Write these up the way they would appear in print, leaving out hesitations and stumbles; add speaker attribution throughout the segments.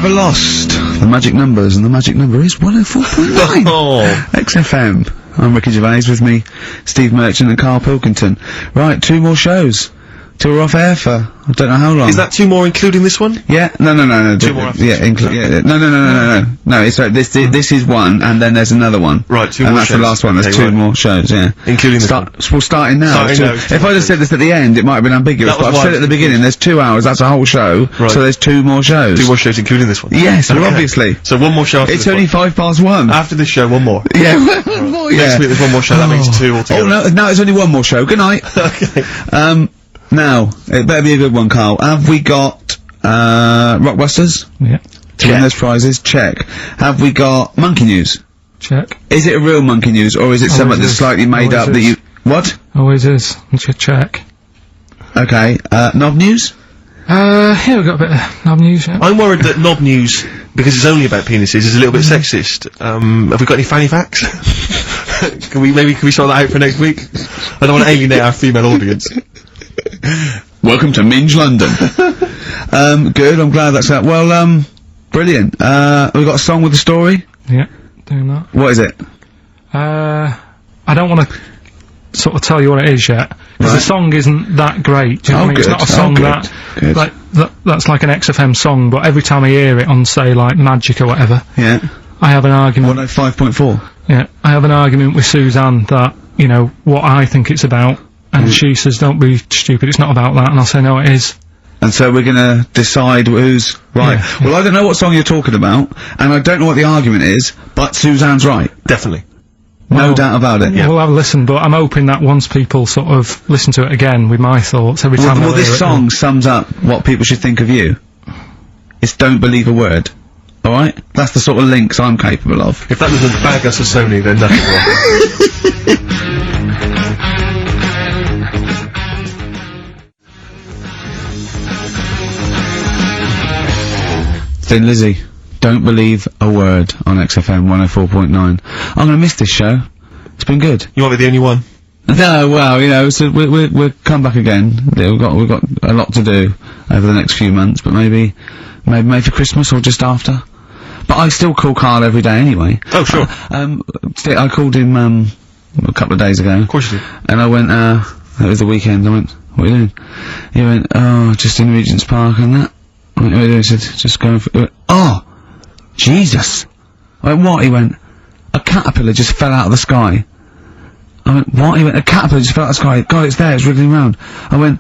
Speaker 1: Ever lost the magic numbers, and the magic number is 104.9.
Speaker 2: Oh.
Speaker 1: XFM. I'm Ricky Gervais, with me, Steve Merchant and Karl Pilkington. Right, 2 more shows. Till we're off air for, I don't know how long.
Speaker 2: Is that 2 more including this one?
Speaker 1: Yeah, no.
Speaker 2: 2 more after
Speaker 1: yeah, no, it's right, this is one, and then there's another one.
Speaker 2: Right, 2
Speaker 1: and
Speaker 2: more
Speaker 1: that's
Speaker 2: shows.
Speaker 1: the last one, there's
Speaker 2: Okay,
Speaker 1: 2 more shows, yeah.
Speaker 2: Including this one?
Speaker 1: We're starting now. If I'd have said this at the end, it might have been ambiguous, but I've said it at the beginning, there's 2 hours, that's a whole show,
Speaker 2: right.
Speaker 1: So there's 2 more shows.
Speaker 2: 2 more shows including this one?
Speaker 1: Yes, well, obviously.
Speaker 2: So 1 more show after
Speaker 1: It's
Speaker 2: this
Speaker 1: only
Speaker 2: one.
Speaker 1: 1:05.
Speaker 2: After this show, 1 more.
Speaker 1: Yeah, one more, yeah.
Speaker 2: Next week there's 1 more show, that makes 2 altogether.
Speaker 1: Oh, no, it's only 1 more show. Good night.
Speaker 2: Okay.
Speaker 1: Now, it better be a good one, Karl. Have we got, Rockbusters?
Speaker 3: Yeah.
Speaker 1: To win those prizes? Check. Have we got Monkey News?
Speaker 3: Check.
Speaker 1: Is it a real Monkey News, or is it something that's slightly made up that you... What?
Speaker 3: Always is. Check.
Speaker 1: Okay, Knob News?
Speaker 3: Here we've got a bit of knob news, yeah.
Speaker 2: I'm worried that Knob News, because it's only about penises, is a little bit sexist. Have we got any fanny facts? Can we sort that out for next week? I don't want to alienate our female audience.
Speaker 1: Welcome to Minge London. Good, I'm glad that's out. Well, brilliant. We've got a song with a story?
Speaker 3: Yeah, doing that.
Speaker 1: What is it?
Speaker 3: I don't want to sort of tell you what it is yet, because the song isn't that great, do you know what I mean? It's not a song that's like an XFM song, but every time I hear it on, say, like, Magic or whatever,
Speaker 1: yeah,
Speaker 3: I have an argument.
Speaker 1: 105.4?
Speaker 3: Yeah, I have an argument with Suzanne that, you know, what I think it's about, and she says, don't be stupid, it's not about that, and I'll say, no, it is.
Speaker 1: And so we're gonna decide who's right.
Speaker 3: Yeah.
Speaker 1: Well, I don't know what song you're talking about, and I don't know what the argument is, but Suzanne's right.
Speaker 2: Definitely.
Speaker 1: No doubt about it.
Speaker 3: Yeah. We'll have a listen, but I'm hoping that once people sort of listen to it again with my thoughts every time
Speaker 1: Well, this song sums up what people should think of you. It's don't believe a word. Alright? That's the sort of links I'm capable of.
Speaker 2: If that doesn't bag us as Sony, then nothing will.
Speaker 1: Thin Lizzy. Don't believe a word on XFM 104.9. I'm gonna miss this show. It's been good.
Speaker 2: You won't be the only one.
Speaker 1: No, well, you know, so we'll come back again. We've got a lot to do over the next few months, but maybe for Christmas or just after. But I still call Karl every day anyway.
Speaker 2: Oh, sure.
Speaker 1: I called him, a couple of days ago.
Speaker 2: Of course you did.
Speaker 1: And I went, it was the weekend, I went, what are you doing? He went, oh, just in Regent's Park and that. I went, what are you doing? He said, just going for, he went, oh! Jesus! I went, what? He went, a caterpillar just fell out of the sky. I went, what? He went, a caterpillar just fell out of the sky. God, it's there, it's wriggling around. I went,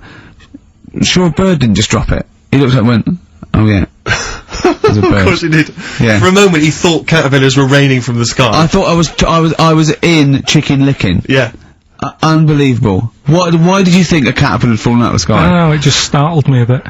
Speaker 1: sure a bird didn't just drop it. He looked at it and went, oh yeah. There's a bird.
Speaker 2: Of course he did.
Speaker 1: Yeah.
Speaker 2: For a moment he thought caterpillars were raining from the sky.
Speaker 1: I thought I was in Chicken Licking.
Speaker 2: Yeah.
Speaker 1: Unbelievable. Why did you think a caterpillar had fallen out of the sky?
Speaker 3: I don't know, it just startled me a bit.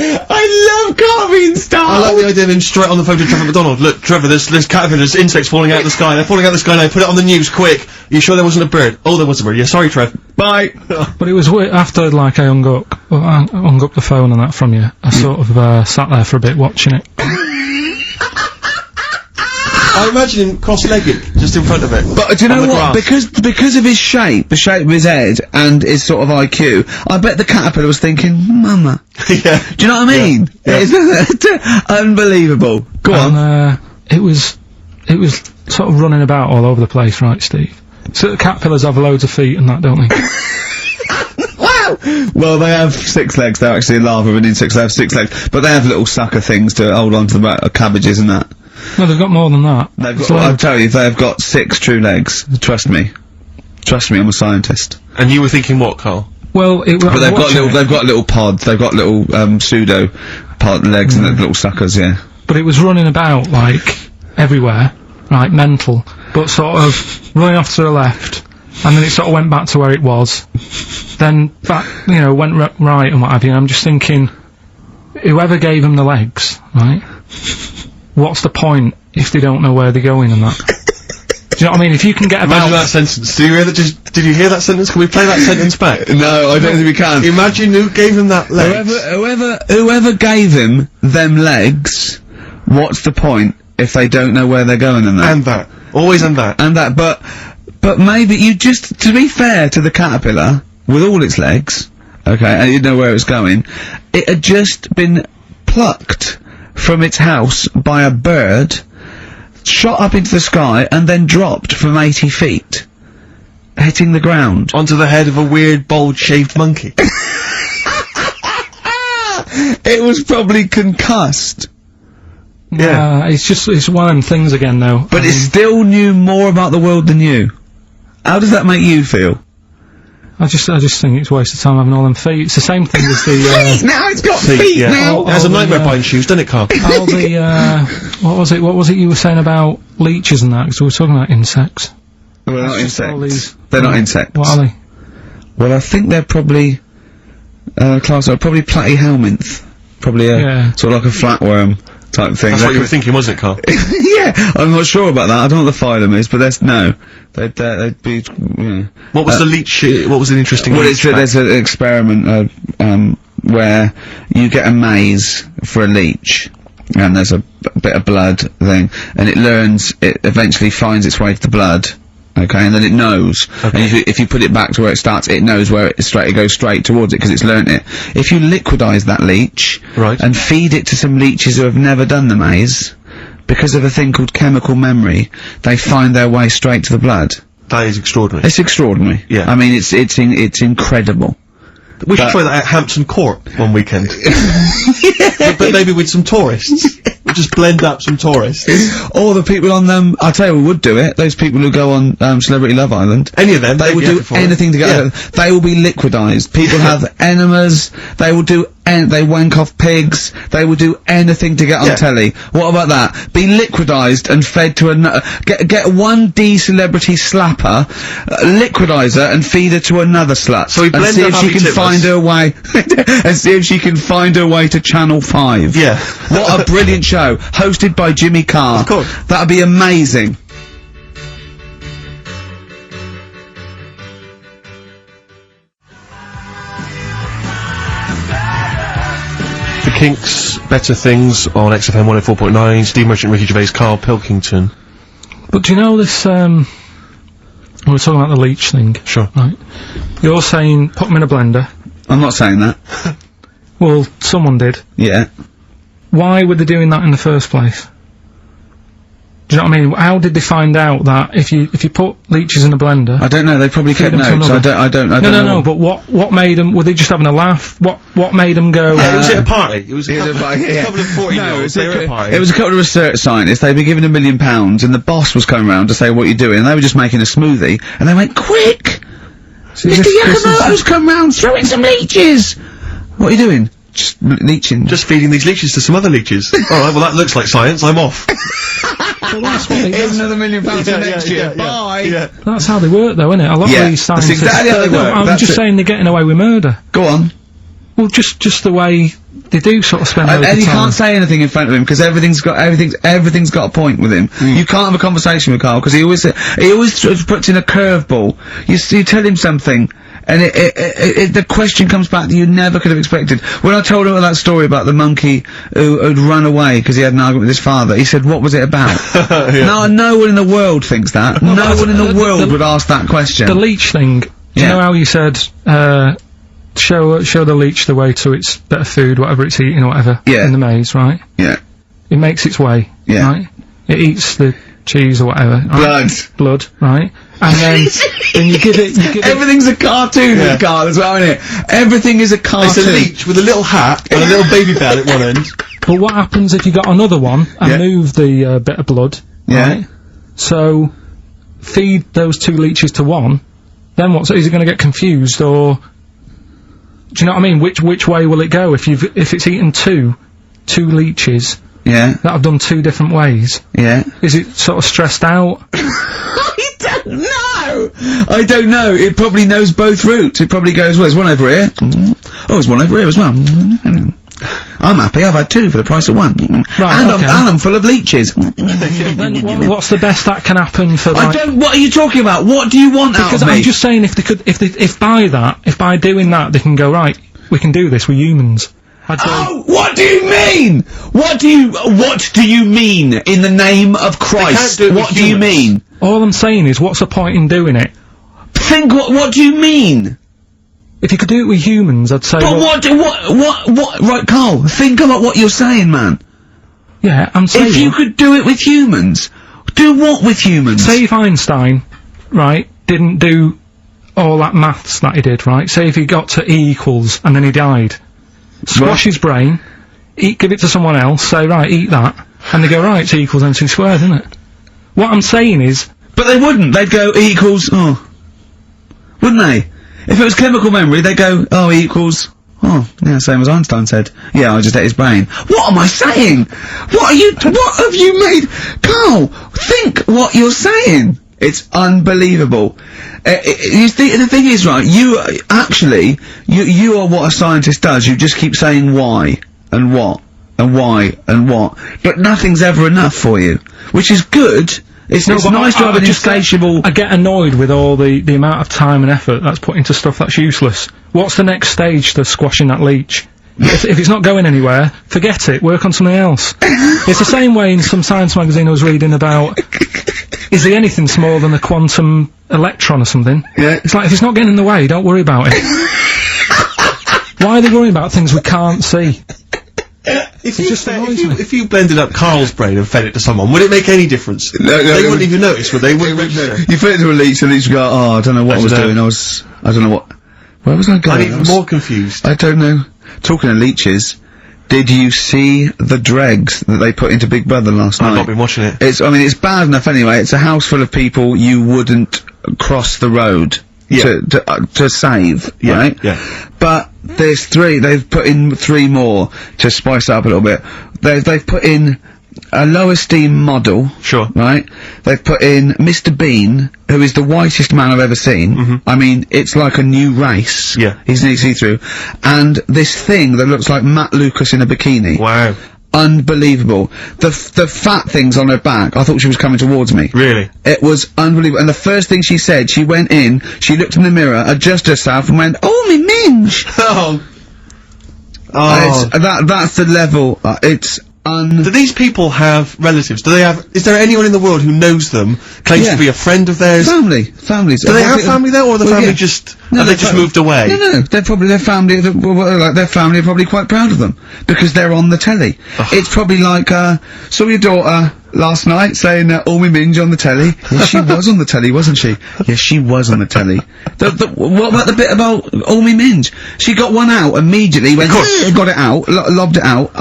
Speaker 1: I love Karl being startled!
Speaker 2: I like the idea of him straight on the phone to Trevor McDonald. Look, Trevor, there's caterpillars, insects falling out of the sky. They're falling out of the sky now. Put it on the news, quick. Are you sure there wasn't a bird? Oh, there was a bird. Yeah, sorry, Trev. Bye.
Speaker 3: But it was after, like, I hung up the phone and that from you. I sort of, sat there for a bit watching it.
Speaker 2: I imagine him cross-legged, just in front of it.
Speaker 1: But do you know what?
Speaker 2: Grass.
Speaker 1: Because of his shape, the shape of his head, and his sort of IQ, I bet the caterpillar was thinking, Mama.
Speaker 2: Yeah.
Speaker 1: Do you know what I mean?
Speaker 2: Yeah.
Speaker 1: It's unbelievable. Go on.
Speaker 3: It was sort of running about all over the place, right, Steve? So the caterpillars have loads of feet and that, don't they?
Speaker 1: Wow! Well, they have 6 legs. They're actually larvae of insects. They have 6 legs. But they have little sucker things to hold on to the cabbages and that.
Speaker 3: No, they've got more than that.
Speaker 1: They've got, I'll tell you, they've got 6 true legs. Trust me. Trust me, I'm a scientist.
Speaker 2: And you were thinking what, Karl?
Speaker 3: Well,
Speaker 1: but they've got little pods. They've got little pseudo pod legs and little suckers. Yeah.
Speaker 3: But it was running about like everywhere, right? Mental, but sort of running off to the left, and then it sort of went back to where it was. Then back, you know, went right and what have you. And I'm just thinking, whoever gave them the legs, right? What's the point if they don't know where they're going and that? Do you know what I mean? If you can get about—
Speaker 2: Imagine that sentence. Did you hear that? Did you hear that sentence? Can we play that sentence back?
Speaker 1: No, I don't think we can.
Speaker 2: Imagine who gave him that legs.
Speaker 1: Whoever gave him them legs, what's the point if they don't know where they're going and that?
Speaker 2: And that. Always and that.
Speaker 1: And that, but maybe you just, to be fair to the caterpillar, with all its legs, okay, and you know where it's going, it had just been plucked from its house by a bird, shot up into the sky, and then dropped from 80 feet, hitting the ground.
Speaker 2: Onto the head of a weird, bold-shaved monkey.
Speaker 1: It was probably concussed.
Speaker 3: Yeah, it's one of them things again, though.
Speaker 1: But it still knew more about the world than you. How does that make you feel?
Speaker 3: I just think it's a waste of time having all them feet. It's the same thing as the,
Speaker 1: Feet now! It's got feet
Speaker 2: yeah.
Speaker 1: now!
Speaker 2: It has a nightmare buying shoes, doesn't it, Carl?
Speaker 3: all the, what was it you were saying about leeches and that? Because we were talking about insects.
Speaker 1: Well, they're not
Speaker 3: Just all
Speaker 1: insects.
Speaker 3: these-
Speaker 1: They're not insects.
Speaker 3: What are they?
Speaker 1: Well, I think they're probably, probably platyhelminth. Probably
Speaker 3: Yeah.
Speaker 1: sort of like a flatworm type thing.
Speaker 2: That's what you were thinking, wasn't it, Carl?
Speaker 1: Yeah, I'm not sure about that. I don't know what the phylum is, but they'd be, yeah.
Speaker 2: What was the leech, what was an interesting
Speaker 1: Well,
Speaker 2: leech
Speaker 1: there's an experiment, where you get a maze for a leech, and there's a bit of blood thing, and it eventually finds its way to the blood, okay, and then it knows.
Speaker 2: Okay.
Speaker 1: And if you put it back to where it starts, it knows where it goes straight towards it, because it's learnt it. If you liquidize that leech,
Speaker 2: Right.
Speaker 1: and feed it to some leeches who have never done the maze, because of a thing called chemical memory, they find their way straight to the blood.
Speaker 2: That is extraordinary.
Speaker 1: It's extraordinary.
Speaker 2: Yeah.
Speaker 1: I mean, it's incredible.
Speaker 2: We should try that at Hampton Court one weekend. but maybe with some tourists. We'll just blend up some tourists.
Speaker 1: Or the people on I tell you who would do it, those people who go on Celebrity Love Island.
Speaker 2: Any of them.
Speaker 1: They will do anything to get They will be liquidized. People have enemas, they will do they wank off pigs, they will do anything to get on telly. What about that? Be liquidized and fed to get one D-celebrity slapper, liquidize her and feed her to another slut.
Speaker 2: So we blend
Speaker 1: and see
Speaker 2: up
Speaker 1: if she
Speaker 2: Happy
Speaker 1: can
Speaker 2: Titmus.
Speaker 1: find her way, and see if she can find her way to Channel 5.
Speaker 2: Yeah.
Speaker 1: What a brilliant show, hosted by Jimmy Carr.
Speaker 2: Of course.
Speaker 1: That'd be amazing.
Speaker 2: The Kinks, Better Things on XFM 104.9, Steve Merchant, Ricky Gervais, Karl Pilkington.
Speaker 3: But do you know this, we were talking about the leech thing.
Speaker 2: Sure.
Speaker 3: Right. You're saying put them in a blender.
Speaker 1: I'm not saying that.
Speaker 3: Well, someone did.
Speaker 1: Yeah.
Speaker 3: Why were they doing that in the first place? Do you know what I mean? How did they find out that if you put leeches in a blender?
Speaker 1: I don't know, they probably kept
Speaker 3: them to
Speaker 1: notes.
Speaker 3: another-
Speaker 1: I don't know.
Speaker 3: No, but what made them, were they just having a laugh? What made them go,
Speaker 2: It was at a party. It was a couple,
Speaker 1: yeah.
Speaker 2: a couple of 40-year-olds. They were at a party.
Speaker 1: It was a couple of research scientists, they'd been given £1 million, and the boss was coming round to say what you're doing, and they were just making a smoothie, and they went, quick! Mr. Yakamoto's come round, throw in some leeches! What are you doing? Just leeching.
Speaker 2: Just feeding these leeches to some other leeches. Alright, well that looks like science, I'm off.
Speaker 3: well, that's what they
Speaker 1: Here's another £1 million for next year.
Speaker 2: Yeah.
Speaker 1: Bye!
Speaker 2: Yeah.
Speaker 3: That's how they work, though, isn't it? A lot
Speaker 1: Yeah,
Speaker 3: of these
Speaker 1: that's
Speaker 3: scientists.
Speaker 1: exactly how they work.
Speaker 3: I'm
Speaker 1: That's
Speaker 3: just
Speaker 1: it.
Speaker 3: saying they're getting away with murder.
Speaker 1: Go on.
Speaker 3: Well, just the way they do sort of spend loads
Speaker 1: And
Speaker 3: of
Speaker 1: you
Speaker 3: time.
Speaker 1: can't say anything in front of him, because everything's got a point with him. You can't have a conversation with Carl, because he always sort of puts in a curveball. You tell him something, and the question comes back that you never could have expected. When I told him that story about the monkey who'd run away because he had an argument with his father, he said, what was it about? No one in the world thinks that. No one in the world would ask that question.
Speaker 3: The leech thing. Do you know how you said, show the leech the way to its better food, whatever it's eating or whatever,
Speaker 1: Yeah.
Speaker 3: in the maze, right?
Speaker 1: Yeah.
Speaker 3: It makes its way,
Speaker 1: Yeah.
Speaker 3: right? It eats the cheese or whatever. Right? Blood, right? And then you give it...
Speaker 1: Everything's a cartoon with Carl as well, isn't it? Everything is a cartoon.
Speaker 2: It's a leech with a little hat and a little baby bell at one end.
Speaker 3: But what happens if you got another one and move the bit of blood, right? So, feed those two leeches to one, then is it going to get confused, or... Do you know what I mean? Which way will it go if it's eaten two leeches
Speaker 1: Yeah.
Speaker 3: that have done two different ways?
Speaker 1: Yeah.
Speaker 3: Is it sort of stressed out?
Speaker 1: I don't know. It probably knows both routes. It probably goes, well, there's one over here. Oh, there's one over here as well. I'm happy. I've had two for the price of one.
Speaker 3: Right,
Speaker 1: and
Speaker 3: okay.
Speaker 1: I'm full of leeches.
Speaker 3: Then what's the best that can happen for
Speaker 1: What are you talking about? What do you want out
Speaker 3: Because
Speaker 1: of me?
Speaker 3: I'm just saying, if by doing that they can go, right, we can do this, we're humans. I'd go,
Speaker 1: Oh, what do you mean? What do you mean in the name of Christ?
Speaker 2: do it with
Speaker 1: What do you
Speaker 2: humans.
Speaker 1: mean?
Speaker 3: all I'm saying is, what's the point in doing it?
Speaker 1: What do you mean?
Speaker 3: If you could do it with humans, I'd say...
Speaker 1: But what, right, Carl, think about what you're saying, man.
Speaker 3: Yeah, I'm saying...
Speaker 1: If you could do it with humans, do what with humans?
Speaker 3: Say if Einstein, right, didn't do all that maths that he did, right? Say if he got to E equals and then he died. Squash his brain, give it to someone else, say, right, eat that, and they go, right, it's E equals MC squared, isn't it? What I'm saying is...
Speaker 1: But they wouldn't, they'd go E equals, oh. Wouldn't they? If it was chemical memory, they'd go, oh, E equals, oh, yeah, same as Einstein said. Yeah, I just ate his brain. What am I saying? What have you made? Carl, think what you're saying. It's unbelievable. The thing is, right, you are what a scientist does. You just keep saying why, and what, and why, and what. But nothing's ever enough for you. Which is good. It's nice to have an insatiable...
Speaker 3: I get annoyed with all the amount of time and effort that's put into stuff that's useless. What's the next stage to squashing that leech? If it's not going anywhere, forget it, work on something else. It's the same way in some science magazine I was reading about... Is there anything smaller than a quantum electron or something?
Speaker 1: Yeah.
Speaker 3: It's like, if it's not getting in the way, don't worry about it. Why are they worrying about things we can't see?
Speaker 2: If you blended up Carl's brain and fed it to someone, would it make any difference?
Speaker 1: No,
Speaker 2: they wouldn't even notice, would they?
Speaker 1: You fed it to a leech, and the leech would go, oh, I don't know what I was doing, I don't know what... Where was I going?
Speaker 2: I'm even more confused.
Speaker 1: I don't know. Talking of leeches, did you see the dregs that they put into Big Brother last night?
Speaker 2: I've not been watching it.
Speaker 1: It's bad enough anyway. It's a house full of people you wouldn't cross the road to save, right?
Speaker 2: Yeah.
Speaker 1: But there's they've put in 3 more to spice it up a little bit. They've put in a low esteem model.
Speaker 2: Sure.
Speaker 1: Right? They've put in Mr. Bean, who is the whitest man I've ever seen. I mean, it's like a new race.
Speaker 2: Yeah.
Speaker 1: He's nearly see-through. And this thing that looks like Matt Lucas in a bikini.
Speaker 2: Wow.
Speaker 1: Unbelievable. The fat things on her back, I thought she was coming towards me.
Speaker 2: Really?
Speaker 1: It was unbelievable. And the first thing she said, she went in, she looked in the mirror, adjusted herself, and went, oh, me minge! That's the level,
Speaker 2: Do these people have relatives? Is there anyone in the world who knows them, claims to be a friend of theirs?
Speaker 1: Families.
Speaker 2: Do they have family there, or the family just... have they just moved away?
Speaker 1: No, they're probably, their family are probably quite proud of them, because they're on the telly. It's probably like, saw your daughter last night saying, oh, me minge on the telly. Yes, she was on the telly, wasn't she? Yes, she was on the telly. What about the bit about, oh, me minge? She got one out immediately, went, got it out, lobbed it out.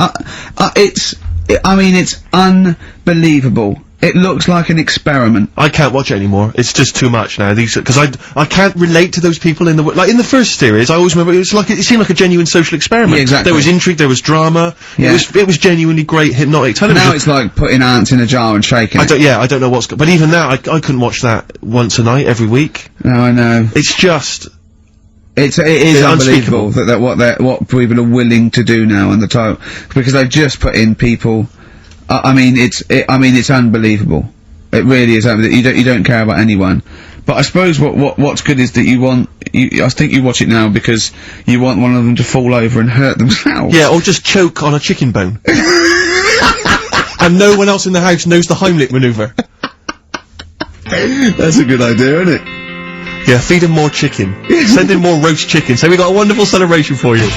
Speaker 1: I mean, it's unbelievable. It looks like an experiment.
Speaker 2: I can't watch it anymore. It's just too much now. Because I can't relate to those people in like in the first series. I always remember it seemed like a genuine social experiment.
Speaker 1: Yeah, exactly.
Speaker 2: There was intrigue, there was drama.
Speaker 1: Yeah.
Speaker 2: It was genuinely great hypnotic television.
Speaker 1: Now it's like putting ants in a jar and shaking it.
Speaker 2: I don't know what's but even now I couldn't watch that once a night every week.
Speaker 1: No, I know.
Speaker 2: It's just
Speaker 1: it is unbelievable that what people are willing to do now on the title, because they've just put in people. I mean, it's unbelievable. It really is. You don't care about anyone. But I suppose what's good is that I think you watch it now because you want one of them to fall over and hurt themselves.
Speaker 2: Yeah, or just choke on a chicken bone. And no one else in the house knows the Heimlich maneuver.
Speaker 1: That's a good idea, isn't it?
Speaker 2: Yeah, feed him more chicken. Send him more roast chicken. So we got a wonderful celebration for you.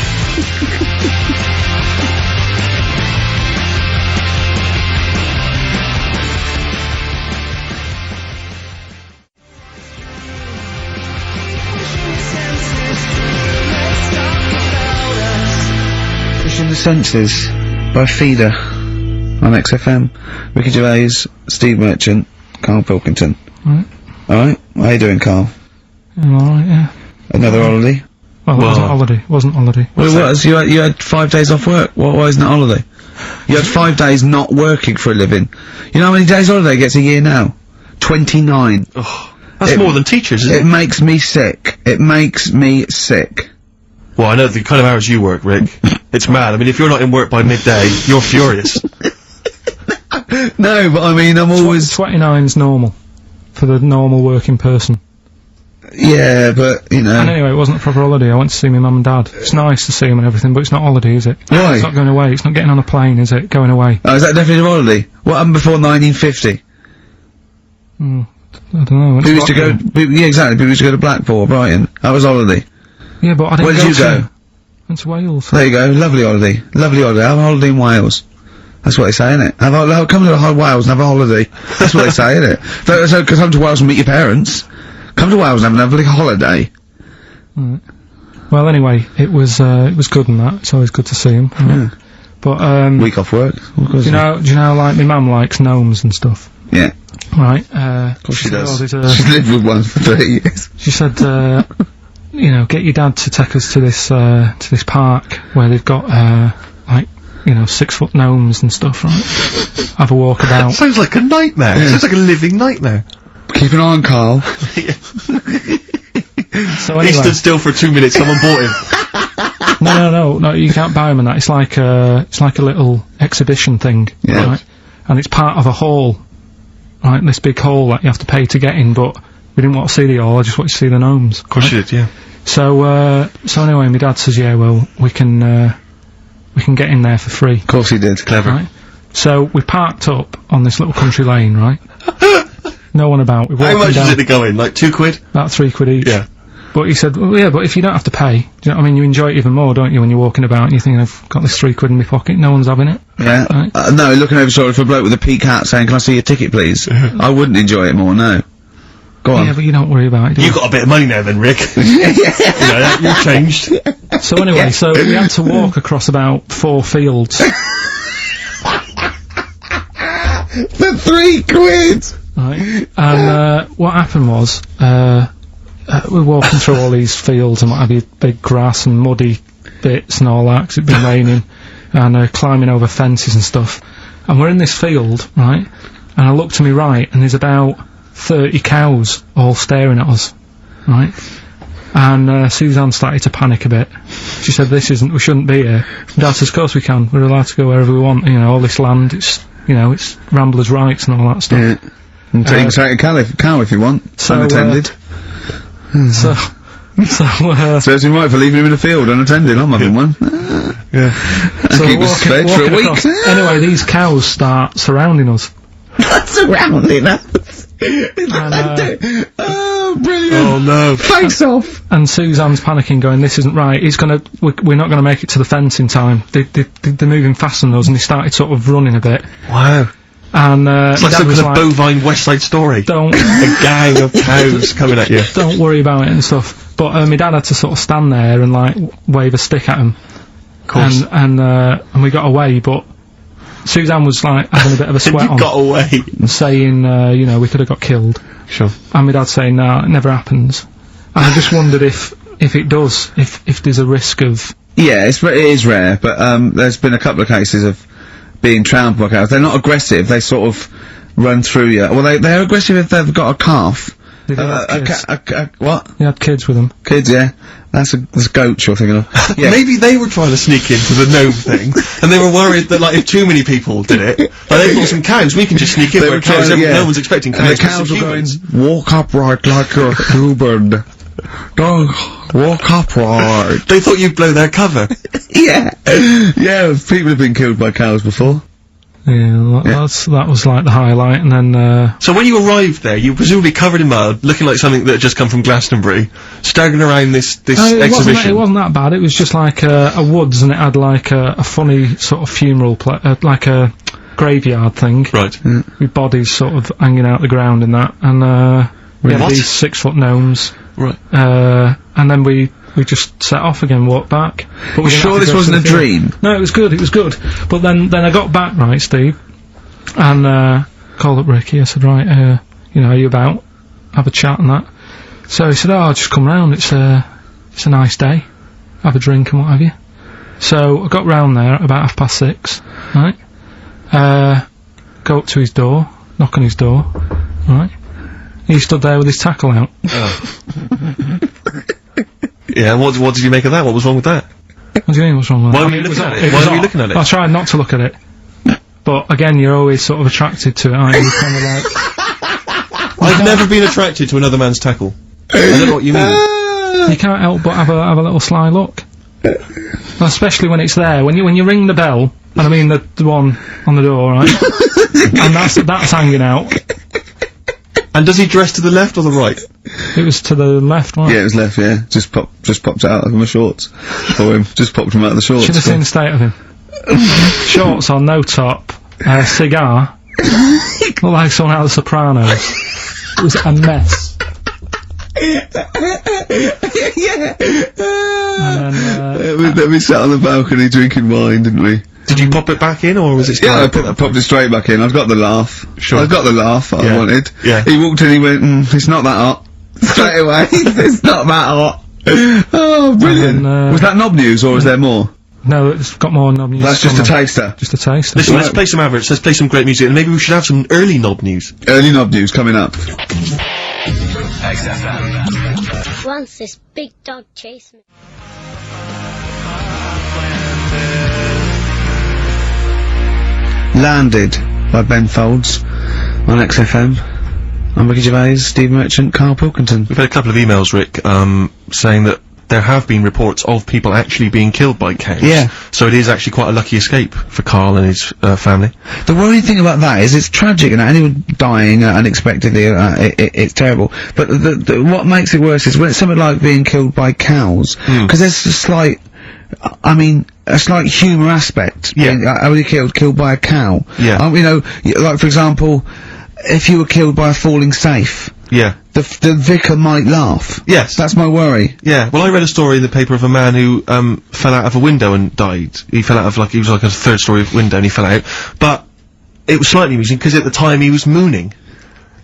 Speaker 1: Pushing the Senses by Feeder on XFM. Ricky Gervais, Steve Merchant, Karl Pilkington. Alright? How you doing, Karl?
Speaker 3: I'm alright, yeah.
Speaker 1: Another holiday?
Speaker 3: Well, it wasn't holiday.
Speaker 1: Well, it was. You had 5 days off work. Why isn't it holiday? You had 5 days not working for a living. You know how many days holiday gets a year now? 29.
Speaker 2: Oh, that's more than teachers, isn't it?
Speaker 1: It makes me sick. It makes me sick.
Speaker 2: Well, I know the kind of hours you work, Rick. It's mad. I mean, if you're not in work by midday, you're furious.
Speaker 1: No, but I mean, I'm always...
Speaker 3: 29's normal. For the normal working person.
Speaker 1: Yeah, but, you know...
Speaker 3: And anyway, it wasn't a proper holiday. I went to see my mum and dad. It's nice to see them and everything, but it's not holiday, is it?
Speaker 1: Why?
Speaker 3: It's not going away. It's not getting on a plane, is it? Going away.
Speaker 1: Oh, is that definitely a holiday? What happened before 1950?
Speaker 3: I don't know.
Speaker 1: People used to go... Yeah, exactly. People used to go to Blackpool or Brighton. That was holiday.
Speaker 3: Yeah, but I didn't
Speaker 1: Where did you go?
Speaker 3: Went to Wales.
Speaker 1: There you go, lovely holiday. Lovely holiday. Have a holiday in Wales. That's what they say, innit? Come to Wales and have a holiday. That's what they say, innit? So come to Wales and meet your parents. Come to Wales and have a lovely holiday.
Speaker 3: Right. Well, anyway, it was good and that. It's always good to see him.
Speaker 1: Yeah.
Speaker 3: But,
Speaker 1: Week off work.
Speaker 3: do you know, like, my mum likes gnomes and stuff?
Speaker 1: Yeah.
Speaker 3: Right,
Speaker 1: Of course she does.
Speaker 3: said,
Speaker 1: She's lived with one for 30 years.
Speaker 3: she said, you know, get your dad to take us to this park where they've got, like, you know, 6-foot gnomes and stuff, right? Have a walk about.
Speaker 2: Sounds like a nightmare.
Speaker 1: Yeah.
Speaker 2: Sounds like a living nightmare.
Speaker 1: Keep an eye on Carl.
Speaker 3: So
Speaker 2: He
Speaker 3: anyway,
Speaker 2: stood still for 2 minutes, someone bought him.
Speaker 3: no, you can't buy them and that. It's like a little exhibition thing,
Speaker 1: Yeah.
Speaker 3: right? And it's part of a hall, right? This big hall that you have to pay to get in, but we didn't want to see the hall, I just wanted to see the gnomes.
Speaker 2: Of course you did, yeah.
Speaker 3: So anyway, my dad says, yeah, well, we can get in there for free.
Speaker 1: Of course he did. Clever.
Speaker 3: Right? So we parked up on this little country lane, right? No one about. We
Speaker 2: How
Speaker 3: walking
Speaker 2: much
Speaker 3: down,
Speaker 2: is it to go in? Like £2?
Speaker 3: about £3 each.
Speaker 2: Yeah.
Speaker 3: But he said, well, yeah, but if you don't have to pay, do you know what I mean? You enjoy it even more, don't you, when you're walking about and you're thinking, I've got this £3 in my pocket, no one's having it.
Speaker 1: Yeah.
Speaker 3: Right.
Speaker 1: No, looking over shoulder for a bloke with a peak hat saying, can I see your ticket, please? I wouldn't enjoy it more, no. Go on.
Speaker 3: Yeah, but you don't worry about it, do
Speaker 2: You
Speaker 3: you?
Speaker 2: got a bit of money now then, Rick. You know, you've changed.
Speaker 3: So anyway, so we had to walk across about 4 fields.
Speaker 1: For £3!
Speaker 3: Right. And what happened was, we're walking through all these fields and what have you, big grass and muddy bits and all that, 'cause it'd been raining, and climbing over fences and stuff. And we're in this field, right, and I look to my right, and there's about 30 cows all staring at us, right? And Suzanne started to panic a bit. She said, we shouldn't be here. Dad says, of course we can, we're allowed to go wherever we want, you know, all this land, it's, you know, it's ramblers' rights and all that stuff.
Speaker 1: Yeah. And take a cow if you want.
Speaker 3: so,
Speaker 1: unattended.
Speaker 3: So
Speaker 1: Serves him right for leaving him in the field unattended. I'm having one.
Speaker 2: Yeah.
Speaker 1: Keep us fed for a week.
Speaker 3: across. Anyway, these cows start surrounding us.
Speaker 1: Surrounding us.
Speaker 3: And,
Speaker 1: Oh, brilliant.
Speaker 2: Oh no.
Speaker 1: Face off.
Speaker 3: and Suzanne's panicking, going, this isn't right, we're not gonna make it to the fence in time. They're moving faster than us, and they started sort of running a bit.
Speaker 2: Wow.
Speaker 3: And,
Speaker 2: It's like
Speaker 3: Dad
Speaker 2: some
Speaker 3: was
Speaker 2: kind of bovine West Side Story.
Speaker 3: don't,
Speaker 2: A gang of cows coming at you.
Speaker 3: don't worry about it and stuff. But, my dad had to sort of stand there and, like, wave a stick at him.
Speaker 2: Of course.
Speaker 3: And we got away, but Suzanne was, like, having a bit of a sweat
Speaker 2: You
Speaker 3: on.
Speaker 2: got away.
Speaker 3: And saying, you know, we could have got killed.
Speaker 2: Sure.
Speaker 3: And my dad saying, nah, it never happens. And I just wondered if it does, if there's a risk of...
Speaker 1: Yeah, it is rare, but there's been a couple of cases of being trampled by cows. They're not aggressive, they sort of run through you. Well, they're aggressive if they've got a calf.
Speaker 3: They do have kids.
Speaker 1: What?
Speaker 3: They had kids with them.
Speaker 1: Kids, yeah. That's goats you're thinking of. Yeah.
Speaker 2: Maybe they were trying to sneak into the gnome thing, and they were worried that, like, if too many people did it, like, they've got some cows, we can just sneak in
Speaker 1: They
Speaker 2: where
Speaker 1: were
Speaker 2: cows,
Speaker 1: trying, yeah.
Speaker 2: no one's expecting
Speaker 1: And
Speaker 2: cows.
Speaker 1: the cows
Speaker 2: to
Speaker 1: were going,
Speaker 2: humans.
Speaker 1: walk upright like a human. Don't walk upright.
Speaker 2: They thought you'd blow their cover.
Speaker 1: Yeah. Yeah, people have been killed by cows before.
Speaker 3: Yeah, that was like the highlight, and then,
Speaker 2: So when you arrived there, you were presumably covered in mud, looking like something that had just come from Glastonbury, staggering around this exhibition.
Speaker 3: It wasn't that bad, it was just like a woods, and it had like a funny sort of funeral, like a graveyard thing.
Speaker 2: Right.
Speaker 3: With bodies sort of hanging out the ground and that, and, we had
Speaker 2: What?
Speaker 3: these 6-foot gnomes.
Speaker 2: Right.
Speaker 3: And then we just set off again, walked back. But we
Speaker 1: You
Speaker 3: didn't
Speaker 1: sure
Speaker 3: have to
Speaker 1: this
Speaker 3: go to
Speaker 1: wasn't
Speaker 3: the
Speaker 1: a
Speaker 3: field.
Speaker 1: dream?
Speaker 3: No, it was good. But then I got back, right, Steve, and, called up Ricky, I said, right, you know, are you about? Have a chat and that. So he said, oh, I'll just come round, it's a nice day. Have a drink and what have you. So I got round there at about 6:30, right? Go up to his door, knock on his door, right? He stood there with his tackle out.
Speaker 2: Yeah, and what did you make of that? What was wrong with that?
Speaker 3: What do you mean, what's wrong with
Speaker 2: Why
Speaker 3: that?
Speaker 2: were you looking at it?
Speaker 3: was
Speaker 2: Why were you
Speaker 3: odd.
Speaker 2: looking at it?
Speaker 3: I tried not to look at it. But again, you're always sort of attracted to it, aren't you? Kind of like,
Speaker 2: I've never been attracted to another man's tackle. I don't know what you mean.
Speaker 3: you can't help but have a little sly look. Well, especially when it's there. When you ring the bell, and I mean the one on the door, right? And that's hanging out.
Speaker 2: And does he dress to the left or the right?
Speaker 3: It was to the left, wasn't
Speaker 1: Yeah, it was left, yeah. Just popped it out of my shorts. For him. Just popped him out of the shorts.
Speaker 3: Should have seen the state of him. Shorts on, no top, cigar. Looked like someone out of The Sopranos. It was a mess. And then,
Speaker 1: we sat on the balcony drinking wine, didn't we?
Speaker 2: Did you pop it back in, or was it still
Speaker 1: Yeah, I popped it straight back in. I've got the laugh.
Speaker 2: Sure.
Speaker 1: I've got the laugh that I wanted.
Speaker 2: Yeah.
Speaker 1: He walked in, he went, it's not that hot. Straight away. It's not that hot. Oh, brilliant. Was that knob news, or is there more?
Speaker 3: no, it's got more knob news.
Speaker 1: That's just a taster.
Speaker 3: Just a taster.
Speaker 2: Listen, let's play some adverts, let's play some great music, and maybe we should have some early knob news.
Speaker 1: Early knob news coming up.
Speaker 4: XFM. Once this big dog chased me.
Speaker 1: Landed by Ben Folds on XFM. I'm Ricky Gervais, Steve Merchant, Karl Pilkington.
Speaker 2: We've had a couple of emails, Rick, saying that there have been reports of people actually being killed by cows.
Speaker 1: Yeah.
Speaker 2: So it is actually quite a lucky escape for Karl and his family.
Speaker 1: The worrying thing about that is it's tragic, and anyone dying unexpectedly, it's terrible. But what makes it worse is when it's something like being killed by cows, because there's a slight humour aspect.
Speaker 2: Yeah.
Speaker 1: How were you killed by a cow?
Speaker 2: Yeah.
Speaker 1: You know, like for example, if you were killed by a falling safe,
Speaker 2: Yeah.
Speaker 1: the vicar might laugh.
Speaker 2: Yes.
Speaker 1: That's my worry.
Speaker 2: Yeah, well, I read a story in the paper of a man who fell out of a window and died. He fell out of he was like a third-story window and he fell out. But it was slightly amusing because at the time he was mooning.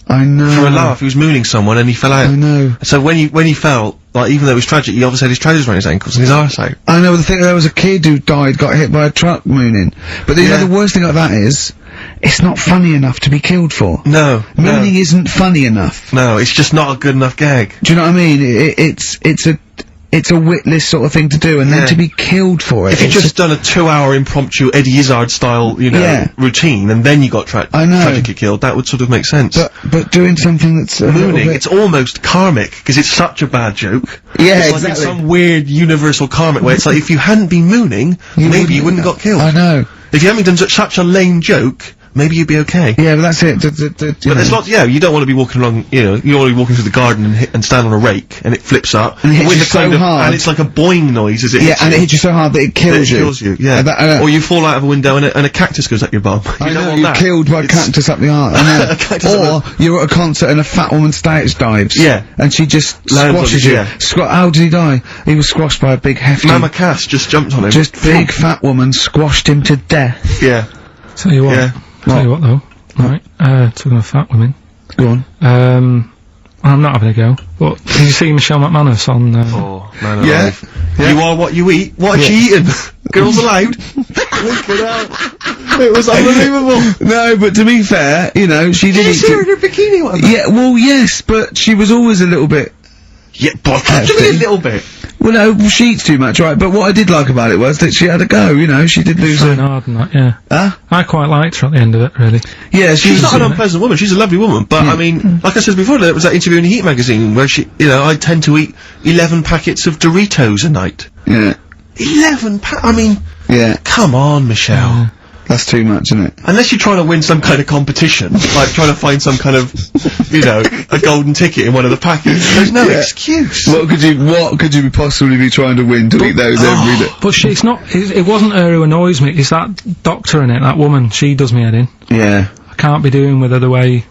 Speaker 1: I know.
Speaker 2: For a laugh, he was mooning someone and he fell out.
Speaker 1: I know.
Speaker 2: So when he fell, like, even though it was tragic, he obviously had his trousers around his ankles and his arse out.
Speaker 1: I know, the thing, there was a kid who died, got hit by a truck mooning. But you know, the worst thing about that is, it's not funny enough to be killed for.
Speaker 2: No.
Speaker 1: Mooning isn't funny enough.
Speaker 2: No, it's just not a good enough gag.
Speaker 1: Do you know what I mean? It's a witless sort of thing to do, and then to be killed for it.
Speaker 2: If you'd just done a 2-hour impromptu Eddie Izzard style, routine, and then you got tragically killed, that would sort of make sense.
Speaker 1: But doing something that's
Speaker 2: mooning, it's almost karmic, because it's such a bad joke.
Speaker 1: Yeah,
Speaker 2: it's like in some weird universal karmic way. It's like, if you hadn't been mooning, maybe you wouldn't have got killed.
Speaker 1: I know.
Speaker 2: If you hadn't done such a lame joke, maybe you'd be okay.
Speaker 1: Yeah, but that's it.
Speaker 2: But there's lots, you don't want to be walking along, you don't want to be walking through the garden and stand on a rake, and it flips up.
Speaker 1: And it hits you so hard.
Speaker 2: And it's like a boing noise as it hits you.
Speaker 1: and it hits you so hard that it kills you.
Speaker 2: It kills you, yeah. Or you fall out of a window and a cactus goes up your bum.
Speaker 1: I know, you're killed by a cactus up the arse. I know. Or you're at a concert and a fat woman stage dives.
Speaker 2: Yeah.
Speaker 1: And she just squashes you. How did he die? He was squashed by a big hefty...
Speaker 2: Mama Cass just jumped on him.
Speaker 1: Just big fat woman squashed him to death.
Speaker 2: Yeah.
Speaker 3: Tell you what.
Speaker 2: Yeah.
Speaker 3: Tell you what though. Right, talking of fat women.
Speaker 1: Go on.
Speaker 3: I'm not having a go, but did you see Michelle McManus on,
Speaker 2: Oh, man alive. Yeah. You are what you eat. What has she eaten? Girls allowed? It was unbelievable.
Speaker 1: No, but to be fair, you know, she did
Speaker 2: you see her in her bikini one day?
Speaker 1: Yeah, well, yes, but she was always a little bit...
Speaker 2: Yeah, but a little bit.
Speaker 1: Well, no, she eats too much, right, but what I did like about it was that she had a go, you know, she did lose
Speaker 3: hard and that, yeah.
Speaker 1: Huh?
Speaker 3: I quite liked her at the end of it, really.
Speaker 1: Yeah,
Speaker 2: she's not an unpleasant woman, she's a lovely woman, but I mean, like I said before, there was that interview in the Heat magazine where she, I tend to eat 11 packets of Doritos a night.
Speaker 1: Yeah.
Speaker 2: 11 I mean...
Speaker 1: Yeah.
Speaker 2: Come on, Michelle.
Speaker 1: That's too much, isn't it?
Speaker 2: Unless you're trying to win some kind of competition, like trying to find some kind of, a golden ticket in one of the packets. There's no excuse.
Speaker 1: What could you possibly be trying to win to eat those every day?
Speaker 3: But it's not, it wasn't her who annoys me, it's that doctor in it, that woman, she does me head in.
Speaker 1: Yeah.
Speaker 3: I can't be doing with her the way,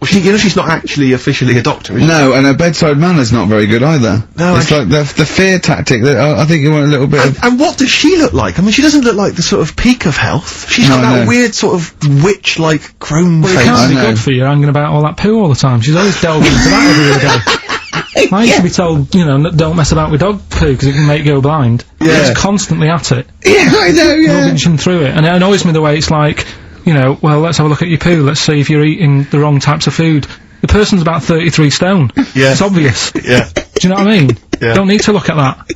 Speaker 2: well, she's not actually officially a doctor, is she?
Speaker 1: No, and her bedside manner's not very good either.
Speaker 2: No,
Speaker 1: it's like the fear tactic that I think you want a little bit of...
Speaker 2: And what does she look like? I mean, she doesn't look like the sort of peak of health. She's got that weird sort of witch-like crone face.
Speaker 3: It can't be good for you hanging about all that poo all the time. She's always delving into that every day. I used to be told, don't mess about with dog poo because it can make you go blind.
Speaker 1: Yeah.
Speaker 3: She's constantly at it.
Speaker 1: Yeah, I know, yeah.
Speaker 3: Rummaging through it. And it annoys me the way it's like, well, let's have a look at your poo, let's see if you're eating the wrong types of food. The person's about 33 stone.
Speaker 2: Yeah.
Speaker 3: It's obvious.
Speaker 2: Yeah.
Speaker 3: Do you know what I mean?
Speaker 2: Yeah.
Speaker 3: Don't need to look at that.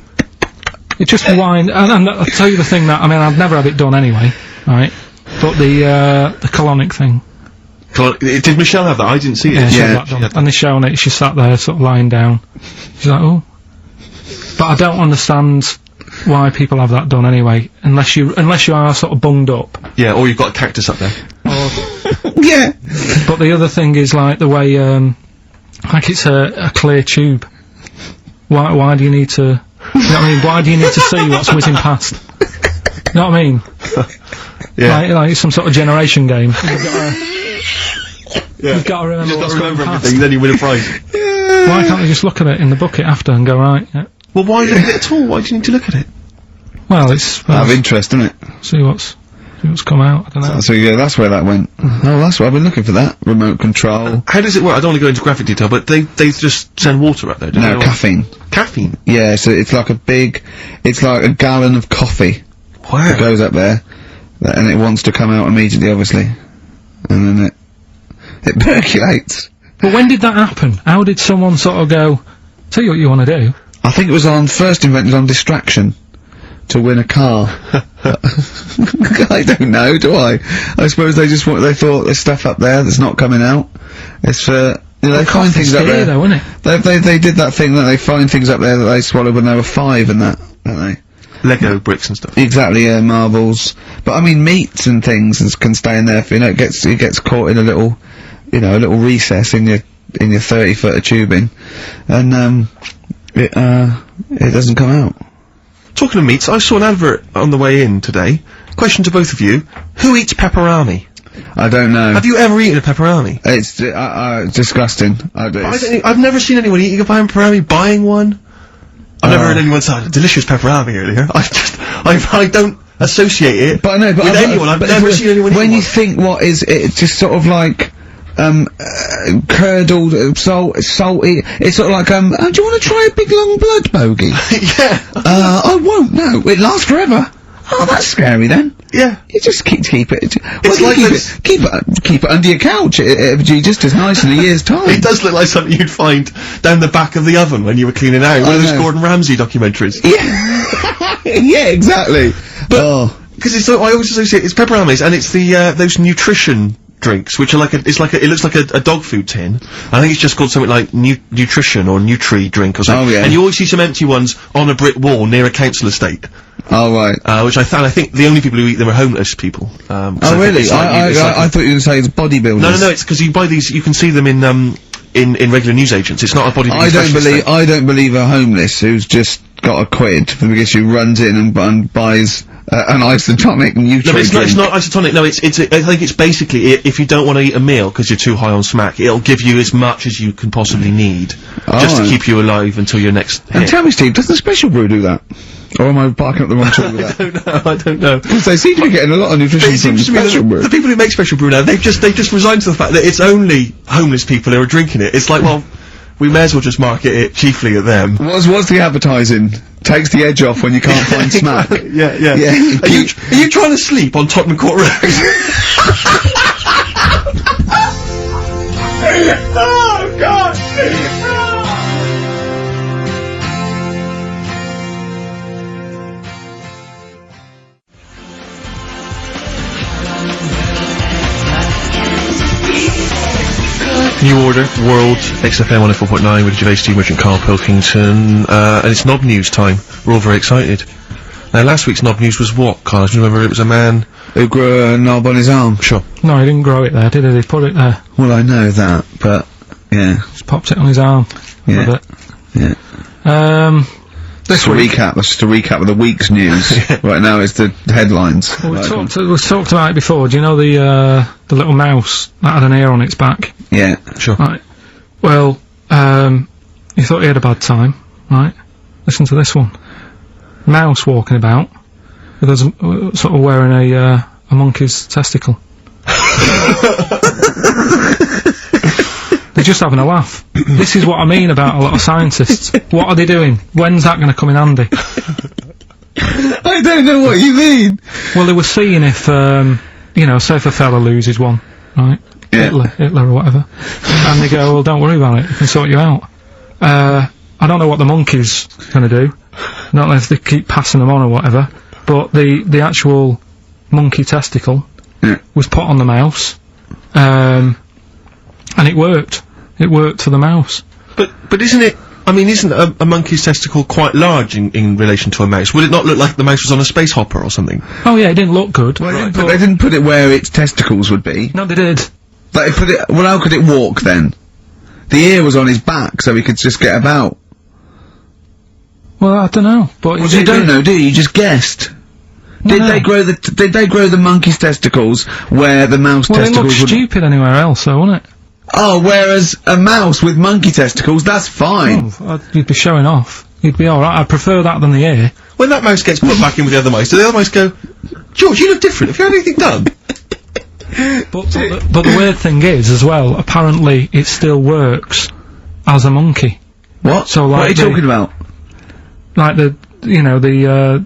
Speaker 3: It just and I'll tell you the thing that, I've never had it done anyway, right? But the colonic thing.
Speaker 2: Did Michelle have that? I didn't see it.
Speaker 3: Yeah, she had that done. And they showing it, she sat there sort of lying down. She's like, oh. But I don't understand why people have that done anyway, unless you are sort of bunged up.
Speaker 2: Yeah, or you've got a cactus up there.
Speaker 3: Or
Speaker 1: Yeah.
Speaker 3: But the other thing is like the way, like it's a clear tube. Why do you need to, you know what I mean, why do you need to see what's whizzing past? You know what I mean?
Speaker 2: Yeah.
Speaker 3: Like it's some sort of generation game. You've got to remember what's going past.
Speaker 2: Everything, then you win a prize.
Speaker 3: Why can't they just look at it in the bucket after and go, right, yeah.
Speaker 2: Well, why look at it at all? Why do you need to look at it?
Speaker 3: Well, it's...
Speaker 1: Out of interest, isn't it?
Speaker 3: See what's come out, I don't know.
Speaker 1: So yeah, that's where that went. Oh, that's why I've been looking for that. Remote control.
Speaker 2: How does it work? I don't want to go into graphic detail, but they just send water up there, don't they?
Speaker 1: No, caffeine.
Speaker 2: Caffeine?
Speaker 1: Yeah, so it's like it's like a gallon of coffee.
Speaker 2: Wow.
Speaker 1: That goes up there, and it wants to come out immediately, obviously. And then it percolates.
Speaker 3: But when did that happen? How did someone sort of go, tell you what you want to do?
Speaker 1: I think it was first invented on Distraction. To win a car. I don't know, do I? I suppose they thought there's stuff up there that's not coming out. It's for, they find things up there.
Speaker 3: Though, isn't it?
Speaker 1: They did that thing that they find things up there that they swallowed when they were 5 and that, don't they?
Speaker 2: Lego bricks and stuff.
Speaker 1: Exactly, yeah, marbles. But I mean, meats and things can stay in there for, it gets caught in a little recess in your 30-foot of tubing. And, it doesn't come out.
Speaker 2: Talking of meats, I saw an advert on the way in today. Question to both of you. Who eats pepperami?
Speaker 1: I don't know.
Speaker 2: Have you ever eaten a pepperami?
Speaker 1: It's, disgusting.
Speaker 2: I've never seen anyone eating a pepperami, buying one. I've never heard anyone say, delicious pepperami earlier. I don't associate it with anyone. I've never seen anyone eat one.
Speaker 1: When you think what is it, just sort of like, curdled, salty, it's sort of like, do you want to try a big long blood bogey?
Speaker 2: Yeah.
Speaker 1: I won't, no, it lasts forever. Oh, that's scary then.
Speaker 2: Yeah.
Speaker 1: You just keep it.
Speaker 2: It's like
Speaker 1: keep it under your couch. It'll be just as nice in a year's time.
Speaker 2: It does look like something you'd find down the back of the oven when you were cleaning out. One of those Gordon Ramsay documentaries.
Speaker 1: Yeah. Yeah, exactly.
Speaker 2: But, because I always associate, it's pepperami's, and it's those nutrition drinks, which are like it looks like a dog food tin. I think it's just called something like nutrition or Nutri drink or something.
Speaker 1: Oh, yeah.
Speaker 2: And you always see some empty ones on a brick wall near a council estate.
Speaker 1: Oh, right.
Speaker 2: Which I think the only people who eat them are homeless people.
Speaker 1: Oh, really? I thought you were going to say it's bodybuilders.
Speaker 2: No, it's because you buy these, you can see them in regular newsagents. It's not a bodybuilding.
Speaker 1: I don't believe a homeless who's just got a quid because she runs in and buys an isotonic Nutri
Speaker 2: No,
Speaker 1: drink.
Speaker 2: it's not isotonic. No, I think it's basically, if you don't want to eat a meal because you're too high on smack, it'll give you as much as you can possibly need, just to keep you alive until your next hit.
Speaker 1: And tell me, Steve, doesn't Special Brew do that? Or am I barking up the wrong tree with that?
Speaker 2: I don't know.
Speaker 1: Because they seem to be getting a lot of nutrition from Special Brew.
Speaker 2: The people who make Special Brew now, they've just resigned to the fact that it's only homeless people who are drinking it. It's like, well, we may as well just market it chiefly at them.
Speaker 1: What's the advertising? Takes the edge off when you can't find smack.
Speaker 2: Yeah. Are you trying to sleep on Tottenham Court Road? Oh, God! New Order, World, XFM 104.9 with Gervais, Steve Merchant, Karl Pilkington, and it's Knob News time. We're all very excited. Now, last week's Knob News was what, Karl? Do you remember it was a man
Speaker 1: who grew a knob on his arm?
Speaker 2: Sure.
Speaker 3: No, he didn't grow it there, did he? He put it there.
Speaker 1: Well, I know that, but, yeah.
Speaker 3: Just popped it on his arm.
Speaker 1: Yeah. Yeah.
Speaker 3: This week.
Speaker 1: That's just a recap of the week's news. Right now it's the headlines.
Speaker 3: Well, we've talked about it before. Do you know the little mouse that had an ear on its back?
Speaker 1: Yeah.
Speaker 2: Sure.
Speaker 3: Right. Well, he thought he had a bad time, right? Listen to this one. Mouse walking about, with us, sort of wearing a monkey's testicle. They're just having a laugh. This is what I mean about a lot of scientists. What are they doing? When's that going to come in handy?
Speaker 1: I don't know what you mean.
Speaker 3: Well, they were seeing if, say if a fella loses one, right?
Speaker 1: Yeah.
Speaker 3: Hitler or whatever. And they go, well, don't worry about it, we can sort you out. I don't know what the monkey's gonna do. Not if they keep passing them on or whatever. But the actual monkey testicle was put on the mouse. And it worked. It worked for the mouse.
Speaker 2: But isn't it, isn't a monkey's testicle quite large in relation to a mouse? Would it not look like the mouse was on a space hopper or something?
Speaker 3: Oh yeah, it didn't look good.
Speaker 1: Well, but they didn't put it where its testicles would be.
Speaker 3: No, they did.
Speaker 1: How could it walk then? The ear was on his back, so he could just get about.
Speaker 3: Well, I don't know, but
Speaker 1: Well, you don't know, do you? You just guessed. Did they grow the monkey's testicles where the mouse
Speaker 3: Well, it
Speaker 1: testicles
Speaker 3: looks
Speaker 1: would...
Speaker 3: stupid anywhere else, though, wouldn't it?
Speaker 1: Oh, whereas a mouse with monkey testicles, that's fine.
Speaker 3: Oh, you'd be showing off. You'd be alright. I prefer that than the ear.
Speaker 2: When that mouse gets put back in with the other mice, do the other mice go, George, you look different, have you had anything done?
Speaker 3: But the weird thing is, as well, apparently it still works as a monkey.
Speaker 1: What?
Speaker 3: So,
Speaker 1: What
Speaker 3: like
Speaker 1: are you talking about?
Speaker 3: Like the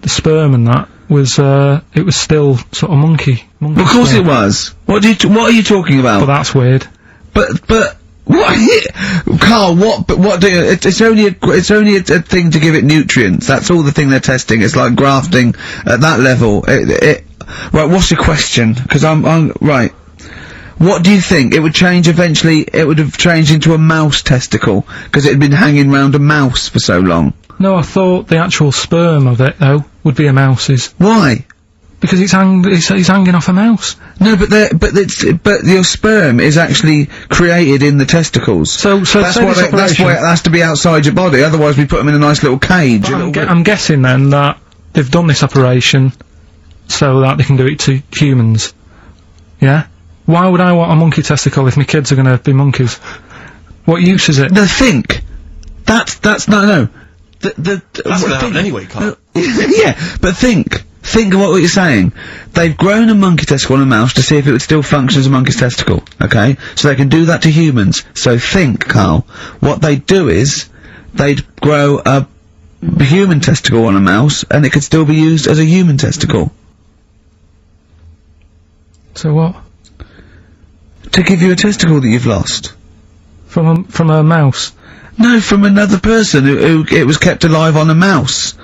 Speaker 3: sperm and that was, it was still sort of monkey
Speaker 1: Of course
Speaker 3: sperm.
Speaker 1: it was. What are you talking about?
Speaker 3: But that's weird.
Speaker 1: But what? Carl, what do you, it's only a thing to give it nutrients. That's all the thing they're testing. It's like grafting at that level. Right, what's your question? Because I'm right. What do you think? It would change eventually, it would have changed into a mouse testicle, because it had been hanging round a mouse for so long.
Speaker 3: No, I thought the actual sperm of it, though, would be a mouse's.
Speaker 1: Why?
Speaker 3: Because it's hanging off a mouse.
Speaker 1: No, but your sperm is actually created in the testicles.
Speaker 3: So
Speaker 1: that's why it has to be outside your body, otherwise we put them in a nice little cage.
Speaker 3: I'm guessing then that they've done this operation so that they can do it to humans. Yeah? Why would I want a monkey testicle if my kids are gonna be monkeys? What use is it?
Speaker 1: No, think. That's no.
Speaker 2: That's gonna happen anyway, Carl.
Speaker 1: Yeah, but think of what you're saying. They've grown a monkey testicle on a mouse to see if it would still function as a monkey's testicle, okay? So they can do that to humans. So think, Carl, what they'd do is, they'd grow a human testicle on a mouse, and it could still be used as a human testicle.
Speaker 3: So what?
Speaker 1: To give you a testicle that you've lost.
Speaker 3: From a mouse?
Speaker 1: No, from another person who it was kept alive on a mouse.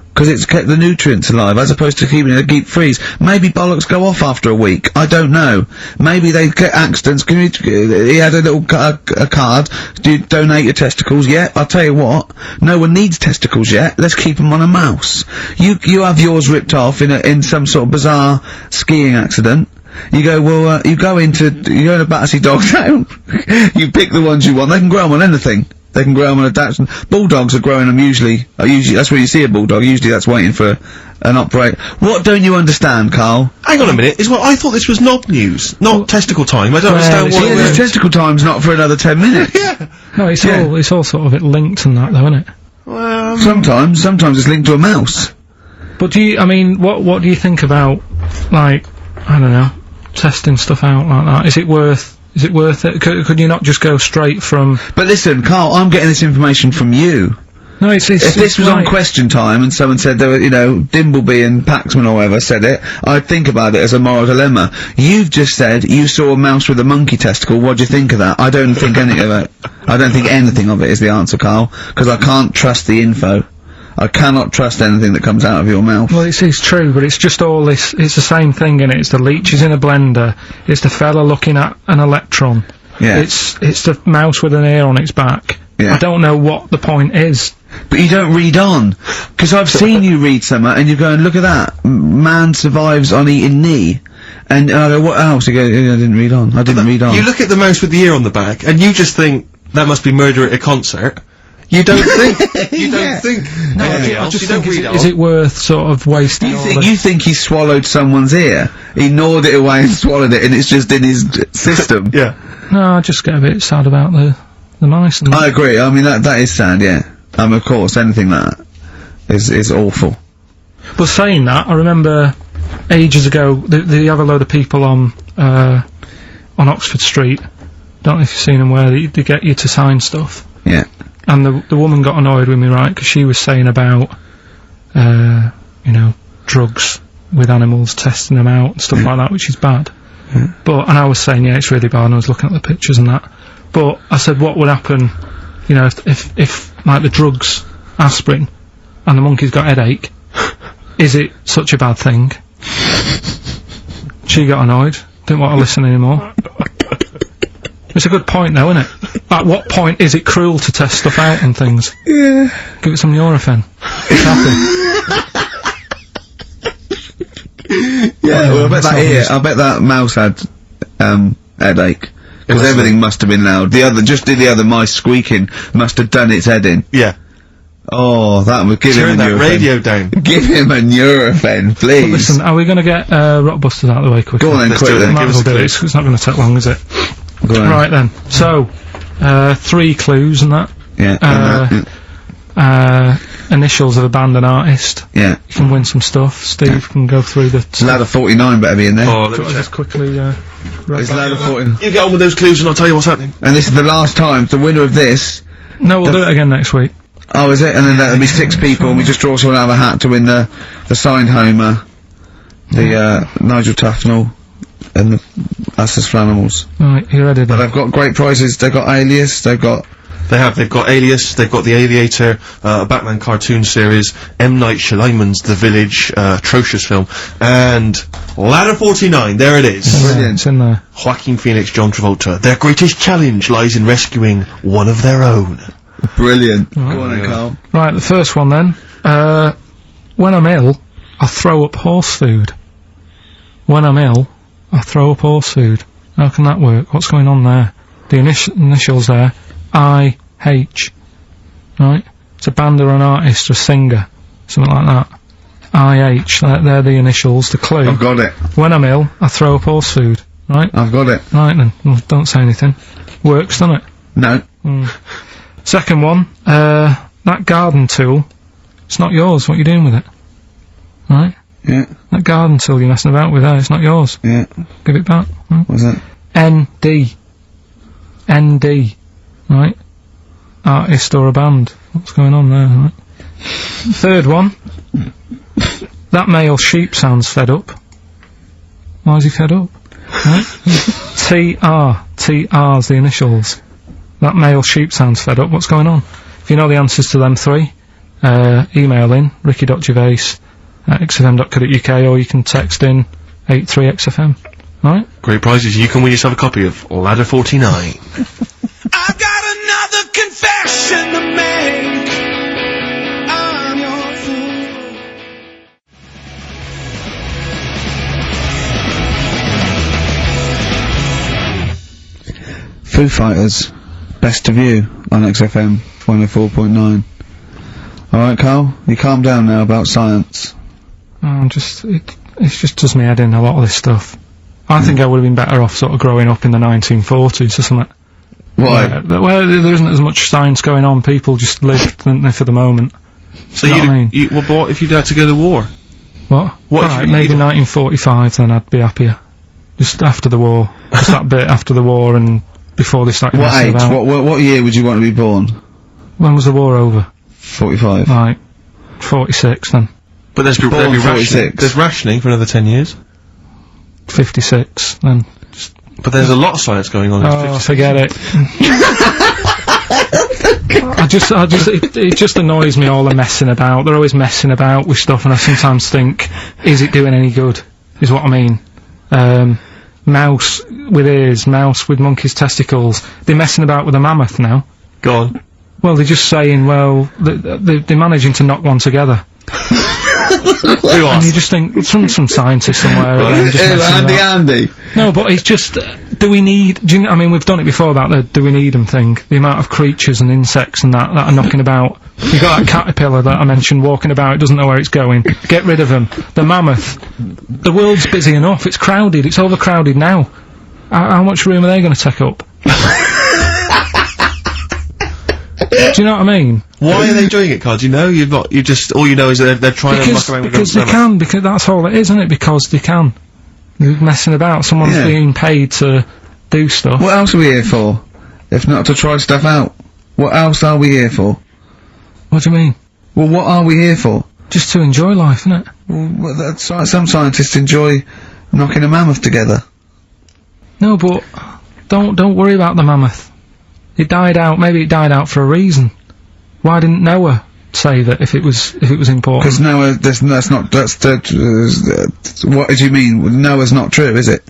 Speaker 1: Because it's kept the nutrients alive, as opposed to keeping it in a deep freeze. Maybe bollocks go off after a week. I don't know. Maybe they get accidents. He had a little a card. Do you donate your testicles? Yeah, I'll tell you what. No one needs testicles yet. Let's keep them on a mouse. You have yours ripped off in some sort of bizarre skiing accident. You go, well, you go in a Battersea Dog Town. You pick the ones you want. They can grow them on anything. They can grow them on a Dachshund. Bulldogs are growing them usually that's where you see a bulldog. Usually that's waiting for an operate. What don't you understand, Carl?
Speaker 2: Hang on a minute, I thought this was knob news, not testicle time. I don't understand what
Speaker 1: this testicle time's not for another 10 minutes.
Speaker 2: Yeah.
Speaker 3: No, it's all sort of linked and that, though, isn't it?
Speaker 2: Well,
Speaker 1: sometimes it's linked to a mouse.
Speaker 3: But what do you think about, like, I don't know, testing stuff out like that? Is it worth it? Could you not just go straight from...
Speaker 1: But listen, Carl, I'm getting this information from you.
Speaker 3: No,
Speaker 1: if this was on Question Time and someone said, Dimbleby and Paxman or whoever said it, I'd think about it as a moral dilemma. You've just said you saw a mouse with a monkey testicle. What do you think of that? I don't think anything of it. I don't think anything of it is the answer, Carl, because I can't trust the info. I cannot trust anything that comes out of your mouth.
Speaker 3: Well, it's true, but it's just all this, it's the same thing, innit? It's the leeches in a blender, it's the fella looking at an electron.
Speaker 1: Yeah.
Speaker 3: It's the mouse with an ear on its back.
Speaker 1: Yeah.
Speaker 3: I don't know what the point is.
Speaker 1: But you don't read on. Because I've seen you read something, and you're going, look at that, man survives on eating knee. And I go, what else? You go, I didn't read on.
Speaker 2: You look at the mouse with the ear on the back, and you just think, that must be murder at a concert. You don't think. You don't think.
Speaker 3: No, I just think, is it worth sort of wasting
Speaker 1: You think he swallowed someone's ear? He gnawed it away and swallowed it, and it's just in his system?
Speaker 2: Yeah.
Speaker 3: No, I just get a bit sad about the mice. And
Speaker 1: I agree. I mean, that is sad, yeah. Of course, anything like that is awful.
Speaker 3: But saying that, I remember ages ago, they have a load of people on Oxford Street. Don't know if you've seen them, where they get you to sign stuff.
Speaker 1: Yeah.
Speaker 3: And the woman got annoyed with me, right, because she was saying about, drugs with animals, testing them out and stuff like that, which is bad. But, and I was saying, yeah, it's really bad, and I was looking at the pictures and that. But I said, what would happen, if like the drugs, aspirin, and the monkey's got headache, is it such a bad thing? She got annoyed, didn't want to listen anymore. It's a good point, though, isn't it? At what point is it cruel to test stuff out and things?
Speaker 1: Yeah.
Speaker 3: Give it some Nurofen. It's happy.
Speaker 1: Yeah, well, I bet that mouse had, headache. Because everything must have been loud. The other mice squeaking must have done its head in.
Speaker 2: Yeah.
Speaker 1: Oh, that would give him a
Speaker 2: Turn that
Speaker 1: Nurofen.
Speaker 2: radio down.
Speaker 1: Give him a Nurofen, please.
Speaker 3: But listen, are we going to get Rockbusters out of the way quickly?
Speaker 1: Go on then,
Speaker 2: Let's do
Speaker 1: quick
Speaker 2: it then.
Speaker 1: then.
Speaker 2: Give us a clue.
Speaker 3: It's not going to take long, is it?
Speaker 1: Go on.
Speaker 3: Right then. So, 3 clues and that.
Speaker 1: Yeah.
Speaker 3: Initials of a band and artist.
Speaker 1: Yeah.
Speaker 3: You can win some stuff. Steve can go through the...
Speaker 1: Ladder 49 better be in there.
Speaker 2: Oh, let
Speaker 3: So
Speaker 2: me
Speaker 3: I'll
Speaker 2: check.
Speaker 3: just quickly...
Speaker 1: It's Ladder 49.
Speaker 2: You get on with those clues and I'll tell you what's happening.
Speaker 1: And this is the last time. The winner of this...
Speaker 3: No, we'll do it again next week.
Speaker 1: Oh, is it? And then there'll be 6 people, and we just draw someone out of a hat to win the signed Homer, the Nigel Tufnell, and the Us as Flanimals.
Speaker 3: Right, you ready
Speaker 1: But
Speaker 3: then?
Speaker 1: they've got great prizes. They've got Alias. They've got
Speaker 2: They've got Alias, they've got The Aviator, a Batman cartoon series, M. Night Shyamalan's The Village, atrocious film, and Ladder 49, there it is.
Speaker 1: Brilliant.
Speaker 3: It's in there.
Speaker 2: Joaquin Phoenix, John Travolta. Their greatest challenge lies in rescuing one of their own.
Speaker 1: brilliant. Go on then, Carl.
Speaker 3: Right, the first one then. When I'm ill, I throw up horse food. When I'm ill, I throw up horse food. How can that work? What's going on there? The initials there. I-H. Right? It's a band or an artist or a singer. Something like that. I-H. They're the initials. The clue.
Speaker 1: I've got it.
Speaker 3: When I'm ill, I throw up horse food. Right?
Speaker 1: I've got it.
Speaker 3: Right then. Well, don't say anything. Works, doesn't it?
Speaker 1: No.
Speaker 3: Second one, that garden tool, it's not yours. What are you doing with it? Right?
Speaker 1: Yeah.
Speaker 3: That garden tool you're messing about with there, it's not yours.
Speaker 1: Yeah.
Speaker 3: Give it back. Right?
Speaker 1: What's that?
Speaker 3: ND. ND. Right? Artist or a band. What's going on there, right? Third one, that male sheep sounds fed up. Why is he fed up? Right? TR. TR's the initials. That male sheep sounds fed up. What's going on? If you know the answers to them 3, email in ricky.gervais@xfm.co.uk, or you can text in 83XFM. Right?
Speaker 2: Great prizes. You can win yourself a copy of Ladder 49.
Speaker 5: I've got another confession to make. I'm your fool.
Speaker 1: Foo Fighters. Best of You on XFM 104.9. Alright, Carl, you calm down now about science.
Speaker 3: It just does me head in, a lot of this stuff. I think I would have been better off sort of growing up in the 1940s or something.
Speaker 1: Why?
Speaker 3: Where there isn't as much science going on, people just live, don't they, for the moment.
Speaker 2: So
Speaker 3: You know what I mean?
Speaker 2: well, what if you'd had to go to war?
Speaker 3: What?
Speaker 2: What if
Speaker 3: Right,
Speaker 2: you-
Speaker 3: maybe 1945, then I'd be happier. Just after the war. Just that bit after the war and before they started
Speaker 1: What
Speaker 3: messing
Speaker 1: age?
Speaker 3: about.
Speaker 1: What year would you want to be born?
Speaker 3: When was the war over?
Speaker 1: 45.
Speaker 3: Right. 46 then.
Speaker 2: But there'd be
Speaker 1: Born
Speaker 2: rationing.
Speaker 1: 46.
Speaker 2: There's rationing for another 10 years.
Speaker 3: 56 then.
Speaker 2: But there's a lot of science going on.
Speaker 3: Oh, forget it. It just annoys me, all the messing about. They're always messing about with stuff, and I sometimes think, is it doing any good? Is what I mean. Mouse with ears, mouse with monkey's testicles. They're messing about with a mammoth now.
Speaker 2: Go on.
Speaker 3: Well, they're just saying, well, they're managing to knock one together.
Speaker 2: Who
Speaker 3: And you
Speaker 2: asked?
Speaker 3: just think, some scientist somewhere again, just messing about.
Speaker 1: Andy.
Speaker 3: No, but it's just, I mean, we've done it before about the do we need them thing. The amount of creatures and insects and that are knocking about. You got that caterpillar that I mentioned walking about, it doesn't know where it's going. Get rid of them. The mammoth. The world's busy enough, it's crowded, it's overcrowded now. How much room are they going to take up? Do you know what I mean?
Speaker 2: Why are they doing it, Carl? Do you know? All you know is that they're trying to muck around with
Speaker 3: Because
Speaker 2: them.
Speaker 3: they can, because that's all it is, isn't it? Because they can. They're messing about, someone's
Speaker 1: Yeah.
Speaker 3: being paid to do stuff.
Speaker 1: What else are we here for? If not to try stuff out. What else are we here for?
Speaker 3: What do you mean?
Speaker 1: Well, what are we here for?
Speaker 3: Just to enjoy life, isn't it?
Speaker 1: Well, some scientists enjoy knocking a mammoth together.
Speaker 3: No, but don't worry about the mammoth. It died out. Maybe it died out for a reason. Why didn't Noah say that if it was important?
Speaker 1: Because Noah, what do you mean? Noah's not true, is it?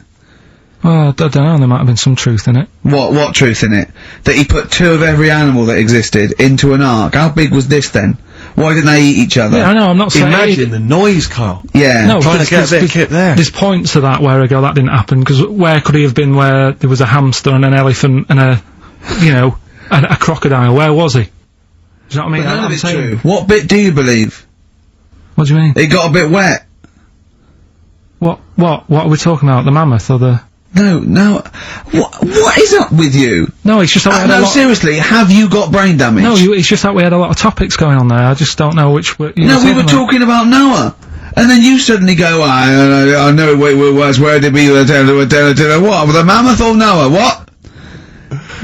Speaker 3: Well, I don't know. There might have been some truth in it.
Speaker 1: What truth in it? That he put 2 of every animal that existed into an ark. How big was this then? Why didn't they eat each other?
Speaker 3: Yeah, I know, I'm not saying...
Speaker 2: Imagine the noise, Carl.
Speaker 1: Yeah.
Speaker 3: No,
Speaker 2: Trying to get a bit of kip there.
Speaker 3: There's points to that where I go, that didn't happen, because where could he have been where there was a hamster and an elephant and a, you know, a crocodile? Where was he? Do you know what I mean?
Speaker 1: But none of
Speaker 3: I'm
Speaker 1: it's
Speaker 3: saying-
Speaker 1: true. What bit do you believe?
Speaker 3: What do you mean?
Speaker 1: It got a bit wet.
Speaker 3: What are we talking about? The mammoth or the...
Speaker 1: No. What is up with you?
Speaker 3: No, it's just that we had a
Speaker 1: No,
Speaker 3: lot...
Speaker 1: seriously, have you got brain damage?
Speaker 3: No, it's just that we had a lot of topics going on there. I just don't know which...
Speaker 1: No, we were talking about Noah. And then you suddenly go, I know where did we, what, the mammoth or Noah, what?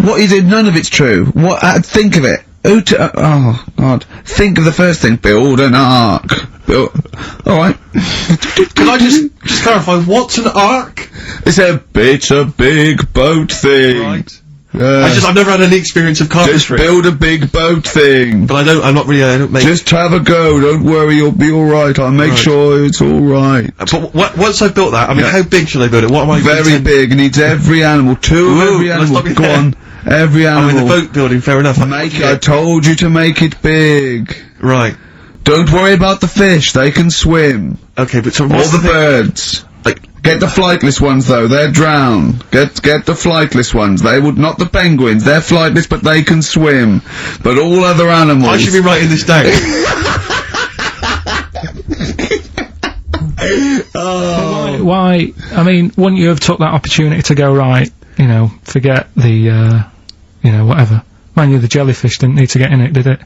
Speaker 1: What you did, none of it's true. What, think of it. Oh, God. Think of the first thing. Build an ark. Alright.
Speaker 2: Can I just clarify, what's an ark?
Speaker 1: It's a big boat thing.
Speaker 2: Right. I've never had any experience of
Speaker 1: Just
Speaker 2: carpentry.
Speaker 1: build a big boat thing.
Speaker 2: But I don't make...
Speaker 1: Just have a go, don't worry, you'll be alright, I'll make
Speaker 2: Right.
Speaker 1: sure it's alright.
Speaker 2: But once I've built that, I mean,
Speaker 1: Yeah.
Speaker 2: how big should I build it? What am I...
Speaker 1: Very big, needs every animal, two of every
Speaker 2: let's
Speaker 1: animal,
Speaker 2: stop you
Speaker 1: go
Speaker 2: there.
Speaker 1: on, every
Speaker 2: I'm
Speaker 1: animal.
Speaker 2: in the boat building, fair enough.
Speaker 1: I told you to make it big.
Speaker 2: Right.
Speaker 1: Don't worry about the fish, they can swim.
Speaker 2: Okay, but so
Speaker 1: All
Speaker 2: what's
Speaker 1: the
Speaker 2: thing?
Speaker 1: birds.
Speaker 2: Like,
Speaker 1: Get the flightless ones though, they're drowned. Get the flightless ones, they would, not the penguins, they're flightless but they can swim. But all other animals...
Speaker 2: I should be writing this down.
Speaker 3: Why? I mean, wouldn't you have took that opportunity to go, right, you know, forget the, you know, whatever. Mind you, the jellyfish didn't need to get in it, did it?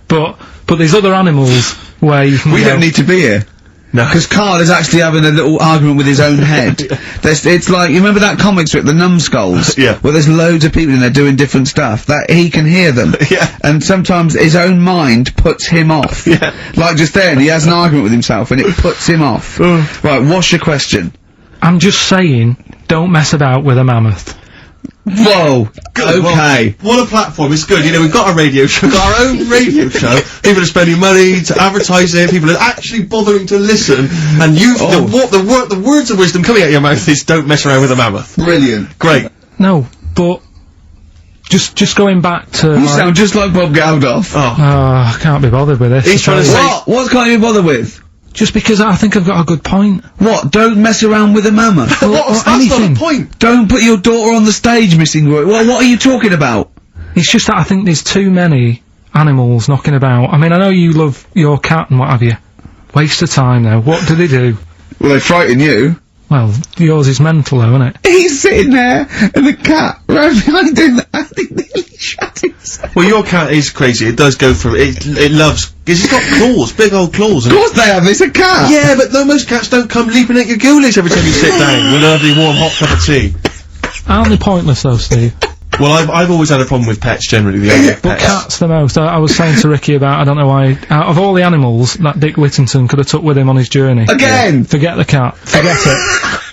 Speaker 3: But there's other animals where you can
Speaker 1: We
Speaker 3: go,
Speaker 1: don't need to be here.
Speaker 2: No.
Speaker 1: Because Carl is actually having a little argument with his own head. It's like, you remember that comic strip, The Numbskulls?
Speaker 2: Yeah.
Speaker 1: Where there's loads of people in there doing different stuff, that he can hear them.
Speaker 2: Yeah.
Speaker 1: And sometimes his own mind puts him off.
Speaker 2: Yeah.
Speaker 1: Like just then, he has an argument with himself and it puts him off. Right, what's your question?
Speaker 3: I'm just saying, don't mess about with a mammoth.
Speaker 1: Whoa!
Speaker 2: Good,
Speaker 1: Okay.
Speaker 2: well, what a platform, it's good. You know, we've got a radio show, we've got our own radio show. People are spending money to advertise it, people are actually bothering to listen, and the words of wisdom coming out of your mouth is don't mess around with a mammoth.
Speaker 1: Brilliant.
Speaker 2: Great.
Speaker 3: No, but just going back to
Speaker 1: You
Speaker 3: like,
Speaker 1: sound just like Bob Geldof.
Speaker 2: Oh.
Speaker 3: I can't be bothered with this.
Speaker 2: He's trying to say-
Speaker 1: What? What can't you be bothered with?
Speaker 3: Just because I think I've got a good point.
Speaker 1: What? Don't mess around with a mammoth.
Speaker 2: That's not
Speaker 3: anything.
Speaker 2: the point.
Speaker 1: Don't put your daughter on the stage, Missing Roy. What are you talking about?
Speaker 3: It's just that I think there's too many animals knocking about. I mean, I know you love your cat and what have you. Waste of time though. What do they do?
Speaker 1: Well, they frighten you.
Speaker 3: Well, yours is mental though, isn't it?
Speaker 1: He's sitting there, and the cat right behind him, I think nearly shut himself.
Speaker 2: Well, your cat is crazy, it does go through, it loves, because it's got claws, big old claws.
Speaker 1: Of course they have, it's a cat!
Speaker 2: Yeah, but no, most cats don't come leaping at your ghoulies every time you sit down with a lovely warm hot cup of tea.
Speaker 3: Aren't they pointless though, Steve?
Speaker 2: Well, I've always had a problem with pets generally, the idea of
Speaker 3: But
Speaker 2: pets.
Speaker 3: cats the most. I was saying to Ricky about, I don't know why, out of all the animals that Dick Whittington could have took with him on his journey.
Speaker 1: Again!
Speaker 3: Forget the cat. Forget it.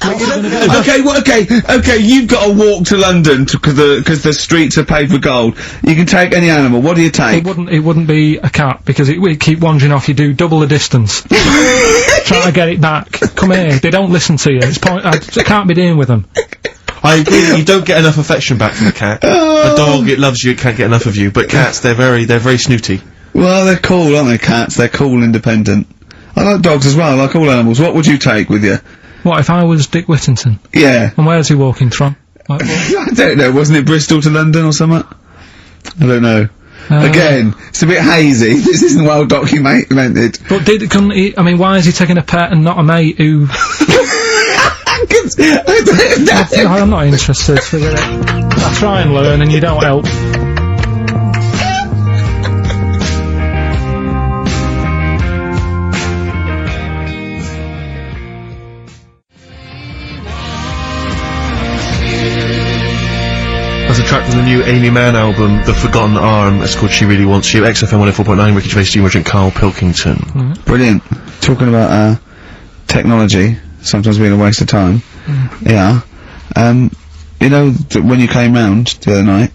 Speaker 1: Okay, you've got to walk to London, because the streets are paved with gold. You can take any animal, what do you take?
Speaker 3: It wouldn't be a cat, because it would keep wandering off, you do double the distance. Trying to get it back. Come here, they don't listen to you. It's I can't be dealing with them.
Speaker 2: I agree, you don't get enough affection back from a cat. A dog, it loves you, it can't get enough of you, but cats, they're very snooty.
Speaker 1: Well, they're cool, aren't they, cats? They're cool, independent. I like dogs as well, I like all animals. What would you take with you?
Speaker 3: What, if I was Dick Whittington?
Speaker 1: Yeah.
Speaker 3: And where's he walking from? Like,
Speaker 1: I don't know, wasn't it Bristol to London or something? I don't know. Again, it's a bit hazy, this isn't well documented.
Speaker 3: But couldn't he, I mean, why is he taking a pet and not a mate who... I'm not interested, forget it. I try and learn and you don't help.
Speaker 2: As a track from the new Amy Mann album, The Forgotten Arm, it's called She Really Wants You, XFM 104.9, Ricky Gervais, Steve Merchant, Karl Pilkington.
Speaker 1: Brilliant. Talking about, technology, sometimes being a waste of time. Yeah. You know, when you came round the other night,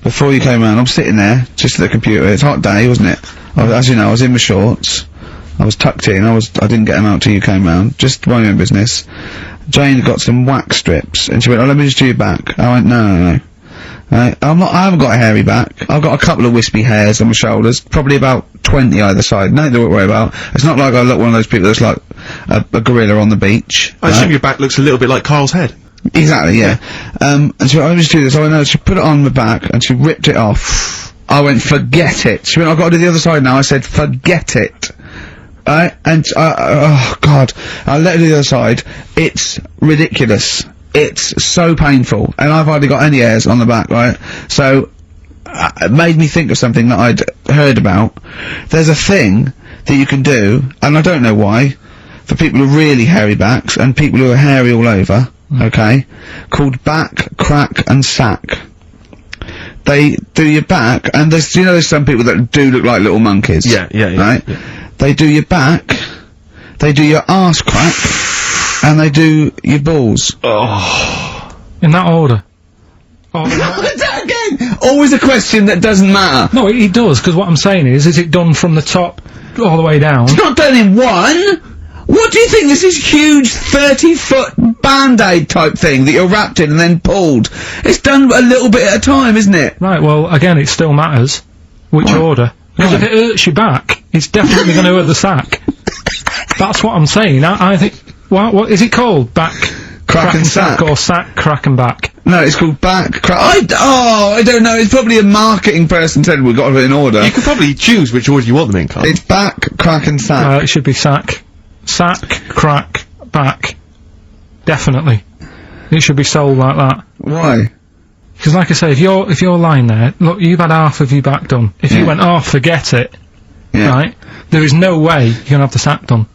Speaker 1: before you came round, I'm sitting there, just at the computer, it's a hot day, wasn't it? As you know, I was in my shorts, I was tucked in, I didn't get them out till you came round, just my own business. Jane got some wax strips, and she went, oh, let me just do your back. I went, no. Right? I haven't got a hairy back. I've got a couple of wispy hairs on my shoulders, probably about 20 either side. Nothing to worry about. It's not like I look one of those people that's like a gorilla on the beach.
Speaker 2: I assume your back looks a little bit like Carl's head.
Speaker 1: Exactly, yeah. And so I was doing this, I went, no, she put it on my back, and she ripped it off. I went, forget it. She went, I've got to do the other side now. I said, forget it. And, oh god, I let her do the other side. It's ridiculous. It's so painful, and I've hardly got any hairs on the back, right? So, it made me think of something that I'd heard about. There's a thing that you can do, and I don't know why, for people with really hairy backs, and people who are hairy all over, okay, called back, crack, and sack. They do your back, and there's some people that do look like little monkeys.
Speaker 2: Yeah,
Speaker 1: right?
Speaker 2: Yeah.
Speaker 1: They do your back, they do your arse crack, and they do your balls.
Speaker 2: Oh.
Speaker 3: In that order.
Speaker 1: Again, always a question that doesn't matter.
Speaker 3: No, it does, because what I'm saying is it done from the top all the way down?
Speaker 1: It's not done in one! What do you think? This is huge 30-foot Band-Aid type thing that you're wrapped in and then pulled. It's done a little bit at a time, isn't it?
Speaker 3: Right, well, again, it still matters which order. Because if it hurts your back, it's definitely going to hurt the sack. That's what I'm saying. I think... What is it called? Back...
Speaker 1: Crack and sack.
Speaker 3: Or sack, crack and back?
Speaker 1: No, it's called back, crack... I don't know. It's probably a marketing person said we've got to do it in order.
Speaker 2: You can probably choose which order you want them in, Carl.
Speaker 1: It's back, crack and sack.
Speaker 3: It should be sack. Sack, crack, back. Definitely. It should be sold like that.
Speaker 1: Why?
Speaker 3: Because like I say, if you're lying there, look, you've had half of your back done. If you went, oh, forget it, right, there is no way you're gonna have the sack done.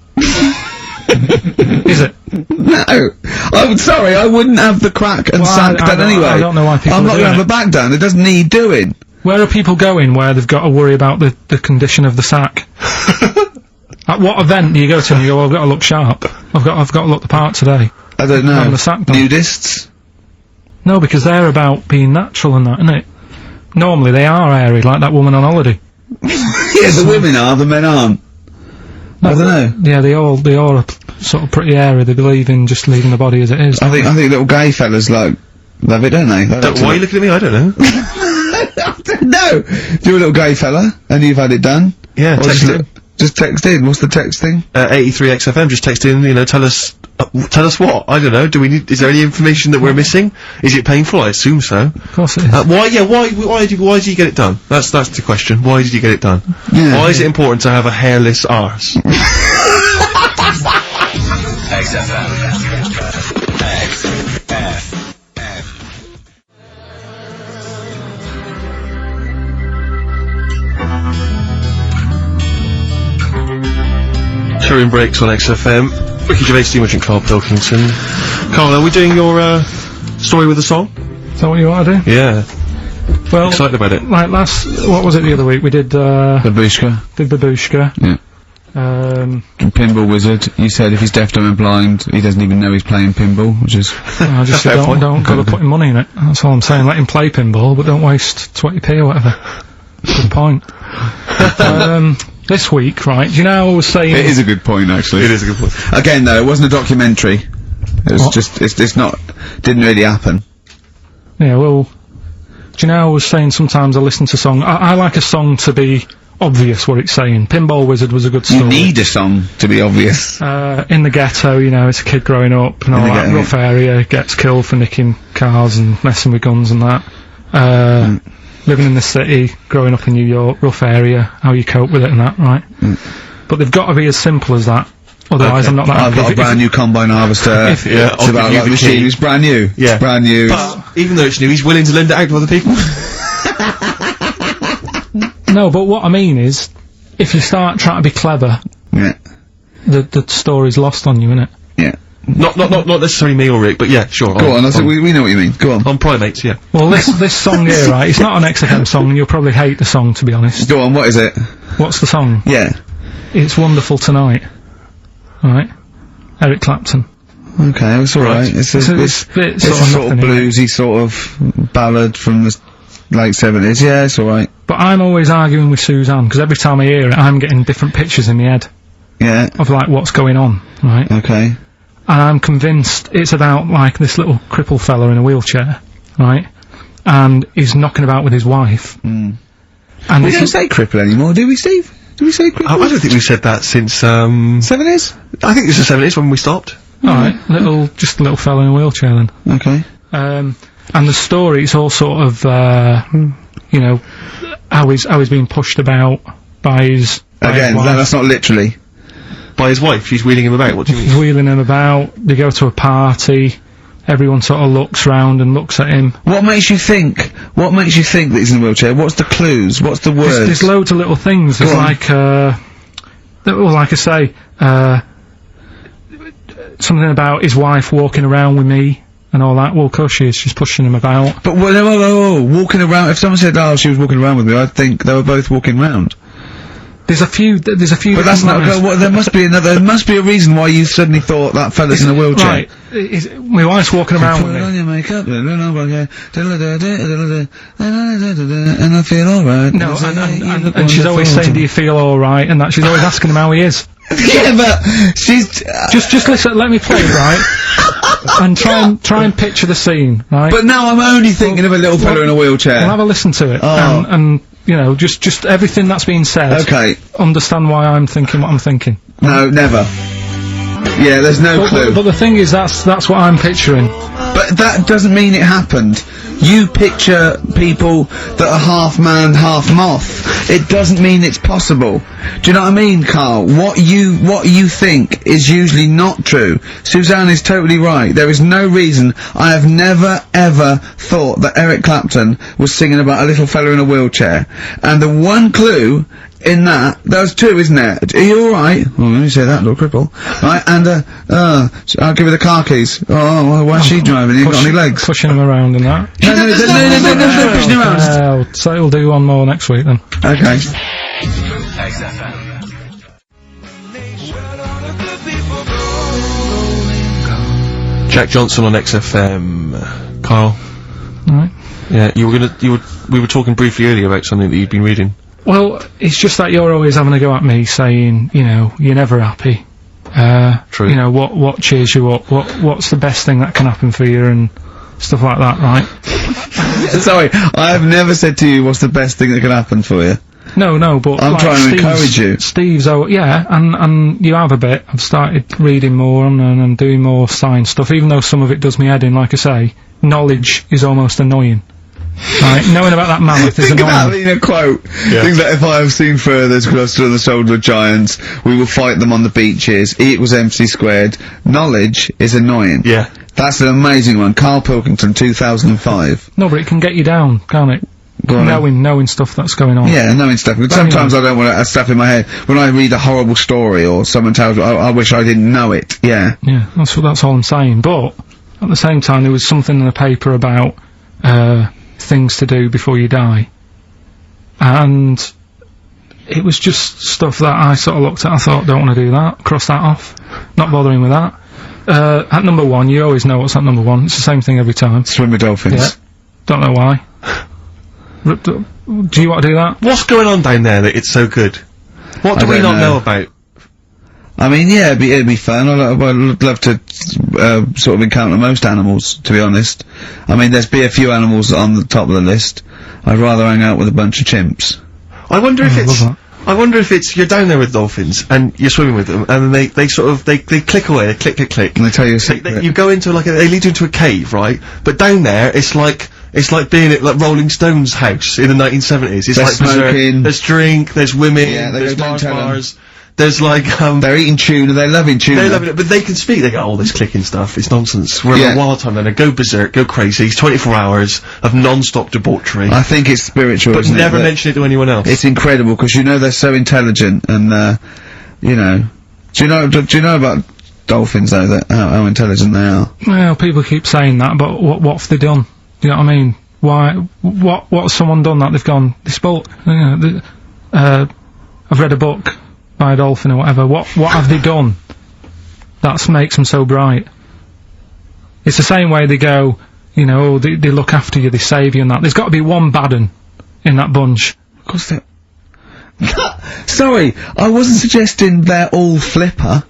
Speaker 3: Is it?
Speaker 1: No. I'm sorry, I wouldn't have the crack and sack done anyway.
Speaker 3: I don't know why people
Speaker 1: I'm not
Speaker 3: are doing
Speaker 1: gonna have a back done, it doesn't need doing.
Speaker 3: Where are people going where they've got to worry about the condition of the sack? At what event do you go to and you go, well, I've got to look sharp. I've got to look the part today.
Speaker 1: I don't know.
Speaker 3: Having the sack done.
Speaker 1: Nudists?
Speaker 3: No, because they're about being natural and that, isn't it? Normally they are airy, like that woman on holiday.
Speaker 1: Yeah, the women are, the men aren't. I don't know.
Speaker 3: Yeah, they all are sort of pretty airy. They believe in just leaving the body as it is.
Speaker 1: I think little gay fellas love it, don't they?
Speaker 2: Why are you looking at me? I don't know.
Speaker 1: I don't know. You're a little gay fella, and you've had it done.
Speaker 2: Yeah,
Speaker 1: just text in. What's the text thing?
Speaker 2: 83XFM. Just text in. You know, tell us what. I don't know. Is there any information that we're missing? Is it painful? I assume so.
Speaker 3: Of course it is.
Speaker 2: Why did you get it done? That's the question. Why did you get it done?
Speaker 1: Yeah.
Speaker 2: Why is it important to have a hairless arse? Touring breaks on XFM. Ricky Gervais, Steve and Karl Pilkington. Karl, are we doing your story with a song?
Speaker 3: Is that what you want to do?
Speaker 2: Yeah.
Speaker 3: Well,
Speaker 2: excited about it.
Speaker 3: Like what was it the other week? We did
Speaker 1: Babushka.
Speaker 3: Babushka.
Speaker 1: Yeah. Pinball Wizard. You said if he's deaf, dumb and blind, he doesn't even know he's playing pinball, which is...
Speaker 3: I just said don't bother putting money in it. That's all I'm saying. Let him play pinball, but don't waste 20p or whatever. Good point. This week, right, do you know how I was saying...
Speaker 1: It is a good point, actually.
Speaker 2: It is a good point.
Speaker 1: Again, though, it wasn't a documentary. It was just, it's not, didn't really happen.
Speaker 3: Yeah, well, do you know how I was saying sometimes I listen to song, I like a song to be obvious what it's saying. Pinball Wizard was a good story.
Speaker 1: You need a song to be obvious.
Speaker 3: In the ghetto, you know, it's a kid growing up and all that, rough area, gets killed for nicking cars and messing with guns and that. Living in the city, growing up in New York, rough area, how you cope with it and that, right? But they've got to be as simple as that. Otherwise, I'm not that
Speaker 1: I've got a brand new combine harvester. It's about like the machine. It's brand new.
Speaker 2: Yeah.
Speaker 1: It's brand new.
Speaker 2: But even though it's new, he's willing to lend it out to other people.
Speaker 3: No, but what I mean is, if you start trying to be clever, the story's lost on you, innit?
Speaker 1: Yeah.
Speaker 2: Not necessarily me or Rick, but yeah, sure.
Speaker 1: Go on, we know what you mean. Go on.
Speaker 2: On Primates, yeah.
Speaker 3: Well, this song here, right, it's not an XFM song, and you'll probably hate the song, to be honest.
Speaker 1: Go on, what is it?
Speaker 3: What's the song?
Speaker 1: Yeah.
Speaker 3: It's Wonderful Tonight. Right? Eric Clapton.
Speaker 1: Okay, it's alright. It's a sort of bluesy sort of ballad from the late 70s. Yeah, it's alright.
Speaker 3: But I'm always arguing with Suzanne, because every time I hear it, I'm getting different pictures in my head.
Speaker 1: Yeah.
Speaker 3: Of, like, what's going on, right?
Speaker 1: Okay.
Speaker 3: And I'm convinced it's about, like, this little crippled fella in a wheelchair, right? and is knocking about with his wife. And
Speaker 1: We don't say cripple anymore, do we, Steve? Do we say cripple?
Speaker 2: I don't think we've said that since,
Speaker 1: 70s?
Speaker 2: I think it was the 70s when we stopped.
Speaker 3: Alright, just a little fella in a wheelchair then.
Speaker 1: Okay.
Speaker 3: And the story is all sort of, you know, how he's being pushed about by his
Speaker 1: Again,
Speaker 3: wife.
Speaker 1: that's not literally.
Speaker 2: By his wife, she's wheeling him about, what do you mean?
Speaker 3: He's wheeling him about, they go to a party, everyone sort of looks round and looks at him.
Speaker 1: What makes you think that he's in a wheelchair? What's the clues? What's the words?
Speaker 3: There's loads of little things. There's
Speaker 1: Go on.
Speaker 3: like, well, like I say, something about his wife walking around with me and all that. Well, of course she is. She's pushing him about.
Speaker 1: But walking around. If someone said, "Oh, she was walking around with me," I'd think they were both walking round.
Speaker 3: There's a few. But
Speaker 1: that's not. There must be another. There must be a reason why you suddenly thought that fella's in a wheelchair.
Speaker 3: Right. My wife's walking around with
Speaker 1: Put on
Speaker 3: me.
Speaker 1: your makeup, and I feel alright.
Speaker 3: No, and she's always saying, "Do you feel all right?" And that she's always asking him how he is.
Speaker 1: Yeah, but she's
Speaker 3: Just listen. Let me play, right? And try and picture the scene, right?
Speaker 1: But now I'm only thinking of a little fella in a wheelchair.
Speaker 3: Well, have a listen to it,
Speaker 1: Oh.
Speaker 3: and you know, just everything that's being said.
Speaker 1: Okay.
Speaker 3: Understand why I'm thinking what I'm thinking.
Speaker 1: No, never. Yeah, there's no clue.
Speaker 3: But the thing is, that's what I'm picturing.
Speaker 1: But that doesn't mean it happened. You picture people that are half man, half moth. It doesn't mean it's possible. Do you know what I mean, Carl? What you think is usually not true. Suzanne is totally right. There is no reason. I have never ever thought that Eric Clapton was singing about a little fella in a wheelchair. And the one clue in that, there's two, isn't there? Are you alright? Well, let me say that, little cripple. Right, and, I'll give her the car keys. Oh, why's she driving? You got any legs?
Speaker 3: Pushing him around and that.
Speaker 1: No, pushing him around.
Speaker 3: Well, so he'll do one more next week then.
Speaker 1: Okay.
Speaker 2: Jack Johnson on XFM. Carl.
Speaker 3: Right.
Speaker 2: Yeah, we were talking briefly earlier about something that you'd been reading.
Speaker 3: Well, it's just that you're always having a go at me, saying, you know, you're never happy.
Speaker 2: True.
Speaker 3: You know, what cheers you up? What's the best thing that can happen for you and stuff like that, right?
Speaker 1: Sorry, I have never said to you what's the best thing that can happen for you.
Speaker 3: No, but
Speaker 1: I'm
Speaker 3: like
Speaker 1: trying to encourage you.
Speaker 3: Steve's, yeah, and you have a bit. I've started reading more and doing more science stuff, even though some of it does me head in, like I say. Knowledge is almost annoying. Right, knowing about that mammoth is
Speaker 1: Think of that
Speaker 3: annoying.
Speaker 1: being a quote.
Speaker 2: Yeah.
Speaker 1: Think that if I have seen furthers cluster on the shoulder of giants, we will fight them on the beaches. E equals MC squared. Knowledge is annoying.
Speaker 2: Yeah.
Speaker 1: That's an amazing one. Karl Pilkington, 2005.
Speaker 3: No, but it can get you down, can't it?
Speaker 1: Go on.
Speaker 3: Knowing stuff that's going on.
Speaker 1: Yeah, knowing stuff. But sometimes I don't want to have stuff in my head. When I read a horrible story or someone tells me, I wish I didn't know it. Yeah.
Speaker 3: Yeah, that's all I'm saying. But at the same time, there was something in the paper about things to do before you die, and it was just stuff that I sort of looked at. I thought, don't want to do that. Cross that off. Not bothering with that. At number one, you always know what's at number one. It's the same thing every time.
Speaker 1: Swim with dolphins.
Speaker 3: Yeah. Don't know why. Do you want to do that?
Speaker 2: What's going on down there that it's so good? What do
Speaker 1: I
Speaker 2: we
Speaker 1: don't
Speaker 2: not
Speaker 1: know.
Speaker 2: know about?
Speaker 1: I mean, yeah, it'd be fun. I'd love to sort of encounter most animals, to be honest. I mean, there's be a few animals on the top of the list. I'd rather hang out with a bunch of chimps.
Speaker 2: I wonder if
Speaker 3: I
Speaker 2: it's.
Speaker 3: love
Speaker 2: I wonder if it's you're down there with dolphins and you're swimming with them, and then they sort of they click away, click.
Speaker 1: And they tell you a secret.
Speaker 2: You go into they lead you into a cave, right? But down there, it's like being at like Rolling Stones' house in the 1970s. It's
Speaker 1: They're
Speaker 2: like
Speaker 1: smoking.
Speaker 2: there's drink, there's women,
Speaker 1: Yeah, they
Speaker 2: there's
Speaker 1: go, "Don't tell 'em."
Speaker 2: bars. There's like
Speaker 1: They're eating tuna. They're loving tuna.
Speaker 2: they love it, but they can speak. They go, "Oh, this clicking stuff, it's nonsense." We're
Speaker 1: Yeah.
Speaker 2: in a wild time, then they go berserk, go crazy. It's 24 hours of non-stop debauchery,
Speaker 1: I think it's spiritual,
Speaker 2: but
Speaker 1: isn't
Speaker 2: never
Speaker 1: it? That-
Speaker 2: mention it to anyone else.
Speaker 1: It's incredible because you know they're so intelligent, and you know. Do you know about dolphins though? That how intelligent they are.
Speaker 3: Well, people keep saying that, but what have they done? Do you know what I mean? Why? What has someone done that they've gone? They spoke. You know, I've read a book by a dolphin or whatever. What have they done? That makes them so bright. It's the same way they go. You know, they look after you, they save you, and that. There's got to be one bad 'un in that bunch.
Speaker 1: Of course they. Sorry, I wasn't suggesting they're all flipper.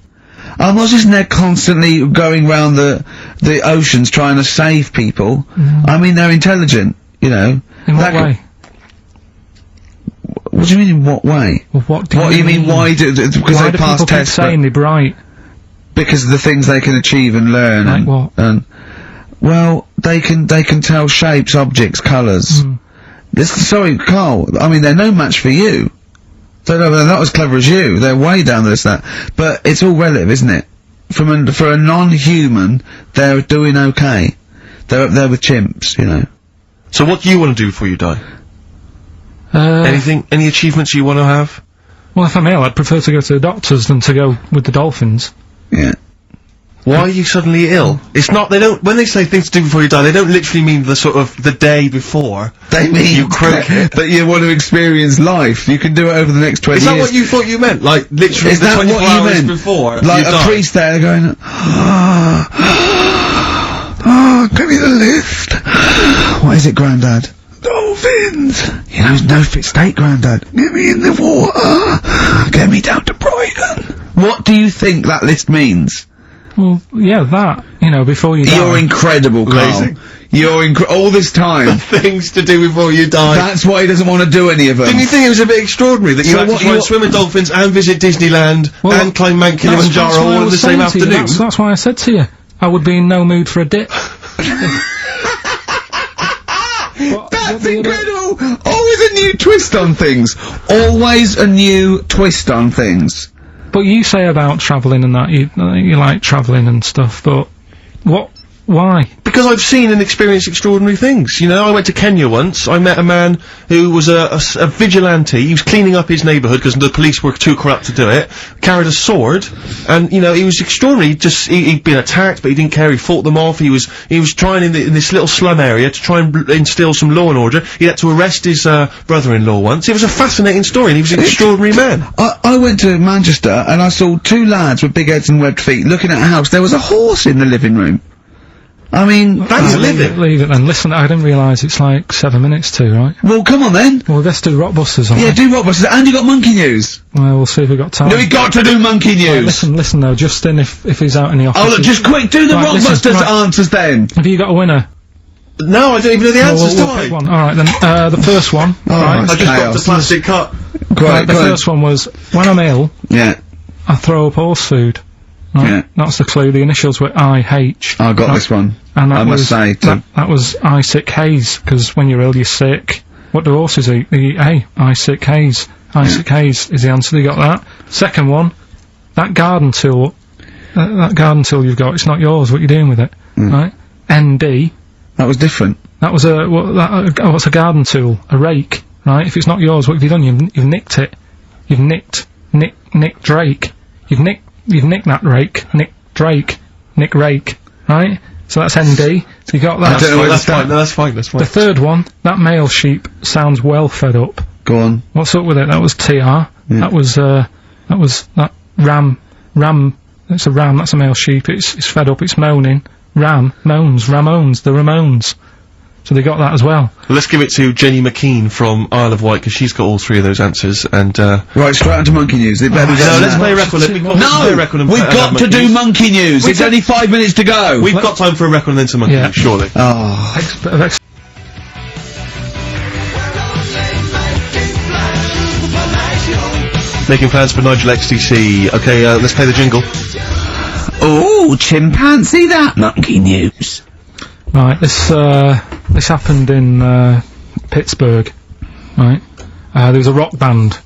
Speaker 1: I'm not just they're constantly going round the oceans trying to save people. I mean, they're intelligent. you know.
Speaker 3: In what
Speaker 1: that could-
Speaker 3: way?
Speaker 1: What do you mean in what way?
Speaker 3: Well, what do
Speaker 1: What you mean, why do, because
Speaker 3: why
Speaker 1: they
Speaker 3: do
Speaker 1: pass
Speaker 3: people keep
Speaker 1: tests,
Speaker 3: saying they're bright?
Speaker 1: because of the things they can achieve and learn,
Speaker 3: Like
Speaker 1: and,
Speaker 3: what?
Speaker 1: and, well, they can tell shapes, objects, colours. Sorry, Carl, I mean, they're no match for you. They're not as clever as you, they're way down this, that. But it's all relative, isn't it? For a non-human, they're doing okay. They're up there with chimps, you know.
Speaker 2: So what do you want to do before you die? Any achievements you want to have?
Speaker 3: Well, if I'm ill, I'd prefer to go to the doctors than to go with the dolphins.
Speaker 1: Yeah.
Speaker 2: Why are you suddenly ill? It's not, when they say things to do before you die, they don't literally mean the day before.
Speaker 1: They mean
Speaker 2: you croak.
Speaker 1: that you want to experience life. You can do it over the next 20
Speaker 2: Is
Speaker 1: years.
Speaker 2: that what you thought you meant? Like, literally
Speaker 1: Is
Speaker 2: the
Speaker 1: that
Speaker 2: 24
Speaker 1: what you
Speaker 2: hours
Speaker 1: meant?
Speaker 2: before
Speaker 1: Like
Speaker 2: you
Speaker 1: a
Speaker 2: die?
Speaker 1: priest there going, give me the lift. What is it, Grandad? Dolphins. You know, no fit state, Grandad. Get me in the water. Get me down to Brighton. What do you think that list means?
Speaker 3: Well, yeah, that, you know, before you die.
Speaker 1: You're incredible, Carl.
Speaker 2: Amazing.
Speaker 1: You're all this time.
Speaker 2: Things to do before you die.
Speaker 1: That's why he doesn't want to do any of them.
Speaker 2: Didn't you think it was a bit extraordinary that you
Speaker 1: So
Speaker 2: had to
Speaker 1: what
Speaker 2: try and
Speaker 1: you-
Speaker 2: swim with dolphins and visit Disneyland
Speaker 3: Well,
Speaker 2: and climb Mount Kilimanjaro
Speaker 3: why I
Speaker 2: all in
Speaker 3: was
Speaker 2: the same
Speaker 3: saying to you,
Speaker 2: afternoon?
Speaker 3: That's why I said to you, I would be in no mood for a dip.
Speaker 1: That's incredible! Always a new twist on things. Always a new twist on things.
Speaker 3: But you say about travelling and that, you like travelling and stuff, but why?
Speaker 2: Because I've seen and experienced extraordinary things. You know, I went to Kenya once. I met a man who was a vigilante. He was cleaning up his neighbourhood because the police were too corrupt to do it. Carried a sword, and you know, he was extraordinary. He'd been attacked, but he didn't care. He fought them off. He was trying in this little slum area to try and instill some law and order. He had to arrest his brother-in-law once. It was a fascinating story, and he was an extraordinary man.
Speaker 1: I went to Manchester and I saw two lads with big heads and webbed feet looking at a house. There was a horse in the living room. I mean,
Speaker 2: That's living.
Speaker 3: Leave it then. Listen, I didn't realise it's like 7 minutes to, right?
Speaker 1: well, come on then.
Speaker 3: Well, let's do Rockbusters on
Speaker 1: Yeah, do Rockbusters, and you got Monkey News.
Speaker 3: Well, we'll see if we've got time.
Speaker 1: No, we got to do Monkey News.
Speaker 3: Listen though, Justin, if he's out in the office.
Speaker 1: Oh, look, just quick, do the
Speaker 3: Right, listen,
Speaker 1: Rockbusters
Speaker 3: right.
Speaker 1: answers then.
Speaker 3: Have you got a winner?
Speaker 2: No, I don't even know the answers
Speaker 3: we'll
Speaker 2: to
Speaker 3: pick
Speaker 2: it.
Speaker 3: one. Alright then, the first one.
Speaker 1: right.
Speaker 2: I just got
Speaker 1: Chaos.
Speaker 2: the plastic cup.
Speaker 3: Right, the first one was, when I'm ill,
Speaker 1: Yeah,
Speaker 3: I throw up horse food. Right?
Speaker 1: Yeah.
Speaker 3: That's the clue. The initials were IH.
Speaker 1: I got
Speaker 3: Right.
Speaker 1: this one.
Speaker 3: And that
Speaker 1: I must
Speaker 3: was,
Speaker 1: say, too.
Speaker 3: that was I sick haze, because when you're ill, you're sick. What do horses eat? They eat hay. I sick haze. I sick haze is the answer. You got that. Second one, that garden tool you've got, it's not yours. What you doing with it? Right? ND,
Speaker 1: That was different.
Speaker 3: that was what's a garden tool? A rake. Right? If it's not yours, what have you done? You've nicked it. You've nicked Drake. You've nicked that rake. Nick Drake. Nick Rake. Right? So that's ND. So you got that.
Speaker 1: I don't know where
Speaker 2: That's
Speaker 1: to start.
Speaker 2: fine. No, that's fine. That's fine.
Speaker 3: The third one, that male sheep sounds well fed up.
Speaker 1: Go on.
Speaker 3: What's up with it? That was TR. That was that ram. It's a ram. That's a male sheep. It's fed up. It's moaning. Ramones. The Ramones. So they got that as well.
Speaker 2: Well, let's give it to Jenny McKean from Isle of Wight, because she's got all three of those answers, and,
Speaker 1: Right, straight on to Monkey News. They better
Speaker 2: no, let's play a record. Let's play a record and
Speaker 1: we've
Speaker 2: have
Speaker 1: got to
Speaker 2: Monkey
Speaker 1: do
Speaker 2: News.
Speaker 1: Monkey News. It's only 5 minutes to go.
Speaker 2: We've got time for a record and then some Monkey
Speaker 3: Yeah.
Speaker 2: News, surely.
Speaker 1: Oh.
Speaker 3: Bit of
Speaker 2: Making plans for Nigel XTC. Okay, let's play the jingle.
Speaker 1: Oh, chimpanzee that Monkey News.
Speaker 3: Right, this happened in Pittsburgh, right? There was a rock band,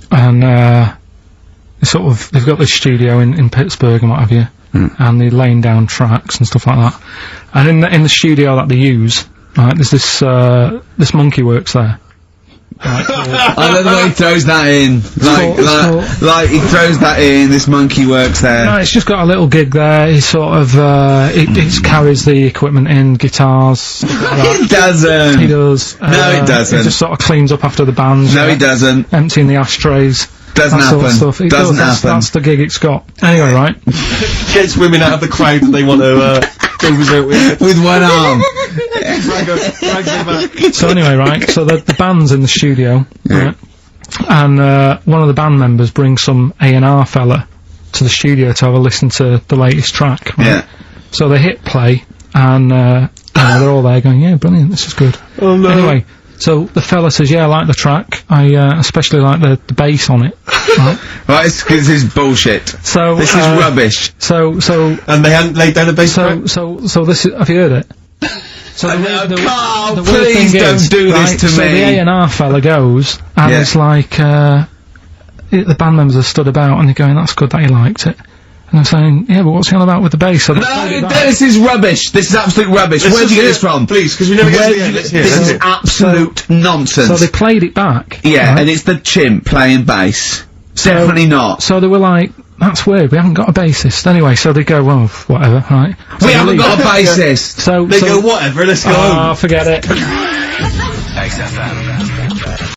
Speaker 3: and they've got this studio in Pittsburgh and what have you, and they're laying down tracks and stuff like that. And in the studio that they use, right, there's this monkey works there. Right,
Speaker 1: I love the way he throws that in. Like he throws that in, this monkey works there.
Speaker 3: no, it's just got a little gig there. He sort of it carries the equipment in, guitars. Stuff like that.
Speaker 1: It doesn't.
Speaker 3: He does.
Speaker 1: No, it doesn't.
Speaker 3: He just sort of cleans up after the band.
Speaker 1: No, he doesn't.
Speaker 3: Emptying the ashtrays.
Speaker 1: Doesn't
Speaker 3: that sort of
Speaker 1: happen.
Speaker 3: stuff. It
Speaker 1: Doesn't
Speaker 3: does,
Speaker 1: happen.
Speaker 3: That's the gig it's got. Anyway, right.
Speaker 2: Gets women out of the crowd that they want to, go visit with.
Speaker 1: With one arm.
Speaker 2: Drag them back.
Speaker 3: So anyway, right. So the band's in the studio, right? And one of the band members brings some A&R fella to the studio to have a listen to the latest track. Right?
Speaker 1: Yeah.
Speaker 3: So they hit play, and they're all there going, yeah, brilliant, this is good.
Speaker 2: Oh no.
Speaker 3: Anyway, so the fella says, yeah, I like the track. I especially like the bass on it. Right?
Speaker 1: Right, this is bullshit.
Speaker 3: So
Speaker 1: This is rubbish.
Speaker 3: So
Speaker 2: And they hadn't laid down a bass track?
Speaker 3: so this is. Have you heard it? So
Speaker 1: Carl,
Speaker 3: weird
Speaker 1: please
Speaker 3: thing
Speaker 1: don't
Speaker 3: is,
Speaker 1: do this
Speaker 3: right,
Speaker 1: to
Speaker 3: so
Speaker 1: me.
Speaker 3: the A&R fella goes, and
Speaker 1: Yeah.
Speaker 3: it's like, the band members are stood about, and they're going, that's good that he liked it. And I'm saying, yeah, but what's he on about with the bass? So they played it
Speaker 1: No,
Speaker 3: back.
Speaker 1: this is rubbish. This is absolute rubbish.
Speaker 2: Let's
Speaker 1: Where'd
Speaker 2: just
Speaker 1: you get
Speaker 2: hear
Speaker 1: this
Speaker 2: it,
Speaker 1: from?
Speaker 2: please, 'cause we never get to
Speaker 1: Where'd
Speaker 2: the end.
Speaker 1: you
Speaker 2: Let's
Speaker 1: get-
Speaker 2: hear it,
Speaker 1: This
Speaker 2: let's
Speaker 1: is
Speaker 2: hear it.
Speaker 1: absolute nonsense.
Speaker 3: So they played it back.
Speaker 1: Yeah,
Speaker 3: right?
Speaker 1: and it's the chimp playing bass. Definitely not.
Speaker 3: So they were like, that's weird, we haven't got a bassist. Anyway, so they go, well, whatever, right? So
Speaker 1: We
Speaker 3: they
Speaker 1: haven't
Speaker 3: leave.
Speaker 1: got a bassist.
Speaker 3: So,
Speaker 2: They
Speaker 3: so,
Speaker 2: go, whatever, let's go home.
Speaker 3: oh, forget it.
Speaker 5: XFM.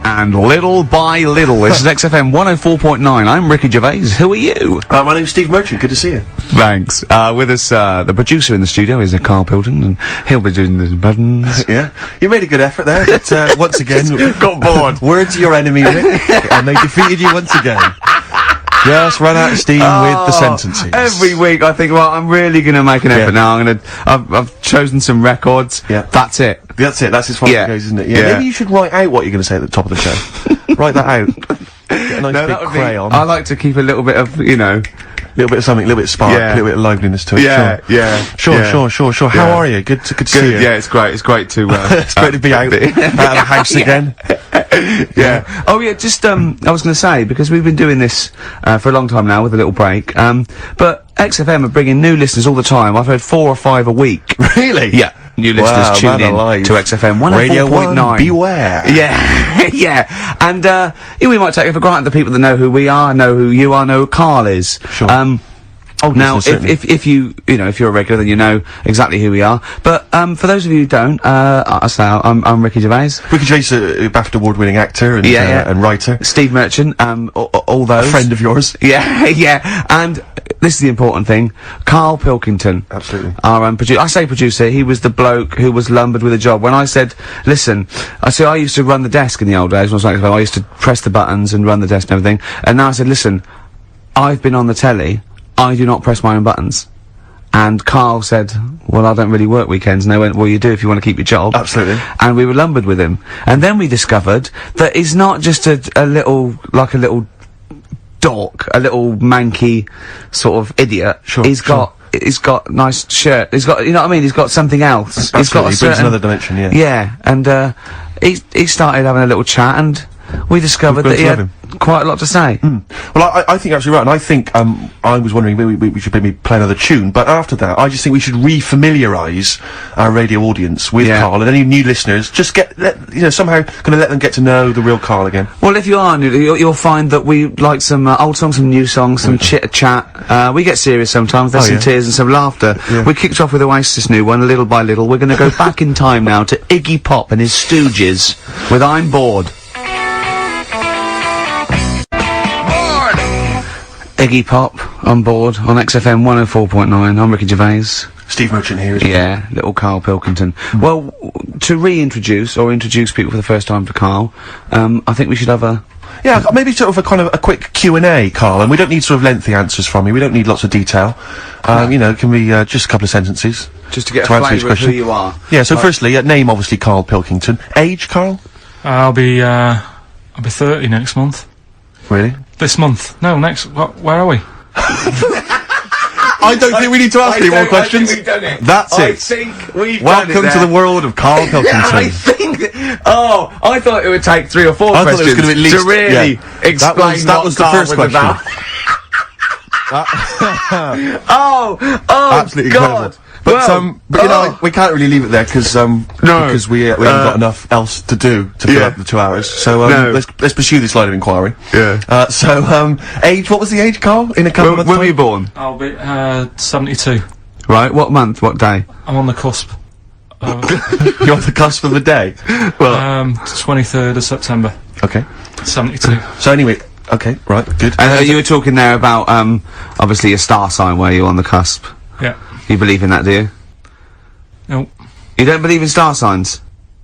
Speaker 1: and Little by Little. This is XFM 104.9. I'm Ricky Gervais. Who are you?
Speaker 2: My name's Steve Merchant. Good to see you.
Speaker 1: Thanks. With us, the producer in the studio is Karl Pilkington, and he'll be doing the buttons.
Speaker 2: Yeah, you made a good effort there, but once again,
Speaker 1: Got bored.
Speaker 2: Words are your enemy, Rick, and they defeated you once again. Just run out of steam with the sentences.
Speaker 1: Every week I think, well, I'm really gonna make an effort now. I've chosen some records.
Speaker 2: Yeah.
Speaker 1: That's it.
Speaker 2: That's it. That's as far as
Speaker 1: Yeah.
Speaker 2: it goes, isn't it?
Speaker 1: Yeah.
Speaker 2: Maybe you should write out what you're going to say at the top of the show. Write that out. Get a nice big
Speaker 1: that would
Speaker 2: crayon.
Speaker 1: I like to keep a little bit of, you know.
Speaker 2: little bit of something, a little bit of spark,
Speaker 1: Yeah.
Speaker 2: a little bit of liveliness to it. Sure. How are you? Good to see you.
Speaker 1: Yeah, it's great. It's great to.
Speaker 2: It's great to be out of the house again.
Speaker 1: Yeah. Oh yeah. Just I was going to say, because we've been doing this for a long time now with a little break. But XFM are bringing new listeners all the time. I've heard 4 or 5 a week.
Speaker 2: Really?
Speaker 1: Yeah. New listeners tune in to XFM 104.9.
Speaker 2: Radio 1, beware.
Speaker 1: Yeah, yeah. And yeah, we might take it for granted the people that know who we are, know who you are, know who Karl is.
Speaker 2: Sure.
Speaker 1: Now,
Speaker 2: certainly.
Speaker 1: if you know, if you're a regular, then you know exactly who we are. But for those of you who don't, I'm Ricky Gervais.
Speaker 2: Ricky Gervais, a BAFTA award-winning actor and, and writer.
Speaker 1: Steve Merchant, all those.
Speaker 2: A friend of yours.
Speaker 1: Yeah, yeah. And this is the important thing. Karl Pilkington.
Speaker 2: Absolutely.
Speaker 1: Our producer. I say producer, he was the bloke who was lumbered with a job. When I said, listen, I used to run the desk in the old days when I was like, I used to press the buttons and run the desk and everything. And now I said, listen, I've been on the telly, I do not press my own buttons. And Karl said, well, I don't really work weekends. And they went, well, you do if you want to keep your job.
Speaker 2: Absolutely.
Speaker 1: And we were lumbered with him. And then we discovered that he's not just a little dork, a little manky sort of idiot.
Speaker 2: Sure,
Speaker 1: He's got nice shirt. He's got, you know what I mean? He's got something else.
Speaker 2: Absolutely.
Speaker 1: He's got a
Speaker 2: He brings
Speaker 1: certain,
Speaker 2: another dimension, yeah.
Speaker 1: Yeah, and he started having a little chat, and we discovered
Speaker 2: We've
Speaker 1: that he
Speaker 2: grown
Speaker 1: had
Speaker 2: to
Speaker 1: quite a lot to say.
Speaker 2: Well, I think you're absolutely right, and I think, I was wondering maybe we should maybe play another tune, but after that, I just think we should re-familiarise our radio audience with
Speaker 1: Yeah.
Speaker 2: Karl, and any new listeners, just somehow gonna let them get to know the real Karl again.
Speaker 1: Well, if you are new, you'll find that we like some old songs, some new songs, some chit-chat. We get serious sometimes. There's some
Speaker 2: yeah.
Speaker 1: tears and some laughter.
Speaker 2: Yeah.
Speaker 1: We kicked off with Oasis' new one, Little by Little. We're going to go back in time now to Iggy Pop and his Stooges with I'm Bored. Iggy Pop on board on XFM 104.9. I'm Ricky Gervais.
Speaker 2: Steve Merchant here as well.
Speaker 1: Yeah, little Karl Pilkington. Well, to reintroduce or introduce people for the first time to Karl, I think we should have a...
Speaker 2: Yeah, maybe sort of a kind of a quick Q&A, Karl, and we don't need sort of lengthy answers from you, we don't need lots of detail. You know, it can be just a couple of sentences.
Speaker 1: Just to get
Speaker 2: To
Speaker 1: a
Speaker 2: answer each
Speaker 1: flavour of who
Speaker 2: question.
Speaker 1: you are.
Speaker 2: Yeah, so firstly, name obviously Karl Pilkington. Age, Karl?
Speaker 3: I'll be 30 next month.
Speaker 2: Really?
Speaker 3: This month? No, next. Where are we?
Speaker 2: I don't think we need to ask any more questions. That's
Speaker 1: I
Speaker 2: it.
Speaker 1: think we've
Speaker 2: Welcome
Speaker 1: done it
Speaker 2: to the world of Karl Pilkington.
Speaker 1: I think. I thought it would take 3 or 4
Speaker 2: I thought it was
Speaker 1: questions
Speaker 2: gonna be at least-
Speaker 1: to really
Speaker 2: yeah.
Speaker 1: explain
Speaker 2: That
Speaker 1: what
Speaker 2: was the
Speaker 1: Karl
Speaker 2: first
Speaker 1: was
Speaker 2: question.
Speaker 1: about.
Speaker 2: Absolutely
Speaker 1: God.
Speaker 2: incredible. But you know, we can't really leave it there because we haven't got enough else to do to fill up the 2 hours. So let's pursue this line of inquiry.
Speaker 1: Yeah.
Speaker 2: Age? What was the age, Karl? In a couple of months'
Speaker 1: When were
Speaker 2: time?
Speaker 1: you born?
Speaker 3: I'll be 72.
Speaker 1: Right. What month? What day?
Speaker 3: I'm on the cusp.
Speaker 2: You're on the cusp of the day. Well,
Speaker 3: 23rd of September.
Speaker 2: okay.
Speaker 3: 72.
Speaker 2: So anyway, okay, right, good.
Speaker 1: And you were talking there about obviously a star sign where you're on the cusp.
Speaker 3: Yeah.
Speaker 1: You believe in that, do you?
Speaker 3: Nope.
Speaker 1: You don't believe in star signs?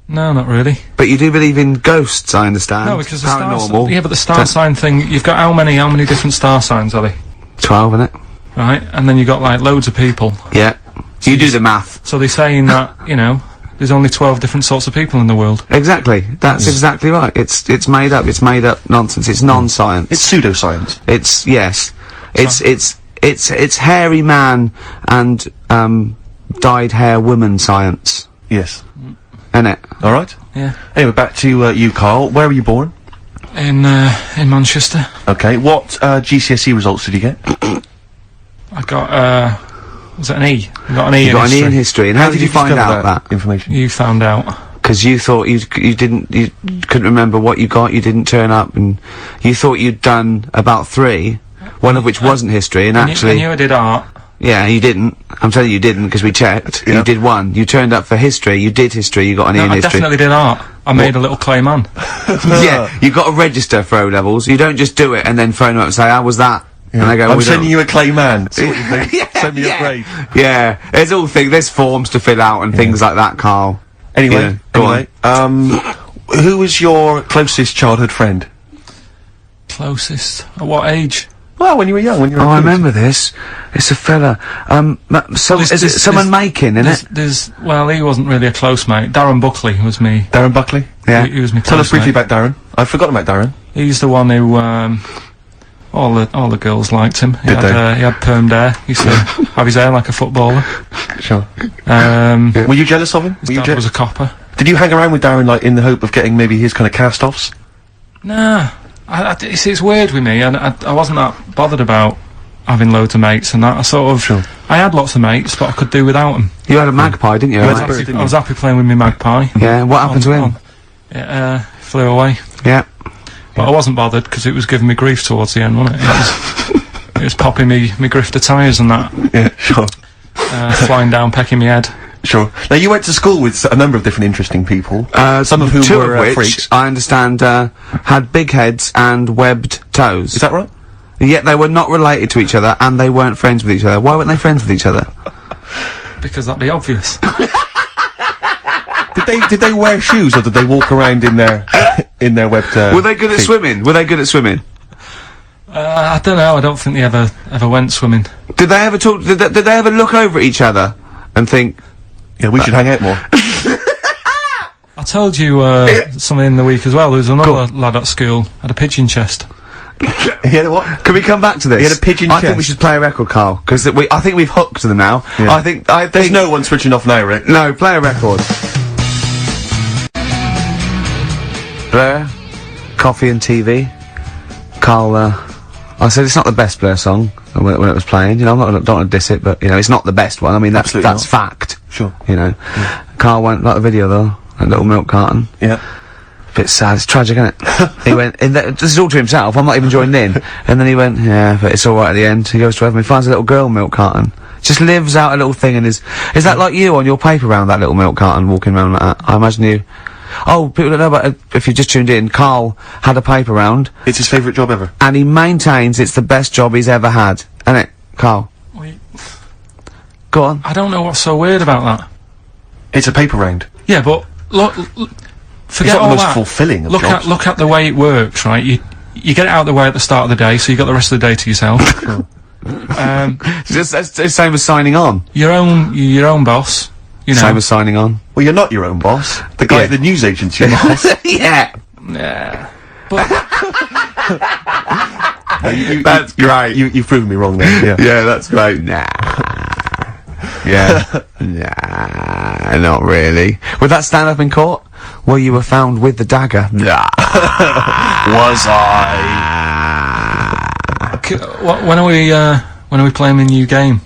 Speaker 3: No, not really.
Speaker 1: But you do believe in ghosts, I understand.
Speaker 3: No, because the
Speaker 1: paranormal.
Speaker 3: yeah, but the star sign thing, you've got how many different star signs are they?
Speaker 1: 12, innit?
Speaker 3: Right? And then you've got like loads of people.
Speaker 1: Yeah. You do the math.
Speaker 3: So they're saying that, you know, there's only 12 different sorts of people in the world.
Speaker 1: Exactly. That's exactly right. It's made up. It's made up nonsense. It's non-science.
Speaker 2: It's pseudoscience.
Speaker 1: It's yes. It's hairy man and dyed hair woman science.
Speaker 2: Yes.
Speaker 1: Innit?
Speaker 2: All right.
Speaker 3: Yeah.
Speaker 2: Anyway, back to you, Karl. Where were you born?
Speaker 3: In Manchester.
Speaker 2: Okay. What GCSE results did you get?
Speaker 3: I got, was it an E? I got an E
Speaker 1: You
Speaker 3: in
Speaker 1: got an E
Speaker 3: history.
Speaker 1: in history. And how did you find
Speaker 2: discover
Speaker 1: out that?
Speaker 2: information?
Speaker 3: You found out.
Speaker 1: Because you thought you couldn't remember what you got. You didn't turn up, and you thought you'd done about 3, one of which wasn't history, and actually.
Speaker 3: I knew I did art.
Speaker 1: Yeah, you didn't. I'm telling you, you didn't, because we checked.
Speaker 2: Yeah.
Speaker 1: You did 1. You turned up for history, you did history, you got an E
Speaker 3: No,
Speaker 1: in
Speaker 3: I
Speaker 1: history.
Speaker 3: definitely did art. I made a little clay man.
Speaker 1: Yeah, you've got to register for O-levels. You don't just do it and then phone them up and say, how was that?
Speaker 2: Yeah.
Speaker 1: And they go,
Speaker 2: I'm
Speaker 1: "We don't-"
Speaker 2: sending you a clay man. See what you think? Send me a grade.
Speaker 1: Yeah, there's forms to fill out and things like that, Carl.
Speaker 2: Anyway,
Speaker 1: Yeah, go on.
Speaker 2: Who was your closest childhood friend?
Speaker 3: Closest? At what age?
Speaker 2: Well, when you were young, when you were a
Speaker 1: I
Speaker 2: kid.
Speaker 1: remember this. It's a fella. Is it someone making, isn't it?
Speaker 3: Well, he wasn't really a close mate. Darren Buckley was me.
Speaker 2: Darren Buckley?
Speaker 1: Yeah.
Speaker 3: He was me.
Speaker 2: Tell us
Speaker 3: close
Speaker 2: briefly
Speaker 3: mate.
Speaker 2: about Darren. I've forgotten about Darren.
Speaker 3: He's the one who, all the girls liked him. He
Speaker 2: Did
Speaker 3: had, he had permed hair. He used to have his hair like a footballer.
Speaker 2: Sure.
Speaker 3: His
Speaker 2: Were you jealous of him? Were you
Speaker 3: dad was a copper.
Speaker 2: Did you hang around with Darren, like, in the hope of getting maybe his kind of cast-offs?
Speaker 3: Nah. It's weird with me, and I wasn't that bothered about having loads of mates and that. I sort of...
Speaker 2: Sure.
Speaker 3: I had lots of mates, but I could do without them.
Speaker 1: You had a magpie, didn't you?
Speaker 2: had
Speaker 1: Alex?
Speaker 2: a bird, didn't
Speaker 3: I was happy playing with my magpie.
Speaker 1: Yeah, what happened to him?
Speaker 3: It flew away.
Speaker 1: Yeah.
Speaker 3: But I wasn't bothered, because it was giving me grief towards the end, wasn't it? It was popping me grifter tyres and that.
Speaker 2: Yeah, sure.
Speaker 3: Flying down, pecking me head.
Speaker 2: Sure. Now, you went to school with a number of different interesting people. Some of whom
Speaker 1: two
Speaker 2: were
Speaker 1: of which,
Speaker 2: freaks.
Speaker 1: I understand, had big heads and webbed toes.
Speaker 2: Is that right?
Speaker 1: Yet they were not related to each other, and they weren't friends with each other. Why weren't they friends with each other?
Speaker 3: Because that'd be obvious.
Speaker 2: Did they wear shoes, or did they walk around in their webbed?
Speaker 1: Were they good at
Speaker 2: feet?
Speaker 1: swimming? Were they good at swimming?
Speaker 3: I don't know. I don't think they ever went swimming.
Speaker 1: Did they ever talk? Did they ever look over at each other and think?
Speaker 2: Yeah, we should hang out more.
Speaker 3: I told you something in the week as well. There was another lad at school had a pigeon chest.
Speaker 2: He had a what?
Speaker 1: Can we come back to this?
Speaker 2: He had a pigeon
Speaker 1: I think
Speaker 2: chest.
Speaker 1: we should play a record, Carl, because I think we've hooked them now.
Speaker 2: Yeah.
Speaker 1: I think
Speaker 2: There's no one switching off now, Rick.
Speaker 1: No, play a record. Blair, coffee and TV. Carl, I said it's not the best Blair song when it was playing. You know, don't want to diss it, but you know, it's not the best one. I mean, that's
Speaker 2: Absolutely not.
Speaker 1: fact.
Speaker 2: Sure.
Speaker 1: You know, Carl went like the video though, a little milk carton.
Speaker 2: Yeah.
Speaker 1: Bit sad, it's tragic, isn't it? He went, this is all to himself, I'm not even joined in. And then he went, yeah, but it's alright at the end. He goes to heaven, he finds a little girl milk carton. Just lives out a little thing and is that like you on your paper round, that little milk carton, walking around like that? I imagine you. Oh, people don't know about it, if you just tuned in, Carl had a paper round.
Speaker 2: It's his favourite job ever.
Speaker 1: And he maintains it's the best job he's ever had. Isn't it, Carl? Go on.
Speaker 3: I don't know what's so weird about that.
Speaker 2: It's a paper round.
Speaker 3: Yeah, but look, forget
Speaker 2: It's not
Speaker 3: all
Speaker 2: the most
Speaker 3: that.
Speaker 2: fulfilling of jobs.
Speaker 3: Look at the way it works, right? You get it out of the way at the start of the day, so you got the rest of the day to yourself.
Speaker 1: It's the same as signing on.
Speaker 3: Your own boss. You know.
Speaker 1: Same as signing on.
Speaker 2: Well, you're not your own boss. The guy
Speaker 1: Yeah.
Speaker 2: at the news agency, your boss.
Speaker 1: Yeah.
Speaker 3: Yeah. But
Speaker 1: That's great.
Speaker 2: You've proven me wrong there. Yeah.
Speaker 1: Yeah, that's great. Nah. Yeah. Nah, not really. Would that stand up in court? Where you were found with the dagger? Nah. Was I?
Speaker 3: when are we playing the new game?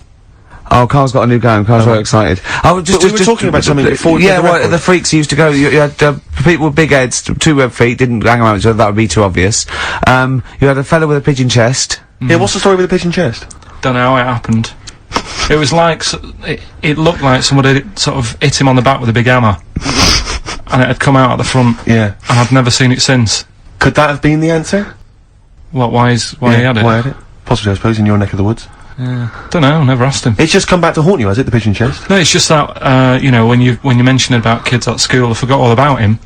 Speaker 1: Oh, Carl's got a new game. Carl's very excited. I was
Speaker 2: But we were talking about something before we
Speaker 1: Yeah,
Speaker 2: did the
Speaker 1: well,
Speaker 2: record.
Speaker 1: the freaks used to go. You had people with big heads, two web feet, didn't hang around each other. That would be too obvious. You had a fella with a pigeon chest.
Speaker 2: Yeah, what's the story with the pigeon chest?
Speaker 3: Don't know how it happened. It was like it looked like somebody had sort of hit him on the back with a big hammer, and it had come out at the front.
Speaker 2: Yeah.
Speaker 3: And I've never seen it since.
Speaker 2: Could that have been the answer?
Speaker 3: What? Why he had it?
Speaker 2: Why had it? Possibly, I suppose, in your neck of the woods.
Speaker 3: Don't know. Never asked him.
Speaker 2: It's just come back to haunt you, has it, the pigeon chest?
Speaker 3: No, it's just that you know, when you mentioned about kids at school, I forgot all about him.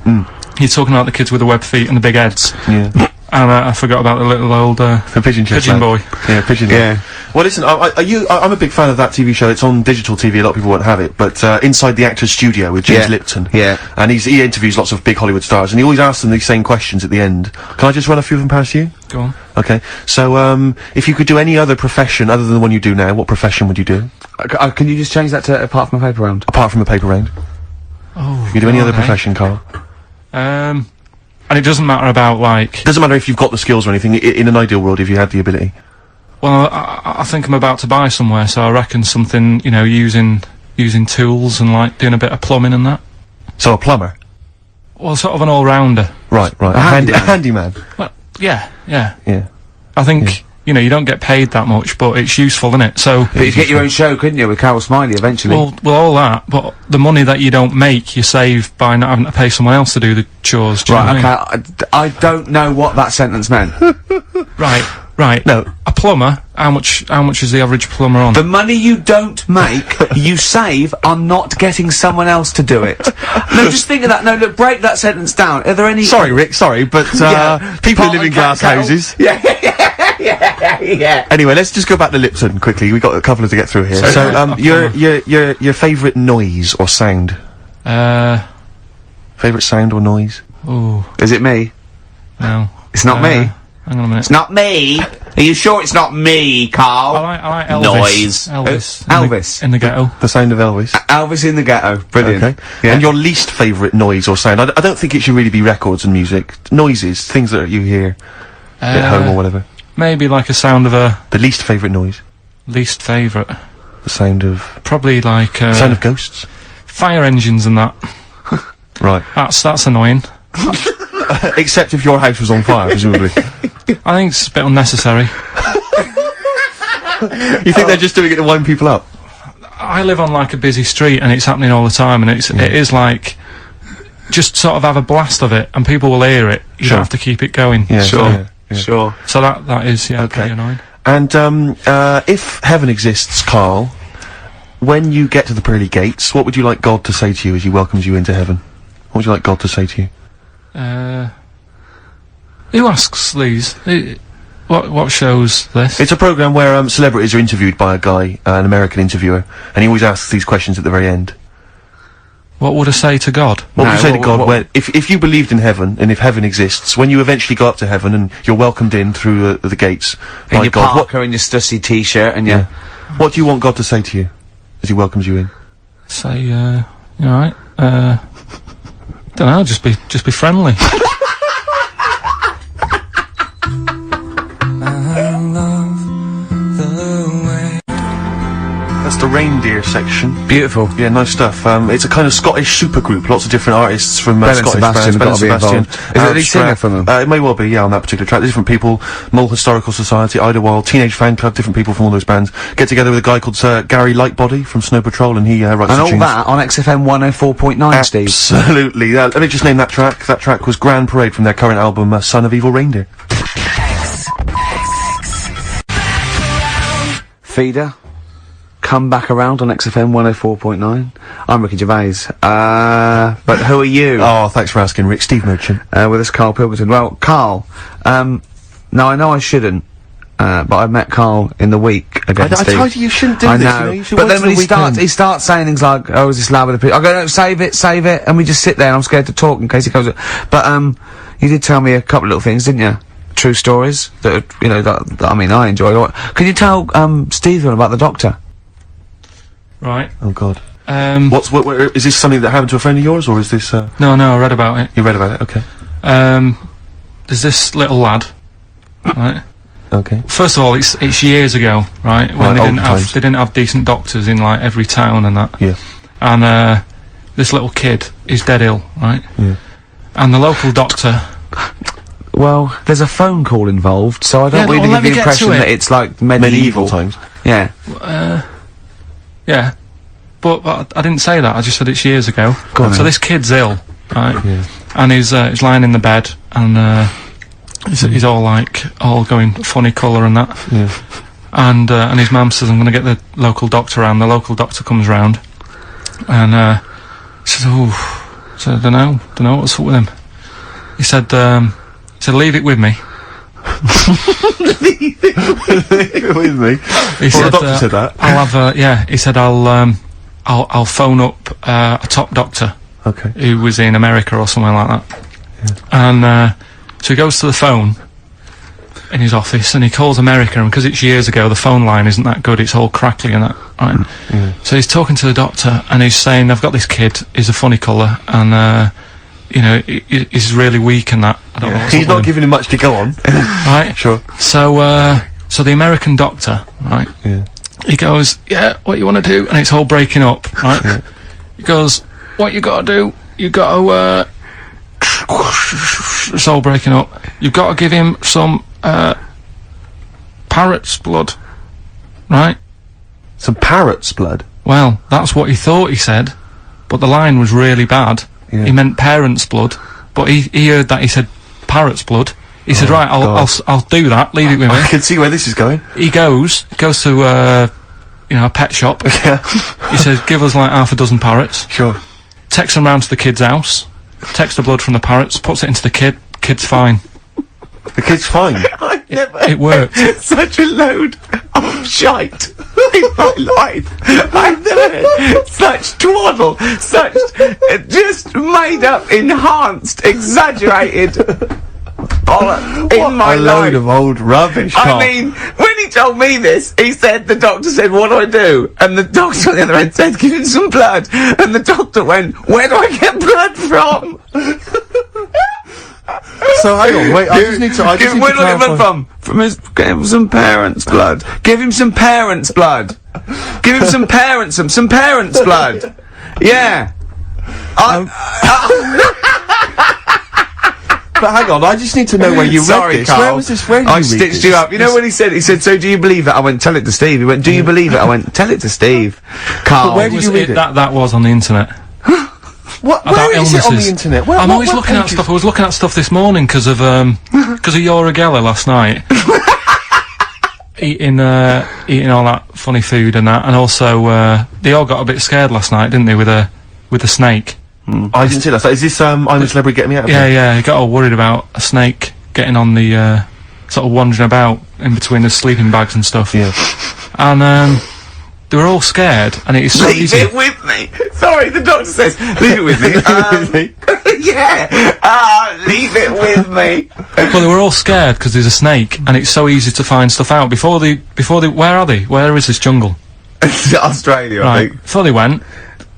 Speaker 3: You're talking about the kids with the web feet and the big heads,
Speaker 2: Yeah.
Speaker 3: and I forgot about the little old
Speaker 2: The pigeon chest.
Speaker 3: pigeon
Speaker 2: man.
Speaker 3: boy.
Speaker 2: Yeah, pigeon.
Speaker 1: Yeah.
Speaker 2: Well, listen, I'm a big fan of that TV show. It's on digital TV. A lot of people won't have it, but Inside the Actors Studio with James
Speaker 1: Yeah.
Speaker 2: Lipton.
Speaker 1: Yeah.
Speaker 2: And he interviews lots of big Hollywood stars, and he always asks them these same questions at the end. Can I just run a few of them past you?
Speaker 3: Go on.
Speaker 2: Okay. So, if you could do any other profession other than the one you do now, what profession would you do?
Speaker 1: Can you just change that to apart from a paper round?
Speaker 2: Apart from a paper round.
Speaker 3: Oh.
Speaker 2: You could do any other
Speaker 3: okay.
Speaker 2: profession, Carl.
Speaker 3: And it doesn't matter about like.
Speaker 2: Doesn't matter if you've got the skills or anything. In an ideal world, if you had the ability.
Speaker 3: Well, I think I'm about to buy somewhere, so I reckon something, you know, using tools and like doing a bit of plumbing and that.
Speaker 2: So a plumber.
Speaker 3: Well, sort of an all-rounder.
Speaker 2: Right.
Speaker 1: A handyman.
Speaker 2: A handyman.
Speaker 3: Well, yeah.
Speaker 2: Yeah.
Speaker 3: I think you know, you don't get paid that much, but it's useful, isn't it? So,
Speaker 1: But you get your own show, couldn't you, with Carol Smiley eventually?
Speaker 3: well, all that, but the money that you don't make, you save by not having to pay someone else to do the chores. Do you know what I mean?
Speaker 1: okay. I don't know what that sentence meant.
Speaker 3: Right.
Speaker 2: No.
Speaker 3: A plumber, how much is the average plumber on?
Speaker 1: The money you don't make, you save on not getting someone else to do it. No, just think of that. No, look, break that sentence down. Are there any...
Speaker 2: Sorry, Rick, sorry, but, people who
Speaker 1: Pot
Speaker 2: live in
Speaker 1: and
Speaker 2: glass
Speaker 1: kettle.
Speaker 2: houses.
Speaker 1: Yeah.
Speaker 2: Anyway, let's just go back to Lipton quickly. We've got a couple to get through here. So, your favourite noise or sound? Favourite sound or noise?
Speaker 3: Ooh,
Speaker 1: Is it me?
Speaker 3: no.
Speaker 1: It's not me.
Speaker 3: Hang on a minute.
Speaker 1: It's not me. Are you sure it's not me, Carl?
Speaker 3: I like Elvis.
Speaker 1: Noise.
Speaker 3: Elvis.
Speaker 1: Elvis.
Speaker 3: In the ghetto.
Speaker 2: The sound of Elvis.
Speaker 1: Elvis in the Ghetto. Brilliant.
Speaker 2: Okay.
Speaker 1: Yeah.
Speaker 2: And your least favourite noise or sound? I don't think it should really be records and music. Noises, things that you hear at home or whatever.
Speaker 3: Maybe like a sound of a
Speaker 2: The least favourite noise.
Speaker 3: least favourite.
Speaker 2: The sound of...
Speaker 3: Probably like,
Speaker 2: sound of ghosts.
Speaker 3: fire engines and that.
Speaker 2: Right.
Speaker 3: That's annoying.
Speaker 2: Except if your house was on fire, presumably.
Speaker 3: I think it's a bit unnecessary.
Speaker 2: You think they're just doing it to wind people up?
Speaker 3: I live on like a busy street and it's happening all the time, and it is like, just sort of have a blast of it and people will hear it. You
Speaker 2: Sure.
Speaker 3: don't have to keep it going.
Speaker 2: Yeah.
Speaker 1: Sure.
Speaker 2: Yeah.
Speaker 1: Sure.
Speaker 3: So that is, yeah,
Speaker 2: Okay.
Speaker 3: pretty annoying.
Speaker 2: And, if heaven exists, Carl, when you get to the pearly gates, what would you like God to say to you as he welcomes you into heaven? What would you like God to say to you?
Speaker 3: Who asks these? What shows this?
Speaker 2: It's a programme where, celebrities are interviewed by a guy, an American interviewer, and he always asks these questions at the very end.
Speaker 3: What would I say to God?
Speaker 2: What would
Speaker 1: No,
Speaker 2: you say to
Speaker 1: what-
Speaker 2: God
Speaker 1: what-
Speaker 2: when, if you believed in heaven, and if heaven exists, when you eventually go up to heaven and you're welcomed in through the gates
Speaker 1: In
Speaker 2: by
Speaker 1: your
Speaker 2: God,
Speaker 1: Parker and your Stussy t-shirt and your...
Speaker 2: what do you want God to say to you as he welcomes you in?
Speaker 3: Say, you alright? Don't know, just be friendly.
Speaker 2: That's the reindeer section.
Speaker 1: Beautiful.
Speaker 2: Yeah, nice stuff. It's a kind of Scottish supergroup. Lots of different artists from
Speaker 1: Ben and
Speaker 2: Scottish
Speaker 1: Sebastian
Speaker 2: bands.
Speaker 1: have got to be involved. Is it the lead singer
Speaker 2: Arab
Speaker 1: from them?
Speaker 2: Strap. It may well be, yeah, on that particular track. There's different people. Mole Historical Society, Idlewild, Teenage Fan Club, different people from all those bands. Get together with a guy called Gary Lightbody from Snow Patrol, and he writes
Speaker 1: And
Speaker 2: the
Speaker 1: all
Speaker 2: tunes.
Speaker 1: that on XFM 104.9, Steve.
Speaker 2: Absolutely. Let me just name that track. That track was Grand Parade from their current album, Son of Evil Reindeer.
Speaker 1: Feeder. Come back around on XFM 104.9. I'm Ricky Gervais. But who are you?
Speaker 2: Oh, thanks for asking, Rick. Steve Merchant.
Speaker 1: With us, Karl Pilkington. Well, Karl, now I know I shouldn't, but I met Karl in the week again,
Speaker 2: I
Speaker 1: Steve.
Speaker 2: told you shouldn't do
Speaker 1: I
Speaker 2: this,
Speaker 1: know.
Speaker 2: you know, you should
Speaker 1: But
Speaker 2: wait
Speaker 1: then
Speaker 2: till
Speaker 1: when
Speaker 2: the
Speaker 1: he
Speaker 2: weekend.
Speaker 1: starts saying things like, oh, is this loud with the people? I go, no, save it, and we just sit there and I'm scared to talk in case he comes up. But, you did tell me a couple of little things, didn't you? True stories that, you know, that I mean, I enjoyed. Can you tell, Steve one about the doctor?
Speaker 3: Right.
Speaker 2: Oh, God.
Speaker 3: No,
Speaker 2: Is this something that happened to a friend of yours, or is this,
Speaker 3: I read about it.
Speaker 2: you read about it? Okay.
Speaker 3: There's this little lad, right?
Speaker 2: Okay.
Speaker 3: First of all, it's years ago, right? When
Speaker 2: Right,
Speaker 3: they
Speaker 2: old times.
Speaker 3: didn't have decent doctors in like every town and that.
Speaker 2: Yeah.
Speaker 3: And this little kid is dead ill, right?
Speaker 2: Yeah.
Speaker 3: And the local doctor.
Speaker 1: Well, there's a phone call involved, so I don't
Speaker 3: Yeah,
Speaker 1: really
Speaker 3: well, let
Speaker 1: give
Speaker 3: me
Speaker 1: the
Speaker 3: get to
Speaker 1: impression
Speaker 3: it.
Speaker 1: that it's like medieval.
Speaker 2: times.
Speaker 1: Yeah.
Speaker 3: Yeah, but I didn't say that. I just said it's years ago.
Speaker 1: Go on
Speaker 3: So
Speaker 1: then.
Speaker 3: this kid's ill, right?
Speaker 2: Yeah.
Speaker 3: And he's lying in the bed, and he's all going funny colour and that.
Speaker 2: Yeah.
Speaker 3: And his mum says, I'm going to get the local doctor round. The local doctor comes round, and says, so I don't know what's up with him. He said, leave it with me.
Speaker 2: With me.
Speaker 3: He
Speaker 2: Well, the doctor said that.
Speaker 3: I'll have he said I'll phone up a top doctor
Speaker 2: Okay.
Speaker 3: who was in America or somewhere like that. And so he goes to the phone in his office and he calls America, and because it's years ago the phone line isn't that good, it's all crackly and that, right? So he's talking to the doctor and he's saying, I've got this kid, he's a funny colour, and you know, he's really weak and that. I don't know what's
Speaker 2: He's
Speaker 3: up
Speaker 2: not
Speaker 3: with him.
Speaker 2: giving him much to go on.
Speaker 3: Right?
Speaker 2: Sure.
Speaker 3: So the American doctor, right?
Speaker 2: Yeah.
Speaker 3: He goes, yeah, what you want to do? And it's all breaking up, right? He goes, what you got to do? You got to, it's all breaking up. You've got to give him some, parrot's blood. Right?
Speaker 2: Some parrot's blood.
Speaker 3: Well, that's what he thought he said, but the line was really bad.
Speaker 2: Yeah.
Speaker 3: He meant parents' blood, but he heard that he said parrot's blood. He said, right, I'll do that, leave it with me.
Speaker 2: I can see where this is going.
Speaker 3: He goes to, a pet shop.
Speaker 2: Yeah.
Speaker 3: He says, give us like half a dozen parrots.
Speaker 2: Sure.
Speaker 3: Takes them round to the kid's house, takes the blood from the parrots, puts it into the kid's fine.
Speaker 2: The kid's fine.
Speaker 6: I've never
Speaker 3: It worked.
Speaker 6: heard such a load of shite in my life. I've never heard such twaddle, such just made up, enhanced, exaggerated bollocks in my
Speaker 2: A
Speaker 6: life.
Speaker 2: load of old rubbish, Carl.
Speaker 6: I mean, when he told me this, he said, the doctor said, what do I do? And the doctor on the other end said, give him some blood. And the doctor went, where do I get blood from?
Speaker 2: So hang on, wait, I just need to
Speaker 6: Where do I get
Speaker 2: clarify.
Speaker 6: blood from? Give him some parents' blood. Give him some parents' blood. Give him some parents' blood. Yeah.
Speaker 2: But hang on, I just need to know where you
Speaker 6: Sorry,
Speaker 2: read this.
Speaker 6: Carl.
Speaker 2: Where was this? Where did
Speaker 6: I
Speaker 2: you read
Speaker 6: stitched
Speaker 2: this?
Speaker 6: you up. You know what he said? He said, so do you believe it? I went, tell it to Steve. He went, do you believe it? I went, tell it to Steve. Carl.
Speaker 2: where did you read it?
Speaker 3: That was on the internet.
Speaker 2: What?
Speaker 3: About
Speaker 2: Where is it on the
Speaker 3: illnesses.
Speaker 2: internet?
Speaker 3: I'm always looking at stuff. I was looking at stuff this morning because of Yoragella last night. eating all that funny food and that, and also they all got a bit scared last night, didn't they, with a snake?
Speaker 2: I didn't see that. So is this I'm a Celebrity, Get Me Out of Here?
Speaker 3: Yeah, he got all worried about a snake getting on the sort of wandering about in between the sleeping bags and stuff.
Speaker 2: Yeah.
Speaker 3: And they were all scared, and it is so
Speaker 6: Leave
Speaker 3: easy.
Speaker 6: it with me. Sorry, the doctor says, leave it with me. Yeah. Leave it with me.
Speaker 3: Well, they were all scared because there's a snake, and it's so easy to find stuff out. Before they, where are they? Where is this jungle?
Speaker 6: Australia, I
Speaker 3: Right.
Speaker 6: think.
Speaker 3: Before they went,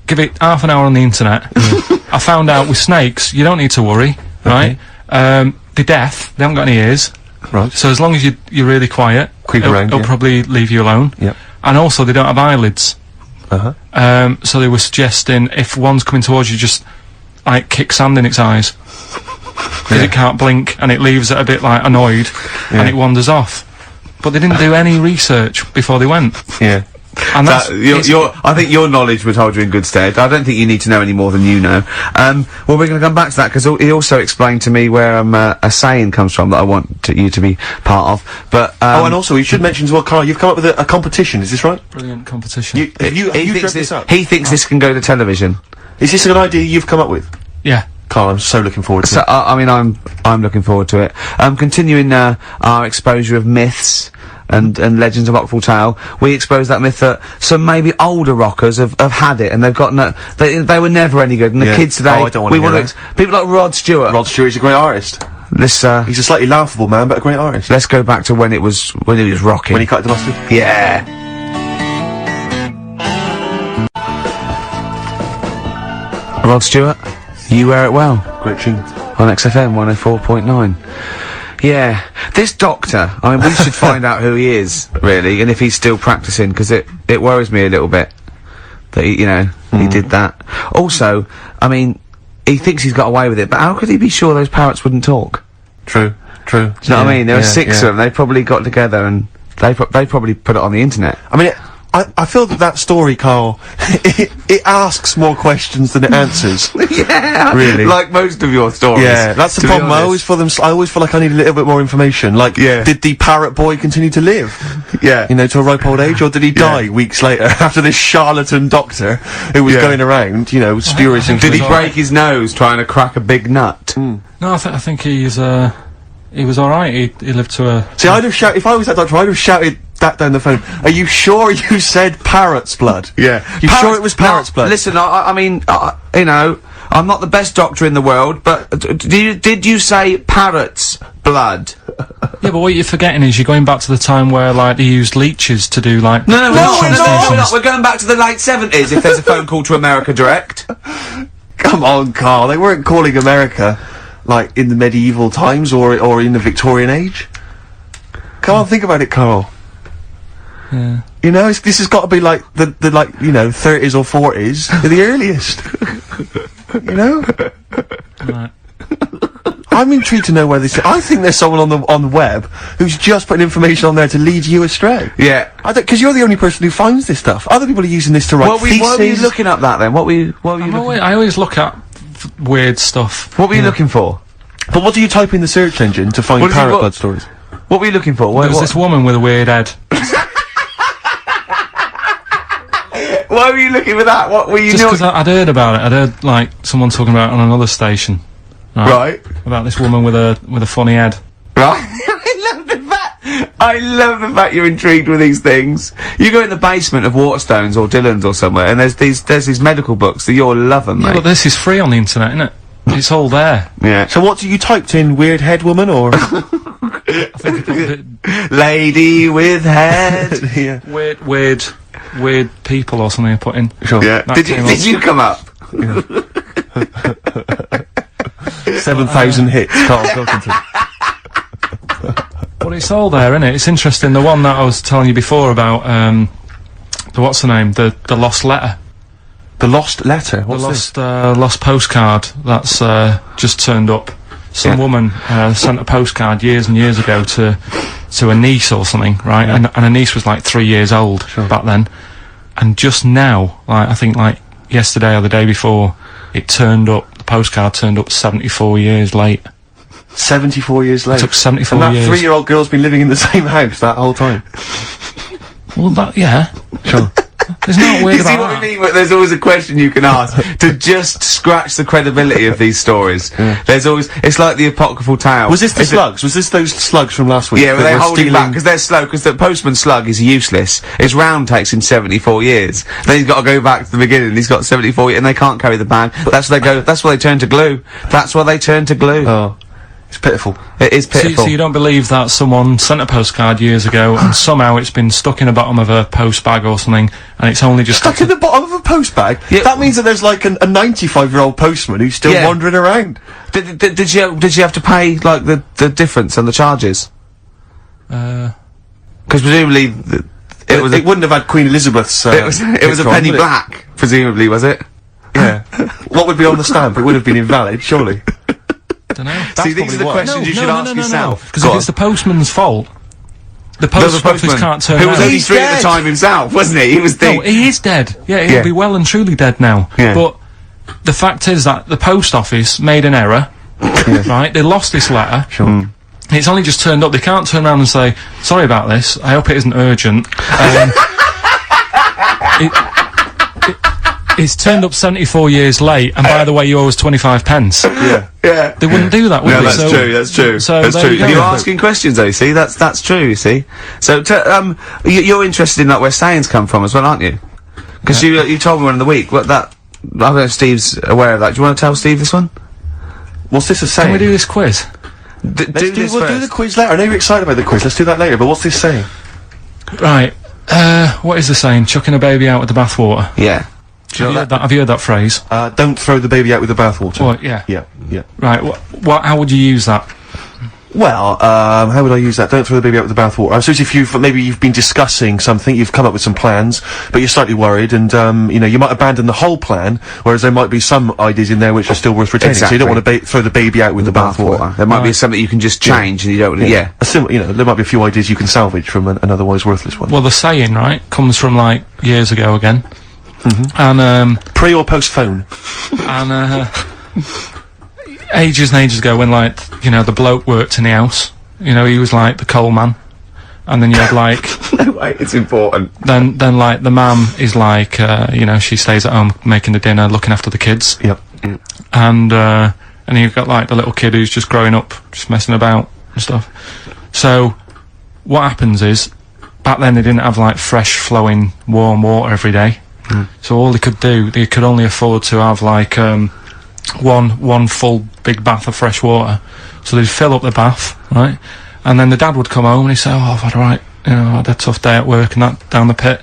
Speaker 3: give it half an hour on the internet. I found out with snakes, you don't need to worry, right? They're deaf, they haven't got any ears.
Speaker 2: Right.
Speaker 3: So as long as you're really quiet,
Speaker 2: Creep
Speaker 3: it'll,
Speaker 2: around,
Speaker 3: it'll
Speaker 2: yeah.
Speaker 3: probably leave you alone.
Speaker 2: Yep.
Speaker 3: And also, they don't have eyelids.
Speaker 2: Uh-huh.
Speaker 3: So they were suggesting if one's coming towards you, just like kick sand in its eyes. Because it can't blink, and it leaves it a bit like annoyed, and it wanders off. But they didn't do any research before they went.
Speaker 2: Yeah.
Speaker 3: And that's,
Speaker 6: I think your knowledge would hold you in good stead. I don't think you need to know any more than you know. Well, we're going to come back to that because he also explained to me where a saying comes from that I want you to be part of. But
Speaker 2: and also, you should mention as well, Carl, you've come up with a competition, is this right?
Speaker 3: brilliant competition.
Speaker 2: Have you
Speaker 6: he
Speaker 2: dreamt
Speaker 6: thinks
Speaker 2: this up?
Speaker 6: he thinks this can go to television.
Speaker 2: Is this an idea you've come up with?
Speaker 3: Yeah.
Speaker 2: Carl, I'm so looking forward to
Speaker 6: So
Speaker 2: it.
Speaker 6: I mean, I'm looking forward to it. Continuing our exposure of myths and legends of Rockfall Tale, we expose that myth that some maybe older rockers have had it and they've got they were never any good, and the
Speaker 2: Yeah.
Speaker 6: kids today
Speaker 2: Oh, I don't wanna hear that.
Speaker 6: people like Rod Stewart.
Speaker 2: Rod Stewart's a great artist.
Speaker 6: Let's
Speaker 2: He's a slightly laughable man, but a great artist.
Speaker 6: let's go back to when it was rocking.
Speaker 2: When he cut the mustard.
Speaker 6: Yeah. Rod Stewart, You Wear It Well
Speaker 2: Great tune.
Speaker 6: on XFM 104.9. Yeah, this doctor, I mean, we should find out who he is, really, and if he's still practicing, because it worries me a little bit that he did that. Also, I mean, he thinks he's got away with it, but how could he be sure those parrots wouldn't talk?
Speaker 2: True.
Speaker 6: Do you know what I mean? There were six of them, they probably got together and they probably put it on the internet.
Speaker 2: I mean, I feel that story, Carl, it asks more questions than it answers.
Speaker 6: Yeah,
Speaker 2: Really?
Speaker 6: like most of your stories.
Speaker 2: Yeah, that's the
Speaker 6: to be
Speaker 2: problem. I
Speaker 6: honest.
Speaker 2: always feel like I need a little bit more information. Like,
Speaker 6: Yeah.
Speaker 2: did the parrot boy continue to live?
Speaker 6: Yeah.
Speaker 2: You know, to a ripe old age, or did he die weeks later after this charlatan doctor who was
Speaker 6: Yeah.
Speaker 2: going around, you know, spurious
Speaker 3: think
Speaker 6: Did he
Speaker 2: information?
Speaker 6: break his nose trying to crack a big nut?
Speaker 3: No, I think he was alright. He lived to a...
Speaker 2: See, I'd have shouted, if I was that doctor, I'd have shouted that down the phone. Are you sure you said parrot's blood?
Speaker 6: Yeah.
Speaker 2: You sure it was parrot's
Speaker 6: No,
Speaker 2: blood?
Speaker 6: Listen, I mean, you know, I'm not the best doctor in the world, but did you say parrot's blood?
Speaker 3: Yeah, but what you're forgetting is you're going back to the time where, like, they used leeches to do, like...
Speaker 6: No, we're not.
Speaker 3: translations.
Speaker 6: We're going back to the late 70s if there's a phone call to America Direct.
Speaker 2: Come on, Carl, they weren't calling America, like, in the medieval times or in the Victorian age. Come on, think about it, Carl.
Speaker 3: Yeah.
Speaker 2: You know, this has got to be like the 30s or 40s, the earliest. You know?
Speaker 3: Right.
Speaker 2: I'm intrigued to know where this. I think there's someone on the web who's just putting information on there to lead you astray.
Speaker 6: Yeah.
Speaker 2: Because you're the only person who finds this stuff. Other people are using this to write theses.
Speaker 6: What were you looking up that then? What were you looking?
Speaker 3: I always look at weird stuff.
Speaker 6: What were you looking for?
Speaker 2: But what do you type in the search engine to find parrot blood stories?
Speaker 6: What were you looking for?
Speaker 3: There was this woman with a weird head.
Speaker 6: Why were you looking for that? What were you?
Speaker 3: Just because I'd heard about it. I'd heard like someone talking about it on another station.
Speaker 6: Right.
Speaker 3: About this woman with a funny head.
Speaker 6: Right. I love the fact you're intrigued with these things. You go in the basement of Waterstones or Dillon's or somewhere, and there's these medical books that you'll love them, mate.
Speaker 3: Yeah, but this is free on the internet, isn't it? It's all there.
Speaker 6: Yeah.
Speaker 2: So what you typed in? Weird head woman or
Speaker 6: lady with head?
Speaker 2: yeah.
Speaker 3: Weird people or something I put in.
Speaker 2: Sure.
Speaker 6: Yeah. Did you come up?
Speaker 2: 7,000 hits. Karl Pilkington.
Speaker 3: But it's all there, isn't it? It's interesting. The one that I was telling you before about, what's the name? The lost letter.
Speaker 2: The lost letter. What's this?
Speaker 3: Lost postcard that's just turned up. Some woman sent a postcard years and years ago to a niece or something, right?
Speaker 2: Yeah.
Speaker 3: And her niece was like 3 years old back then. And just now, like I think like yesterday or the day before, it turned up. The postcard turned up 74 years late.
Speaker 2: 74 years late.
Speaker 3: It took 74
Speaker 2: and that
Speaker 3: years.
Speaker 2: 3-year-old girl's been living in the same house that whole time.
Speaker 3: Well, yeah.
Speaker 2: Sure.
Speaker 3: There's not weird
Speaker 6: You see
Speaker 3: about
Speaker 6: what I
Speaker 3: that.
Speaker 6: mean? But there's always a question you can ask to just scratch the credibility of these stories.
Speaker 2: Yeah.
Speaker 6: There's always, it's like the apocryphal tale.
Speaker 2: Was this the slugs? Was this those slugs from last week?
Speaker 6: Yeah, well,
Speaker 2: that
Speaker 6: they
Speaker 2: were
Speaker 6: hold it
Speaker 2: stealing-
Speaker 6: back because they're slow. Because the postman slug is useless. His round takes him 74 years. Then he's got to go back to the beginning. He's got 74 years, and they can't carry the bag. That's why they go. That's why they turn to glue. That's why they turn to glue.
Speaker 2: Oh, it's pitiful.
Speaker 6: It is pitiful.
Speaker 3: So you don't believe that someone sent a postcard years ago and somehow it's been stuck in the bottom of a post bag or something and it's only just
Speaker 2: Stuck in the bottom of a post bag?
Speaker 6: Yeah.
Speaker 2: That means that there's like a 95-year-old postman who's still
Speaker 6: Yeah.
Speaker 2: wandering around.
Speaker 6: Did you have to pay like the difference on the charges? Because presumably it was
Speaker 2: It wouldn't have had Queen Elizabeth's.
Speaker 6: it was a
Speaker 2: picture on,
Speaker 6: penny
Speaker 2: would it?
Speaker 6: black. Presumably, was it?
Speaker 2: Yeah. What would be on the stamp? It would have been invalid, surely.
Speaker 3: don't know.
Speaker 6: See, these are the questions you should ask yourself.
Speaker 3: Because
Speaker 6: Go
Speaker 3: if
Speaker 6: on.
Speaker 3: it's the postman's fault, the
Speaker 6: There was
Speaker 3: post
Speaker 6: a
Speaker 3: office
Speaker 6: postman
Speaker 3: can't turn
Speaker 6: who was
Speaker 3: around.
Speaker 6: only
Speaker 2: He's
Speaker 6: 3 at
Speaker 2: dead.
Speaker 6: the time himself, wasn't he? He was
Speaker 3: No, he is dead. Yeah, he'll
Speaker 6: Yeah.
Speaker 3: be well and truly dead now.
Speaker 6: Yeah.
Speaker 3: But the fact is that the post office made an error, right? They lost this letter.
Speaker 2: Sure.
Speaker 3: It's only just turned up. They can't turn around and say, sorry about this, I hope it isn't urgent. It's turned up 74 years late, and by the way, you owe us 25 pence.
Speaker 2: Yeah.
Speaker 6: Yeah.
Speaker 3: They wouldn't do that, would
Speaker 6: No,
Speaker 3: they?
Speaker 6: that's
Speaker 3: So-
Speaker 6: true. That's true.
Speaker 3: So
Speaker 6: that's
Speaker 3: there
Speaker 6: true.
Speaker 3: you go.
Speaker 6: You're asking questions, though. You see, that's true. You see. So, you're interested in like where sayings come from as well, aren't you? Because you told me one in the week. What that? I don't know if Steve's aware of that. Do you want to tell Steve this one?
Speaker 2: What's this a saying?
Speaker 3: Can we do this quiz?
Speaker 6: We'll
Speaker 2: We'll do the quiz later. I know you're excited about the quiz. Let's do that later. But what's this saying?
Speaker 3: Right. What is the saying? Chucking a baby out with the bathwater.
Speaker 6: Yeah.
Speaker 3: Have you heard that phrase?
Speaker 2: Don't throw the baby out with the bathwater.
Speaker 3: Well, yeah.
Speaker 2: Yeah. Yeah.
Speaker 3: Right. How would you use that?
Speaker 2: Well, how would I use that? Don't throw the baby out with the bathwater. I suppose if maybe you've been discussing something, you've come up with some plans, but you're slightly worried, and you might abandon the whole plan, whereas there might be some ideas in there which are still worth retaining. So you don't want to throw the baby out with the bathwater.
Speaker 6: There might be something you can just change, and you don't. Yeah.
Speaker 2: There might be a few ideas you can salvage from an otherwise worthless one.
Speaker 3: Well, the saying, right, comes from like years ago again, and
Speaker 2: Pre or post phone?
Speaker 3: and ages and ages ago when like the bloke worked in the house, he was like the coal man, and then you had like
Speaker 6: No way. It's important.
Speaker 3: then like the mum is like she stays at home making the dinner, looking after the kids,
Speaker 2: Yep.
Speaker 3: and you've got like the little kid who's just growing up, just messing about and stuff. So what happens is, back then they didn't have like fresh flowing warm water every day, so all they could only afford to have like one full big bath of fresh water. So they'd fill up the bath, right, and then the dad would come home and he'd say, oh, I've had I had a tough day at work and that down the pit.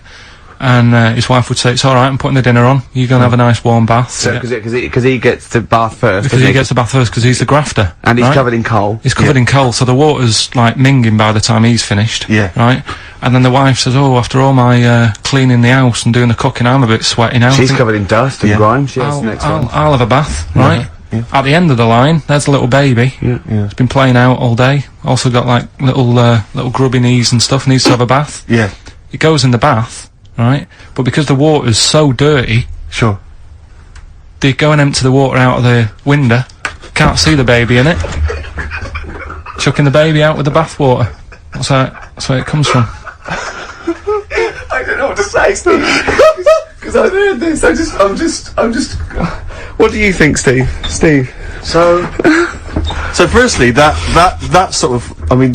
Speaker 3: And his wife would say, it's alright, I'm putting the dinner on, you're gonna have a nice warm bath.
Speaker 6: So, because he gets the bath first.
Speaker 3: Because he gets the bath first, because he's the grafter.
Speaker 6: and he's
Speaker 3: right?
Speaker 6: covered in coal.
Speaker 3: He's covered in coal, so the water's like minging by the time he's finished.
Speaker 2: Yeah.
Speaker 3: Right? And then the wife says, oh, after all my cleaning the house and doing the cooking, I'm a bit sweaty now. I
Speaker 6: She's
Speaker 3: think
Speaker 6: covered in dust and grime. She has the next one.
Speaker 3: I'll have a bath, right? At the end of the line, there's a little baby.
Speaker 2: Yeah.
Speaker 3: It's been playing out all day. Also got like little grubby knees and stuff. Needs to have a bath.
Speaker 2: Yeah.
Speaker 3: It goes in the bath, right? But because the water's so dirty,
Speaker 2: Sure.
Speaker 3: they go and empty the water out of the window. Can't see the baby in it. Chucking the baby out with the bath water. That's where it comes from.
Speaker 6: I don't know what to say, Steve. Because I heard this. I'm just. What do you think, Steve? Steve.
Speaker 2: So firstly, that sort of, I mean,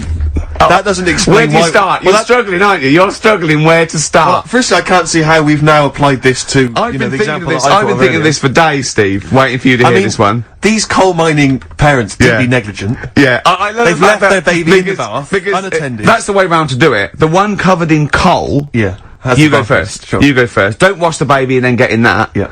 Speaker 2: that doesn't explain
Speaker 6: Where do you
Speaker 2: why-
Speaker 6: start?
Speaker 2: Well,
Speaker 6: You're struggling, aren't you? You're struggling where to
Speaker 2: Well,
Speaker 6: start.
Speaker 2: firstly, I can't see how we've now applied this to,
Speaker 6: I've
Speaker 2: you
Speaker 6: been
Speaker 2: know, the
Speaker 6: thinking of
Speaker 2: example
Speaker 6: this.
Speaker 2: that I
Speaker 6: I've been
Speaker 2: thought
Speaker 6: thinking of
Speaker 2: earlier.
Speaker 6: this for days, Steve. Waiting for you to hear this one.
Speaker 2: These coal mining parents did
Speaker 6: Yeah.
Speaker 2: be negligent.
Speaker 6: Yeah, I love
Speaker 2: They've
Speaker 6: the fact
Speaker 2: left their
Speaker 6: that-
Speaker 2: baby in the bath, unattended.
Speaker 6: That's the way round to do it. The one covered in coal.
Speaker 2: Yeah.
Speaker 6: You go first.
Speaker 2: Sure.
Speaker 6: You go first. Don't wash the baby and then get in that.
Speaker 2: Yeah.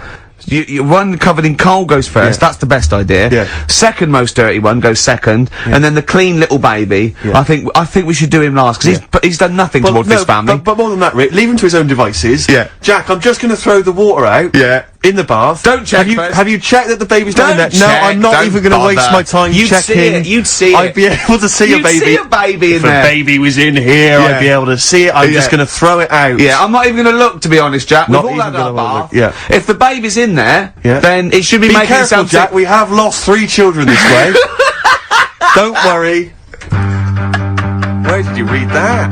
Speaker 6: You one covered in coal goes first.
Speaker 2: Yeah.
Speaker 6: That's the best idea.
Speaker 2: Yeah.
Speaker 6: Second most dirty one goes second, and then the clean little baby.
Speaker 2: Yeah.
Speaker 6: I think we should do him last because he's done nothing towards this family.
Speaker 2: But more than that, Rick, leave him to his own devices.
Speaker 6: Yeah.
Speaker 2: Jack, I'm just going to throw the water out.
Speaker 6: Yeah.
Speaker 2: In the bath.
Speaker 6: Don't check first.
Speaker 2: Have you checked that the baby's not in there?
Speaker 6: Don't
Speaker 2: No,
Speaker 6: check,
Speaker 2: I'm not
Speaker 6: don't
Speaker 2: even going to waste
Speaker 6: bother.
Speaker 2: my time
Speaker 6: You'd
Speaker 2: checking.
Speaker 6: see it, you'd see
Speaker 2: I'd
Speaker 6: it.
Speaker 2: be able to see
Speaker 6: You'd
Speaker 2: a baby.
Speaker 6: see a baby in
Speaker 2: if
Speaker 6: there.
Speaker 2: a baby was in here,
Speaker 6: Yeah.
Speaker 2: I'd be able to see it. I'm
Speaker 6: Yeah.
Speaker 2: just going to throw it out.
Speaker 6: Yeah, I'm not even going to look, to be honest, Jack.
Speaker 2: Not
Speaker 6: We've all
Speaker 2: even
Speaker 6: had
Speaker 2: gonna
Speaker 6: our
Speaker 2: look,
Speaker 6: bath.
Speaker 2: yeah.
Speaker 6: If the baby's in there,
Speaker 2: Yeah.
Speaker 6: then it should be,
Speaker 2: Be
Speaker 6: making
Speaker 2: careful,
Speaker 6: something.
Speaker 2: Jack. We have lost 3 children this way. Don't worry. Where did you read that?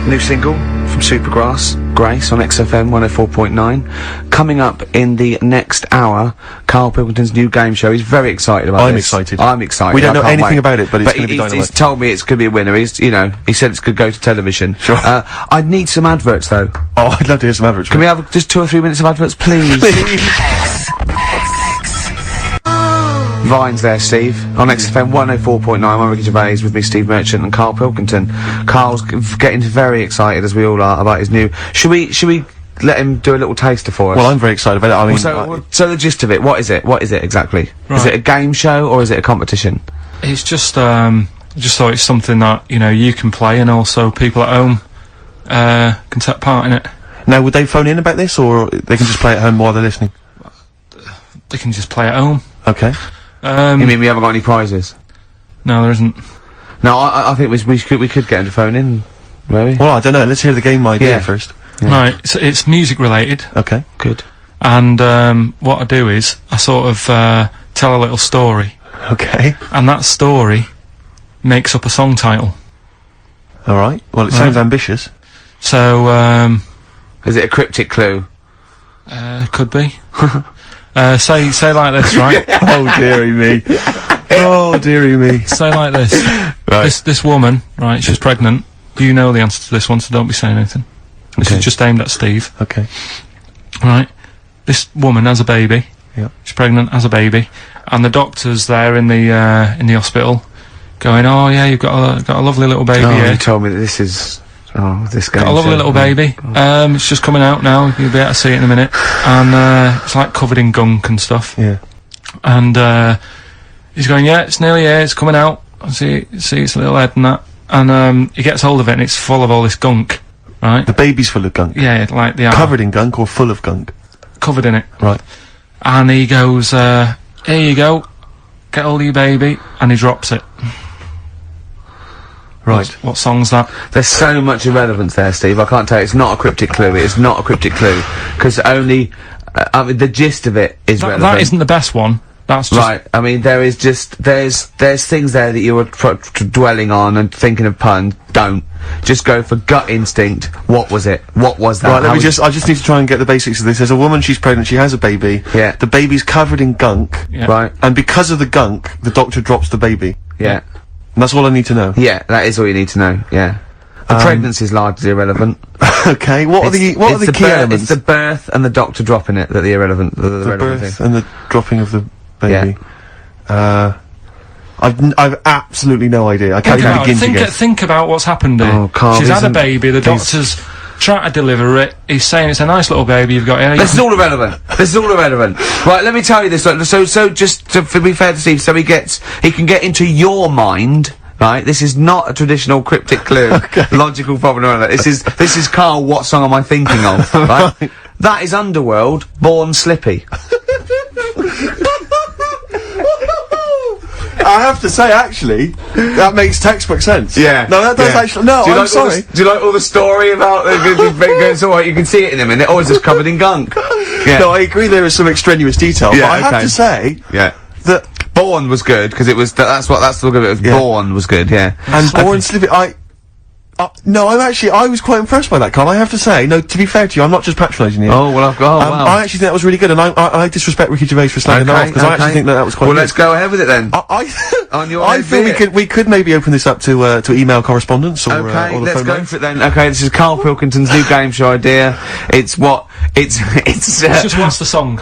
Speaker 6: New single from Supergrass, Grace, on XFM 104.9. Coming up in the next hour, Karl Pilkington's new game show. He's very excited about
Speaker 2: I'm
Speaker 6: this.
Speaker 2: excited.
Speaker 6: I'm excited.
Speaker 2: We don't
Speaker 6: I
Speaker 2: know
Speaker 6: can't
Speaker 2: anything
Speaker 6: wait.
Speaker 2: about it, but it's gonna be
Speaker 6: he's
Speaker 2: dynamite.
Speaker 6: told me it's going to be a winner. He said it's going to go to television.
Speaker 2: Sure.
Speaker 6: I need some adverts, though.
Speaker 2: Oh, I'd love to hear some adverts.
Speaker 6: Can we have just 2 or 3 minutes of adverts, please? Vines there, Steve. On XFM 104.9, I'm Ricky Gervais with me, Steve Merchant, and Karl Pilkington. Karl's getting very excited, as we all are, about his new... Should we let him do a little taster for us?
Speaker 2: Well, I'm very excited about it. I mean,
Speaker 6: So the gist of it, what is it? What is it exactly?
Speaker 3: Right.
Speaker 6: Is it a game show, or is it a competition?
Speaker 3: It's just thought it's something that, you know, you can play and also people at home, can take part in it.
Speaker 2: now, would they phone in about this, or they can just play at home while they're listening?
Speaker 3: They can just play at home.
Speaker 2: Okay.
Speaker 6: You mean we haven't got any prizes?
Speaker 3: No, there isn't.
Speaker 6: No, I think we could get him to phone in, maybe.
Speaker 2: Well, I don't know. Let's hear the game idea
Speaker 6: Yeah.
Speaker 2: first.
Speaker 3: Right, it's music related.
Speaker 2: Okay.
Speaker 6: Good.
Speaker 3: And what I do is I sort of tell a little story,
Speaker 2: Okay.
Speaker 3: and that story makes up a song title.
Speaker 2: All right. Well, it sounds ambitious.
Speaker 3: So
Speaker 6: Is it a cryptic clue?
Speaker 3: could be. Say like this, right?
Speaker 2: Oh, dearie me. Oh, dearie me.
Speaker 3: Say like this.
Speaker 2: Right.
Speaker 3: This woman, right? She's pregnant. You know the answer to this one, so don't be saying anything. This
Speaker 6: Okay.
Speaker 3: is just aimed at Steve.
Speaker 2: Okay.
Speaker 3: Right. This woman has a baby.
Speaker 2: Yeah.
Speaker 3: She's pregnant, has a baby, and the doctor's there in the hospital, going, "Oh yeah, you've got a lovely little baby
Speaker 6: Oh,
Speaker 3: here.
Speaker 6: you told me that this is... Oh, this game
Speaker 3: Got a lovely
Speaker 6: show.
Speaker 3: little baby. It's just coming out now. You'll be able to see it in a minute, and it's like covered in gunk and stuff.
Speaker 2: Yeah.
Speaker 3: And he's going, "Yeah, it's nearly here. It's coming out. I see its little head and that." And he gets hold of it, and it's full of all this gunk, right?
Speaker 2: The baby's full of gunk.
Speaker 3: Yeah, like the
Speaker 2: Covered in gunk or full of gunk?
Speaker 3: covered in it.
Speaker 2: Right.
Speaker 3: And he goes, "Here you go. Get hold of your baby," and he drops it.
Speaker 2: Right.
Speaker 3: What song's that?
Speaker 6: There's so much irrelevance there, Steve. I can't tell you. It's not a cryptic clue. It's not a cryptic clue. Because only... I mean, the gist of it is relevant.
Speaker 3: That isn't the best one. That's just
Speaker 6: Right, I mean, there is just... There's things there that you were dwelling on and thinking of puns. Don't. Just go for gut instinct. What was it? What was that?
Speaker 2: Right,
Speaker 6: How
Speaker 2: I
Speaker 6: was-
Speaker 2: just need to try and get the basics of this. There's a woman, she's pregnant, she has a baby.
Speaker 6: Yeah.
Speaker 2: The baby's covered in gunk.
Speaker 3: Yeah.
Speaker 6: Right,
Speaker 2: And because of the gunk, the doctor drops the baby.
Speaker 6: yeah.
Speaker 2: And that's all I need to know.
Speaker 6: Yeah, that is all you need to know, yeah. The pregnancy's largely irrelevant.
Speaker 2: Okay, what are the key elements?
Speaker 6: It's the birth and the doctor dropping it that are the irrelevant, the
Speaker 2: The
Speaker 6: relevant
Speaker 2: birth
Speaker 6: thing.
Speaker 2: and the dropping of the baby. I've absolutely no idea. I can't even begin to guess.
Speaker 3: think about what's happened here.
Speaker 6: Oh, Karl,
Speaker 3: She's had a
Speaker 6: isn't-
Speaker 3: baby, the
Speaker 6: please.
Speaker 3: doctor's trying to deliver it, he's saying it's a nice little baby you've got here.
Speaker 6: This is all irrelevant. This is all irrelevant. Right, let me tell you this. So just to be fair to Steve, so he can get into your mind Right? This is not a traditional cryptic clue, logical problem or anything. This is Carl, what song am I thinking of? Right? That is Underworld, Born Slippy.
Speaker 7: I have to say, actually, that makes textbook sense.
Speaker 6: Yeah.
Speaker 7: No, that does actually. No,
Speaker 6: do you
Speaker 7: I'm
Speaker 6: like
Speaker 7: sorry.
Speaker 6: do you like all the story about it's alright, you can see it in a minute, or is this covered in gunk? Yeah.
Speaker 7: No, I agree there is some extraneous detail, but I have to say that
Speaker 6: Born was good, because it was, that's the look of it, was Born was good, yeah.
Speaker 7: And Born Slippy, no, I was quite impressed by that, Carl, I have to say. No, to be fair to you, I'm not just patronising you.
Speaker 6: Oh, well, wow.
Speaker 7: I actually think that was really good, and I disrespect Ricky Gervais for slagging that off, because I actually think that was quite good.
Speaker 6: Well, let's go ahead with it then.
Speaker 7: I feel we could maybe open this up to email correspondence, or, or the
Speaker 6: let's
Speaker 7: phone
Speaker 6: go
Speaker 7: lines.
Speaker 6: for it then. Okay, this is Karl Pilkington's new game show idea. It's
Speaker 3: just what's the song?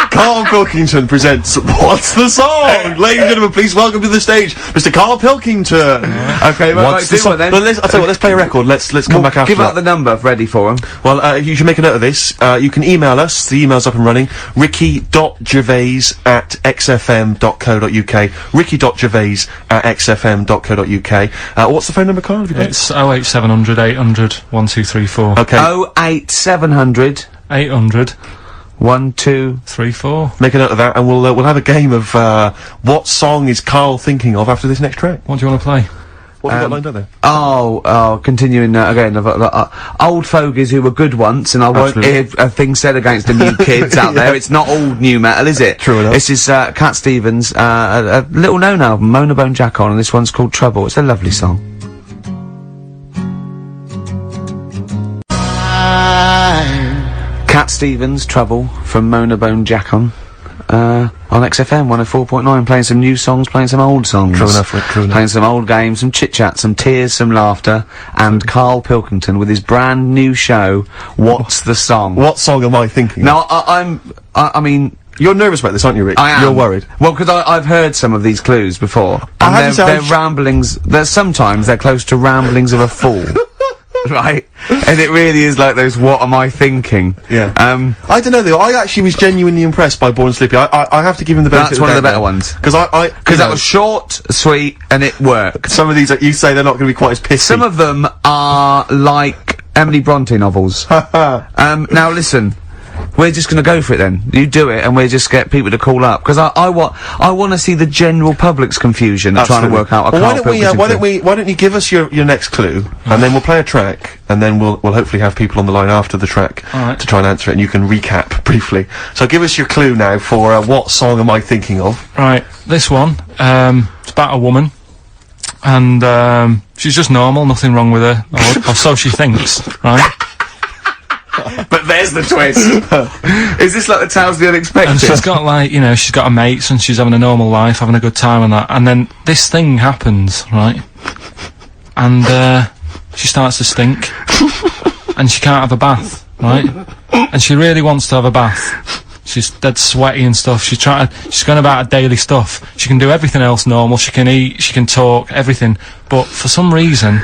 Speaker 7: Karl Pilkington presents What's the Song? Ladies and gentlemen, please welcome to the stage, Mr. Karl Pilkington.
Speaker 6: Okay,
Speaker 7: What's the song?
Speaker 6: then?
Speaker 7: I'll tell you what, let's play a record. Let's come back after
Speaker 6: Give out the number ready for him.
Speaker 7: Well, you should make a note of this. You can email us. The email's up and running. ricky.gervais@xfm.co.uk. ricky.gervais@xfm.co.uk. What's the phone number, Karl? Have you got it?
Speaker 3: It's 08700 800 1234.
Speaker 7: Okay.
Speaker 6: 08700
Speaker 3: 800
Speaker 6: 1, 2,
Speaker 3: 3, 4.
Speaker 7: Make a note of that, and we'll have a game of what song is Karl thinking of after this next track.
Speaker 3: What do you want to play?
Speaker 7: What have you got lined up there?
Speaker 6: Continuing again, I've got old fogies who were good once, and I won't hear a thing said against the new kids out there. It's not all new metal, is it?
Speaker 7: True enough.
Speaker 6: This is Cat Stevens, a little known album, Mona Bone Jack On, and this one's called Trouble. It's a lovely song. Cat Stevens, Trouble, from Mona Bone Jack On XFM 104.9, playing some new songs, playing some old songs.
Speaker 7: True enough, true enough.
Speaker 6: Playing some old games, some chit-chat, some tears, some laughter, and Karl Pilkington with his brand new show, What's the Song?
Speaker 7: What song am I thinking?
Speaker 6: Now, I mean...
Speaker 7: You're nervous about this, aren't you, Rick?
Speaker 6: I am.
Speaker 7: You're worried.
Speaker 6: Well, because I've heard some of these clues before, and they're ramblings, sometimes they're close to ramblings of a fool. Right? And it really is like those, what am I thinking?
Speaker 7: Yeah. I don't know though, I actually was genuinely impressed by Born Slippy. I have to give him the benefit
Speaker 6: That's one of the better ones.
Speaker 7: Because
Speaker 6: that was short, sweet, and it worked.
Speaker 7: Some of these, you say they're not going to be quite as pissy.
Speaker 6: Some of them are like Emily Bronte novels. Now listen. We're just gonna go for it then. You do it, and we'll just get people to call up, because I want to see the general public's confusion at trying to work out a Karl Pilkington.
Speaker 7: Why don't you give us your next clue, and then we'll play a track, and then we'll hopefully have people on the line after the track to try and answer it, and you can recap briefly. So give us your clue now for what song am I thinking of?
Speaker 3: Right, this one, it's about a woman, and she's just normal, nothing wrong with her, or so she thinks, right?
Speaker 6: But there's the twist. Is this like the Tales of the Unexpected?
Speaker 3: And she's got like, she's got her mates and she's having a normal life, having a good time and that, and then this thing happens, right? And she starts to stink, and she can't have a bath, right? And she really wants to have a bath. She's dead sweaty and stuff. She's going about her daily stuff. She can do everything else normal. She can eat, she can talk, everything. But for some reason,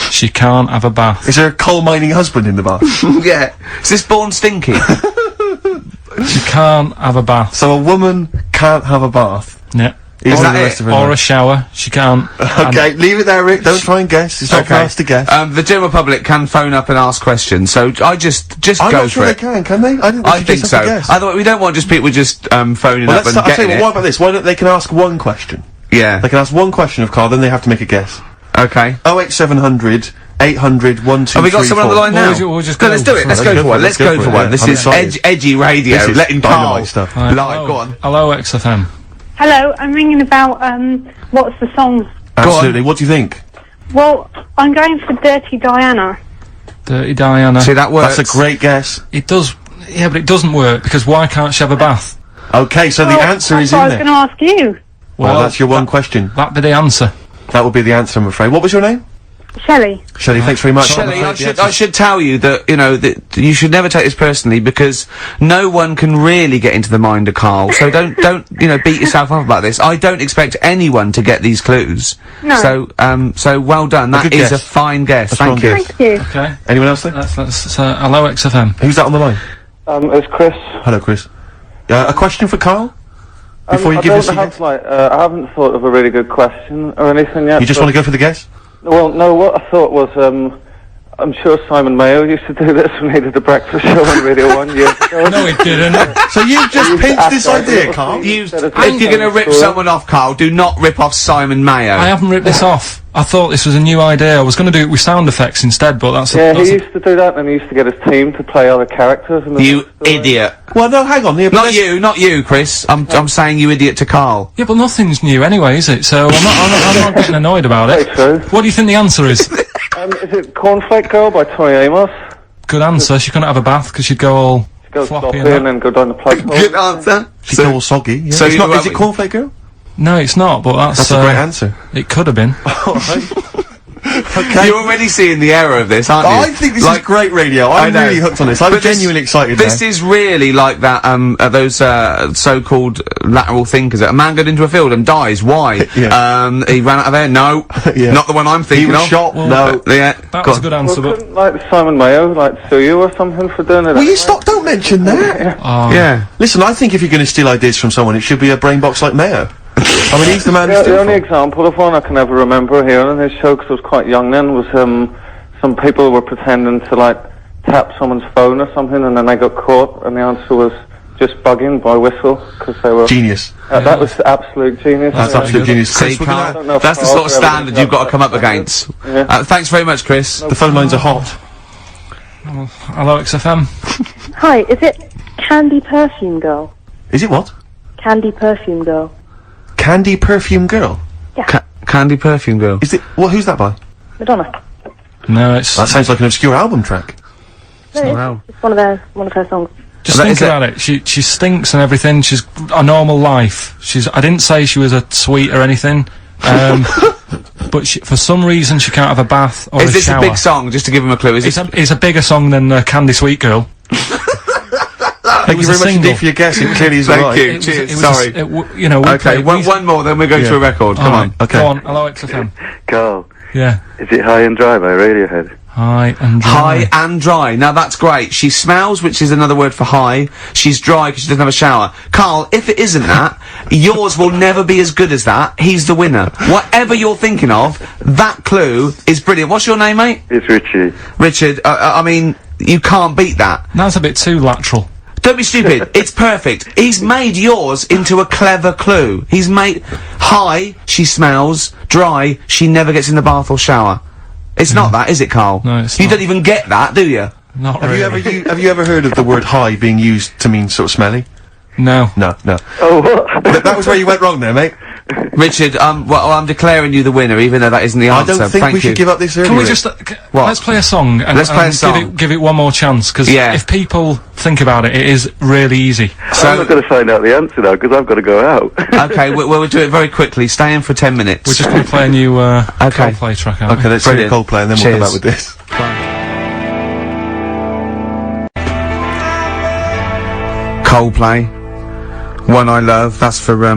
Speaker 3: she can't have a bath.
Speaker 7: Is there a coal mining husband in the bath?
Speaker 6: Yeah. Is this Born Stinky?
Speaker 3: She can't have a bath.
Speaker 7: So a woman can't have a bath?
Speaker 3: Yeah.
Speaker 6: Is that it?
Speaker 3: Or a shower. She can't.
Speaker 7: Okay, leave it there, Rick. Don't try and guess. It's not for us to guess.
Speaker 6: The general public can phone up and ask questions, so I just go for it.
Speaker 7: I'm not sure they can they?
Speaker 6: I think so. Otherwise, we don't want just people just phoning up and getting it.
Speaker 7: What about this? Why don't they can ask one question?
Speaker 6: Yeah.
Speaker 7: They can ask one question of Karl, then they have to make a guess.
Speaker 6: Okay.
Speaker 7: 08700 800 1234.
Speaker 6: Have we got someone on the line now?
Speaker 3: We'll just go.
Speaker 6: Let's do it. Let's go for one. Let's go for one. This is edgy radio.
Speaker 7: This is
Speaker 6: letting Karl
Speaker 7: stuff.
Speaker 6: live. Go on.
Speaker 3: Hello, XFM.
Speaker 8: Hello, I'm ringing about, what's the song?
Speaker 7: Absolutely. What do you think?
Speaker 8: Well, I'm going for Dirty Diana.
Speaker 3: Dirty Diana.
Speaker 6: See, that works.
Speaker 7: That's a great guess.
Speaker 3: It does, yeah, but it doesn't work, because why can't she have a bath?
Speaker 7: Okay, so the answer is in
Speaker 8: I was going to ask you.
Speaker 7: Well, that's your one question.
Speaker 3: That'd be the answer.
Speaker 7: That would be the answer, I'm afraid. What was your name?
Speaker 8: Shelley.
Speaker 7: Shelley, thanks very much.
Speaker 6: Shelley, I should tell you that, that you should never take this personally, because no one can really get into the mind of Karl, so don't, beat yourself up about this. I don't expect anyone to get these clues.
Speaker 8: No.
Speaker 6: So well done. That is a fine guess. Thank you.
Speaker 8: Thank you.
Speaker 3: Okay.
Speaker 7: Anyone else there?
Speaker 3: That's hello, XFM.
Speaker 7: Who's that on the line?
Speaker 9: It's Chris.
Speaker 7: Hello, Chris. A question for Karl? Before you give us
Speaker 9: I haven't thought of a really good question or anything yet.
Speaker 7: You just want to go for the guess?
Speaker 9: Well, no, what I thought was, I'm sure Simon Mayo used to do this when he did the breakfast show on Radio 1 years ago.
Speaker 3: No, he didn't.
Speaker 7: So you've just pinched this idea, Carl?
Speaker 6: If you're gonna rip someone off, Carl, do not rip off Simon Mayo.
Speaker 3: I haven't ripped this off. I thought this was a new idea. I was going to do it with sound effects instead, but that's
Speaker 9: he used to do that, and he used to get his team to play other characters.
Speaker 6: You idiot.
Speaker 7: Well, no, hang on.
Speaker 6: Not you, Chris. I'm saying you idiot to Carl.
Speaker 3: Yeah, but nothing's new anyway, is it? So I'm not getting annoyed about it.
Speaker 9: True.
Speaker 3: What do you think the answer is?
Speaker 9: Is it Cornflake Girl by Tori Amos?
Speaker 3: Good answer. She couldn't have a bath because she'd go all
Speaker 9: Go
Speaker 3: floppy
Speaker 9: and then go down the plug hole.
Speaker 6: Good answer.
Speaker 7: She's all soggy. Yeah.
Speaker 6: So
Speaker 7: is it Cornflake Girl?
Speaker 3: No, it's not, but that's
Speaker 7: a great answer.
Speaker 3: It could have been.
Speaker 7: Alright. Okay.
Speaker 6: You're already seeing the error of this, aren't you?
Speaker 7: I think this is great radio. I'm really hooked on this. I'm genuinely excited
Speaker 6: This is really like that, those, so-called lateral thinkers. A man got into a field and dies. Why?
Speaker 7: Yeah.
Speaker 6: He ran out of there. No.
Speaker 7: Yeah.
Speaker 6: Not the one I'm thinking
Speaker 7: He was
Speaker 6: of.
Speaker 7: shot.
Speaker 3: Well,
Speaker 7: No.
Speaker 3: That was a good answer, but...
Speaker 9: Couldn't, like, Simon Mayo, sue you or something for doing it?
Speaker 7: Will you stop? Don't mention that.
Speaker 6: Yeah.
Speaker 7: Listen, I think if you're going to steal ideas from someone, it should be a brain box like Mayo. I mean, he's the man.
Speaker 9: The only example of one I can ever remember hearing on his show, because I was quite young then, was some people were pretending to tap someone's phone or something, and then they got caught, and the answer was just bugging by whistle, because they were
Speaker 7: genius.
Speaker 9: That was absolute genius.
Speaker 7: That's absolute genius.
Speaker 6: See, Carl, that's the sort of standard you've got to come up against.
Speaker 9: Yeah.
Speaker 6: Thanks very much, Chris.
Speaker 7: The phone lines are hot.
Speaker 3: Hello, XFM.
Speaker 10: Hi, is it Candy Perfume Girl?
Speaker 7: Is it what?
Speaker 10: Candy Perfume Girl.
Speaker 7: Candy Perfume Girl?
Speaker 10: Yeah.
Speaker 6: Candy Perfume Girl.
Speaker 7: Is it? Well, who's that by?
Speaker 10: Madonna.
Speaker 3: No, it's...
Speaker 7: That sounds like an obscure album track.
Speaker 10: No, it's one of her songs.
Speaker 3: Just think about it. She stinks and everything. She's a normal life. I didn't say she was a sweet or anything. But for some reason she can't have a bath or a shower.
Speaker 6: Is this a big song? Just to give him a clue.
Speaker 3: It's a bigger song than Candy Sweet Girl.
Speaker 7: Thank you very much indeed for your guess. It clearly is right.
Speaker 6: Thank you. Cheers. Sorry.
Speaker 3: Okay,
Speaker 6: one more, then we go to a record. Come on.
Speaker 7: Okay.
Speaker 3: Go on. Hello, XFM.
Speaker 9: Carl,
Speaker 3: Yeah.
Speaker 9: is it High and Dry by Radiohead?
Speaker 3: High and dry.
Speaker 6: High and dry. Now that's great. She smells, which is another word for high. She's dry because she doesn't have a shower. Carl, if it isn't that, yours will never be as good as that. He's the winner. Whatever you're thinking of, that clue is brilliant. What's your name, mate?
Speaker 9: It's Richie.
Speaker 6: Richard, I mean, you can't beat that.
Speaker 3: That's a bit too lateral.
Speaker 6: Don't be stupid. It's perfect. He's made yours into a clever clue. He's made high, she smells, dry, she never gets in the bath or shower. It's not that, is it, Carl?
Speaker 3: No, it's
Speaker 6: You
Speaker 3: not.
Speaker 6: don't even get that, do you?
Speaker 3: Not
Speaker 7: Have
Speaker 3: really.
Speaker 7: you ever heard of the word high being used to mean sort of smelly?
Speaker 3: No.
Speaker 7: No.
Speaker 9: Oh, what?
Speaker 7: That was where you went wrong there, mate.
Speaker 6: Richard, well, I'm declaring you the winner, even though that isn't the
Speaker 7: I
Speaker 6: answer.
Speaker 7: don't think
Speaker 6: Thank
Speaker 7: we should
Speaker 6: you.
Speaker 7: give up this early.
Speaker 3: Can we just
Speaker 6: What?
Speaker 3: let's play a song and,
Speaker 6: Let's play a
Speaker 3: and
Speaker 6: song.
Speaker 3: give it one more chance, because if people think about it, it is really easy.
Speaker 9: I'm not going to find out the answer now, because I've got to go out.
Speaker 6: Okay, we'll do it very quickly. Stay in for 10 minutes.
Speaker 3: We're just going to play a new Coldplay track, aren't
Speaker 7: Okay, let's hear
Speaker 6: Brilliant.
Speaker 7: Coldplay and then we'll come back with this.
Speaker 6: Coldplay. One I Love. That's for,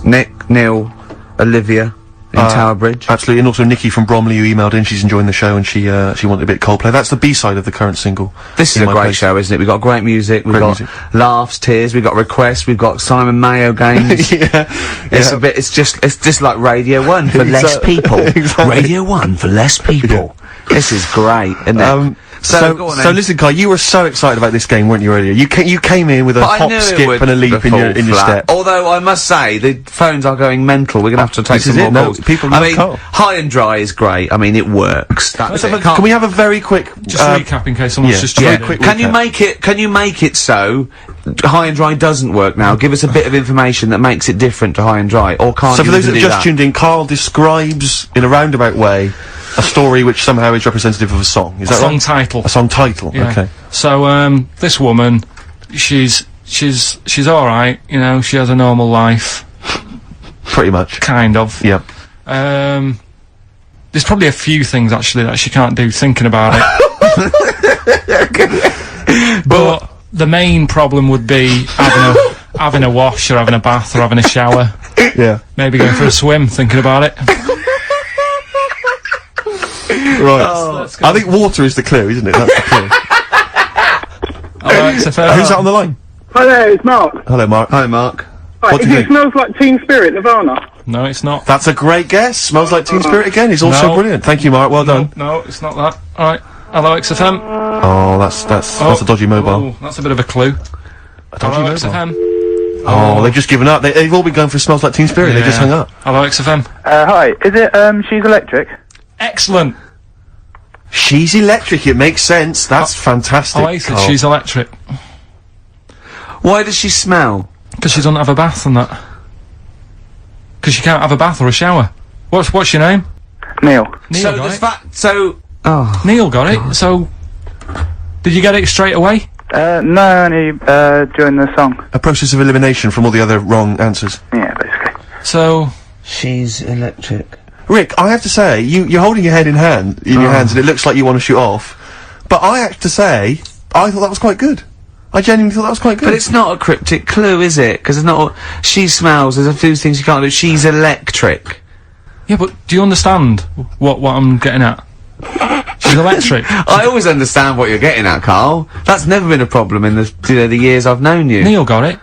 Speaker 6: Nick, Neil, Olivia in Tower Bridge.
Speaker 7: Absolutely, and also Nikki from Bromley who emailed in, she's enjoying the show and she wanted a bit of Coldplay. That's the B-side of the current single.
Speaker 6: This is a great show, isn't it? We've got great music, we've got laughs, tears, we've got requests, we've got Simon Mayo games. It's just like Radio 1 for less people.
Speaker 7: Exactly.
Speaker 6: Radio 1 for less people. This is great, isn't it?
Speaker 7: So
Speaker 6: go on
Speaker 7: so
Speaker 6: then.
Speaker 7: listen, Kai, you were so excited about this game, weren't you, earlier? You came in with a
Speaker 6: But I
Speaker 7: hop,
Speaker 6: knew it
Speaker 7: skip
Speaker 6: would
Speaker 7: and a leap in your
Speaker 6: fall
Speaker 7: step.
Speaker 6: Although I must say, the phones are going mental. We're gonna have to take
Speaker 7: This
Speaker 6: some
Speaker 7: is
Speaker 6: more
Speaker 7: it,
Speaker 6: calls.
Speaker 7: people
Speaker 6: I
Speaker 7: love
Speaker 6: mean,
Speaker 7: Carl.
Speaker 6: High and Dry is great. I mean, it works. That's it.
Speaker 7: Can we have a very quick
Speaker 3: Just recap in case someone's just
Speaker 7: very
Speaker 3: joined in.
Speaker 7: quick
Speaker 6: Can you
Speaker 7: recap.
Speaker 6: make it so High and Dry doesn't work now? Give us a bit of information that makes it different to High and Dry, or can't
Speaker 7: So for
Speaker 6: you
Speaker 7: those that
Speaker 6: do
Speaker 7: have just
Speaker 6: that?
Speaker 7: tuned in, Carl describes in a roundabout way a story which somehow is representative of a song. Is that
Speaker 3: Song
Speaker 7: right?
Speaker 3: title.
Speaker 7: A song title.
Speaker 3: Yeah.
Speaker 7: Okay.
Speaker 3: So, this woman, she's alright, you know, she has a normal life.
Speaker 7: Pretty much.
Speaker 3: Kind of.
Speaker 7: Yeah.
Speaker 3: There's probably a few things, actually, that she can't do thinking about it. But the main problem would be having a wash, or having a bath, or having a shower.
Speaker 7: Yeah.
Speaker 3: Maybe going for a swim, thinking about it.
Speaker 7: Right. I think water is the clue, isn't it? That's the clue.
Speaker 3: Alright, so
Speaker 7: Who's that on the line?
Speaker 9: Hi there, it's Mark.
Speaker 7: Hello, Mark.
Speaker 6: Hi, Mark.
Speaker 7: What do you think?
Speaker 11: Smells Like Teen Spirit, Nirvana?
Speaker 3: No, it's not.
Speaker 7: That's a great guess. Smells Like Teen Spirit again. He's also
Speaker 3: No.
Speaker 7: brilliant. Thank you, Mark. Well done.
Speaker 3: No, it's not that. Alright. Hello, XFM.
Speaker 7: Oh, that's a dodgy mobile.
Speaker 3: Oh, that's a bit of a clue.
Speaker 7: A dodgy
Speaker 3: Hello,
Speaker 7: mobile.
Speaker 3: XFM.
Speaker 7: Oh, they've just given up. They've all been going for Smells Like Teen Spirit. They just hung up.
Speaker 3: Hello, XFM.
Speaker 11: Hi. Is it, She's Electric?
Speaker 3: Excellent.
Speaker 7: She's Electric. It makes sense. That's fantastic.
Speaker 3: Oh, I said
Speaker 7: Carl.
Speaker 3: She's Electric.
Speaker 6: Why does she smell?
Speaker 3: Because she doesn't have a bath and that. Because she can't have a bath or a shower. What's your name?
Speaker 11: Neil.
Speaker 3: Neil
Speaker 6: So
Speaker 3: got
Speaker 6: the
Speaker 3: it.
Speaker 6: fact, so, oh.
Speaker 3: Neil got it. So, did you get it straight away?
Speaker 11: No, only, during the song.
Speaker 7: A process of elimination from all the other wrong answers.
Speaker 11: Yeah, basically.
Speaker 3: So,
Speaker 6: She's Electric.
Speaker 7: Rick, I have to say, you're holding your head in your hands, and it looks like you want to shoot off. But I have to say, I thought that was quite good. I genuinely thought that was quite good.
Speaker 6: But it's not a cryptic clue, is it? Because it's not. She smells. There's a few things you can't do. She's electric.
Speaker 3: yeah, but do you understand what I'm getting at? She's electric.
Speaker 6: I always understand what you're getting at, Carl. That's never been a problem in the years I've known you.
Speaker 3: Neil got it.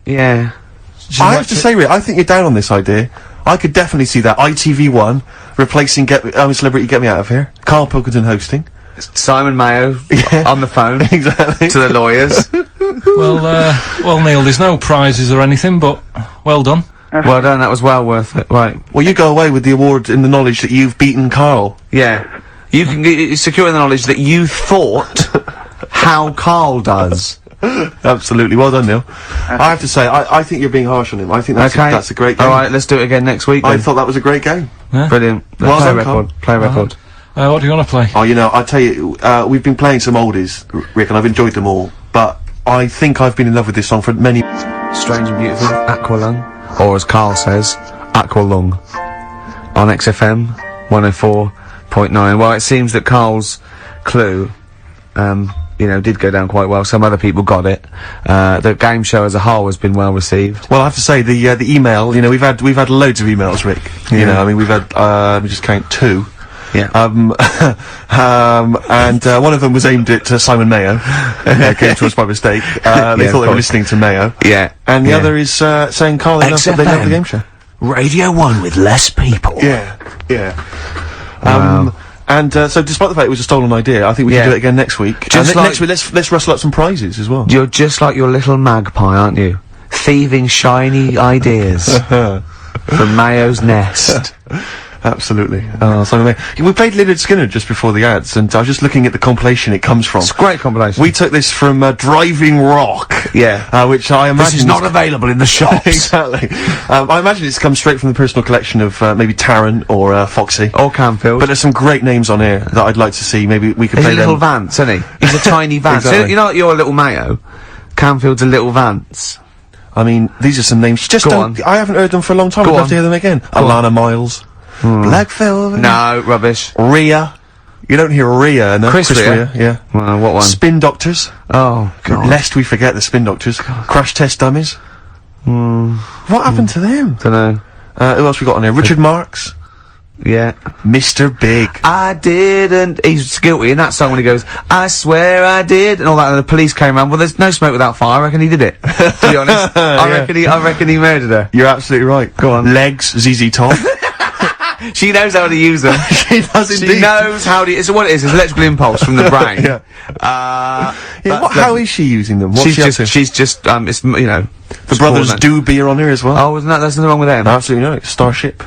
Speaker 6: Yeah.
Speaker 3: She's
Speaker 7: I have to
Speaker 3: electric.
Speaker 7: say, Rick, I think you're down on this idea. I could definitely see that ITV1 replacing Celebrity Get Me Out of Here. Karl Pilkington hosting.
Speaker 6: Simon Mayo on the phone
Speaker 7: Exactly.
Speaker 6: to the lawyers.
Speaker 3: Well, Neil, there's no prizes or anything, but well done.
Speaker 6: Well done. That was well worth it. Right.
Speaker 7: Well, you go away with the award in the knowledge that you've beaten Carl.
Speaker 6: Yeah. You can secure the knowledge that you thought how Carl does.
Speaker 7: Absolutely. Well done, Neil. I have to say, I think you're being harsh on him. I think that's a great game.
Speaker 6: All right. Let's do it again next week.
Speaker 7: I
Speaker 6: then.
Speaker 7: thought that was a great game.
Speaker 6: Brilliant.
Speaker 7: Well
Speaker 6: Play a
Speaker 7: done, Carl.
Speaker 6: record. Play a record.
Speaker 3: What do you want to play?
Speaker 7: Oh, you know, I tell you, we've been playing some oldies, Rick, and I've enjoyed them all. But I think I've been in love with this song for many.
Speaker 6: Strange and Beautiful, Aqualung, or as Carl says, Aqualung, on XFM 104.9. Well, it seems that Carl's clue, did go down quite well. Some other people got it. The game show as a whole has been well received.
Speaker 7: Well, I have to say, the email, you know, we've had loads of emails, Rick. You know, I mean, we've had, let me just count 2.
Speaker 6: Yeah.
Speaker 7: And one of them was aimed at Simon Mayo. Came to us by mistake. They thought they were listening to Mayo.
Speaker 6: Yeah.
Speaker 7: And the other is saying Carl, they love the game show.
Speaker 6: Radio 1 with less people.
Speaker 7: Yeah.
Speaker 6: Wow.
Speaker 7: So despite the fact it was a stolen idea, I think we can do it again next week.
Speaker 6: Just like-
Speaker 7: next week, let's rustle up some prizes as well.
Speaker 6: You're just like your little magpie, aren't you? Thieving shiny ideas from Mayo's nest.
Speaker 7: Absolutely. Simon Mayo. We played Lynyrd Skynyrd just before the ads, and I was just looking at the compilation it comes from.
Speaker 6: It's a great compilation.
Speaker 7: We took this from Driving Rock.
Speaker 6: Yeah.
Speaker 7: Which I imagine
Speaker 6: This is not available in the shops.
Speaker 7: Exactly. I imagine it's come straight from the personal collection of maybe Taron or Foxy.
Speaker 6: Or Canfield.
Speaker 7: But there's some great names on here that I'd like to see. Maybe we could
Speaker 6: He's
Speaker 7: play
Speaker 6: a little
Speaker 7: them.
Speaker 6: Vance, isn't he? He's a tiny Vance.
Speaker 7: Exactly.
Speaker 6: You know, like you're a little Mayo. Canfield's a little Vance.
Speaker 7: I mean, these are some names. Just
Speaker 6: Go
Speaker 7: don't.
Speaker 6: on.
Speaker 7: I haven't heard them for a long time.
Speaker 6: Go
Speaker 7: I'd love
Speaker 6: on.
Speaker 7: to hear them again. Alana Miles. Black Velvet.
Speaker 6: No, rubbish.
Speaker 7: Rhea. You don't hear Rhea, no?
Speaker 6: Chris Rea?
Speaker 7: Yeah.
Speaker 6: Well, what one?
Speaker 7: Spin Doctors.
Speaker 6: Oh, God.
Speaker 7: Lest we forget the Spin Doctors. Crash Test Dummies. What happened to them?
Speaker 6: Dunno.
Speaker 7: Who else we got on here? Richard Marx.
Speaker 6: Yeah.
Speaker 7: Mr. Big.
Speaker 6: I didn't. He's guilty in that song when he goes, I swear I did, and all that, and the police came around. Well, there's no smoke without fire. I reckon he did it. To be honest. I reckon he murdered her.
Speaker 7: You're absolutely right.
Speaker 6: Go on.
Speaker 7: Legs, ZZ Top.
Speaker 6: She knows how to use them.
Speaker 7: She does indeed.
Speaker 6: She knows how to. It's what it is. It's electrical impulse from the brain.
Speaker 7: Yeah. How is she using them? What's she up to?
Speaker 6: She's just. It's the
Speaker 7: brothers Do Beer on here as well.
Speaker 6: Oh, isn't that? There's nothing wrong with them.
Speaker 7: Absolutely no. Starship.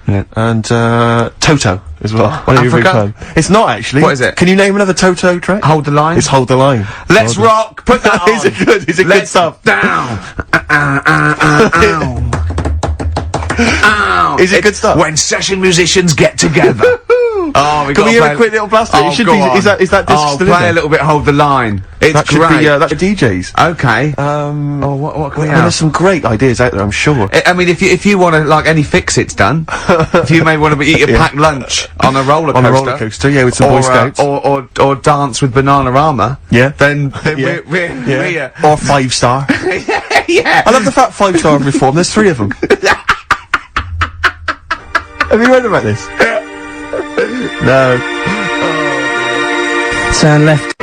Speaker 6: Yeah.
Speaker 7: And Toto as well. One of your big
Speaker 6: Africa?
Speaker 7: fan. It's not actually.
Speaker 6: What is it?
Speaker 7: Can you name another Toto track?
Speaker 6: Hold the line.
Speaker 7: It's Hold the Line.
Speaker 6: Let's rock. Put that on.
Speaker 7: Is it good? Is it good stuff?
Speaker 6: Down. Ow.
Speaker 7: Is it good stuff?
Speaker 6: When session musicians get together. Oh,
Speaker 7: Can we hear a quick little blast?
Speaker 6: Oh,
Speaker 7: It should
Speaker 6: go
Speaker 7: be.
Speaker 6: on.
Speaker 7: Is that disc
Speaker 6: Oh,
Speaker 7: still in
Speaker 6: play
Speaker 7: there?
Speaker 6: a little bit. Hold the line. It's
Speaker 7: That should
Speaker 6: great.
Speaker 7: be. That's DJs.
Speaker 6: Okay.
Speaker 7: Oh,
Speaker 6: what can we
Speaker 7: and
Speaker 6: have?
Speaker 7: there's some great ideas out there, I'm sure.
Speaker 6: I mean, if you want to, like, any fix-it's done, if you may want to eat a packed lunch on a roller coaster.
Speaker 7: On a roller coaster, yeah, with some Boy Scouts.
Speaker 6: Or dance with Bananarama.
Speaker 7: Yeah.
Speaker 6: Then
Speaker 7: Yeah.
Speaker 6: we're
Speaker 7: Yeah. Or 5 Star.
Speaker 6: yeah.
Speaker 7: I love the fact 5 Star have reformed. There's 3 of them. Have you heard about this? No.
Speaker 6: Turn left.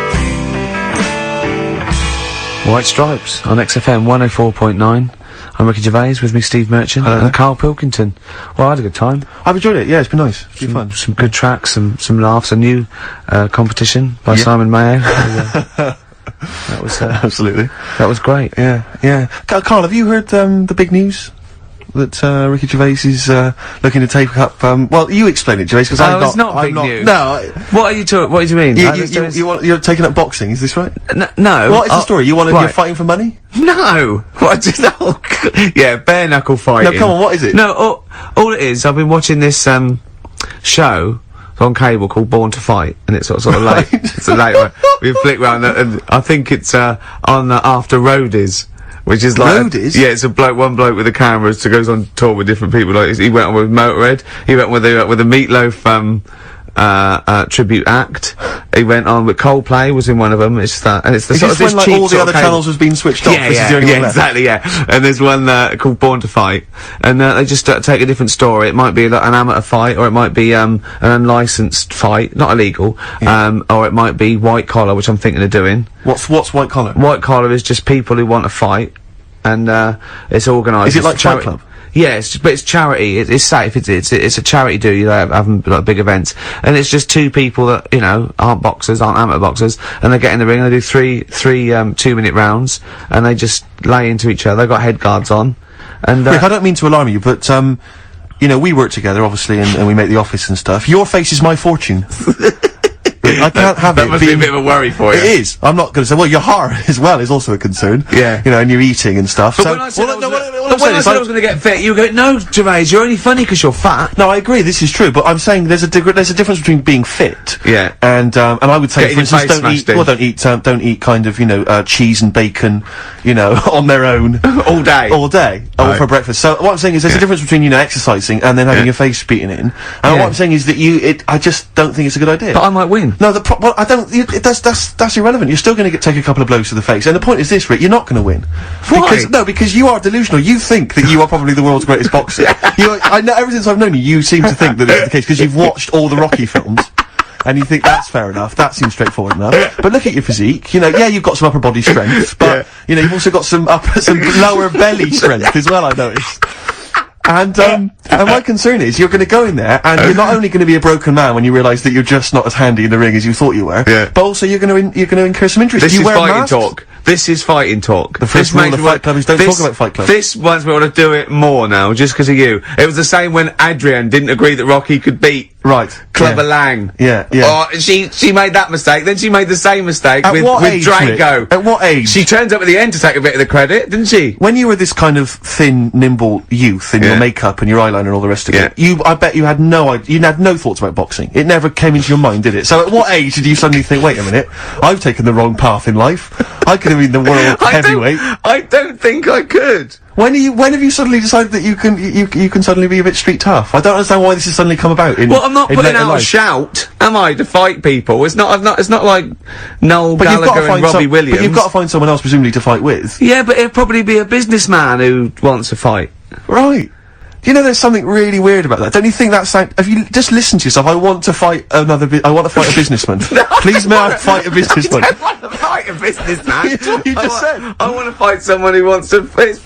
Speaker 6: White Stripes on XFM 104.9. I'm Ricky Gervais, with me Steve Merchant and Karl Pilkington. Well, I had a good time.
Speaker 7: I've enjoyed it, yeah, it's been nice. It's been fun.
Speaker 6: Some good tracks, some laughs, a new competition by Simon Mayo. That was
Speaker 7: absolutely.
Speaker 6: That was great.
Speaker 7: Yeah. Karl, have you heard the big news that Ricky Gervais is looking to take up? Well, you explain it, Gervais, because
Speaker 6: it's not big news.
Speaker 7: No.
Speaker 6: What do you mean?
Speaker 7: You're taking up boxing, is this right?
Speaker 6: No.
Speaker 7: What is the story? You're fighting for money?
Speaker 6: No. What? No. Yeah, bare knuckle fighting.
Speaker 7: No, come on. What is it?
Speaker 6: No. All it is, I've been watching this show on cable called Born to Fight, and it's sort of late. It's a late one. We flick round, and I think it's on After Roadies. Which is like
Speaker 7: Roadies?
Speaker 6: Yeah, it's one bloke with a camera to goes on tour with different people. Like he went on with Motorhead. He went with the Meatloaf tribute act. He went on with Coldplay. Was in one of them. It's that, and it's the
Speaker 7: is
Speaker 6: sort
Speaker 7: this
Speaker 6: of
Speaker 7: when
Speaker 6: cheap
Speaker 7: all the
Speaker 6: sort
Speaker 7: other
Speaker 6: of
Speaker 7: channels has been switched off?
Speaker 6: Yeah,
Speaker 7: this is the only one left.
Speaker 6: exactly. Yeah, and there's one called Born to Fight, and they just take a different story. It might be like an amateur fight, or it might be an unlicensed fight, not illegal, or it might be white collar, which I'm thinking of doing.
Speaker 7: What's white collar?
Speaker 6: White collar is just people who want to fight. And it's organised.
Speaker 7: Is it like Fight Club?
Speaker 6: Yeah, but it's charity. It's safe. It's a charity do. You know, having like big events, and it's just two people that aren't boxers, aren't amateur boxers, and they get in the ring and they do three 2-minute rounds, and they just lay into each other. They've got head guards on, and
Speaker 7: Rick, I don't mean to alarm you, but we work together obviously, and we make the office and stuff. Your face is my fortune. I can't have
Speaker 6: that must be a bit of a worry for you.
Speaker 7: It is. I'm not going to say. Well, your heart as well is also a concern.
Speaker 6: Yeah.
Speaker 7: And you're eating and stuff.
Speaker 6: But when I said I was going to get fit, you go, no, Gervais, you're only funny because you're fat.
Speaker 7: No, I agree. This is true. But I'm saying there's a difference between being fit.
Speaker 6: Yeah.
Speaker 7: And I would say, for instance, don't eat kind of cheese and bacon, on their own
Speaker 6: all day,
Speaker 7: or for breakfast. So what I'm saying is there's a difference between exercising and then having your face beaten in. And what I'm saying is that I just don't think it's a good idea.
Speaker 6: But I might win.
Speaker 7: No, I don't. That's irrelevant. You're still going to take a couple of blows to the face, and the point is this, Rick: you're not going to win.
Speaker 6: Why?
Speaker 7: Because you are delusional. You think that you are probably the world's greatest boxer. I know. Ever since I've known you, you seem to think that it's the case because you've watched all the Rocky films. And you think that's fair enough, that seems straightforward enough. But look at your physique, you've got some upper body strength, but, you've also got some lower belly strength as well, I noticed. And my concern is you're going to go in there and you're not only going to be a broken man when you realise that you're just not as handy in the ring as you thought you were, but also you're going to incur some injuries.
Speaker 6: This is fighting talk. This is fighting talk.
Speaker 7: The first rule of Fight Club is don't talk about Fight Club.
Speaker 6: This one's me want to do it more now, just because of you. It was the same when Adrian didn't agree that Rocky could beat Clubber Lang.
Speaker 7: Yeah.
Speaker 6: Oh, she made that mistake, then she made the same mistake with Drago.
Speaker 7: At what age?
Speaker 6: She turns up at the end to take a bit of the credit, didn't she?
Speaker 7: When you were this kind of thin, nimble youth in your makeup and your eyeliner and all the rest of it, I bet you had no thoughts about boxing. It never came into your mind, did it? So at what age did you suddenly think, wait a minute, I've taken the wrong path in life. I could have been the world heavyweight.
Speaker 6: I don't think I could.
Speaker 7: When have you suddenly decided that you can suddenly be a bit street tough? I don't understand why this has suddenly come about.
Speaker 6: Well, I'm not putting out a shout, am I, to fight people? It's not like Noel Gallagher and Robbie Williams.
Speaker 7: But you've got to find someone else presumably to fight with.
Speaker 6: Yeah, but it'll probably be a businessman who wants to fight.
Speaker 7: Right. Do you know there's something really weird about that? Don't you think if you just listen to yourself, I want to fight a businessman. Please may I fight a businessman?
Speaker 6: I don't want to fight a businessman.
Speaker 7: You just said.
Speaker 6: I want to fight someone who wants to, it's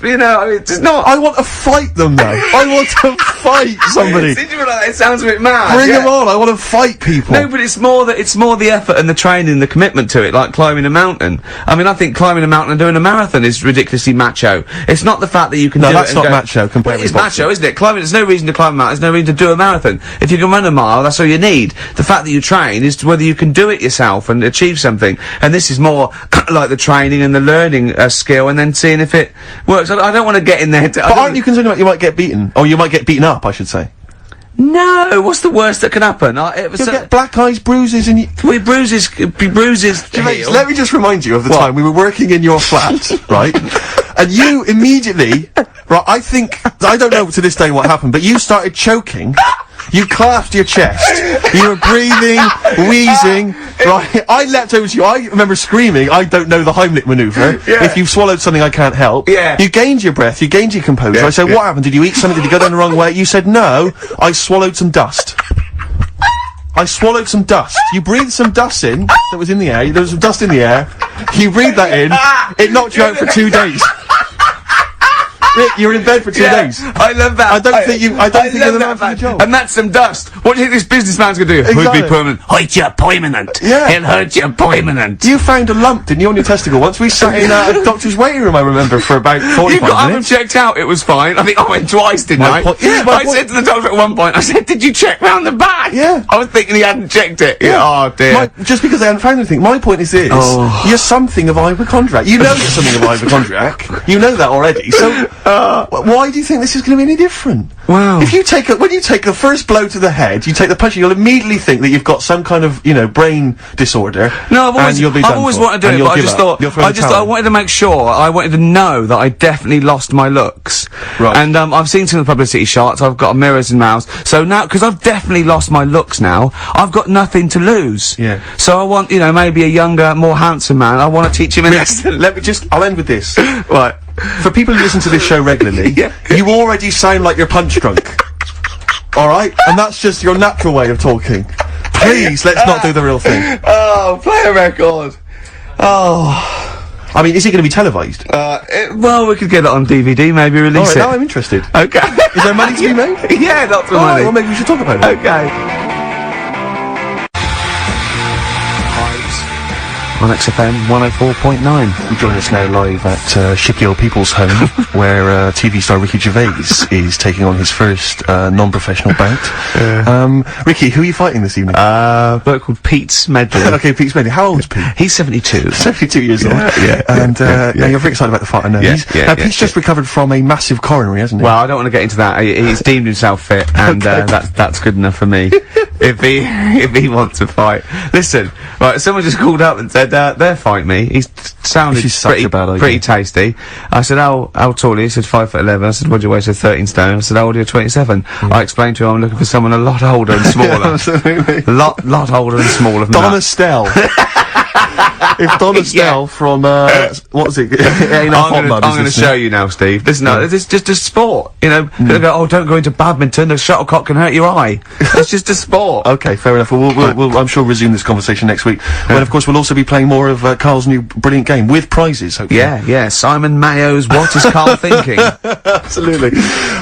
Speaker 6: just not.
Speaker 7: I want to fight them though. I want to fight somebody.
Speaker 6: It sounds a bit mad.
Speaker 7: Bring them on, I want to fight people.
Speaker 6: No, but it's more the effort and the training, the commitment to it, like climbing a mountain. I mean, I think climbing a mountain and doing a marathon is ridiculously macho. It's not the fact that you can do it.
Speaker 7: No, that's not macho compared with boxing.
Speaker 6: It's macho, isn't it? There's no reason to climb a mountain, there's no reason to do a marathon. If you can run a mile, that's all you need. The fact that you train is whether you can do it yourself and achieve something. And this is more like the training and the learning skill and then seeing if it works. I don't want to get in there
Speaker 7: but aren't you concerned about you might get beaten? Or you might get beaten up, I should say.
Speaker 6: No, what's the worst that can happen?
Speaker 7: You'll get black eyes, bruises, and
Speaker 6: bruises.
Speaker 7: Gervais, let me just remind you of the time we were working in your flat, right? And you immediately, right, I don't know to this day what happened, but you started choking, you clasped your chest, you were breathing, wheezing, right? I leapt over to you, I remember screaming, I don't know the Heimlich manoeuvre, if you've swallowed something I can't help. You gained your breath, you gained your composure, I said, what happened, did you eat something, did you go down the wrong way? You said, no, I swallowed some dust. I swallowed some dust. You breathed some dust in, that was in the air, there was some dust in the air, you breathed that in, it knocked you out for 2 days. Rick, you're in bed for 2 days.
Speaker 6: I love that.
Speaker 7: I don't think you're the man for the job.
Speaker 6: And that's some dust. What do you think this businessman's gonna do?
Speaker 7: Exactly.
Speaker 6: Would be permanent. Hurt you permanent.
Speaker 7: Yeah.
Speaker 6: He'll hurt you permanent.
Speaker 7: You found a lump, didn't you, on your testicle once? We sat in a doctor's waiting room, I remember, for about 45
Speaker 6: You got up and
Speaker 7: minutes.
Speaker 6: checked out, it was fine. I think I went twice, didn't I? I said to the doctor at one point, I said, did you check round the back?
Speaker 7: Yeah.
Speaker 6: I was thinking he hadn't checked it.
Speaker 7: Yeah.
Speaker 6: Oh dear.
Speaker 7: Just because they hadn't found anything. My point is this. You're something of a hypochondriac. You know you're something of a hypochondriac. You know that already. So, why do you think this is going to be any different?
Speaker 6: Wow.
Speaker 7: If you take when you take the first blow to the head, you take the punch, you'll immediately think that you've got some kind of, brain disorder.
Speaker 6: No, I've
Speaker 7: I've
Speaker 6: always wanted to do it, but I just thought, I wanted to make sure, I wanted to know that I definitely lost my looks.
Speaker 7: Right.
Speaker 6: And, I've seen some of the publicity shots, I've got mirrors in my house, so now, because I've definitely lost my looks now, I've got nothing to lose.
Speaker 7: Yeah.
Speaker 6: So I want, maybe a younger, more handsome man, I want to teach him a lesson.
Speaker 7: I'll end with this.
Speaker 6: Right.
Speaker 7: For people who listen to this show regularly, you already sound like you're punch drunk. Alright? And that's just your natural way of talking. Please, let's not do the real thing.
Speaker 6: Oh, play a record. Oh.
Speaker 7: I mean, is it going to be televised?
Speaker 6: Well, we could get it on DVD, maybe release
Speaker 7: Alright,
Speaker 6: it.
Speaker 7: now I'm interested.
Speaker 6: Okay.
Speaker 7: Is there money to be made?
Speaker 6: Yeah, lots of money.
Speaker 7: Well, maybe we should talk about it.
Speaker 6: Okay. On XFM 104.9.
Speaker 7: You join us now live at Shicky Old People's Home, where TV star Ricky Gervais is taking on his first non-professional bout. Ricky, who are you fighting this evening?
Speaker 6: A bloke called Pete Smedley.
Speaker 7: Okay, Pete Smedley. How old's Pete?
Speaker 6: He's 72.
Speaker 7: 72 years old.
Speaker 6: Yeah.
Speaker 7: And you're very excited about the fight, I know. Pete's just recovered from a massive coronary, hasn't he?
Speaker 6: Well, I don't want to get into that. He's deemed himself fit, and that's good enough for me. If he wants to fight. Listen, right, someone just called up and said, they'll fight me. He sounded pretty tasty. I said, how tall are you? He said 5'11". I said, what do you weigh? He said 13 stone. I said, how old are you? 27. I explained to him I'm looking for someone a lot older and smaller.
Speaker 7: Absolutely.
Speaker 6: Lot older and smaller than
Speaker 7: Donna
Speaker 6: that.
Speaker 7: Stell. If Donna Stell from, what was it?
Speaker 6: I'm going to show you now, Steve. Listen, no, it's just a sport. They go, oh, don't go into badminton, the shuttlecock can hurt your eye. It's just a sport.
Speaker 7: Okay, fair enough. We'll I'm sure, resume this conversation next week. When, of course, we'll also be playing more of Carl's new brilliant game, with prizes, hopefully.
Speaker 6: Yeah. Simon Mayo's What Is Carl Thinking?
Speaker 7: Absolutely.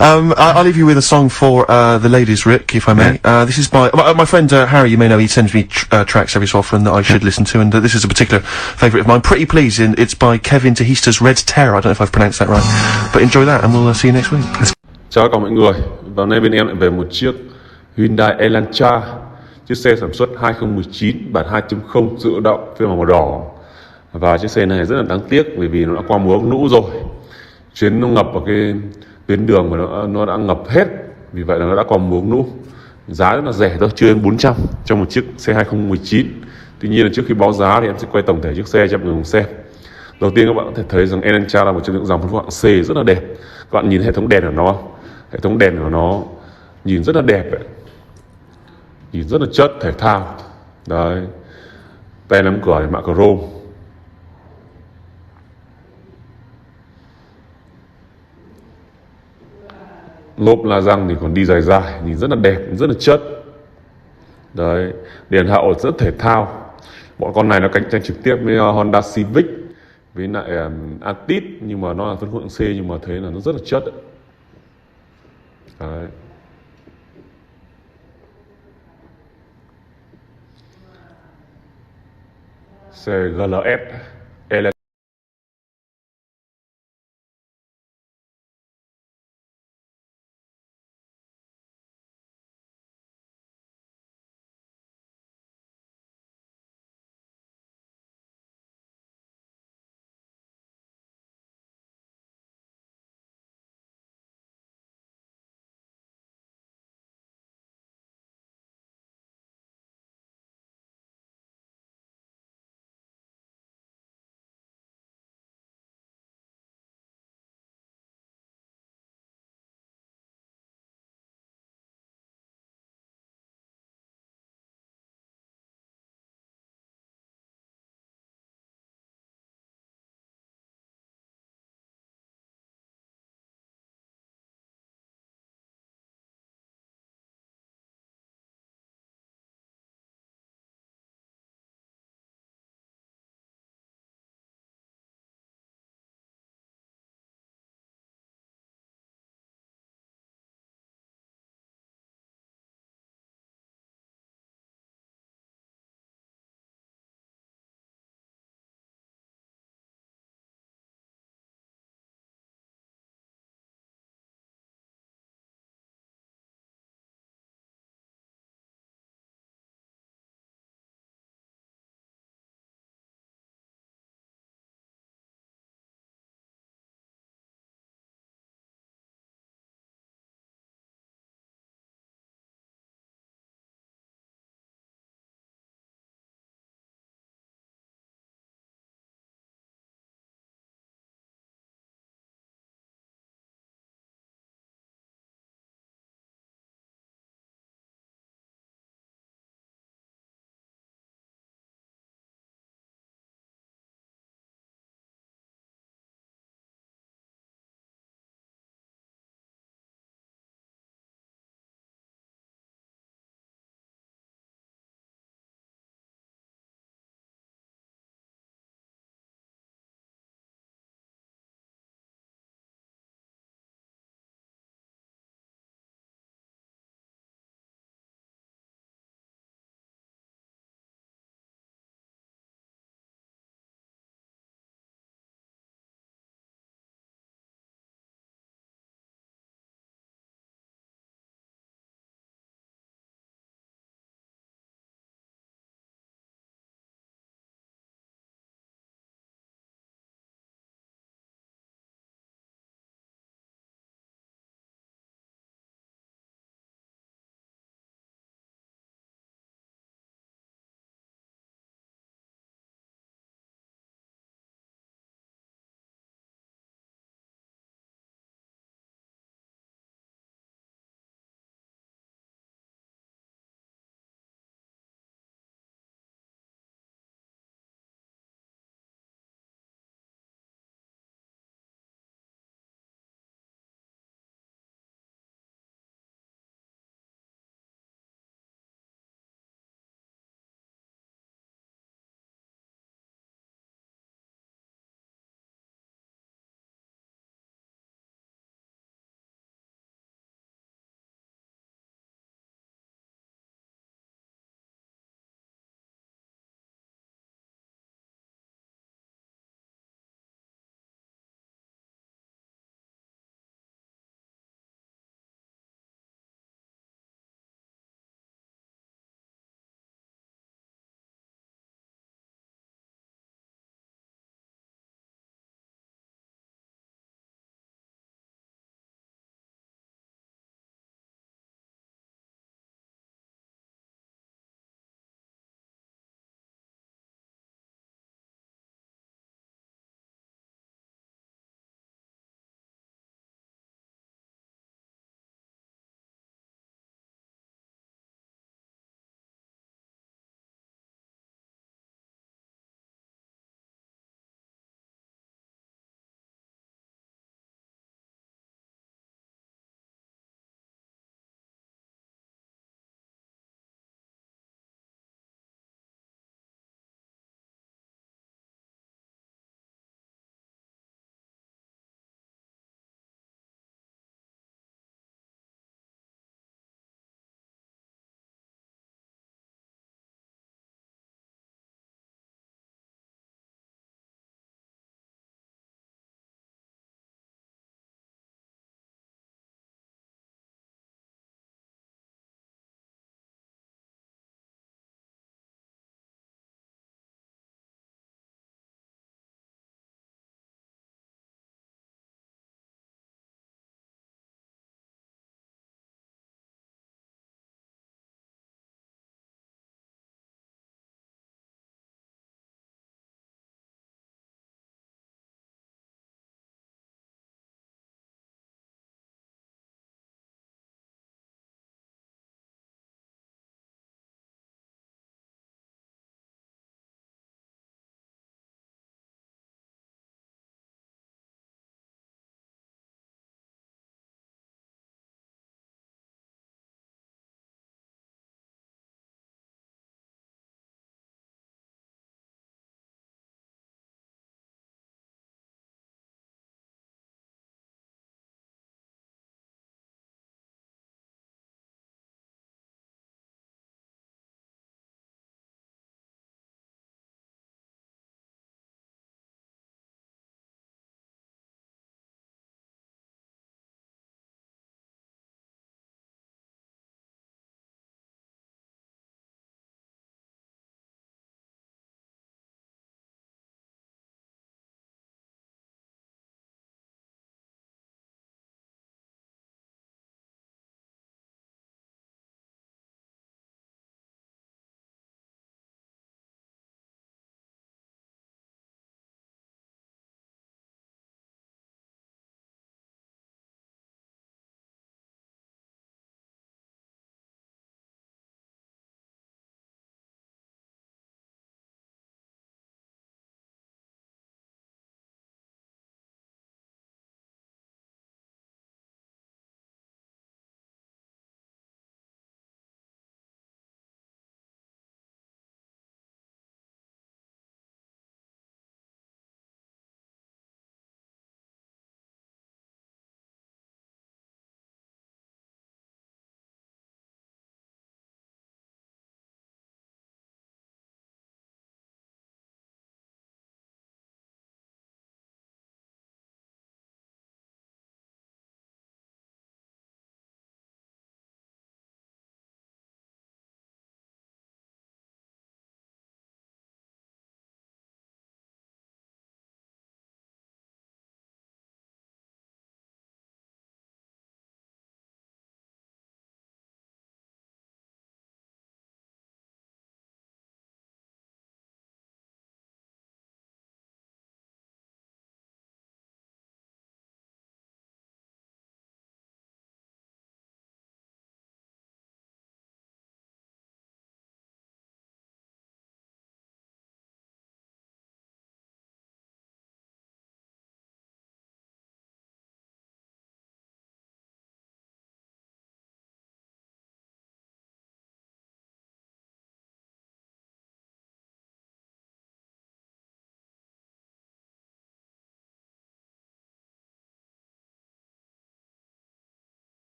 Speaker 7: I'll leave you with a song for the ladies, Rick, if I may. This is by my friend Harry. You may know he sends me tracks every so often that I should listen to, and this is a particular favourite of mine. Pretty Please, it's by Kevin Tahista's Red Terror. I don't know if I've pronounced that right, but enjoy that, and we'll see you next week.
Speaker 12: Chào cả mọi người. Vào nay bên em lại về một chiếc Hyundai Elantra, chiếc xe sản xuất 2019 bản 2.0 tự động phiên bản màu đỏ. Và chiếc xe này rất là đáng tiếc bởi vì nó đã qua mùa lũ rồi. Chuyến nó ngập vào cái tuyến đường mà nó đã ngập hết. Vì vậy là nó đã qua mùa lũ. Giá rất là rẻ thôi, chưa đến 400 cho một chiếc xe 2019. Tuy nhiên là trước khi báo giá thì em sẽ quay tổng thể chiếc xe cho mọi người cùng xem. Đầu tiên các bạn có thể thấy rằng Elantra là một trong những dòng phân khúc hạng C rất là đẹp. Các bạn nhìn hệ thống đèn của nó, nhìn rất là đẹp ấy. Nhìn rất là chất thể thao. Đấy. Tay nắm cửa thì mạ chrome. Lốp la răng thì còn đi dài dài, nhìn rất là đẹp, rất là chất. Đấy, đèn hậu rất thể thao. Bọn con này nó cạnh tranh trực tiếp với Honda Civic, với lại Altis, nhưng mà nó là phân khúc hạng C, nhưng mà thấy là nó rất là chất. Đấy. Xe GLS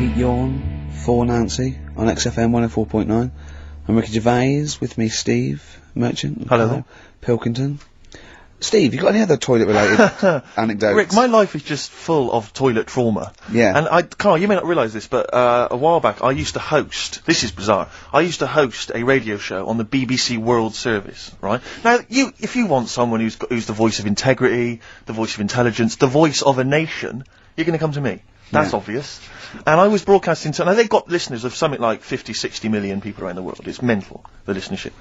Speaker 1: Pete Yawn for Nancy on XFM 104.9. I'm Ricky Gervais, with me Steve Merchant.
Speaker 7: Hello
Speaker 1: Karl Pilkington. Steve, you got any other toilet-related anecdotes?
Speaker 7: Rick, my life is just full of toilet trauma.
Speaker 1: Yeah.
Speaker 7: And Carl, you may not realise this, but a while back I used to host, this is bizarre, I used to host a radio show on the BBC World Service, right? Now, if you want someone who's the voice of integrity, the voice of intelligence, the voice of a nation, you're gonna come to me. That's obvious. And I was broadcasting to, now they've got listeners of something like 50, 60 million people around the world. It's mental, the listenership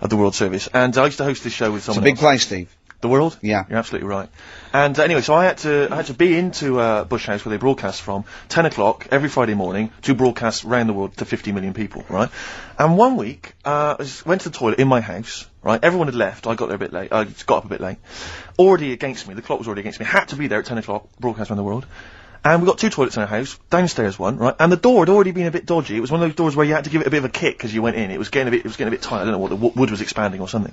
Speaker 7: of the World Service. And I used to host this show with someone
Speaker 1: It's a big place, Steve.
Speaker 7: The World?
Speaker 1: Yeah.
Speaker 7: You're absolutely right. And anyway, so I had to be into Bush House where they broadcast from 10 o'clock every Friday morning to broadcast around the world to 50 million people, right? And one week, went to the toilet in my house, right? Everyone had left. I got there a bit late. I got up a bit late. Already against me. The clock was already against me. Had to be there at 10 o'clock, broadcast around the world. And we got 2 toilets in our house, downstairs one, right? And the door had already been a bit dodgy. It was one of those doors where you had to give it a bit of a kick as you went in. It was getting a bit tight. I don't know what the wood was expanding or something.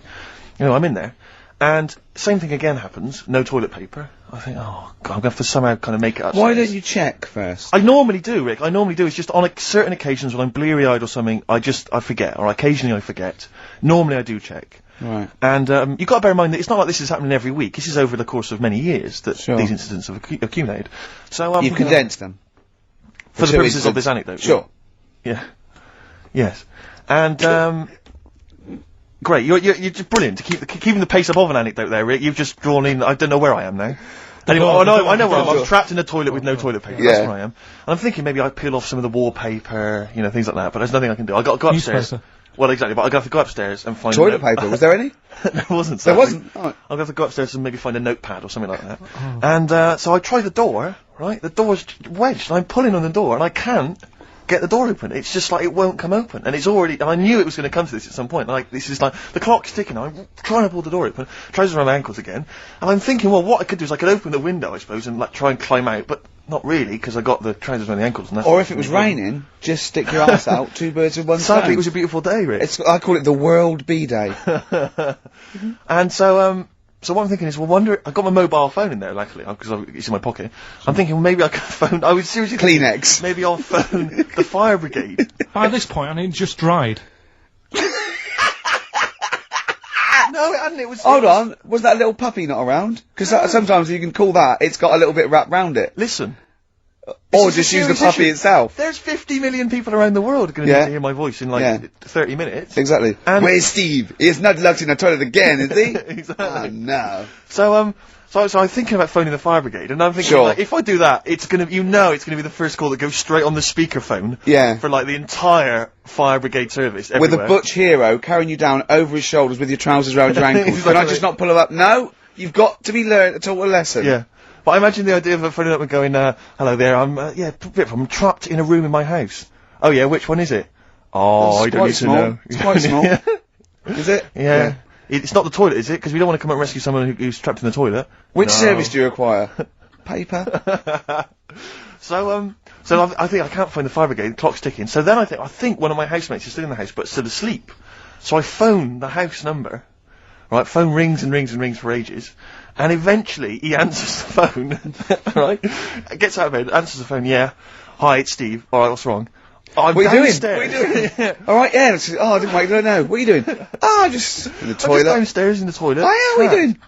Speaker 7: You know, I'm in there. And same thing again happens. No toilet paper. I think, oh God, I'm going to have to somehow kind of make it up.
Speaker 1: Why don't you check first?
Speaker 7: I normally do, Rick. I normally do. It's just on certain occasions when I'm bleary-eyed or something, I forget, or occasionally I forget. Normally I do check.
Speaker 1: Right.
Speaker 7: And you've got to bear in mind that it's not like this is happening every week. This is over the course of many years that these incidents have accumulated. So
Speaker 1: you've condensed them
Speaker 7: for the purposes of this anecdote.
Speaker 1: Sure.
Speaker 7: Yeah. Yes. And great. You're just brilliant to keeping the pace up of an anecdote there, Rick. You've just drawn in. I don't know where I am now. Anyway, I know where I am. I'm trapped in a toilet with no toilet paper. That's where I am. And I'm thinking maybe I peel off some of the wallpaper, you know, things like that. But there's nothing I can do. I got to go upstairs.
Speaker 3: Newspaper.
Speaker 7: Well, exactly, but I have to go upstairs and find
Speaker 1: toilet paper. Was there any?
Speaker 7: There wasn't.
Speaker 1: There wasn't. Oh.
Speaker 7: I'll have to go upstairs and maybe find a notepad or something like that. Oh. And so I try the door. Right, the door's wedged. And I'm pulling on the door, and I can't get the door open. It's just like it won't come open, and it's already. And I knew it was going to come to this at some point. Like this is like the clock's ticking. I'm trying to pull the door open. Trousers around my ankles again, and I'm thinking, well, what I could do is I could open the window, I suppose, and like try and climb out, but. Not really, because I got the trousers around the ankles and that.
Speaker 1: Or if it was raining, just stick your ass out, 2 birds with one stone.
Speaker 7: Sadly, it was a beautiful day, Rick.
Speaker 1: I call it the World Bee Day.
Speaker 7: And so what I'm thinking is, well, I got my mobile phone in there, luckily, because it's in my pocket. I'm thinking, well, maybe I could phone, I was seriously
Speaker 1: Kleenex.
Speaker 7: Maybe I'll phone the fire brigade.
Speaker 3: By this point, I mean, just dried.
Speaker 7: No, it hadn't, it was...
Speaker 1: Hold on, was that little puppy not around? Because sometimes you can call that, it's got a little bit wrapped round it.
Speaker 7: Listen.
Speaker 1: Or just use the puppy itself.
Speaker 7: There's 50 million people around the world going to need to hear my voice in like 30 minutes.
Speaker 1: Exactly.
Speaker 7: And
Speaker 1: where's Steve? He's not locked in the toilet again, is he?
Speaker 7: Exactly.
Speaker 1: Oh, no.
Speaker 7: So I'm thinking about phoning the fire brigade, and I'm thinking, like, if I do that, it's gonna be the first call that goes straight on the speakerphone.
Speaker 1: Yeah.
Speaker 7: For like the entire fire brigade service everywhere.
Speaker 1: With a butch hero carrying you down over his shoulders with your trousers around your ankles.
Speaker 7: Exactly.
Speaker 1: Can I just not pull him up? No! You've got to be taught a lesson.
Speaker 7: Yeah. But I imagine the idea of phoning up and going, hello there, I'm trapped in a room in my house. Oh yeah, which one is it? Oh, I don't need to know.
Speaker 1: It's quite small. Is it?
Speaker 7: Yeah. It's not the toilet, is it? Because we don't want to come out and rescue someone who's trapped in the toilet.
Speaker 1: Which service do you require? Paper?
Speaker 7: So I think I can't find the fire brigade, the clock's ticking. So then I think one of my housemates is still in the house, but still asleep. So I phone the house number. Right, phone rings and rings and rings for ages. And eventually he answers the phone. Right? Gets out of bed, answers the phone, yeah. Hi, it's Steve. Alright, what's wrong? I'm downstairs.
Speaker 1: What are you doing? Alright, yeah. I didn't wait, don't know. What are you doing? Just in the toilet.
Speaker 7: I'm just downstairs in the toilet.
Speaker 1: Oh yeah, what are you doing?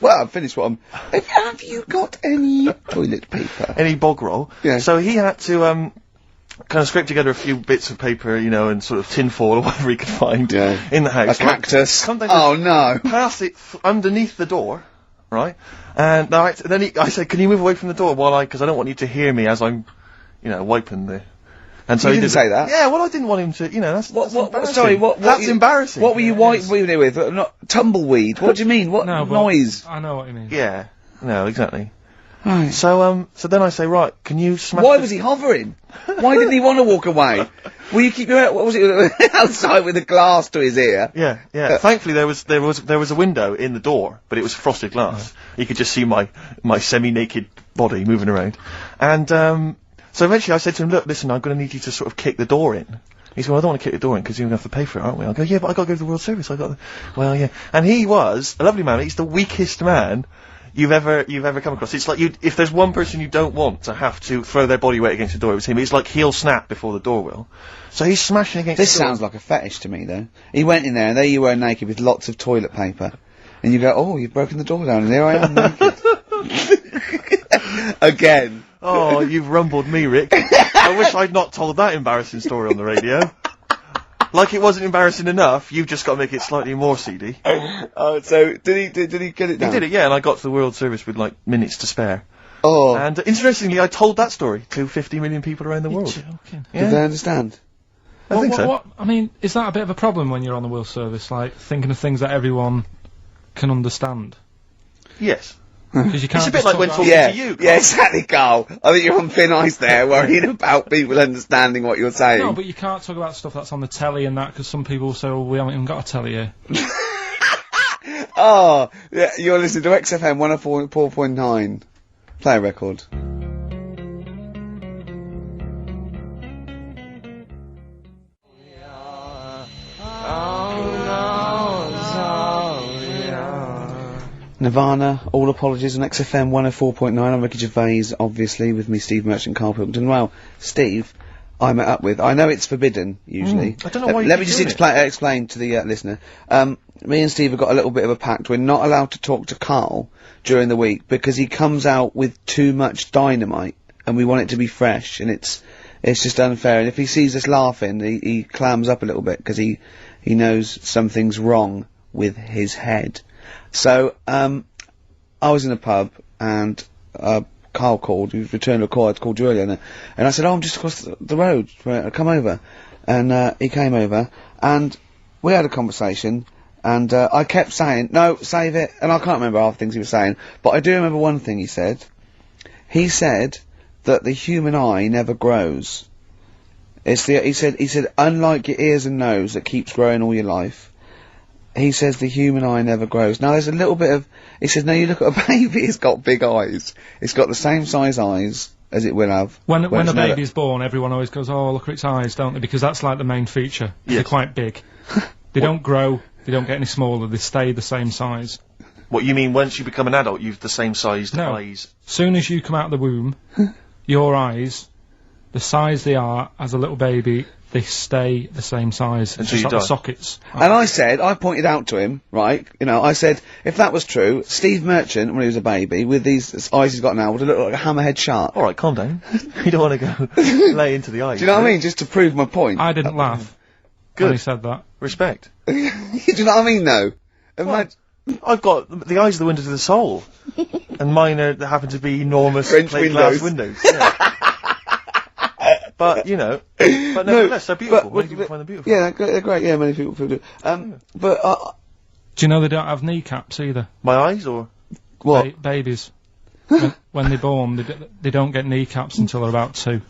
Speaker 1: Well, I've finished what I'm... Have you got any toilet paper?
Speaker 7: Any bog roll?
Speaker 1: Yeah.
Speaker 7: So he had to, kind of scrape together a few bits of paper, you know, and sort of tinfoil or whatever he could find in the house.
Speaker 1: A cactus.
Speaker 7: Oh
Speaker 1: no.
Speaker 7: Pass it underneath the door, right? And then I said, can you move away from the door because I don't want you to hear me as I'm, you know, wiping the... And so
Speaker 1: you didn't say that?
Speaker 7: Yeah, well I didn't want him to, you know, that's embarrassing.
Speaker 1: Sorry,
Speaker 7: that's embarrassing.
Speaker 1: What were you wiping it with? Not tumbleweed. What do you mean? What noise?
Speaker 3: I know what you mean.
Speaker 7: Yeah. No, exactly.
Speaker 1: Right.
Speaker 7: So then I say, right, can you smash...
Speaker 1: Why was he hovering? Why didn't he want to walk away? Will you keep your... What was it? Outside with a glass to his ear?
Speaker 7: Yeah. Thankfully there was a window in the door, but it was frosted glass. You could just see my semi-naked body moving around. And, so eventually I said to him, look, listen, I'm going to need you to sort of kick the door in. He said, well, I don't want to kick the door in because you're going to have to pay for it, aren't we? I go, yeah, but I got to go to the World Service. Well, yeah. And he was a lovely man. He's the weakest man you've ever come across. It's like if there's one person you don't want to have to throw their body weight against the door, it was him. It's like he'll snap before the door will. So he's smashing against
Speaker 6: This
Speaker 7: the door.
Speaker 6: sounds like a fetish to me, though. He went in there, and there you were naked with lots of toilet paper. And you go, oh, you've broken the door down, and there I am naked. Again.
Speaker 7: Oh, you've rumbled me, Rick. I wish I'd not told that embarrassing story on the radio. Like it wasn't embarrassing enough, you've just got to make it slightly more seedy.
Speaker 6: Oh, so did he get it down?
Speaker 7: He did it, yeah, and I got to the World Service with like minutes to spare.
Speaker 6: Oh.
Speaker 7: And interestingly, I told that story to 50 million people around the world.
Speaker 3: Joking.
Speaker 7: Yeah.
Speaker 6: Did they understand?
Speaker 7: I think so.
Speaker 3: I mean, is that a bit of a problem when you're on the World Service, like thinking of things that everyone can understand?
Speaker 7: Yes.
Speaker 3: Because you can't.
Speaker 7: It's a bit
Speaker 3: just
Speaker 7: like
Speaker 3: talk
Speaker 7: when
Speaker 3: about-
Speaker 7: talking to you, Carl.
Speaker 6: Yeah, exactly, Carl. I think you're on thin ice there, worrying about people understanding what you're saying.
Speaker 3: No, but you can't talk about stuff that's on the telly and that, because some people say, well, we haven't even got a telly here.
Speaker 6: Oh, yeah, you're listening to XFM 104.9. Play a record. Nirvana, All Apologies on XFM 104.9. I'm Ricky Gervais, obviously, with me, Steve Merchant, Karl Pilkington. Well, Steve, I met up with. I know it's forbidden, usually.
Speaker 7: I don't know why you
Speaker 6: Let
Speaker 7: keep
Speaker 6: me just
Speaker 7: doing
Speaker 6: explain to the listener. Me and Steve have got a little bit of a pact. We're not allowed to talk to Karl during the week because he comes out with too much dynamite, and we want it to be fresh, and it's just unfair. And if he sees us laughing, he clams up a little bit because he knows something's wrong with his head. So, I was in a pub, and, Carl called, he was returning a call, I'd called you earlier, and I said, oh, I'm just across the road, come over. And, he came over, and we had a conversation, and, I kept saying, no, save it, and I can't remember half the things he was saying, but I do remember one thing he said. He said that the human eye never grows. He said, unlike your ears and nose that keeps growing all your life, he says the human eye never grows. Now there's a little bit of, he says, no, you look at a baby, it's got big eyes. It's got the same size eyes as it will have.
Speaker 3: When
Speaker 6: it's
Speaker 3: a baby's born, everyone always goes, oh, look at its eyes, don't they? Because that's like the main feature.
Speaker 7: Yes.
Speaker 3: They're quite big. They don't grow, they don't get any smaller, they stay the same size.
Speaker 7: What you mean, once you become an adult, you've the same sized
Speaker 3: No.
Speaker 7: eyes?
Speaker 3: Soon as you come out of the womb, your eyes, the size they are as a little baby, they stay the same size.
Speaker 7: Until
Speaker 3: It's
Speaker 7: you
Speaker 3: like
Speaker 7: die.
Speaker 3: the sockets.
Speaker 6: And I pointed out to him, right, I said, if that was true, Steve Merchant, when he was a baby, with these eyes he's got now, would have looked like a hammerhead shark.
Speaker 7: Alright, calm down. You don't want to go lay into the eyes.
Speaker 6: Do you know what I mean? Just to prove my point.
Speaker 3: I didn't laugh when
Speaker 7: Good.
Speaker 3: he said that.
Speaker 7: Respect.
Speaker 6: Do you know what I mean, though?
Speaker 7: I've got the eyes are the windows of the soul. And mine happen to be enormous
Speaker 6: French
Speaker 7: plate glass windows. Yeah. But, but nevertheless, they're beautiful. Many people find them beautiful.
Speaker 6: Yeah, they're great, yeah, many people do. But,
Speaker 3: Do you know they don't have kneecaps either?
Speaker 7: My eyes, or?
Speaker 6: what?
Speaker 3: Babies. when they're born, they don't get kneecaps until they're about 2.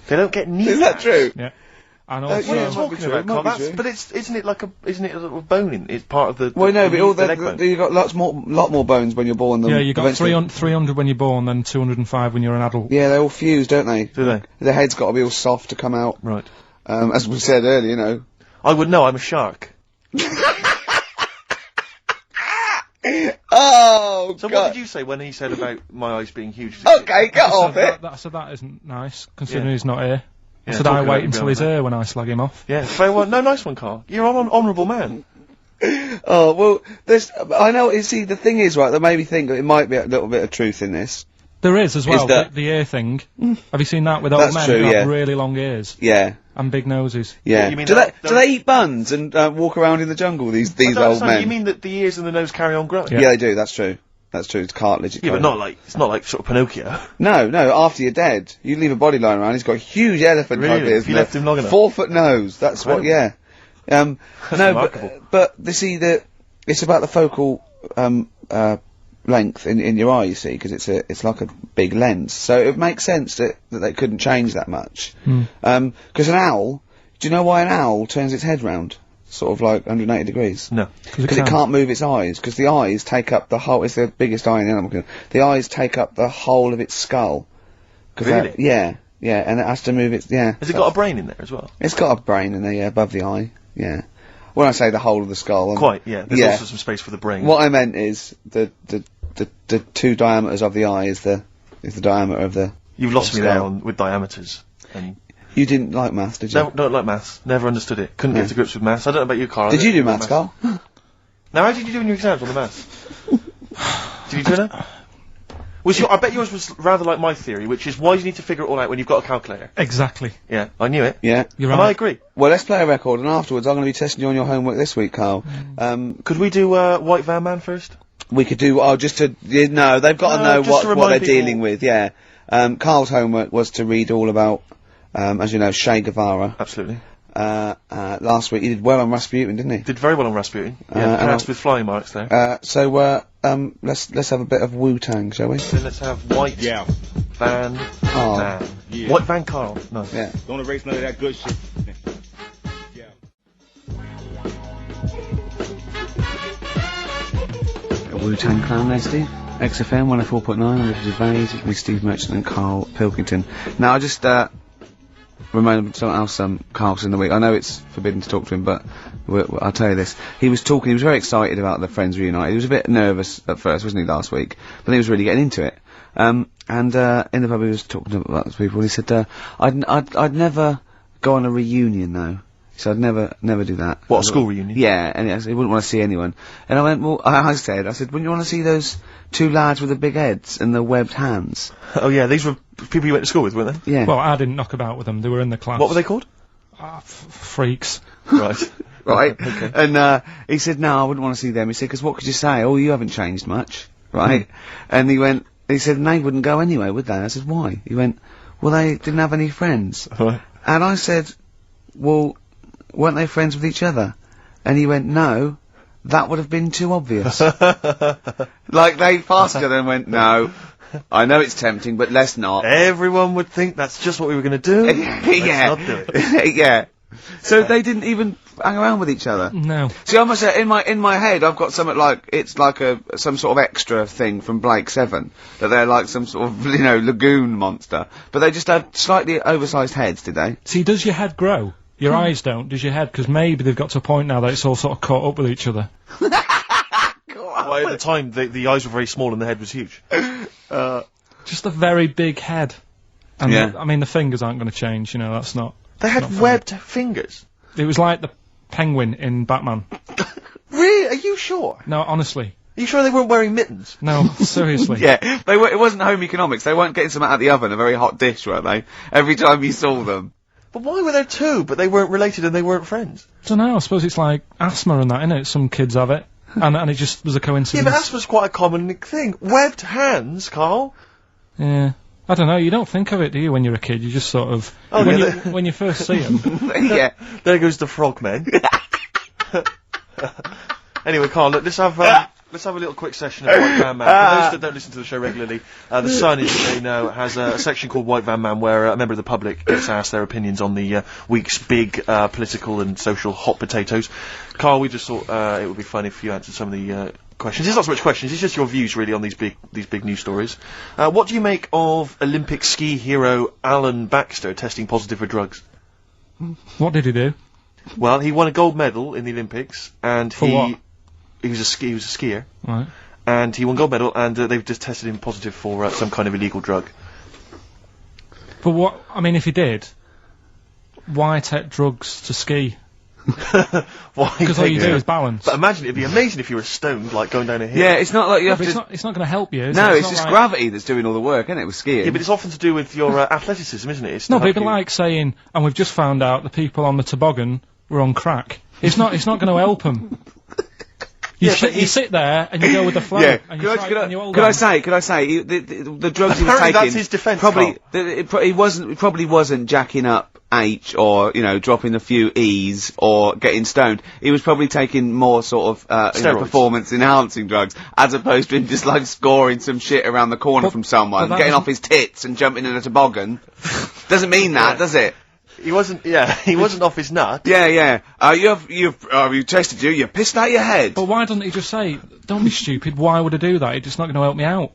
Speaker 7: They don't get kneecaps.
Speaker 6: Is that true?
Speaker 3: Yeah. And
Speaker 7: What
Speaker 3: also,
Speaker 7: are you
Speaker 6: it might be
Speaker 7: talking
Speaker 6: true,
Speaker 7: about,
Speaker 6: it might
Speaker 7: Carl?
Speaker 6: be
Speaker 7: That's,
Speaker 6: true.
Speaker 7: but isn't it a little bone it's part of the...
Speaker 6: Well, no, but all
Speaker 7: the leg bone.
Speaker 6: you've got lot more bones when you're born than
Speaker 3: yeah, you got
Speaker 6: eventually.
Speaker 3: 300 when you're born, then 205 when you're an adult.
Speaker 6: Yeah, they're all fused, don't they?
Speaker 7: Do they?
Speaker 6: The head's got to be all soft to come out.
Speaker 7: Right.
Speaker 6: As we said earlier,
Speaker 7: I would know, I'm a shark.
Speaker 6: Oh,
Speaker 7: So
Speaker 6: God.
Speaker 7: what did you say when he said about my eyes being huge?
Speaker 6: Okay, get off it.
Speaker 3: I said that isn't nice, considering
Speaker 7: Yeah.
Speaker 3: he's not here.
Speaker 7: Yeah,
Speaker 3: I said
Speaker 7: talking
Speaker 3: I
Speaker 7: about
Speaker 3: wait
Speaker 7: him
Speaker 3: until
Speaker 7: being
Speaker 3: he's
Speaker 7: on
Speaker 3: here when I slag him off.
Speaker 7: Yeah, very well. No, nice one, Carl. You're an honourable man.
Speaker 6: Oh, well, I know, see, the thing is, right, that made me think that it might be a little bit of truth in this.
Speaker 3: There is as well,
Speaker 6: that-
Speaker 3: the ear thing. Have you seen that with old
Speaker 6: That's
Speaker 3: men
Speaker 6: true,
Speaker 3: who have
Speaker 6: yeah.
Speaker 3: really long ears
Speaker 6: Yeah.
Speaker 3: and big noses?
Speaker 6: Yeah.
Speaker 7: You mean
Speaker 6: do
Speaker 7: that-
Speaker 6: they eat buns and walk around in the jungle, these
Speaker 7: I don't
Speaker 6: old
Speaker 7: understand,
Speaker 6: men?
Speaker 7: You mean that the ears and the nose carry on growing?
Speaker 6: Yeah, they do, that's true. That's true, it's cartilage.
Speaker 7: Yeah, but it's not like sort of Pinocchio.
Speaker 6: No, after you're dead. You leave a body lying around, he's got a huge elephant type
Speaker 7: Really?
Speaker 6: ears.
Speaker 7: If you left him long enough?
Speaker 6: 4 foot nose, that's what, yeah. No,
Speaker 7: remarkable.
Speaker 6: but you see, it's about the focal, length in your eye, you see, because it's like a big lens. So it makes sense that they couldn't change that much. Because an owl, do you know why an owl turns its head round? Sort of like 180 degrees.
Speaker 7: No.
Speaker 6: Because it can't move its eyes, because the eyes take up the whole, it's the biggest eye in the animal kingdom. The eyes take up the whole of its skull.
Speaker 7: Really?
Speaker 6: Yeah, and it has to move its, yeah.
Speaker 7: Has it got a brain in there as well?
Speaker 6: It's got a brain in there, yeah, above the eye, yeah. When I say the whole of the skull...
Speaker 7: Quite, yeah. There's also some space for the brain.
Speaker 6: What I meant is,
Speaker 1: the two diameters of the eye is the diameter of the.
Speaker 7: You've lost me there
Speaker 1: skull.
Speaker 7: with diameters. And
Speaker 1: You didn't like maths, did you?
Speaker 7: no, don't like maths. Never understood it. Couldn't get to grips with maths. I don't know about you, Carl.
Speaker 1: Did you do maths, Carl?
Speaker 7: Now, how did you do in your exams on the maths? Did you turn up? I bet yours was rather like my theory, which is why do you need to figure it all out when you've got a calculator?
Speaker 3: Exactly.
Speaker 7: Yeah, I knew it.
Speaker 1: Yeah.
Speaker 3: You're
Speaker 7: And
Speaker 3: right.
Speaker 7: I agree.
Speaker 1: Well, let's play a record, and afterwards I'm going to be testing you on your homework this week, Carl.
Speaker 7: Could we do White Van Man first?
Speaker 1: We could do, they've got to know
Speaker 7: just to
Speaker 1: what
Speaker 7: remind
Speaker 1: they're
Speaker 7: people.
Speaker 1: dealing with, yeah. Carl's homework was to read all about, as you know, Che Guevara.
Speaker 7: Absolutely.
Speaker 1: Last week he did well on Rasputin, didn't he?
Speaker 7: Did very well on Rasputin. Yeah, passed with flying marks there.
Speaker 1: Let's have a bit of Wu-Tang, shall we?
Speaker 7: Then let's have White Van Man.
Speaker 13: Yeah.
Speaker 7: White Van Carl. No.
Speaker 1: Yeah.
Speaker 13: Don't erase none of that good shit.
Speaker 1: Wu-Tang Clan there, Steve. XFM 104.9, I'm Richard Gervais, it's me, Steve Merchant and Karl Pilkington. Now, I just, reminded something else, Carl's in the week. I know it's forbidden to talk to him, but I'll tell you this. He was very excited about the Friends reunited. He was a bit nervous at first, wasn't he, last week? But then he was really getting into it. In the pub he was talking about those people, and he said, I'd never go on a reunion, though. So I'd never do that.
Speaker 7: What, a school reunion?
Speaker 1: Yeah, and he wouldn't want to see anyone. And I went, well, I said, wouldn't you want to see those two lads with the big heads and the webbed hands?
Speaker 7: Oh yeah, these were people you went to school with, weren't they?
Speaker 1: Yeah.
Speaker 3: Well, I didn't knock about with them. They were in the class.
Speaker 7: What were they called?
Speaker 3: Freaks.
Speaker 7: Right.
Speaker 1: Right. Okay. And, he said, no, I wouldn't want to see them. He said, 'cause what could you say? Oh, you haven't changed much. Right? And he said, and they wouldn't go anyway, would they? I said, why? He went, well, they didn't have any friends.
Speaker 7: Right.
Speaker 1: And I said, well, weren't they friends with each other? And he went, no, that would have been too obvious. Like, they passed each other and went, no, I know it's tempting, but let's not.
Speaker 7: Everyone would think that's just what we were going to do.
Speaker 1: Yeah.
Speaker 7: Let's not do it.
Speaker 1: Yeah. So they didn't even hang around with each other.
Speaker 3: No.
Speaker 1: See, I must say, in my head, I've got something like, it's like some sort of extra thing from Blake 7, that they're like some sort of, lagoon monster. But they just had slightly oversized heads, did they?
Speaker 3: See, does your head grow? Your eyes don't, does your head? Because maybe they've got to a point now that it's all sort of caught up with each other.
Speaker 7: Well, at the time, the eyes were very small and the head was huge.
Speaker 3: Just a very big head. And
Speaker 1: Yeah.
Speaker 3: the fingers aren't going to change, that's not...
Speaker 7: They had webbed fingers.
Speaker 3: It was like the penguin in Batman.
Speaker 7: Really? Are you sure?
Speaker 3: No, honestly.
Speaker 7: Are you sure they weren't wearing mittens?
Speaker 3: No, seriously.
Speaker 1: Yeah, it wasn't home economics. They weren't getting something out of the oven, a very hot dish, were they? Every time you saw them.
Speaker 7: But why were there two, but they weren't related and they weren't friends?
Speaker 3: Dunno, I suppose it's like asthma and that, innit? Some kids have it. And it just was a
Speaker 7: Yeah,
Speaker 3: coincidence.
Speaker 7: but asthma's quite a common thing. Webbed hands, Carl.
Speaker 3: Yeah. I don't know, you don't think of it, do you, when you're a kid? You just sort of...
Speaker 7: Oh,
Speaker 3: when,
Speaker 7: yeah,
Speaker 3: when you first see them...
Speaker 1: Yeah.
Speaker 7: There goes the frogmen. Anyway, Carl, look, let's have a little quick session of White Van Man. For those that don't listen to the show regularly, The Sun, as you may know, has a section called White Van Man where a member of the public gets asked their opinions on the week's big political and social hot potatoes. Carl, we just thought it would be fun if you answered some of the questions. It's not so much questions, it's just your views really on these big news stories. What do you make of Olympic ski hero Alan Baxter testing positive for drugs?
Speaker 3: What did he do?
Speaker 7: Well, he won a gold medal in the Olympics, and
Speaker 3: For what?
Speaker 7: He was a skier,
Speaker 3: Right.
Speaker 7: and he won gold medal, and they've just tested him positive for some kind of illegal drug.
Speaker 3: But what... if he did, why take drugs to ski?
Speaker 7: Why?
Speaker 3: Because all you do is balance.
Speaker 7: But imagine, it'd be amazing if you were stoned, like going down a hill.
Speaker 1: Yeah, it's not like you have
Speaker 3: But
Speaker 1: to...
Speaker 3: it's not going to help you, is
Speaker 1: No,
Speaker 3: it?
Speaker 1: it's
Speaker 3: not
Speaker 1: just
Speaker 3: like-
Speaker 1: gravity that's doing all the work, isn't it, with skiing?
Speaker 7: Yeah, but it's often to do with your athleticism, isn't it? It's to
Speaker 3: No, but
Speaker 7: help
Speaker 3: it'd be
Speaker 7: you-
Speaker 3: like saying, and we've just found out the people on the toboggan were on crack. It's not going to help them. You sit there and you go with the flow.
Speaker 1: Yeah.
Speaker 3: And
Speaker 1: Could
Speaker 3: hold
Speaker 1: I
Speaker 3: on.
Speaker 1: say, the drugs he was
Speaker 7: Apparently
Speaker 1: taking...
Speaker 7: that's his defence,
Speaker 1: Probably, he probably wasn't jacking up H or, dropping a few E's or getting stoned. He was probably taking more sort of,
Speaker 7: Steroids.
Speaker 1: performance enhancing drugs, as opposed to him just like scoring some shit around the corner from someone,
Speaker 3: that
Speaker 1: getting
Speaker 3: doesn't-
Speaker 1: off his tits and jumping in a toboggan. Doesn't mean that, does it?
Speaker 7: He wasn't. Yeah, he wasn't off his nut.
Speaker 1: Yeah. You tested you pissed out your head.
Speaker 3: But why doesn't he just say, don't be stupid, why would I do that? It's just not going to help me out.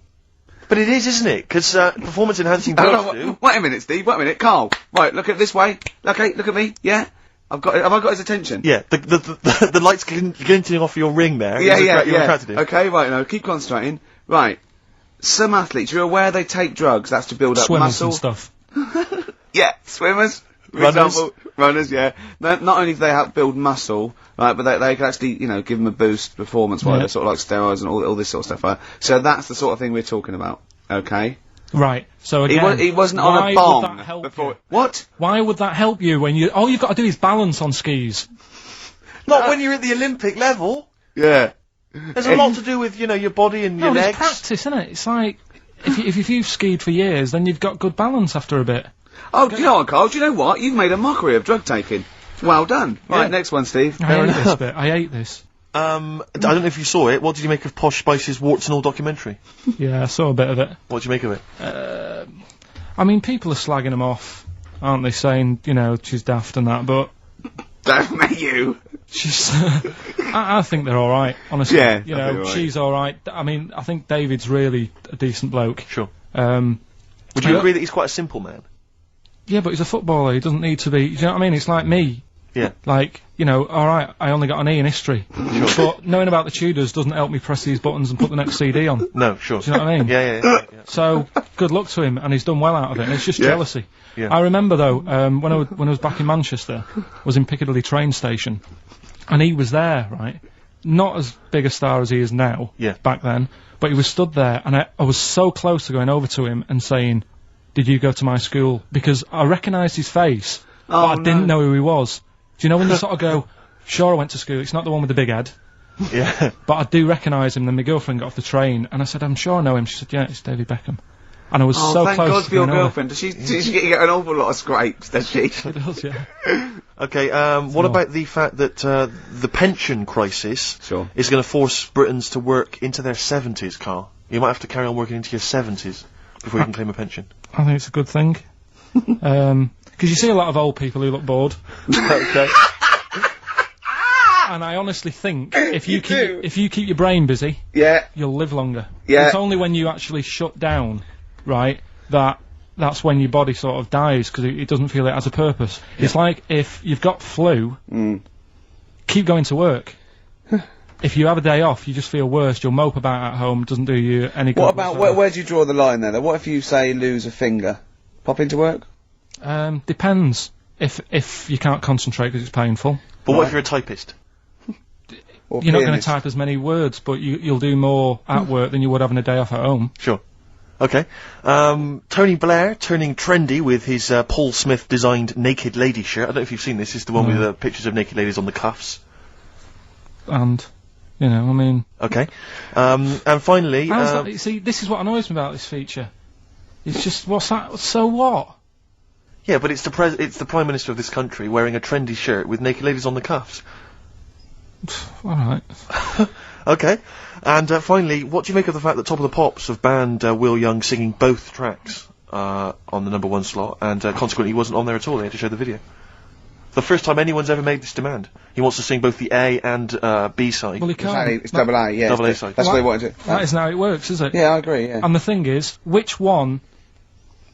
Speaker 7: But it is, isn't it? Because performance enhancing drugs do.
Speaker 1: Wait a minute, Steve, wait a minute, Carl. Right, look at this way. Okay, look at me, yeah? Have I got his attention?
Speaker 7: Yeah, the lights glinting off your ring there.
Speaker 1: Yeah.
Speaker 7: You're attracted to.
Speaker 1: Okay, right, now, keep concentrating.
Speaker 6: Right. Some athletes, you're aware they take drugs, that's to build up
Speaker 3: Swimmers
Speaker 6: muscle.
Speaker 3: and stuff.
Speaker 6: Yeah, swimmers. For
Speaker 7: Runners.
Speaker 6: example, runners, yeah. Not only do they help build muscle, right, but they can actually, you know, give them a boost performance-wise,
Speaker 3: Yeah.
Speaker 6: sort of like steroids and all this sort of stuff, right? So that's the sort of thing we're talking about, okay?
Speaker 3: Right. So again,
Speaker 6: He wasn't on
Speaker 3: why
Speaker 6: a bong
Speaker 3: would that help
Speaker 6: before.
Speaker 3: you?
Speaker 6: What?
Speaker 3: Why would that help you when you? All you've got to do is balance on skis.
Speaker 7: Not when you're at the Olympic level.
Speaker 6: Yeah.
Speaker 7: There's a lot to do with, you know, your body and your
Speaker 3: No, it's
Speaker 7: legs.
Speaker 3: practice, isn't it? It's like if you've skied for years, then you've got good balance after a bit.
Speaker 6: Oh, do you know what, Carl? Do you know what? You've made a mockery of drug taking. Well done.
Speaker 7: Yeah.
Speaker 6: Right, next one, Steve.
Speaker 3: I hate this bit. I hate this.
Speaker 7: I don't know if you saw it. What did you make of Posh Spice's Warts and All documentary?
Speaker 3: Yeah, I saw a bit of it.
Speaker 7: What did you make of it?
Speaker 3: I mean, people are slagging them off, aren't they? Saying, you know, she's daft and that, but
Speaker 6: Don't make you.
Speaker 3: she's. I think they're all right, honestly.
Speaker 6: Yeah,
Speaker 3: you
Speaker 6: I
Speaker 3: know,
Speaker 6: think they're all right.
Speaker 3: she's all right. I mean, I think David's really a decent bloke.
Speaker 7: Sure.
Speaker 3: Um,
Speaker 7: Would you
Speaker 3: yeah.
Speaker 7: agree that he's quite a simple man?
Speaker 3: Yeah, but he's a footballer. He doesn't need to be. Do you know what I mean? It's like me.
Speaker 7: Yeah.
Speaker 3: Like, you know, alright, I only got an E in history. But knowing about the Tudors doesn't help me press these buttons and put the next CD on.
Speaker 7: No, sure.
Speaker 3: Do you know what I mean?
Speaker 7: Yeah.
Speaker 3: So, good luck to him, and he's done well out of it, and it's just
Speaker 6: Yeah.
Speaker 3: jealousy.
Speaker 7: Yeah.
Speaker 3: I remember, though, when I was back in Manchester, was in Piccadilly train station, and he was there, right? Not as big a star as he is now,
Speaker 7: Yeah.
Speaker 3: back then, but he was stood there, and I was so close to going over to him and saying, "Did you go to my school?" Because I recognised his face, but I didn't know who he was. Do you know when you sort of go, sure, I went to school, it's not the one with the big head,
Speaker 7: Yeah.
Speaker 3: but I do recognise him. Then my girlfriend got off the train, and I said, I'm sure I know him. She said, yeah, it's David Beckham. And I was
Speaker 6: Oh,
Speaker 3: so
Speaker 6: thank
Speaker 3: close
Speaker 6: God
Speaker 3: to
Speaker 6: for your
Speaker 3: going over.
Speaker 6: girlfriend. Does she get an awful lot of scrapes, does she?
Speaker 3: She does, yeah.
Speaker 7: Okay, what about the fact that the pension crisis
Speaker 6: Sure.
Speaker 7: is going to force Britons to work into their 70s, Carl? You might have to carry on working into your 70s before you can claim a pension.
Speaker 3: I think it's a good thing. Because you see a lot of old people who look bored.
Speaker 7: Okay.
Speaker 3: And I honestly think if you keep your brain busy,
Speaker 6: Yeah.
Speaker 3: you'll live longer.
Speaker 6: Yeah.
Speaker 3: It's only when you actually shut down, right, that's when your body sort of dies, because it doesn't feel it has a purpose. It's like if you've got flu, keep going to work. If you have a day off, you just feel worse, you'll mope about at home, doesn't do you any good.
Speaker 6: What about, where do you draw the line there, though? What if you, say, lose a finger? Pop into work?
Speaker 3: Depends. If you can't concentrate because it's painful.
Speaker 7: But what if you're a typist?
Speaker 6: Or
Speaker 3: You're not going to
Speaker 6: pianist?
Speaker 3: type as many words, but you'll do more at work than you would having a day off at home.
Speaker 7: Sure. Okay. Tony Blair turning trendy with his Paul Smith designed naked lady shirt. I don't know if you've seen this. It's the one with the pictures of naked ladies on the cuffs.
Speaker 3: And, you know, I mean...
Speaker 7: Okay. And finally...
Speaker 3: how's that? See, this is what annoys me about this feature. It's just, what's that? So what?
Speaker 7: Yeah, but it's the Prime Minister of this country wearing a trendy shirt with naked ladies on the cuffs.
Speaker 3: Alright.
Speaker 7: Okay. And finally, what do you make of the fact that Top of the Pops have banned Will Young singing both tracks on the #1 slot, and consequently he wasn't on there at all, they had to show the video. The first time anyone's ever made this demand. He wants to sing both the A and B side.
Speaker 3: Well, he can't.
Speaker 6: It's double A, yeah.
Speaker 7: Double A side.
Speaker 6: That's what they wanted to...
Speaker 3: That isn't how it works, is it?
Speaker 6: Yeah, I agree, yeah.
Speaker 3: And the thing is, which one...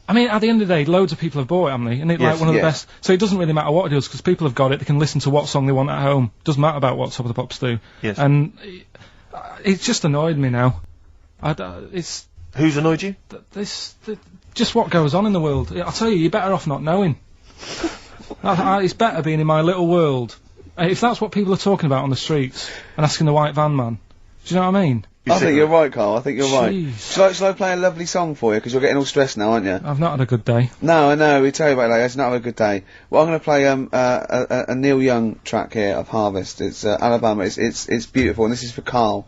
Speaker 3: I mean, at the end of the day, loads of people have bought it, haven't they? And it's
Speaker 7: Yes,
Speaker 3: like one of the
Speaker 6: yeah.
Speaker 3: best... So it doesn't really matter what it does, because people have got it, they can listen to what song they want at home. Doesn't matter about what Top of the Pops do.
Speaker 7: Yes.
Speaker 3: And it's just annoyed me now. It's...
Speaker 7: Who's annoyed you?
Speaker 3: Just what goes on in the world. I'll tell you, you're better off not knowing. It's better being in my little world. If that's what people are talking about on the streets, and asking the white van man, do you know what I mean?
Speaker 6: I think you're right, Carl. I think you're
Speaker 3: Jeez.
Speaker 6: right. Shall I play a lovely song for you? Because you're getting all stressed now, aren't you?
Speaker 3: I've not had a good day.
Speaker 6: No, I know. We tell you about it later. It's not having a good day. Well, I'm going to play a Neil Young track here of Harvest. It's Alabama. It's beautiful, and this is for Carl.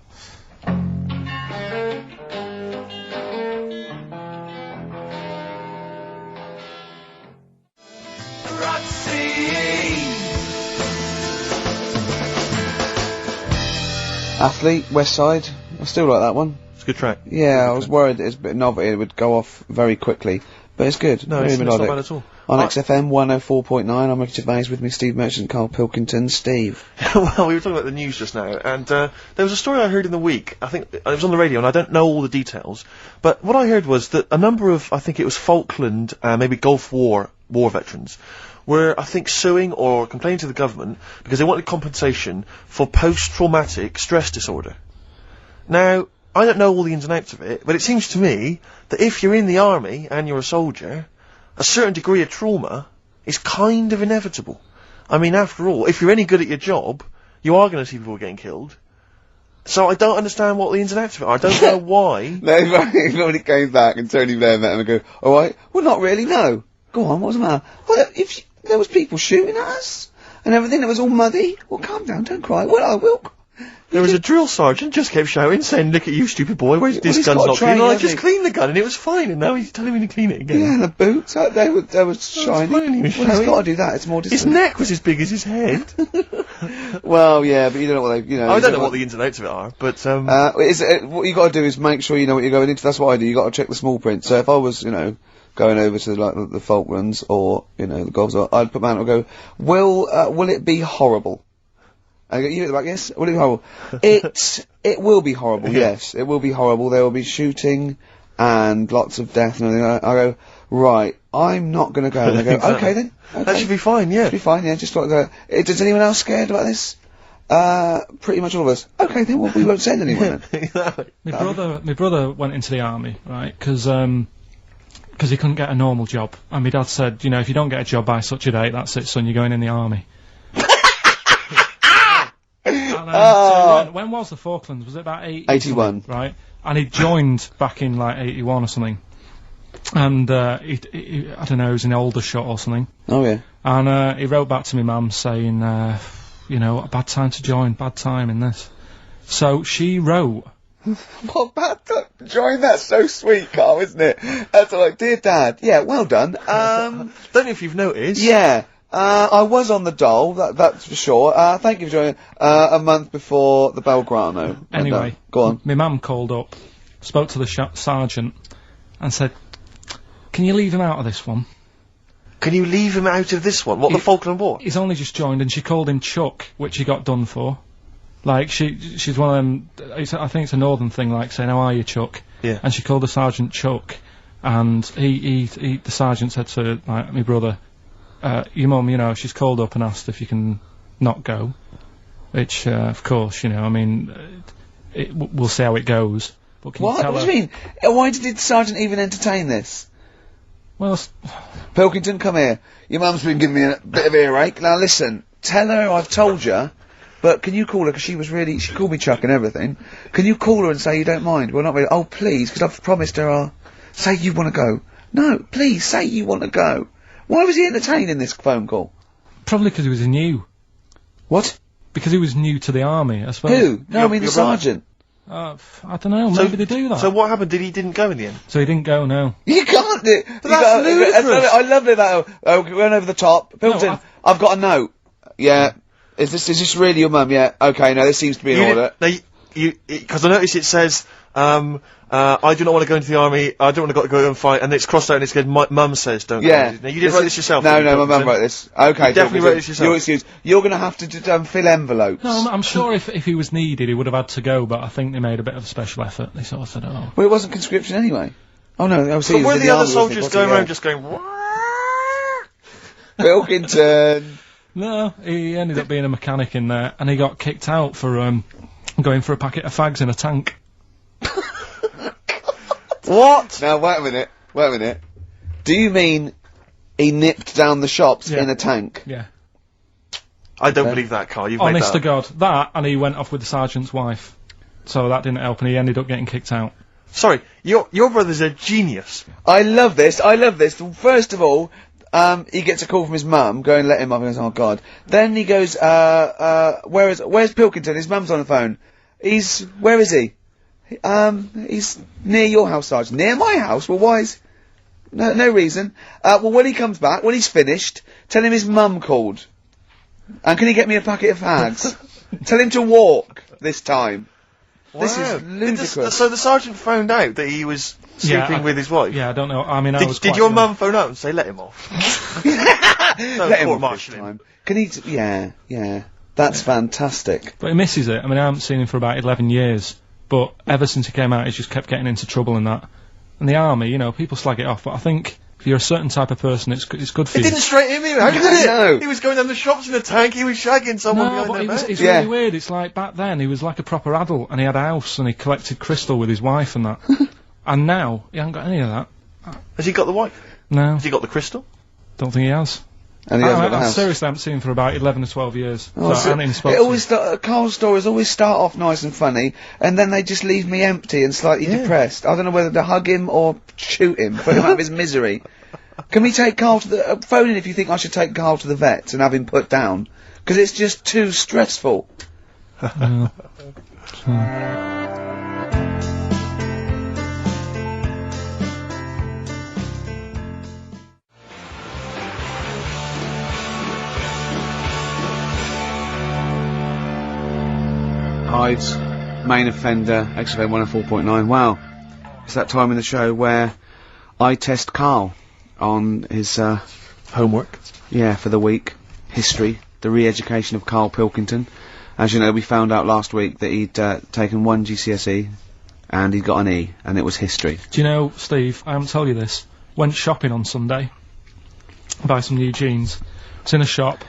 Speaker 6: Athlete, West Side. I still like that one.
Speaker 7: It's a good track.
Speaker 6: Yeah, I was worried it's a bit novelty. It would go off very quickly, but it's good.
Speaker 7: No,
Speaker 6: Very
Speaker 7: it's not
Speaker 6: melodic.
Speaker 7: bad at all.
Speaker 6: On XFM 104.9, I'm Ricky Gervais, with me Steve Merchant, Karl Pilkington, Steve.
Speaker 7: Well, we were talking about the news just now, and there was a story I heard in the week. I think it was on the radio, and I don't know all the details. But what I heard was that a number of, I think it was Falkland, maybe Gulf War veterans, were, I think, suing or complaining to the government because they wanted compensation for post-traumatic stress disorder. Now, I don't know all the ins and outs of it, but it seems to me that if you're in the army and you're a soldier, a certain degree of trauma is kind of inevitable. I mean, after all, if you're any good at your job, you are going to see people getting killed. So I don't understand what the ins and outs of it are. I don't know why.
Speaker 6: No, when it came back and Tony Blair met him and go, alright, well not really, no. Go on, what's the matter? Well, there was people shooting at us and everything, it was all muddy. Well, calm down, don't cry. Well, I will.
Speaker 7: There was a drill sergeant just kept shouting, saying, look at you, stupid boy, where's this
Speaker 6: he's
Speaker 7: gun's
Speaker 6: got a
Speaker 7: not
Speaker 6: train,
Speaker 7: clean? And I
Speaker 6: hasn't
Speaker 7: just
Speaker 6: he?
Speaker 7: cleaned the gun and it was fine, and now he's telling me to clean it again.
Speaker 6: Yeah, and the boots, they were shiny.
Speaker 7: fine, he was
Speaker 6: Well, he's
Speaker 7: showing.
Speaker 6: got to do that, it's more
Speaker 7: His
Speaker 6: discipline.
Speaker 7: neck was as big as his head.
Speaker 6: Well, yeah, but you don't know what they, you know.
Speaker 7: I don't know what the ins and outs of it are, but,
Speaker 6: what you got to do is make sure you know what you're going into. That's what I do. You got to check the small print. So if I was, you know, going over to like the Falklands or you know the Gulf, I'd put my hand up and go, will it be horrible? I go, you at the back, yes. Will it be horrible? It will be horrible. Yes, it will be horrible. There will be shooting and lots of death and everything. I go, right. I'm not going to go. And they go,
Speaker 7: Exactly.
Speaker 6: okay then. Okay.
Speaker 7: that should be fine, yeah.
Speaker 6: Should be fine. Yeah, just like that. Is anyone else scared about this? Pretty much all of us. Okay then. Well, we won't send anyone then.
Speaker 3: My brother went into the army, right? Because he couldn't get a normal job, and my dad said, you know, if you don't get a job by such a date, that's it, son. You're going in the army. So when was the Falklands? Was it about
Speaker 6: 81?
Speaker 3: Right, and he joined back in like 81 or something. And he I don't know, he was in Aldershot or something.
Speaker 6: Oh yeah.
Speaker 3: And he wrote back to my mum saying, you know, a bad time to join, bad time in this. So she wrote.
Speaker 6: What bad time to join? That's so sweet, Carl, isn't it? That's like, dear Dad. Yeah, well done.
Speaker 7: Don't know if you've noticed.
Speaker 6: Yeah. I was on the dole, that's for sure. Thank you for joining. A month before the Belgrano.
Speaker 3: Anyway,
Speaker 6: go on.
Speaker 3: My mum called up, spoke to the sergeant, and said, can you leave him out of this one?
Speaker 7: Can you leave him out of this one? What, the Falkland War?
Speaker 3: He's only just joined, and she called him Chuck, which he got done for. Like, she's one of them, I think it's a northern thing, like saying, how are you, Chuck?
Speaker 7: Yeah.
Speaker 3: And she called the sergeant Chuck, and the sergeant said to, like, my brother, your mum, you know, she's called up and asked if you can not go. Which, of course, you know, I mean, we'll see how it goes. But can you tell
Speaker 6: What
Speaker 3: her?
Speaker 6: do you mean? Why did the sergeant even entertain this?
Speaker 3: Well,
Speaker 6: Pilkington, come here. Your mum's been giving me a bit of earache. Now listen, tell her I've told you, but can you call her, because she called me Chuck and everything. Can you call her and say you don't mind? Well, not really. Oh, please, because I've promised her say you want to go. No, please, say you want to go. Why was he entertained in this phone call?
Speaker 3: Probably because he was new.
Speaker 6: What?
Speaker 3: Because he was new to the army, I suppose.
Speaker 6: Who? No, I mean the sergeant.
Speaker 3: I don't know, maybe they do that.
Speaker 7: So what happened? He didn't go in the end?
Speaker 3: So he didn't go, no.
Speaker 6: You can't do it.
Speaker 7: But that's ludicrous.
Speaker 6: I love it that, we went over the top. Pilkington, I've got a note. Yeah. Is this really your mum? Yeah. Okay, no, this seems to be in order.
Speaker 7: Because I noticed it says, I do not want to go into the army, I don't want to go and fight, and it's crossed out and it says, my mum says don't go. Now, you didn't write this yourself?
Speaker 6: No, my mum wrote this. Okay,
Speaker 7: You definitely wrote this yourself.
Speaker 6: Your excuse. You're gonna have to fill envelopes.
Speaker 3: No, I'm sure if he was needed, he would have had to go, but I think they made a bit of a special effort. They sort of said, oh.
Speaker 6: Well, it wasn't conscription anyway. Oh no, I was
Speaker 7: But were the other soldiers going around just going,
Speaker 6: Pilkington?
Speaker 3: No, he ended up being a mechanic in there, and he got kicked out for, going for a packet of fags in a tank.
Speaker 6: What? Now, wait a minute. Do you mean he nipped down the shops in a tank?
Speaker 3: Yeah.
Speaker 7: I don't believe that, Carl. You've made
Speaker 3: Honest
Speaker 7: that
Speaker 3: to
Speaker 7: up.
Speaker 3: God. That, and he went off with the sergeant's wife. So that didn't help, and he ended up getting kicked out.
Speaker 7: Sorry, your brother's a genius.
Speaker 6: I love this. First of all, he gets a call from his mum, going, let him up, and he goes, oh God. Then he goes, where's Pilkington? His mum's on the phone. Where is he? He's near your house, Sergeant. Near my house? Well, why is... No reason. Well, when he comes back, when he's finished, tell him his mum called. And can he get me a packet of fags? Tell him to walk this time.
Speaker 7: Wow.
Speaker 6: This is ludicrous.
Speaker 7: So the sergeant found out that he was sleeping with his wife?
Speaker 3: Yeah, I don't know. I mean,
Speaker 7: Did your mum phone out and say, let him off?
Speaker 6: Let him off this time. Can he... Yeah. That's fantastic.
Speaker 3: But he misses it. I mean, I haven't seen him for about 11 years. But ever since he came out, he's just kept getting into trouble and that. And the army, you know, people slag it off, but I think If you're a certain type of person, it's good for
Speaker 7: It
Speaker 3: you.
Speaker 7: didn't straight him either. How did it?
Speaker 6: No.
Speaker 7: He was going down the shops in a tank. He was shagging someone
Speaker 3: No,
Speaker 7: behind
Speaker 3: but
Speaker 7: their back.
Speaker 3: it's
Speaker 6: Yeah.
Speaker 3: really weird. It's like back then he was like a proper adult, and he had a house, and he collected crystal with his wife and that. And now he hasn't got any of that.
Speaker 7: Has he got the wife?
Speaker 3: No,
Speaker 7: Has he got the crystal?
Speaker 3: don't think he has.
Speaker 6: And he hasn't got the house.
Speaker 3: Seriously, I haven't seen him for about 11 or 12 years.
Speaker 6: Oh,
Speaker 3: So I haven't even spoken
Speaker 6: it
Speaker 3: to
Speaker 6: always
Speaker 3: him.
Speaker 6: Carl's stories always start off nice and funny, and then they just leave me empty and slightly depressed. I don't know whether to hug him or shoot him, put him out of his misery. Can we take Carl to the phone in if you think I should take Carl to the vet and have him put down? Because it's just too stressful. Hyde's main offender, XFM 104.9. Wow, it's that time in the show where I test Carl on his
Speaker 7: Homework.
Speaker 6: yeah, for the week. History, the re-education of Karl Pilkington. As you know, we found out last week that he'd taken one GCSE and he'd got an E, and it was history.
Speaker 3: Do you know, Steve, I haven't told you this, went shopping on Sunday, buy some new jeans, was in a shop,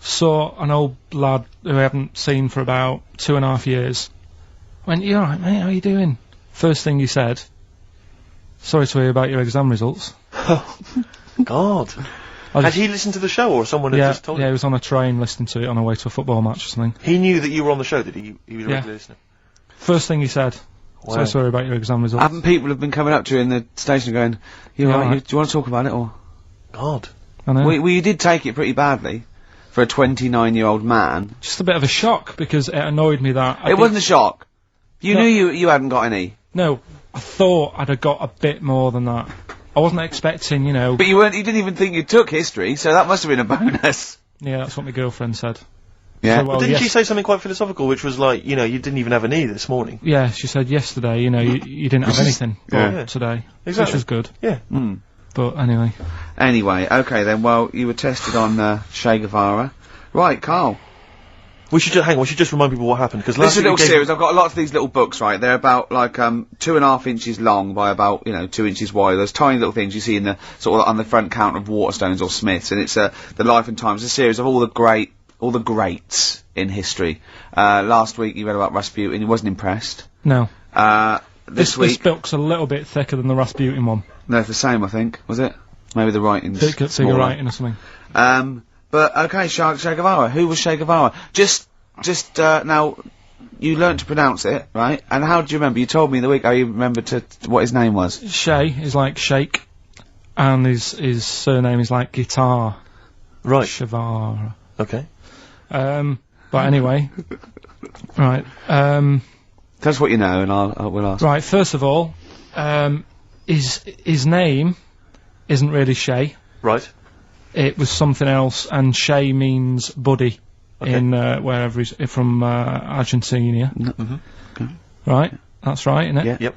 Speaker 3: saw an old lad who I haven't seen for about 2.5 years, went, "You alright, mate, how you doing?" First thing he said, "Sorry to hear about your exam results."
Speaker 7: God. Had he listened to the show, or someone had just told
Speaker 3: Yeah,
Speaker 7: him?
Speaker 3: he was on a train listening to it on the way to a football match or something.
Speaker 7: He knew that you were on the show, did he? He was a
Speaker 3: Yeah.
Speaker 7: regular listener.
Speaker 3: First thing he said,
Speaker 7: Wow.
Speaker 3: "So sorry about your exam results."
Speaker 6: Haven't people have been coming up to you in the station going, "You
Speaker 3: Yeah,
Speaker 6: alright,
Speaker 3: alright.
Speaker 6: do you want to talk about it?" Or
Speaker 7: God.
Speaker 3: I know.
Speaker 6: well, you did take it pretty badly for a 29-year-old man.
Speaker 3: Just a bit of a shock, because it annoyed me that...
Speaker 6: It wasn't a shock. You
Speaker 3: No.
Speaker 6: knew you hadn't got any.
Speaker 3: No, I thought I'd have got a bit more than that. I wasn't expecting, you know...
Speaker 6: But you didn't even think you took history, so that must have been a bonus.
Speaker 3: Yeah, that's what my girlfriend said.
Speaker 6: Yeah.
Speaker 3: So, well,
Speaker 7: Didn't
Speaker 3: yes-
Speaker 7: she say something quite philosophical, which was like, you know, you didn't even have an E this morning?
Speaker 3: Yeah, she said yesterday, you know, you didn't have anything
Speaker 6: Yeah.
Speaker 3: today.
Speaker 7: Exactly.
Speaker 3: Which was good.
Speaker 7: Yeah.
Speaker 6: Mm.
Speaker 3: But anyway.
Speaker 6: Anyway, okay then, well, you were tested on, Che Guevara. Right, Carl.
Speaker 7: We should just, hang on, we should just remind people what happened, because
Speaker 6: This
Speaker 7: last
Speaker 6: is a
Speaker 7: week
Speaker 6: little
Speaker 7: we gave-
Speaker 6: series. I've got a lot of these little books, right? They're about, like, 2.5 inches long by about, 2 inches wide. Those tiny little things you see in the, sort of, on the front counter of Waterstones or Smiths, and it's, the Life and Times, a series of all the greats in history. Last week you read about Rasputin, he wasn't impressed.
Speaker 3: No.
Speaker 6: This
Speaker 3: This
Speaker 6: week...
Speaker 3: book's a little bit thicker than the Rasputin one.
Speaker 6: No, it's the same, I think. Was it? Maybe the writing's
Speaker 3: Thicker
Speaker 6: smaller.
Speaker 3: writing or something.
Speaker 6: But, okay, Che Guevara. Who was Che Guevara? Now, you learnt to pronounce it, right? And how do you remember? You told me the week how you remembered what his name was.
Speaker 3: Che is like shake, and his surname is like guitar.
Speaker 7: Right.
Speaker 3: Shavara.
Speaker 7: Okay.
Speaker 3: But anyway. Right.
Speaker 6: Tell us what you know, and we'll ask.
Speaker 3: Right, first of all, his name isn't really Che.
Speaker 7: Right.
Speaker 3: It was something else, and Che means buddy
Speaker 7: Okay.
Speaker 3: in wherever he's from Argentina.
Speaker 7: Mm-hmm.
Speaker 3: Right, that's right, isn't it?
Speaker 6: Yeah.
Speaker 7: Yep.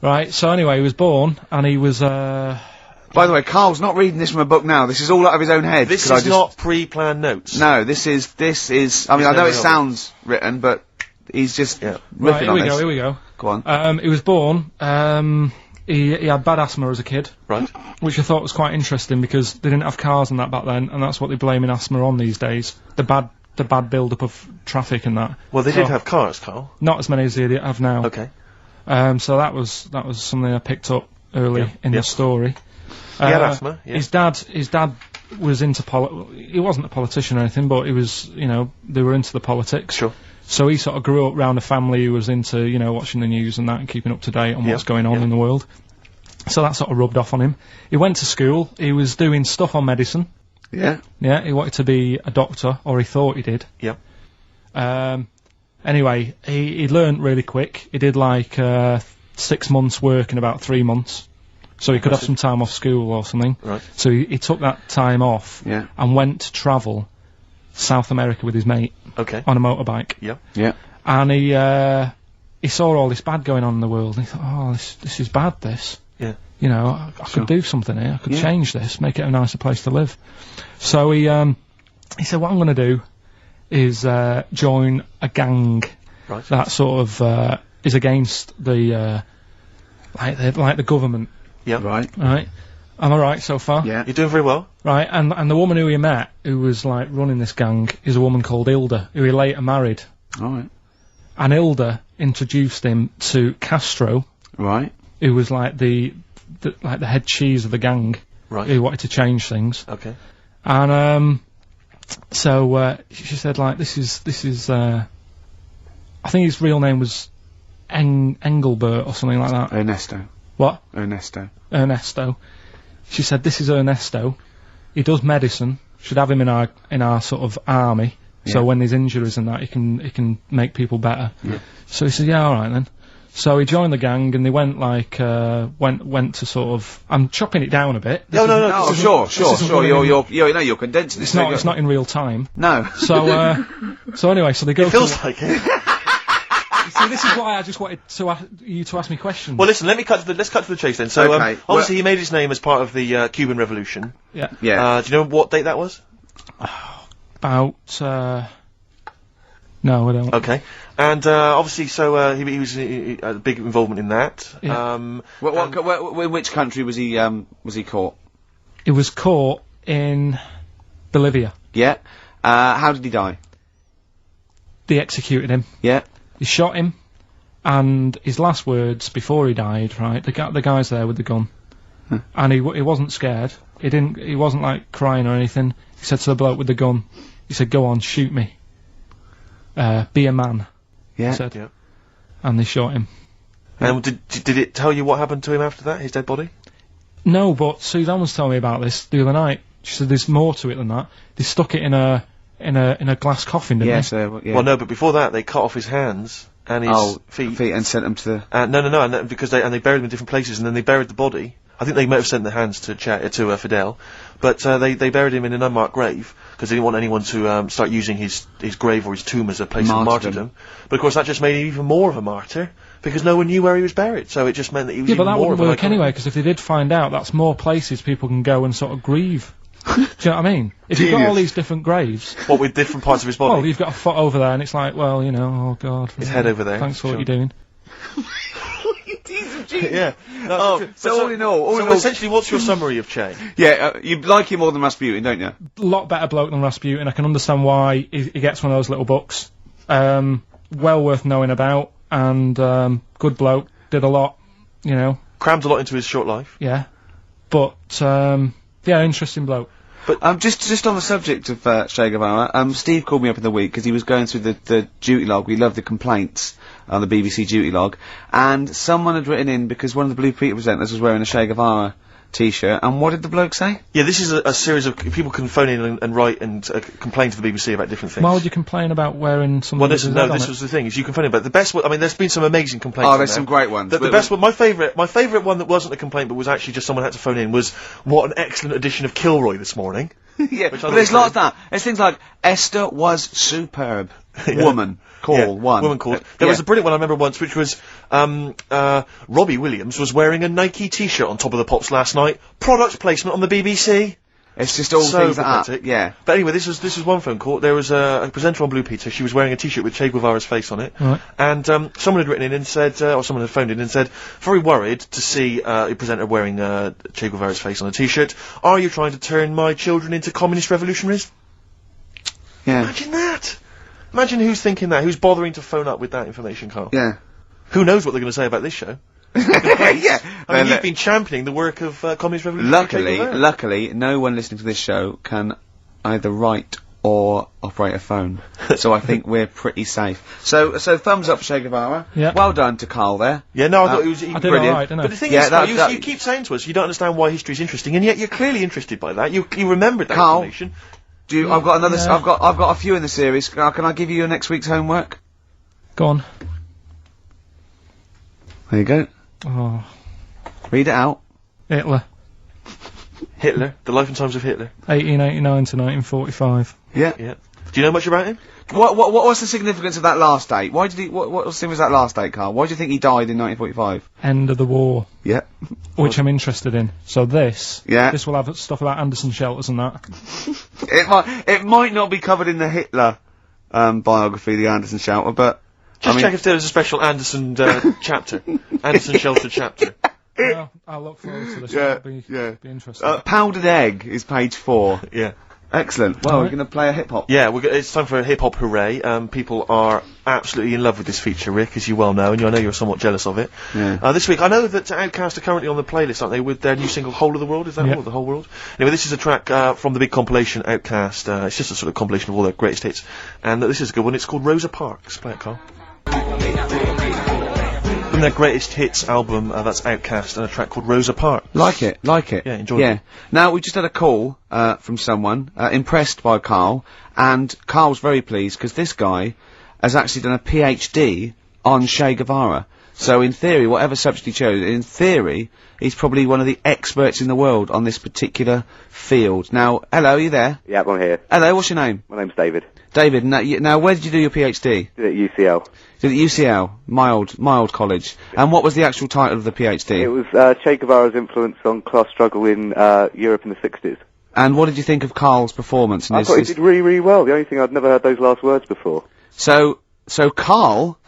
Speaker 3: Right. So anyway, he was born, and he was.
Speaker 6: By the way, Carl's not reading this from a book now. This is all out of his own head.
Speaker 7: This
Speaker 6: 'cause
Speaker 7: is not pre-planned notes.
Speaker 6: No, this is. I mean, I know
Speaker 7: never
Speaker 6: it
Speaker 7: held
Speaker 6: sounds written, but he's just
Speaker 3: Right,
Speaker 6: riffing
Speaker 3: here
Speaker 6: on
Speaker 3: we
Speaker 6: this.
Speaker 3: go. Here we go.
Speaker 6: Go on.
Speaker 3: He was born. He had bad asthma as a kid,
Speaker 7: Right.
Speaker 3: which I thought was quite interesting because they didn't have cars and that back then, and that's what they're blaming asthma on these days. The bad build-up of traffic and that.
Speaker 7: Well, they
Speaker 3: So,
Speaker 7: did have cars, Carl.
Speaker 3: not as many as they have now.
Speaker 7: Okay.
Speaker 3: So that was something I picked up early in the story.
Speaker 7: He had asthma, yeah.
Speaker 3: His dad was into he wasn't a politician or anything, but he was, they were into the politics.
Speaker 7: Sure.
Speaker 3: So he sort of grew up around a family who was into, watching the news and that and keeping up to date on what's going on in the world. So that sort of rubbed off on him. He went to school, he was doing stuff on medicine.
Speaker 6: Yeah.
Speaker 3: Yeah, he wanted to be a doctor, or he thought he did.
Speaker 7: Yep.
Speaker 3: Anyway, he learned really quick. He did like 6 months work in about 3 months. So he could have some time off school or something.
Speaker 7: Right.
Speaker 3: So he took that time off
Speaker 6: Yeah.
Speaker 3: and went to travel South America with his mate
Speaker 7: Okay.
Speaker 3: on a motorbike.
Speaker 7: Yep.
Speaker 6: Yeah.
Speaker 3: And he saw all this bad going on in the world, and he thought, oh, this is bad, this.
Speaker 7: Yeah.
Speaker 3: I could do something here, I could
Speaker 6: Yeah.
Speaker 3: change this, make it a nicer place to live. So he said, what I'm going to do is join a gang
Speaker 7: Right.
Speaker 3: that sort of is against the like the government,
Speaker 7: Yep.
Speaker 6: Right.
Speaker 3: right? Am I right so far?
Speaker 6: Yeah.
Speaker 7: You're doing very well.
Speaker 3: Right, and the woman who he met, who was, like, running this gang, is a woman called Hilda, who he later married.
Speaker 6: Alright.
Speaker 3: And Hilda introduced him to Castro.
Speaker 6: Right.
Speaker 3: Who was, like, the head cheese of the gang.
Speaker 7: Right.
Speaker 3: Who wanted to change things.
Speaker 7: Okay.
Speaker 3: And, so, she said, like, this is, I think his real name was Engelbert or something like that.
Speaker 6: Ernesto.
Speaker 3: What?
Speaker 6: Ernesto.
Speaker 3: She said, this is Ernesto. He does medicine. Should have him in our sort of army.
Speaker 6: Yeah.
Speaker 3: So when there's injuries and that, he can make people better.
Speaker 6: Yeah.
Speaker 3: So he said, yeah, alright then. So he joined the gang and they went like, went to sort of, I'm chopping it down a bit.
Speaker 7: No,
Speaker 6: sure. You're condensing
Speaker 3: It's not in real time.
Speaker 6: No.
Speaker 3: So anyway, so they go
Speaker 7: It feels like it.
Speaker 3: See, this is why I just wanted you to ask me questions.
Speaker 7: Well, listen, let's cut to the chase then. So,
Speaker 6: Okay,
Speaker 7: obviously he made his name as part of the Cuban Revolution.
Speaker 3: Yeah.
Speaker 6: Yeah.
Speaker 7: Do you know what date that was?
Speaker 3: About, no, I don't.
Speaker 7: Okay. And, obviously, so, he was a big involvement in that.
Speaker 3: Yeah.
Speaker 6: In which country was he caught?
Speaker 3: It was caught in Bolivia.
Speaker 6: Yeah. How did he die?
Speaker 3: They executed him.
Speaker 6: Yeah.
Speaker 3: He shot him, and his last words before he died, right, the guy's there with the gun, and he wasn't scared, he wasn't like crying or anything, he said to the bloke with the gun, he said, go on, shoot me, be a man,
Speaker 6: Yeah.
Speaker 3: he said,
Speaker 7: Yeah.
Speaker 3: and they shot him.
Speaker 7: And did it tell you what happened to him after that, his dead body?
Speaker 3: No, but Suzanne was telling me about this the other night, she said there's more to it than that, they stuck it in a glass coffin, didn't they?
Speaker 6: Yeah.
Speaker 7: Well, no, but before that, they cut off his hands and his feet
Speaker 6: and sent them to the...
Speaker 7: No, because they buried them in different places, and then they buried the body. I think they might have sent the hands to Fidel, but they buried him in an unmarked grave, because they didn't want anyone to start using his grave or his tomb as a place of martyrdom. But of course that just made him even more of a martyr, because no one knew where he was buried, so it just meant that he was even more of a...
Speaker 3: Yeah, but that wouldn't work anyway, because if they did find out, that's more places people can go and sort of grieve. Do you know what I mean? If you've got all these different graves...
Speaker 7: What, with different parts of his body?
Speaker 3: Well, you've got a foot over there, and it's like, well, you know, oh god.
Speaker 7: His head over there.
Speaker 3: Thanks for what you're doing.
Speaker 7: Yeah.
Speaker 6: So all in all...
Speaker 7: essentially, what's your summary of Che?
Speaker 6: Yeah, you like him more than Rasputin, don't you?
Speaker 3: A lot better bloke than Rasputin. I can understand why he gets one of those little books. Well worth knowing about, and good bloke. Did a lot, you know.
Speaker 7: Crammed a lot into his short life.
Speaker 3: Yeah. But, yeah, interesting bloke.
Speaker 6: But just on the subject of Che Guevara, Steve called me up in the week because he was going through the duty log. We love the complaints on the BBC duty log, and someone had written in because one of the Blue Peter presenters was wearing a Che Guevara T-shirt. And what did the bloke say?
Speaker 7: Yeah, this is a series of people can phone in and write and complain to the BBC about different things.
Speaker 3: Why would you complain about wearing something?
Speaker 7: Well, this was the thing. Is you can phone in, but the best one. I mean, there's been some amazing complaints.
Speaker 6: Oh, there's some great ones.
Speaker 7: The best one, my favourite one that wasn't a complaint, but was actually just someone had to phone in, was what an excellent edition of Kilroy this morning.
Speaker 6: Yeah, but there's lots of that. There's things like Esther was superb.
Speaker 7: Yeah.
Speaker 6: Woman call one.
Speaker 7: Woman called. There was a brilliant one I remember once, which was Robbie Williams was wearing a Nike T-shirt on Top of the Pops last night. Product placement on the BBC.
Speaker 6: It's just all
Speaker 7: so
Speaker 6: things like
Speaker 7: pathetic.
Speaker 6: that. Yeah.
Speaker 7: But anyway, this was one phone call. There was a presenter on Blue Peter. She was wearing a T-shirt with Che Guevara's face on it.
Speaker 3: Right.
Speaker 7: And someone had written in and said, or someone had phoned in and said, very worried to see a presenter wearing Che Guevara's face on a T-shirt. Are you trying to turn my children into communist revolutionaries?
Speaker 6: Yeah.
Speaker 7: Imagine that. Imagine who's thinking that. Who's bothering to phone up with that information, Carl?
Speaker 6: Yeah.
Speaker 7: Who knows what they're going to say about this show?
Speaker 6: Yeah.
Speaker 7: I mean, you've been championing the work of communist revolution.
Speaker 6: Luckily, no one listening to this show can either write or operate a phone. So I think we're pretty safe. So thumbs up for Che Guevara.
Speaker 3: Yeah.
Speaker 6: Well done to Carl there.
Speaker 7: Yeah, no, I thought it was
Speaker 3: I did
Speaker 6: brilliant.
Speaker 3: alright, didn't I?
Speaker 7: But the thing
Speaker 6: Yeah,
Speaker 7: is, you keep saying to us you don't understand why history's interesting, and yet you're clearly interested by that. You remembered that
Speaker 6: Carl,
Speaker 7: information.
Speaker 6: I've got another. I've got a few in the series. Can I give you your next week's homework?
Speaker 3: Go on.
Speaker 6: There you go.
Speaker 3: Oh.
Speaker 6: Read it out.
Speaker 3: Hitler.
Speaker 7: Hitler, the life and times of Hitler.
Speaker 3: 1889 to 1945.
Speaker 6: Yeah.
Speaker 7: Yeah. Do you know much about him?
Speaker 6: What was the significance of that last date? Why did he? What was that last date, Carl? Why do you think he died in 1945?
Speaker 3: End of the war.
Speaker 6: Yeah.
Speaker 3: Which I'm interested in. So this.
Speaker 6: Yeah.
Speaker 3: This will have stuff about Anderson shelters and that.
Speaker 6: It might not be covered in the Hitler biography, the Anderson Shelter, but
Speaker 7: Just check if there was a special Anderson chapter. Anderson Shelter chapter.
Speaker 3: Well, I'll look forward to this.
Speaker 6: Yeah,
Speaker 3: It'll be interesting.
Speaker 6: Powdered Egg is page 4.
Speaker 7: Yeah.
Speaker 6: Excellent. Well, we're going to play a hip-hop.
Speaker 7: Yeah, it's time for a hip-hop hooray. People are absolutely in love with this feature, Rick, as you well know, and I know you're somewhat jealous of it.
Speaker 6: Yeah.
Speaker 7: This week, I know that Outkast are currently on the playlist, aren't they, with their new single, Whole of the World? Is that all? The Whole World? Anyway, this is a track from the big compilation, Outkast. It's just a sort of compilation of all their greatest hits. And this is a good one. It's called Rosa Parks. Play it, Carl. From their greatest hits album, that's Outkast, and a track called Rosa Parks.
Speaker 6: Like it.
Speaker 7: Yeah, enjoy it.
Speaker 6: Now, we just had a call, from someone, impressed by Karl, and Karl's very pleased, because this guy has actually done a PhD on Che Guevara. So, in theory, whatever subject he chose, in theory, he's probably one of the experts in the world on this particular field. Now, hello, are you there?
Speaker 14: Yeah, I'm here.
Speaker 6: Hello, what's your name?
Speaker 14: My name's David.
Speaker 6: David, now where did you do your PhD?
Speaker 14: Did it at UCL.
Speaker 6: Did it at UCL? Mild college. And what was the actual title of the PhD?
Speaker 14: It was Che Guevara's influence on class struggle in Europe in the 60s.
Speaker 6: And what did you think of Karl's performance?
Speaker 14: I thought he did really, really well. The only thing, I'd never heard those last words before.
Speaker 6: So Karl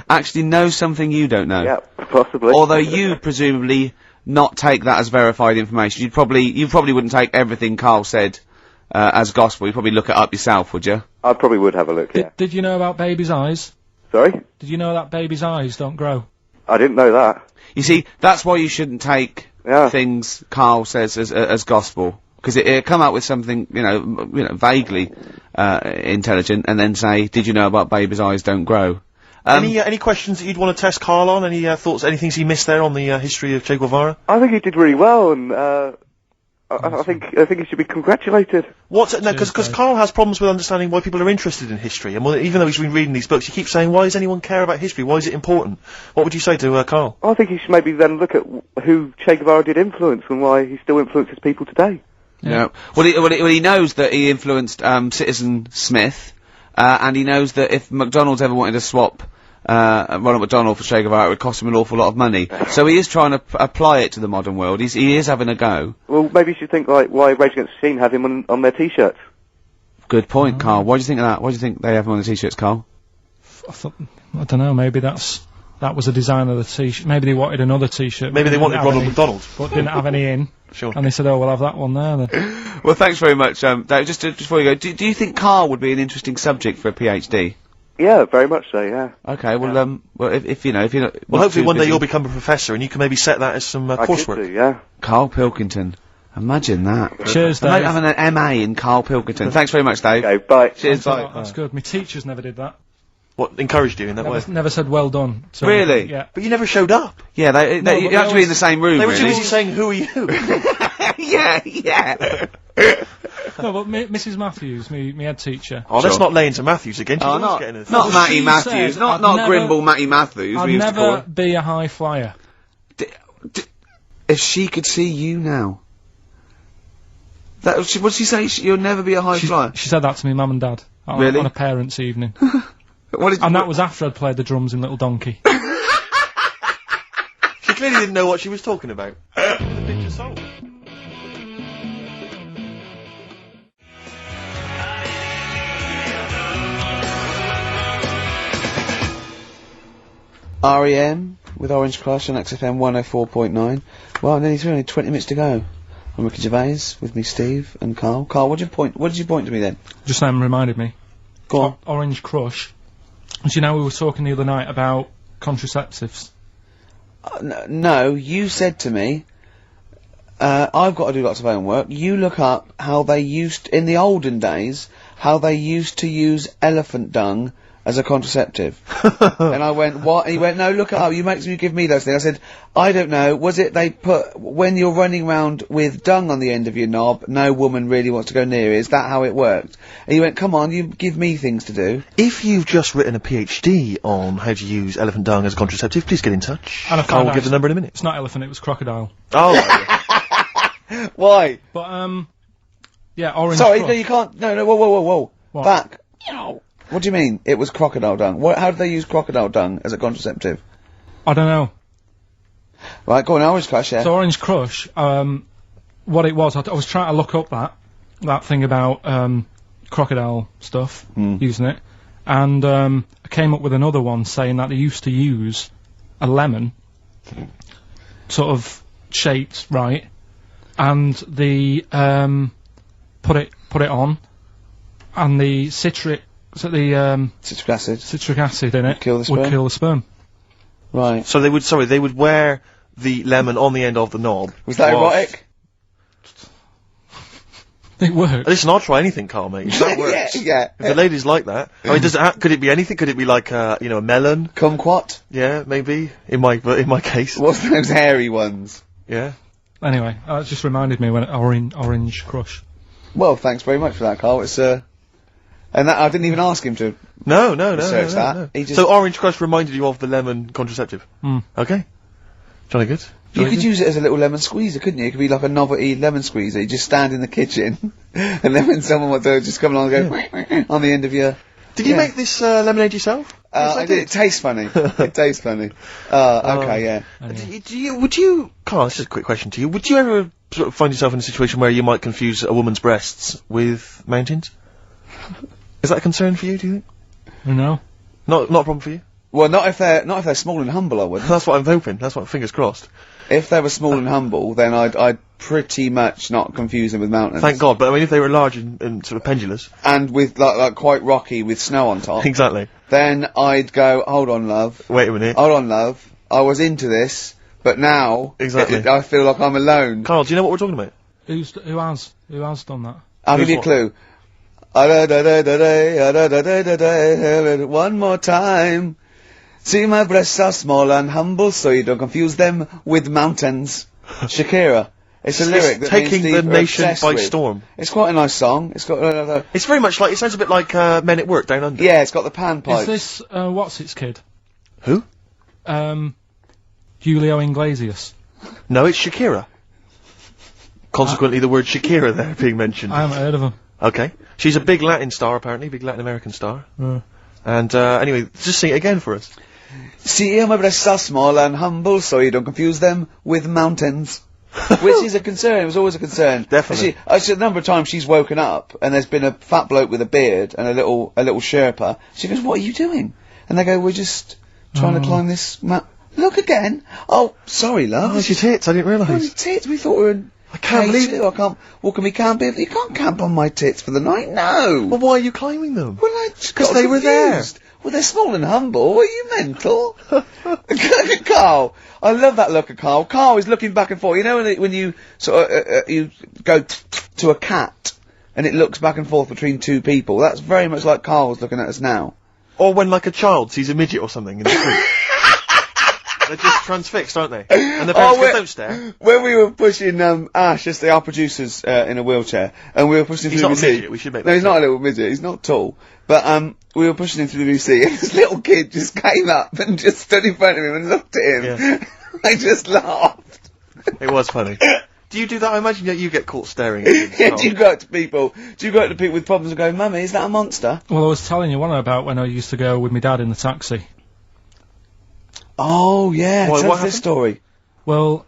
Speaker 6: actually knows something you don't know.
Speaker 14: Yeah, possibly.
Speaker 6: Although you presumably not take that as verified information. You probably wouldn't take everything Karl said as gospel. You'd probably look it up yourself, would you?
Speaker 14: I probably would have a look, yeah.
Speaker 3: Did you know about babies' eyes?
Speaker 14: Sorry?
Speaker 3: Did you know that babies' eyes don't grow?
Speaker 14: I didn't know that.
Speaker 6: You see, that's why you shouldn't take things Karl says as gospel. Because it come out with something, you know, vaguely intelligent, and then say, "Did you know about babies' eyes don't grow?"
Speaker 7: Any questions that you'd want to test Karl on? Any thoughts? Any things he missed there on the history of Che Guevara?
Speaker 14: I think he did really well, and I think he should be congratulated.
Speaker 7: Because Karl has problems with understanding why people are interested in history, and even though he's been reading these books, he keeps saying, "Why does anyone care about history? Why is it important?" What would you say to Karl?
Speaker 14: I think he should maybe then look at who Che Guevara did influence and why he still influences people today.
Speaker 6: Yeah. Well, he knows that he influenced Citizen Smith, and he knows that if McDonald's ever wanted to swap Ronald McDonald for Che Guevara, it would cost him an awful lot of money. So he is trying to apply it to the modern world. He is having a go.
Speaker 14: Well, maybe you should think like why Rage Against the Machine have him on their t-shirts.
Speaker 6: Good point, Karl. Why do you think of that? Why do you think they have him on the t-shirts, Karl?
Speaker 3: I don't know. Maybe that was the design of the t-shirt. Maybe they wanted another t-shirt.
Speaker 7: Maybe they wanted Ronald McDonald,
Speaker 3: but didn't have any in.
Speaker 7: Sure.
Speaker 3: And they said, "Oh, we'll have that one there." Then.
Speaker 6: Well, thanks very much, Dave. Just before you go, do you think Karl would be an interesting subject for a PhD?
Speaker 14: Yeah, very much so. Yeah.
Speaker 6: Okay. Well, well, if you're not.
Speaker 7: Well, hopefully one day you'll become a professor, and you can maybe set that as some coursework.
Speaker 14: I could do, yeah.
Speaker 6: Karl Pilkington. Imagine that.
Speaker 3: Cheers, Dave.
Speaker 6: Having an MA in Karl Pilkington. Thanks very much, Dave.
Speaker 14: Okay, bye.
Speaker 6: Cheers, bye.
Speaker 3: That's good. My teachers never did that.
Speaker 7: What encouraged you in that way?
Speaker 3: Never said well done. So,
Speaker 6: Really?
Speaker 3: Yeah.
Speaker 7: But you never showed up.
Speaker 6: Yeah, you have to be in the same room.
Speaker 7: They were too
Speaker 6: really.
Speaker 7: busy saying, "Who are you?"
Speaker 6: yeah.
Speaker 3: No, but Mrs. Matthews, me head teacher.
Speaker 7: Oh, let's not lay into Matthews again. She's always getting a
Speaker 6: not Matty
Speaker 3: She
Speaker 6: Matthews,
Speaker 3: said
Speaker 6: not
Speaker 3: I'd
Speaker 6: Grimble Matty Matthews.
Speaker 3: I'd
Speaker 6: we used to call
Speaker 3: never
Speaker 6: her.
Speaker 3: be a high flyer.
Speaker 6: If she could see you now. What did she say? You'll never be a high flyer?
Speaker 3: She said that to me, mum and dad.
Speaker 6: Really?
Speaker 3: On a parents' evening.
Speaker 6: And
Speaker 3: that was after I'd played the drums in Little Donkey.
Speaker 7: She clearly didn't know what she was talking about. The picture sold.
Speaker 6: R.E.M. with Orange Crush on XFM 104.9. Well, nearly through, only 20 minutes to go. I'm Ricky Gervais, with me Steve and Karl. Karl, what did you point to me then?
Speaker 3: Just reminded me.
Speaker 6: Go on.
Speaker 3: Orange Crush. Do you know we were talking the other night about contraceptives?
Speaker 6: No, you said to me, I've got to do lots of homework. You look up how they in the olden days, how they used to use elephant dung as a contraceptive. And I went, what? And he went, no, look it up. You give me those things. I said, I don't know. Was it they put, when you're running around with dung on the end of your knob, no woman really wants to go near it. Is that how it worked? And he went, come on, you give me things to do.
Speaker 7: If you've just written a PhD on how to use elephant dung as a contraceptive, please get in touch.
Speaker 3: And
Speaker 7: Karl will give the number in a minute.
Speaker 3: It's not elephant, it was crocodile.
Speaker 7: Oh.
Speaker 6: Why?
Speaker 3: But, yeah, Orange
Speaker 6: Sorry,
Speaker 3: Crush.
Speaker 6: no, you can't. No, whoa.
Speaker 3: What?
Speaker 6: Back. What do you mean? It was crocodile dung. How do they use crocodile dung as a contraceptive?
Speaker 3: I don't know.
Speaker 6: Right, go on, Orange Crush, yeah.
Speaker 3: So Orange Crush, what it was, I was trying to look up that thing about, crocodile stuff, using it, and, I came up with another one saying that they used to use a lemon, sort of shaped right, and the put it on, and the citric citric acid in it would kill the sperm.
Speaker 1: Right.
Speaker 7: So they would wear the lemon on the end of the knob.
Speaker 1: Was that erotic?
Speaker 3: It works.
Speaker 7: Listen, I'll try anything, Carl, mate. If that works.
Speaker 1: Yeah.
Speaker 7: If the ladies like that. I mean, could it be anything? Could it be like, a melon?
Speaker 1: Kumquat?
Speaker 7: Yeah, maybe. In my case.
Speaker 1: What's those hairy ones?
Speaker 7: Yeah.
Speaker 3: Anyway, that just reminded me when Orange Crush.
Speaker 1: Well, thanks very much for that, Carl. It's, and that, I didn't even ask him to.
Speaker 7: No.
Speaker 1: research that. He just.
Speaker 7: So Orange Crush reminded you of the lemon contraceptive? Okay. Jolly good.
Speaker 1: You could use it as a little lemon squeezer, couldn't you? It could be like a novelty lemon squeezer. You just stand in the kitchen, and then when someone wants to just come along and go on the end of your...
Speaker 7: Did you make this lemonade yourself?
Speaker 1: I did. It tastes funny. It tastes funny. Okay, yeah.
Speaker 7: Would you, Carl, this is a quick question to you, would you ever sort of find yourself in a situation where you might confuse a woman's breasts with mountains? Is that a concern for you, do you think?
Speaker 3: No.
Speaker 7: Not a problem for you?
Speaker 1: Well, not if they're small and humble, I wouldn't.
Speaker 7: That's what I'm hoping. That's what, fingers crossed.
Speaker 1: If they were small and humble, then I'd pretty much not confuse them with mountains.
Speaker 7: Thank God, but I mean, if they were large and sort of pendulous.
Speaker 1: And with, like quite rocky with snow on top.
Speaker 7: Exactly.
Speaker 1: Then I'd go, hold on, love.
Speaker 7: Wait a minute.
Speaker 1: Hold on, love. I was into this, but now...
Speaker 7: Exactly.
Speaker 1: I feel like I'm alone.
Speaker 7: Carl, do you know what we're talking about?
Speaker 3: Who has done that?
Speaker 1: I'll give you a clue. One more time. See, my breasts are small and humble, so you don't confuse them with mountains. Shakira. It's a lyric that
Speaker 7: taking
Speaker 1: me and
Speaker 7: the
Speaker 1: Steve are
Speaker 7: nation
Speaker 1: obsessed
Speaker 7: by
Speaker 1: with.
Speaker 7: storm.
Speaker 1: It's quite a nice song. It's got
Speaker 7: it's very much like, it sounds a bit like Men at Work Down Under.
Speaker 1: yeah, it's got the panpipes.
Speaker 3: Is this what's its kid?
Speaker 7: Who?
Speaker 3: Julio Iglesias.
Speaker 7: No, it's Shakira. Consequently, the word Shakira there being mentioned.
Speaker 3: I haven't heard of him.
Speaker 7: Okay. She's a big Latin star, apparently, big Latin American star. And anyway, just sing it again for us.
Speaker 1: See, my breasts are small and humble, so you don't confuse them with mountains. Which is a concern. It was always a concern.
Speaker 7: Definitely.
Speaker 1: A number of times she's woken up, and there's been a fat bloke with a beard and a little Sherpa. She goes, "What are you doing?" And they go, "We're just trying to climb this Look again. Oh, sorry, love.
Speaker 7: Oh, it's your tits. I didn't realise.
Speaker 1: Oh, your tits. We thought we were in.
Speaker 7: I can't believe it.
Speaker 1: I can't. Well, can we camp here? You can't camp on my tits for the night. No.
Speaker 7: Well, why are you climbing them?
Speaker 1: Well, I just
Speaker 7: because
Speaker 1: got
Speaker 7: they were there.
Speaker 1: Well, they're small and humble. Are you mental? Look at Carl. I love that look at Carl. Carl is looking back and forth. You know when you sort of you go to a cat and it looks back and forth between two people. That's very much like Carl's looking at us now.
Speaker 7: Or when like a child sees a midget or something in the street. They're just transfixed, aren't they? And the parents go, don't stare.
Speaker 1: When we were pushing Ash, just our producers, in a wheelchair, and we were pushing him through the VC.
Speaker 7: He's not a midget, we should make that
Speaker 1: No, he's not a little midget, he's not tall. But, we were pushing him through the VC, and this little kid just came up and just stood in front of him and looked at him.
Speaker 7: Yeah.
Speaker 1: I just laughed.
Speaker 7: It was funny. Do you do that? I imagine that you get caught staring at him.
Speaker 1: Yeah, do you go up to people with problems and go, "Mummy, is that a monster?"
Speaker 3: Well, I was telling you one about when I used to go with my dad in the taxi.
Speaker 1: Oh, yeah,
Speaker 7: What
Speaker 1: tell us
Speaker 7: happened?
Speaker 1: this story.
Speaker 3: Well,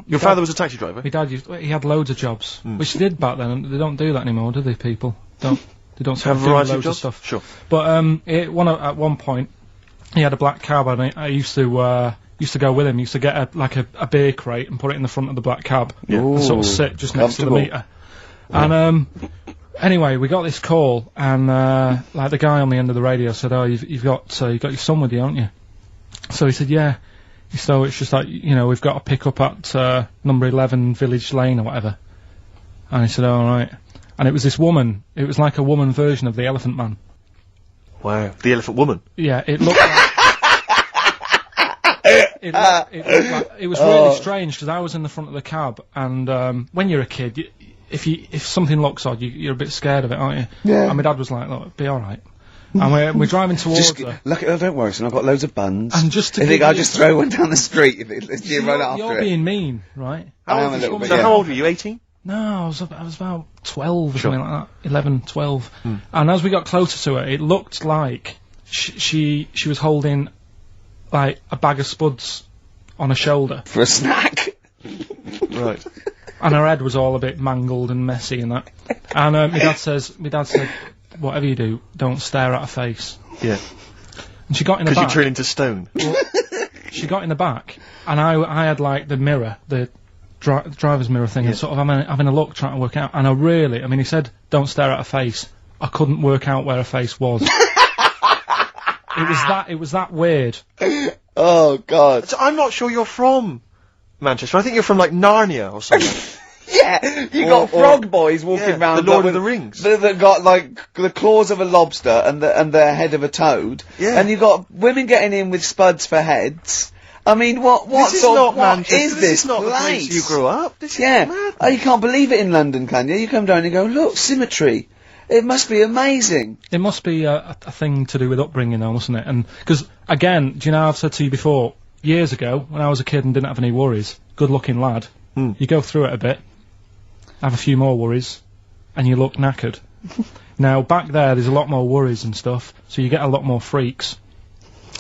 Speaker 7: your father was a taxi driver?
Speaker 3: My dad he had loads of jobs, which they did back then, and they don't do that anymore, do they, people? They don't sort
Speaker 7: Have
Speaker 3: of
Speaker 7: a
Speaker 3: do
Speaker 7: variety of
Speaker 3: loads
Speaker 7: jobs?
Speaker 3: stuff.
Speaker 7: Sure.
Speaker 3: But, at one point, he had a black cab, and I used to go with him, used to get a beer crate and put it in the front of the black cab, and sort of sit just next to the meter. And, anyway, we got this call, and, the guy on the end of the radio said, "Oh, you've got your son with you, haven't you?" So he said, "Yeah." So it's just like, we've got to pick up at number 11 Village Lane or whatever. And he said, "Oh, right." And it was this woman. It was like a woman version of the Elephant Man.
Speaker 7: Wow. The Elephant Woman?
Speaker 3: Yeah, it looked like... it looked like... It was really strange, because I was in the front of the cab, and when you're a kid, if something looks odd, you're a bit scared of it, aren't you?
Speaker 1: Yeah.
Speaker 3: And my dad was like, "Look, be alright." And we're driving towards her.
Speaker 1: Look, don't worry, son, I've got loads of buns.
Speaker 3: And just to
Speaker 1: I think
Speaker 3: give
Speaker 1: I'll
Speaker 3: you-
Speaker 1: just throw one down the street if you run after
Speaker 3: You're
Speaker 1: it.
Speaker 3: being mean, right?
Speaker 1: I am a little bit,
Speaker 7: So
Speaker 1: yeah.
Speaker 7: how old were you, 18?
Speaker 3: No, I was about 12 or something like that. 11, 12. And as we got closer to her, it looked like she was holding, like, a bag of spuds on her shoulder.
Speaker 1: For a snack?
Speaker 7: Right.
Speaker 3: And her head was all a bit mangled and messy and that. And my dad said, "Whatever you do, don't stare at her face."
Speaker 7: Yeah.
Speaker 3: And she got in the
Speaker 7: Because
Speaker 3: back.
Speaker 7: you turn into stone.
Speaker 3: she got in the back, and I had like the mirror, the driver's mirror thing, and sort of having a look, trying to work out. And I mean, he said, "Don't stare at her face." I couldn't work out where her face was. It was that weird.
Speaker 14: Oh God!
Speaker 7: So I'm not sure you're from Manchester. I think you're from like Narnia or something.
Speaker 14: Yeah, you got frog boys walking around.
Speaker 7: The Lord of the Rings.
Speaker 14: That got like the claws of a lobster and the head of a toad.
Speaker 7: Yeah.
Speaker 14: And you got women getting in with spuds for heads. I mean, what
Speaker 7: This is
Speaker 14: sort
Speaker 7: not
Speaker 14: of, what
Speaker 7: Manchester.
Speaker 14: is
Speaker 7: This is not the place you grew up. This is mad.
Speaker 14: Oh, you can't believe it in London, can you? You come down and you go, look, symmetry. It must be amazing.
Speaker 3: It must be a thing to do with upbringing, though, mustn't it? And because again, do you know I've said to you before, years ago when I was a kid and didn't have any worries, good-looking lad, you go through it a bit, have a few more worries, and you look knackered. Now back there's a lot more worries and stuff, so you get a lot more freaks.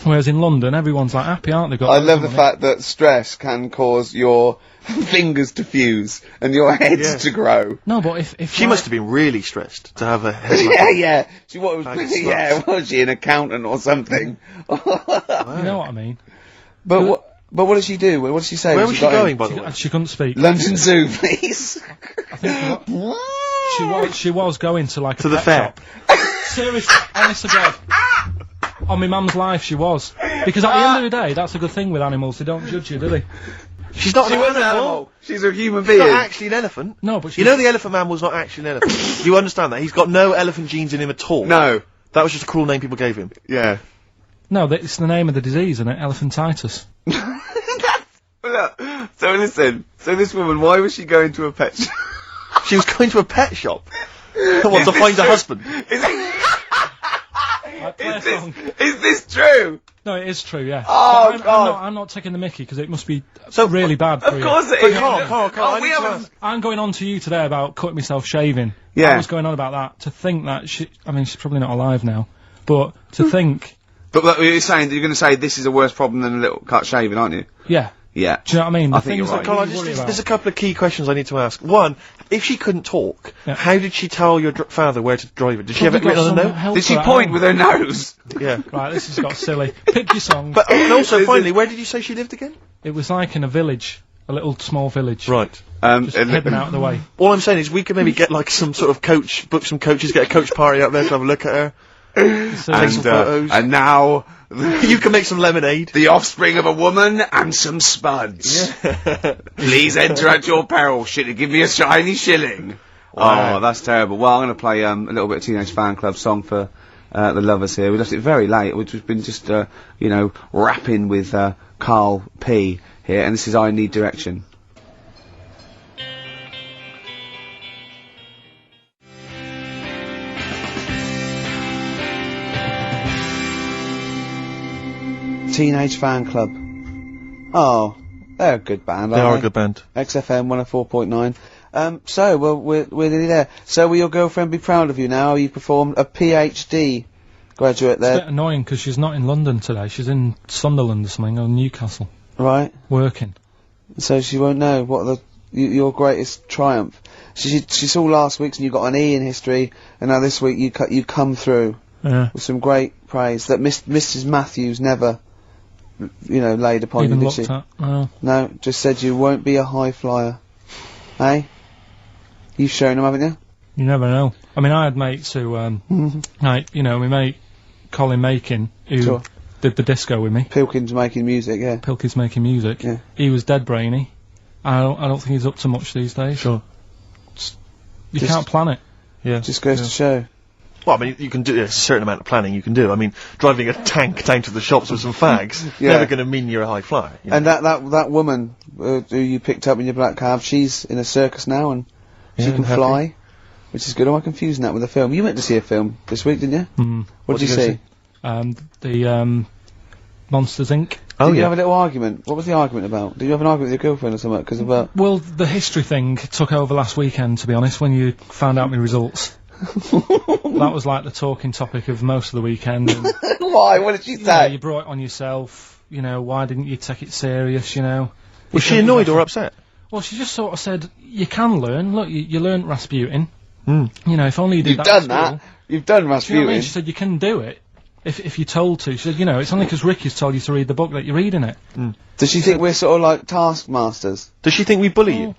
Speaker 3: Whereas in London, everyone's like happy, aren't they?
Speaker 14: I love the fact that stress can cause your fingers to fuse and your heads to grow.
Speaker 3: No, but if
Speaker 7: She must have been really stressed to have a head like
Speaker 14: Yeah, yeah. She was
Speaker 7: Like
Speaker 14: was she an accountant or something?
Speaker 3: You know what I mean?
Speaker 14: But what did she do? What did she say?
Speaker 7: Where
Speaker 14: when
Speaker 7: was
Speaker 14: she
Speaker 7: she
Speaker 14: got
Speaker 7: going,
Speaker 14: in?
Speaker 7: by the way?
Speaker 3: She couldn't speak.
Speaker 14: London Zoo, please.
Speaker 3: She was going to like
Speaker 7: To
Speaker 3: a
Speaker 7: the
Speaker 3: pet
Speaker 7: fair.
Speaker 3: shop. Seriously, honest to God. On my mum's life, she was. Because at the end of the day, that's a good thing with animals. They don't judge you, do they?
Speaker 7: She's not
Speaker 14: She
Speaker 7: an
Speaker 14: was an
Speaker 7: animal.
Speaker 14: animal. She's a human
Speaker 7: She's
Speaker 14: being.
Speaker 7: not actually an elephant.
Speaker 3: No, but
Speaker 7: You know the Elephant Man was not actually an elephant. You understand that? He's got no elephant genes in him at all.
Speaker 14: No.
Speaker 7: That was just a cruel name people gave him.
Speaker 14: Yeah.
Speaker 3: No, it's the name of the disease, isn't it? Elephantitis.
Speaker 14: Look, so listen. So this woman, why was she going to a pet shop?
Speaker 7: She was going to a pet shop. What, to find a husband?
Speaker 14: Is this true?
Speaker 3: No, it is true, yeah.
Speaker 14: Oh,
Speaker 3: But
Speaker 14: God.
Speaker 3: I'm not taking the mickey, because it must be really bad for
Speaker 14: Of
Speaker 3: you.
Speaker 14: course it
Speaker 7: But
Speaker 14: is.
Speaker 7: Carl,
Speaker 14: Oh,
Speaker 7: I
Speaker 14: we
Speaker 7: need to
Speaker 14: haven't-
Speaker 7: ask.
Speaker 3: I'm going on to you today about cutting myself shaving.
Speaker 14: Yeah.
Speaker 3: I was going on about that. To think that she's probably not alive now, but to think,
Speaker 14: But you're saying that you're going to say this is a worse problem than a little cut shaving, aren't you?
Speaker 3: yeah.
Speaker 14: Yeah.
Speaker 3: Do you know what I mean?
Speaker 14: I
Speaker 3: The
Speaker 14: think you're
Speaker 3: things
Speaker 14: right.
Speaker 3: that
Speaker 7: Carl,
Speaker 3: we worry about.
Speaker 7: there's a couple of key questions I need to ask. One, if she couldn't talk,
Speaker 3: Yeah.
Speaker 7: how did she tell your father where to drive it? Did she have
Speaker 3: Probably
Speaker 7: it written
Speaker 3: got
Speaker 7: on a
Speaker 3: some
Speaker 7: note?
Speaker 3: help
Speaker 14: Did she
Speaker 3: for that
Speaker 14: point
Speaker 3: home.
Speaker 14: with her nose?
Speaker 7: Yeah.
Speaker 3: Right, this has got silly. Pick your song.
Speaker 7: But and also,
Speaker 14: Is
Speaker 7: finally,
Speaker 14: it-
Speaker 7: where did you say she lived again?
Speaker 3: It was like in a village, a little small village.
Speaker 7: Right.
Speaker 3: Just hidden out of the way.
Speaker 7: All I'm saying is we could maybe get like some sort of coach, book some coaches, get a coach party up there to have a look at her. Take some photos.
Speaker 14: And now
Speaker 7: You can make some lemonade.
Speaker 14: the offspring of a woman and some spuds. Please enter at your peril. Give me a shiny shilling.
Speaker 7: Wow.
Speaker 14: Oh, that's terrible. Well, I'm going to play a little bit of Teenage Fan Club song for the lovers here. We left it very late, which has been just rapping with Karl P here, and this is I Need Direction. Teenage Fan Club. Oh, they're a good band,
Speaker 7: They
Speaker 14: aren't
Speaker 7: are
Speaker 14: they?
Speaker 7: a good band.
Speaker 14: XFM 104.9. So, well, we're nearly there. So, will your girlfriend be proud of you now? You performed a PhD graduate
Speaker 3: It's a bit
Speaker 14: there,
Speaker 3: annoying because she's not in London today. She's in Sunderland or something, or Newcastle,
Speaker 14: right?
Speaker 3: working.
Speaker 14: So she won't know what your greatest triumph. She saw last week's and you got an E in history, and now this week you come through
Speaker 3: Yeah.
Speaker 14: with some great praise that Mrs. Matthews never, laid upon
Speaker 3: Even
Speaker 14: you,
Speaker 3: looked
Speaker 14: did she?
Speaker 3: at. Well,
Speaker 14: No, just said you won't be a high flyer. Hey? You've shown them, haven't you?
Speaker 3: you never know. I mean, I had mates who, my mate Colin Makin, who
Speaker 14: Sure.
Speaker 3: did the disco with me.
Speaker 14: Pilkington making music, yeah.
Speaker 3: Pilkey's making music.
Speaker 14: Yeah.
Speaker 3: He was dead brainy. I don't think he's up to much these days.
Speaker 7: Sure.
Speaker 3: You
Speaker 14: Just-
Speaker 3: can't plan it.
Speaker 7: Yeah.
Speaker 14: Just goes to show.
Speaker 7: Well, I mean, you can do there's a certain amount of planning you can do. I mean, driving a tank down to the shops with some fags,
Speaker 14: Yeah.
Speaker 7: never going to mean you're a high flyer. You know?
Speaker 14: And that woman who you picked up in your black cab, she's in a circus now and she
Speaker 7: Yeah,
Speaker 14: can
Speaker 7: happy.
Speaker 14: fly, which is good. Am I confusing that with a film? You went to see a film this week, didn't you?
Speaker 3: Mm.
Speaker 14: What did you
Speaker 7: did you
Speaker 14: see?
Speaker 3: The Monsters Inc.
Speaker 7: Oh,
Speaker 14: Did you
Speaker 7: yeah.
Speaker 14: have a little argument? What was the argument about? Did you have an argument with your girlfriend or something? Because of
Speaker 3: Well, the history thing took over last weekend, to be honest, when you found out my results. That was like the talking topic of most of the weekend. And,
Speaker 14: why? What did she
Speaker 3: you know,
Speaker 14: say?
Speaker 3: you brought it on yourself. Why didn't you take it serious?
Speaker 7: Was she annoyed or upset?
Speaker 3: Well, she just sort of said, you can learn. Look, you learnt Rasputin.
Speaker 7: Mm.
Speaker 3: If only you did
Speaker 14: You've
Speaker 3: that
Speaker 14: done
Speaker 3: at
Speaker 14: that.
Speaker 3: school.
Speaker 14: You've done
Speaker 3: Do you know what I mean?
Speaker 14: Rasputin.
Speaker 3: She said, you can do it. if you're told to. She said, you know, it's only because Ricky's told you to read the book that you're reading it.
Speaker 14: Does she think we're sort of like taskmasters?
Speaker 7: Does she think we bully you?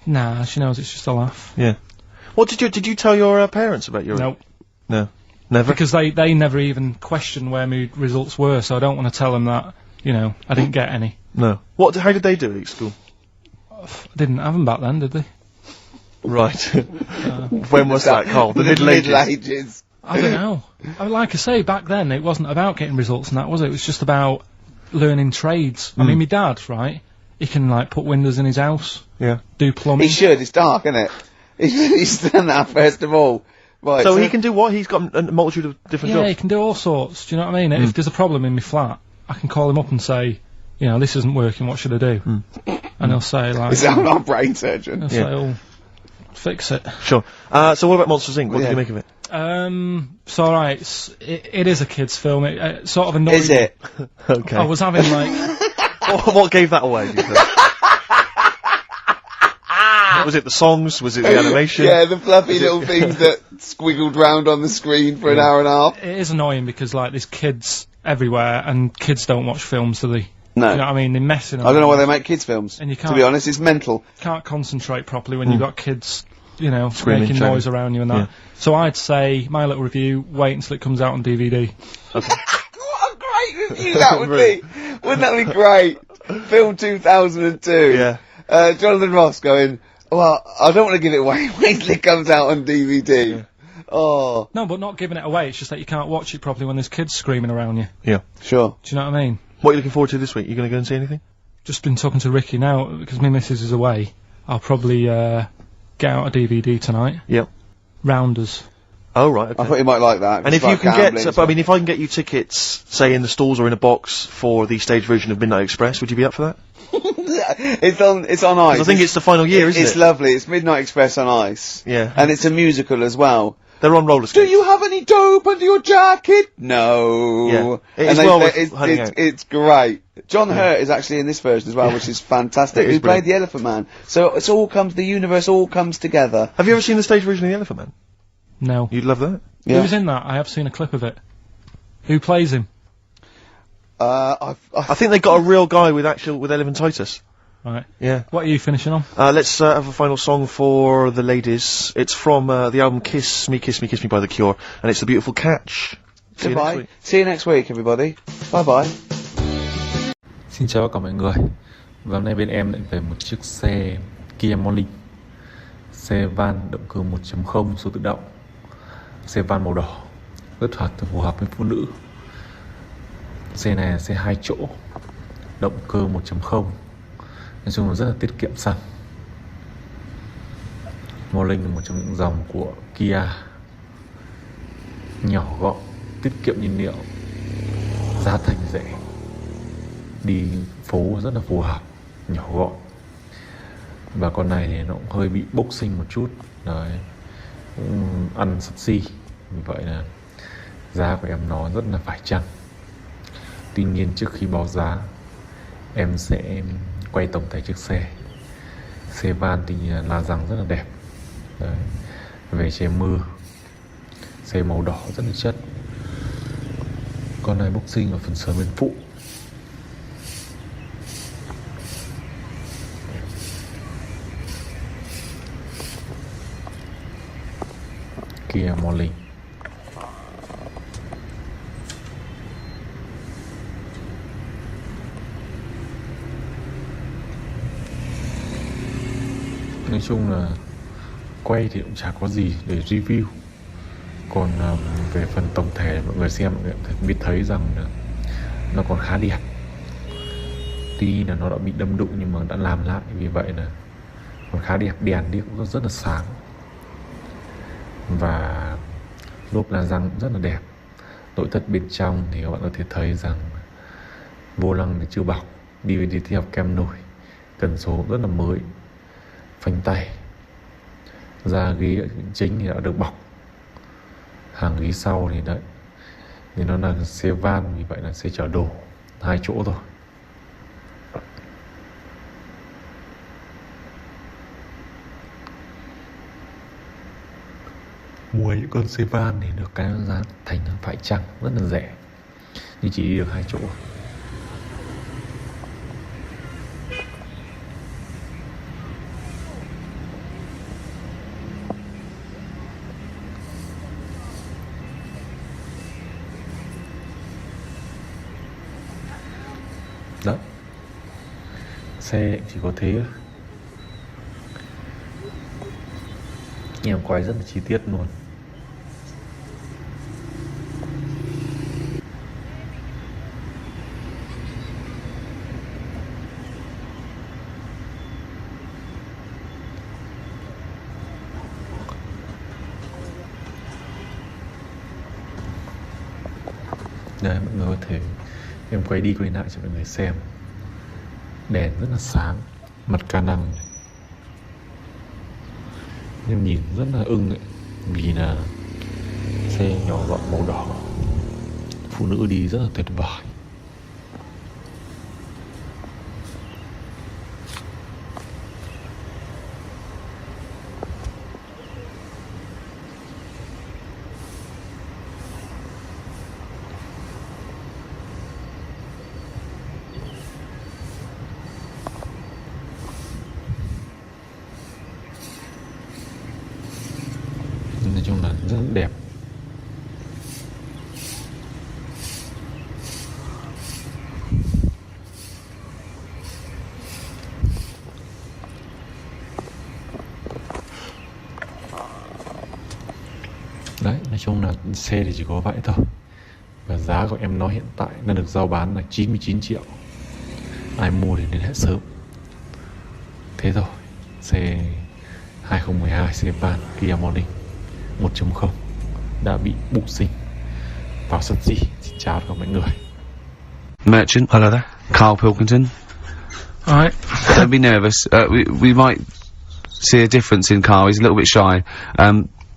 Speaker 3: Nah, she knows it's just a laugh.
Speaker 7: Yeah. What did you tell your parents about your?
Speaker 3: Nope.
Speaker 7: No. Never.
Speaker 3: Because they never even questioned where my results were, so I don't want to tell them that, you know, I didn't get any.
Speaker 7: No. How did they do it at school?
Speaker 3: Didn't have them back then, did they?
Speaker 7: Right. When was that, Carl? The Middle Ages?
Speaker 3: I don't know. Like I say, back then it wasn't about getting results and that, was it? It was just about learning trades. I mean, my dad, right? He can, like, put windows in his house.
Speaker 7: Yeah.
Speaker 3: Do plumbing.
Speaker 14: He should, it's dark, isn't it? He's done that first of all. Right,
Speaker 7: so he can do what? He's got a multitude of different jobs?
Speaker 3: Yeah, he can do all sorts, do you know what I mean? If there's a problem in my flat, I can call him up and say, you know, this isn't working, what should I do? And he'll say, like...
Speaker 14: Is that our brain surgeon?
Speaker 3: He'll say, oh, fix it.
Speaker 7: Sure. So what about Monsters, Inc.? What did you make of it?
Speaker 3: It's alright, it is a kid's film, it sort of annoyed me.
Speaker 14: Is it?
Speaker 7: Okay.
Speaker 3: I was having, like...
Speaker 7: what gave that away, do you think? Was it the songs? Was it the animation?
Speaker 14: Yeah, the fluffy little things that squiggled round on the screen for an hour and a half.
Speaker 3: It is annoying because, like, there's kids everywhere, and kids don't watch films, do they?
Speaker 14: No.
Speaker 3: You know what I mean? They're messing
Speaker 14: I don't know why they make kids films.
Speaker 3: And you can't,
Speaker 14: to be honest, it's mental.
Speaker 3: Can't concentrate properly when you've got kids, you know,
Speaker 7: Screaming,
Speaker 3: making noise around you and that.
Speaker 7: Yeah.
Speaker 3: So I'd say, my little review, wait until it comes out on DVD.
Speaker 14: Okay. What a great review that would be! Wouldn't that be great? Film 2002.
Speaker 7: Yeah.
Speaker 14: Jonathan Ross going, well, I don't want to give it away. Wait till it comes out on DVD.
Speaker 7: Yeah.
Speaker 14: Oh.
Speaker 3: No, but not giving it away, it's just that you can't watch it properly when there's kids screaming around you.
Speaker 7: Yeah.
Speaker 14: Sure.
Speaker 3: Do you know what I mean?
Speaker 7: What are you looking forward to this week? You going to go and see anything?
Speaker 3: Just been talking to Ricky now, because my missus is away. I'll probably, get out a DVD tonight.
Speaker 7: Yep.
Speaker 3: Rounders.
Speaker 7: Oh, right, okay.
Speaker 14: I thought you might like that.
Speaker 7: And if you can get, I mean, if I can get you tickets, say in the stalls or in a box for the stage version of Midnight Express, would you be up for that?
Speaker 14: It's on ice.
Speaker 7: I think it's the final year, isn't it?
Speaker 14: It's lovely. It's Midnight Express on ice.
Speaker 7: Yeah.
Speaker 14: And it's a musical as well.
Speaker 7: They're on roller skates.
Speaker 14: Do you have any dope under your jacket? No.
Speaker 7: Yeah.
Speaker 14: It's great. John Hurt is actually in this version as well, which is fantastic. He played the Elephant Man. So the universe all comes together.
Speaker 7: Have you ever seen the stage version of the Elephant Man?
Speaker 3: No.
Speaker 7: You'd love that?
Speaker 14: Yeah.
Speaker 3: Who's in that? I have seen a clip of it. Who plays him?
Speaker 7: I think they got a real guy with elephantitis.
Speaker 3: Right.
Speaker 7: Yeah.
Speaker 3: What are you finishing on?
Speaker 7: Let's have a final song for the ladies. It's from the album Kiss Me, Kiss Me, Kiss Me by The Cure, and it's The Beautiful Catch.
Speaker 14: Goodbye. See you next week, everybody. Bye-bye.
Speaker 15: Xin chào cả mọi người. Và hôm nay bên em lại về một chiếc xe Kia Morning. Xe van động cơ 1.0 số tự động. Xe van màu đỏ, rất phù hợp với phụ nữ. Xe này là xe 2 chỗ, động cơ 1.0. Nói chung là rất là tiết kiệm xăng. Morning là một trong những dòng của Kia, nhỏ gọn, tiết kiệm nhiên liệu, giá thành rẻ, đi phố rất là phù hợp, nhỏ gọn. Và con này thì nó cũng hơi bị bốc sinh một chút, đấy, ăn sắt xi, vì vậy là giá của em nó rất là phải chăng. Tuy nhiên trước khi báo giá, em sẽ quay tổng thể chiếc xe. Xe van thì là răng rất là đẹp, đấy, về che mưa, xe màu đỏ rất là chất. Con này bốc sinh ở phần sườn bên phụ. Kia Morning. Nói chung là quay thì cũng chả có gì để review. Còn về phần tổng thể mọi người xem, mọi người biết thấy rằng nó còn khá đẹp. Tuy là nó đã bị đâm đụng nhưng mà đã làm lại, vì vậy là còn khá đẹp. Đèn đi cũng rất là sáng. Và lốp la răng cũng rất là đẹp. Nội thất bên trong thì các bạn có thể thấy rằng vô lăng thì chưa bọc, DVD theo kem nổi, cần số rất là mới, phanh tay, da ghế chính thì đã được bọc, hàng ghế sau thì đấy, thì nó là xe van, vì vậy là xe chở đồ 2 chỗ thôi. Mua những con xe van thì được cái giá thành nó phải chăng rất là rẻ, nhưng chỉ đi được 2 chỗ. Đó, xe chỉ có thế. Em quay rất là chi tiết luôn. Đây, mọi người có thể em quay đi quay lại cho mọi người xem. Đèn rất là sáng, mặt ca năng. Em nhìn rất là ưng ấy, vì là xe nhỏ gọn màu đỏ, phụ nữ đi rất là tuyệt vời. Nói chung là rất đẹp. Đấy, nói chung là xe thì chỉ có vậy thôi. Và giá của em nó hiện tại đang được giao bán là 99 triệu. Ai mua thì liên hệ sớm. Thế rồi, xe 2012 xe van Kia Morning 1.0 đã bị bục sinh vào sân gì. Xin chào tất cả mọi người.
Speaker 14: Merchant.
Speaker 1: Hello there.
Speaker 14: Karl Pilkington.
Speaker 3: Alright.
Speaker 14: Don't be nervous. We might see a difference in Karl. He's a little bit shy.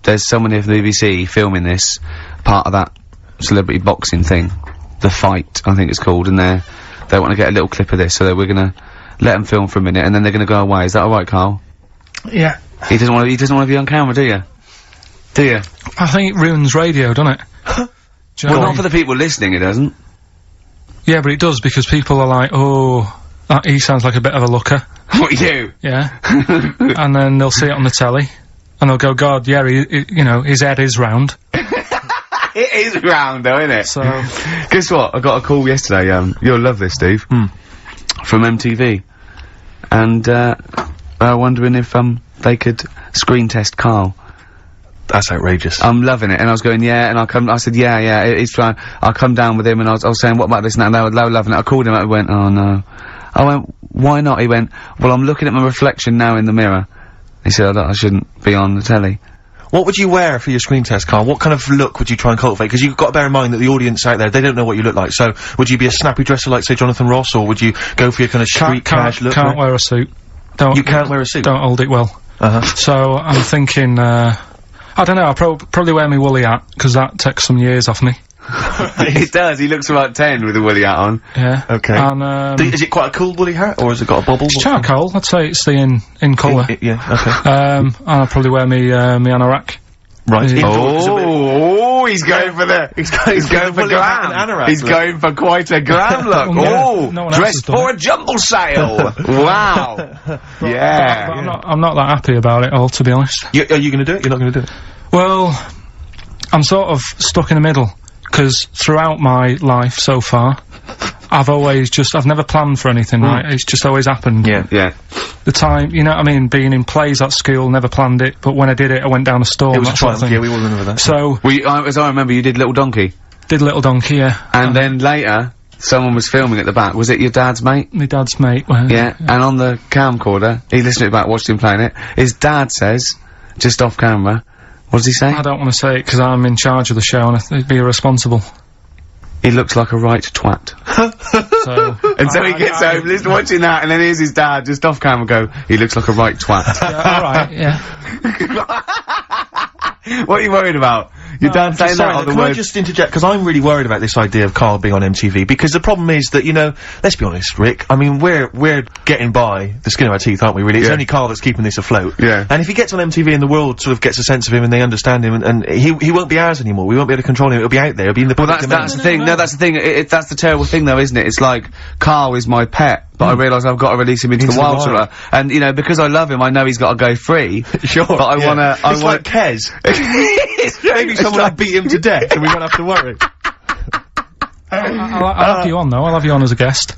Speaker 14: There's someone here from the BBC filming this, part of that celebrity boxing thing. The Fight, I think it's called, and they want to get a little clip of this, so we're gonna let them film for a minute, and then they're gonna go away. Is that alright, Karl?
Speaker 3: Yeah.
Speaker 14: He doesn't want to be on camera, do you? Do you?
Speaker 3: I think it ruins radio, doesn't it?
Speaker 14: Well, not for the people listening, it doesn't.
Speaker 3: Yeah, but it does, because people are like, oh, he sounds like a bit of a looker.
Speaker 14: What, you?
Speaker 3: Yeah. And then they'll see it on the telly, and they'll go, God, yeah, you know, his head is round.
Speaker 14: It is round, though, isn't it?
Speaker 3: So...
Speaker 14: Guess what? I got a call yesterday, you'll love this, Steve. From MTV. And, wondering if, they could screen test Karl.
Speaker 7: That's outrageous.
Speaker 14: I'm loving it, and I was going, yeah, and I said, yeah, it's fine. I'll come down with him, and I was saying, what about this and that, and they were loving it. I called him up and went, oh no. I went, why not? He went, well, I'm looking at my reflection now in the mirror. He said, I shouldn't be on the telly.
Speaker 7: What would you wear for your screen test, Karl? What kind of look would you try and cultivate? Because you've got to bear in mind that the audience out there, they don't know what you look like. So, would you be a snappy dresser like, say, Jonathan Ross, or would you go for your kind of street cash look?
Speaker 3: Can't wear a suit.
Speaker 7: You can't wear a suit?
Speaker 3: Don't hold it well. So, I'm thinking, I don't know, I'll probably wear my woolly hat, because that takes some years off me.
Speaker 14: It does, he looks about 10 with a woolly hat on.
Speaker 3: Yeah.
Speaker 7: Okay.
Speaker 3: And,
Speaker 7: is it quite a cool woolly hat, or has it got a bobble?
Speaker 3: It's charcoal, I'd say it's the in colour.
Speaker 7: Yeah, okay.
Speaker 3: And I'll probably wear me anorak.
Speaker 7: Right.
Speaker 14: Oh, he's going for the, he's going for glam. He's going for quite a glam look.
Speaker 3: No
Speaker 14: dressed for a jumble sale. Wow. Yeah.
Speaker 3: But I'm not that happy about it all, to be honest.
Speaker 7: Are you gonna do it? You're not gonna do it?
Speaker 3: Well, I'm sort of stuck in the middle, because throughout my life so far, I've never planned for anything, right? It's just always happened.
Speaker 14: Yeah.
Speaker 3: The time, you know what I mean, being in plays at school, never planned it, but when I did it, I went down a storm.
Speaker 7: It was a trial, yeah, we all remember that.
Speaker 3: So...
Speaker 14: as I remember, you did Little Donkey.
Speaker 3: Did Little Donkey, yeah.
Speaker 14: And then later, someone was filming at the back. Was it your dad's mate?
Speaker 3: My dad's mate, well,
Speaker 14: yeah, and on the camcorder, he listened to it back, watched him playing it, his dad says, just off camera, what does he say?
Speaker 3: I don't want to say it, because I'm in charge of the show, and I'd be irresponsible.
Speaker 14: He looks like a right twat. And so he gets home, listening, watching that, and then here's his dad just off camera go, he looks like a right twat.
Speaker 3: Yeah, alright, yeah.
Speaker 14: What are you worried about? Your dad saying that
Speaker 7: Sorry,
Speaker 14: on the
Speaker 7: can I
Speaker 14: word.
Speaker 7: just interject? Because I'm really worried about this idea of Karl being on MTV, because the problem is that, you know, let's be honest, Rick, I mean, we're getting by the skin of our teeth, aren't we, really? It's only Karl that's keeping this afloat.
Speaker 14: Yeah.
Speaker 7: And if he gets on MTV and the world sort of gets a sense of him and they understand him, and he won't be ours anymore, we won't be able to control him, it'll be out there, it'll be in the public domain.
Speaker 14: That's the thing. No, that's the thing. That's the terrible thing, though, isn't it? It's like Karl is my pet, but I realise I've got to release him into the wild. And you know, because I love him, I know he's got to go free.
Speaker 7: Sure.
Speaker 14: But I wanna.
Speaker 7: It's like Kez. Maybe someone will beat him to death, and we won't have to worry.
Speaker 3: I'll have you on though. I'll have you on as a guest.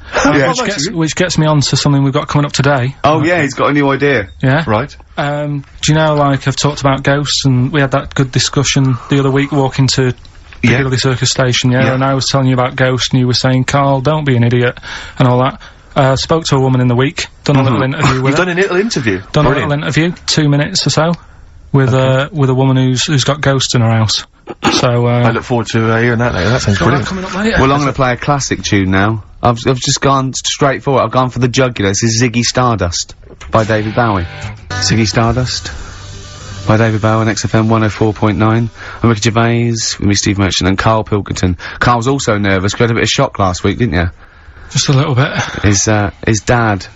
Speaker 3: Which gets me on to something we've got coming up today.
Speaker 14: Oh yeah, he's got a new idea.
Speaker 3: Yeah.
Speaker 7: Right.
Speaker 3: Do you know, like, I've talked about ghosts, and we had that good discussion the other week walking to Piccadilly Circus Station, and I was telling you about ghosts, and you were saying, Karl, don't be an idiot, and all that. Spoke to a woman in the week, done a little interview with her.
Speaker 7: You've done a little interview?
Speaker 3: Done a little interview, 2 minutes or so, with a woman who's got ghosts in her house. So,
Speaker 7: I look forward to hearing that later. That sounds brilliant.
Speaker 3: Coming up later.
Speaker 14: Well, I'm gonna play a classic tune now. I've just gone straight for it. I've gone for the jugular. This is Ziggy Stardust by David Bowie. Ziggy Stardust by David Bowie on XFM 104.9. I'm Ricky Gervais, with me, Steve Merchant, and Karl Pilkington. Karl's also nervous. You had a bit of shock last week, didn't you?
Speaker 3: Just a little bit.
Speaker 14: His dad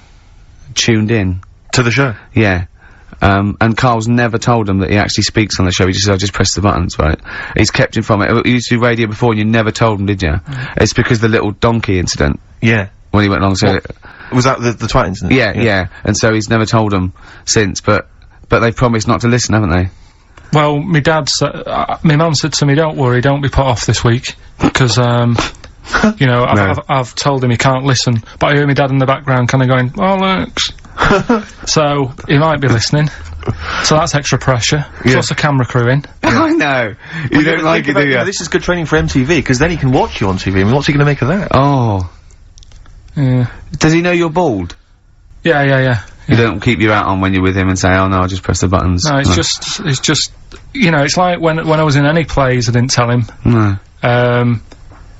Speaker 14: tuned in.
Speaker 7: To the show?
Speaker 14: Yeah. And Karl's never told him that he actually speaks on the show. He just said, I just press the buttons, right? He's kept him from it. You used to do radio before and you never told him, did you? It's because the little donkey incident.
Speaker 7: Yeah.
Speaker 14: When he went along, so...
Speaker 7: Was that the twat incident?
Speaker 14: Yeah. And so he's never told him since, but they've promised not to listen, haven't they?
Speaker 3: Well, my dad said, my mum said to me, don't worry, don't be put off this week, because, you know, I've told him he can't listen, but I hear my dad in the background kinda going, Alex. So, he might be listening. So that's extra pressure. Plus a camera crew in.
Speaker 14: I know. You don't like it, do you?
Speaker 7: This is good training for MTV, because then he can watch you on TV. I mean, what's he gonna make of that?
Speaker 14: Oh.
Speaker 3: Yeah.
Speaker 14: Does he know you're bald?
Speaker 3: Yeah.
Speaker 14: You don't keep your hat on when you're with him and say, oh no, I'll just press the buttons.
Speaker 3: No, it's just, you know, it's like when I was in any plays, I didn't tell him.
Speaker 14: No.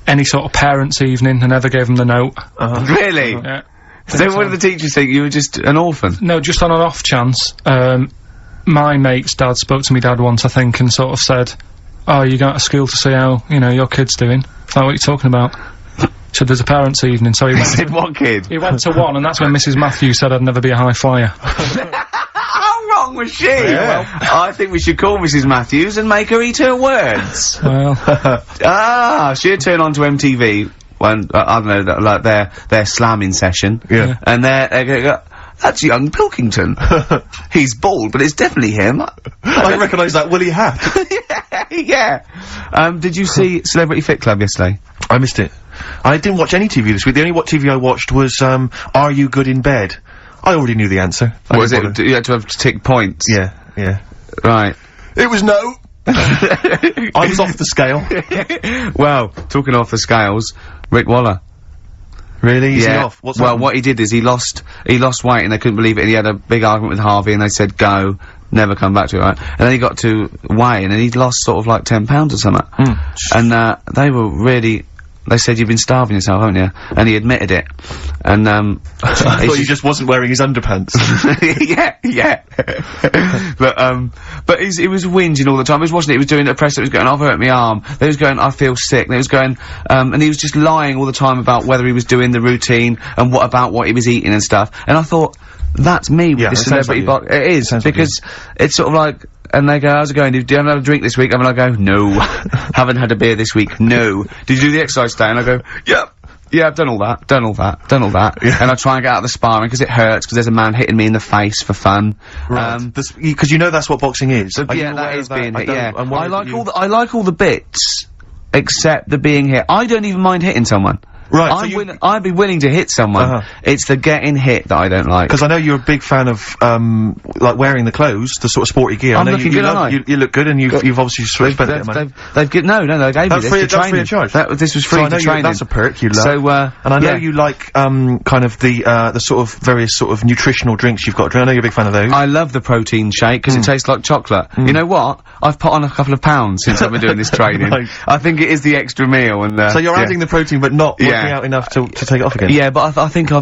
Speaker 3: Any sort of parents' evening, I never gave him the note.
Speaker 14: Really?
Speaker 3: Yeah.
Speaker 14: So what did the teachers think? You were just an orphan?
Speaker 3: No, just on an off chance. My mate's dad spoke to me dad once, I think, and sort of said, oh, you go to school to see how, you know, your kid's doing. I thought, what are you talking about? So there's a parents' evening, so he went
Speaker 14: said, what kid?
Speaker 3: He went to one, and that's when Mrs. Matthews said I'd never be a high flyer.
Speaker 14: How wrong was she? Well, I think we should call Mrs. Matthews and make her eat her words.
Speaker 3: Well.
Speaker 14: She'd turn on to MTV when, I don't know, like their slamming session.
Speaker 7: Yeah.
Speaker 14: And they go, that's young Pilkington. He's bald, but it's definitely him.
Speaker 7: I recognise that woolly hat.
Speaker 14: Yeah. Did you see Celebrity Fit Club yesterday?
Speaker 7: I missed it. I didn't watch any TV this week. The only TV I watched was, Are You Good in Bed? I already knew the answer.
Speaker 14: What was it? You had to have to tick points?
Speaker 7: Yeah.
Speaker 14: Right.
Speaker 7: It was no. I was off the scale.
Speaker 14: Well, talking off the scales, Rick Waller.
Speaker 7: Really? Is he off? What's
Speaker 14: well, what he did is he lost weight and they couldn't believe it, and he had a big argument with Harvey and they said go, never come back to it, right? And then he got to weigh and he'd lost sort of like 10 pounds or something. And, they were really, they said, you've been starving yourself, haven't you? And he admitted it. And,
Speaker 7: I thought he just wasn't wearing his underpants.
Speaker 14: yeah. But he was whinging all the time. He was watching it, he was doing it at press, it was going, I've hurt my arm. Then he was going, I feel sick. Then he was going, and he was just lying all the time about whether he was doing the routine and what he was eating and stuff. And I thought, that's me with this celebrity box. It is, because it's sort of like, and they go, how's it going? Do you have a drink this week? And I go, no. Haven't had a beer this week, no. Did you do the exercise today? And I go, yep. Yeah, I've done all that. Yeah. And I try and get out of the sparring because it hurts, because there's a man hitting me in the face for fun.
Speaker 7: Right. Because you know that's what boxing is.
Speaker 14: Yeah, that is being hit, yeah. I like all the bits, except the being hit. I don't even mind hitting someone.
Speaker 7: Right,
Speaker 14: I'd be willing to hit someone. It's the getting hit that I don't like.
Speaker 7: Because I know you're a big fan of, like wearing the clothes, the sort of sporty gear.
Speaker 14: I'm looking good,
Speaker 7: you look good, and you've obviously spent a bit of money.
Speaker 14: They gave me this to train.
Speaker 7: Free of charge.
Speaker 14: This was free to train.
Speaker 7: That's a perk you love.
Speaker 14: So,
Speaker 7: and I know you like, kind of the sort of various sort of nutritional drinks you've got. I know you're a big fan of those.
Speaker 14: I love the protein shake, because it tastes like chocolate. You know what? I've put on a couple of pounds since I've been doing this training. I think it is the extra meal, and,
Speaker 7: so you're adding the protein, but not what working out enough to take it off again.
Speaker 14: Yeah, but I think I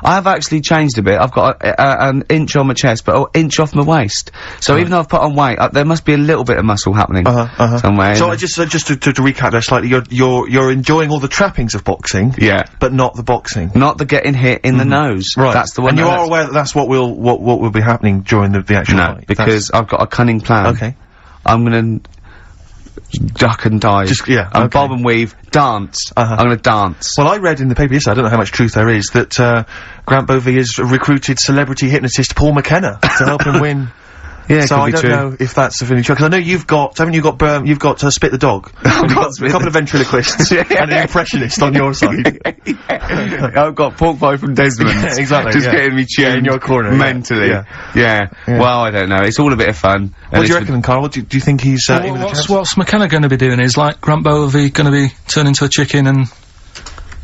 Speaker 14: have actually changed a bit. I've got an inch on my chest, but an inch off my waist. So even though I've put on weight, there must be a little bit of muscle happening somewhere.
Speaker 7: So just to recap there slightly, you're enjoying all the trappings of boxing.
Speaker 14: Yeah.
Speaker 7: But not the boxing.
Speaker 14: Not the getting hit in the nose.
Speaker 7: Right.
Speaker 14: That's the one.
Speaker 7: And you are aware that that's what will be happening during the actual fight?
Speaker 14: Because I've got a cunning plan.
Speaker 7: Okay.
Speaker 14: I'm gonna duck and dive. And bob and weave, dance. I'm gonna dance.
Speaker 7: Well, I read in the paper yesterday, I don't know how much truth there is, that Grant Bovey has recruited celebrity hypnotist Paul McKenna to help him win.
Speaker 14: Yeah,
Speaker 7: so I don't know if that's of any truth, because I know you've got Spit the Dog. You've got a couple of ventriloquists and an impressionist on your side.
Speaker 14: I've got Pork Pie from Desmond.
Speaker 7: Yeah, exactly.
Speaker 14: Just getting me tuned
Speaker 7: in your corner.
Speaker 14: mentally. Yeah. Well, I don't know. It's all a bit of fun.
Speaker 7: What do you reckon, Carl? Do you think he's
Speaker 3: what's McKenna going to be doing? Is like Grant Bovey going to be turned into a chicken and?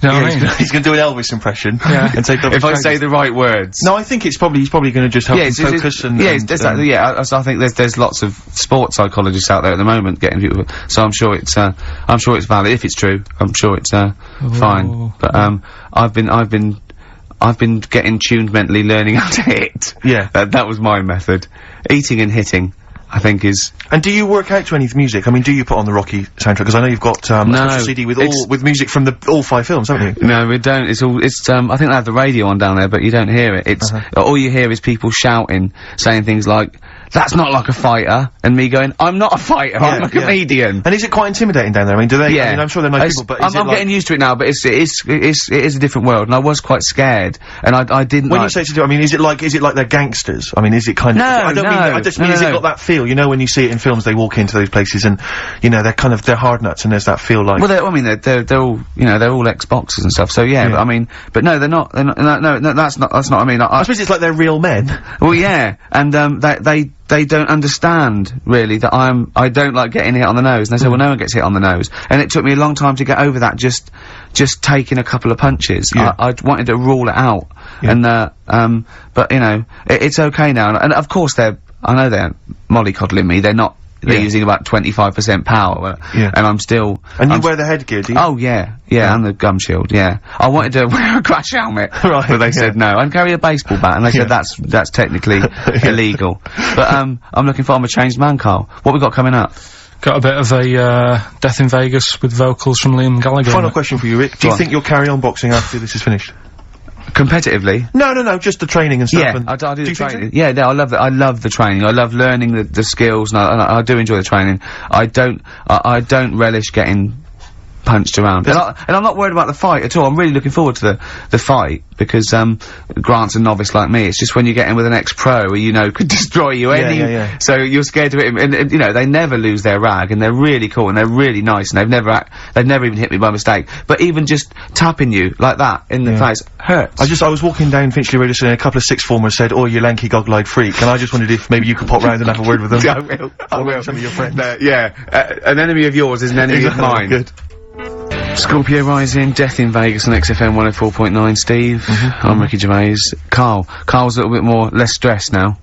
Speaker 3: You know what I mean?
Speaker 7: He's going to do an Elvis impression.
Speaker 3: Yeah.
Speaker 7: And take off
Speaker 14: if I say the right words.
Speaker 7: No, I think he's probably going to just help him focus and.
Speaker 14: I think there's lots of sports psychologists out there at the moment getting people. So I'm sure it's valid. If it's true, I'm sure it's fine. But I've been getting tuned mentally, learning how to hit.
Speaker 7: Yeah.
Speaker 14: That was my method. Eating and hitting, I think is.
Speaker 7: And do you work out to any music? I mean, do you put on the Rocky soundtrack? Because I know you've got a special CD with music from all 5 films, haven't you?
Speaker 14: No, we don't. It's I think they have the radio on down there, but you don't hear it. It's all you hear is people shouting, saying things like, "That's not like a fighter," and me going, "I'm not a fighter. I'm a comedian."
Speaker 7: And is it quite intimidating down there? I mean, do they?
Speaker 14: Yeah.
Speaker 7: I mean, I'm sure they're nice people, but
Speaker 14: I'm getting used to it now. But it is a different world, and I was quite scared, and I didn't.
Speaker 7: When you say I mean, is it like they're gangsters? I mean, is it kind of?
Speaker 14: No,
Speaker 7: I don't mean. I just mean, has it got that feel? You know, when you see it in films, they walk into those places, and you know, they're hard nuts, and there's that feel like.
Speaker 14: Well, they're all they're all ex-boxers and stuff. So yeah, but I mean, but no, they're not. No, that's not. I mean,
Speaker 7: I suppose it's like they're real men.
Speaker 14: Well, yeah, and they don't understand really that I don't like getting hit on the nose. And they say, well, no one gets hit on the nose. And it took me a long time to get over that. Just taking a couple of punches.
Speaker 7: Yeah.
Speaker 14: I wanted to rule it out. Yeah. And but you know, it's okay now. And of course I know they're mollycoddling me. They're not. They're using about 25% power, and I'm still.
Speaker 7: And you wear the headgear, do you?
Speaker 14: Oh yeah, and the gum shield. Yeah, I wanted to wear a crash helmet, but they said no. And carry a baseball bat, and they said that's technically illegal. But I'm looking for a changed man, Carl. What we got coming up?
Speaker 3: Got a bit of a Death in Vegas with vocals from Liam Gallagher.
Speaker 7: Final question for you, Rick. Do you think you'll carry on boxing after this is finished?
Speaker 14: Competitively?
Speaker 7: No, just the training and stuff.
Speaker 14: Yeah, I do the training. Yeah, I love that. I love the training. I love learning the skills, and I do enjoy the training. I don't relish getting punched around. And I'm not worried about the fight at all. I'm really looking forward to the fight, because Grant's a novice like me. It's just when you get in with an ex-pro who, you know, could destroy you so you're scared to hit him. And you know, they never lose their rag, and they're really cool, and they're really nice, and they've never even hit me by mistake. But even just tapping you like that in the face hurts.
Speaker 7: I was walking down Finchley Road and a couple of sixth formers said, "Oh, you lanky goggle-eyed freak," and I just wondered if maybe you could pop round and have a word with them.
Speaker 14: I will.
Speaker 7: Some of your friends.
Speaker 14: An enemy of yours is an enemy of mine.
Speaker 7: Good.
Speaker 14: Scorpio Rising, Death in Vegas on XFM 104.9, Steve. I'm Ricky Gervais. Carl's a little bit less stressed now.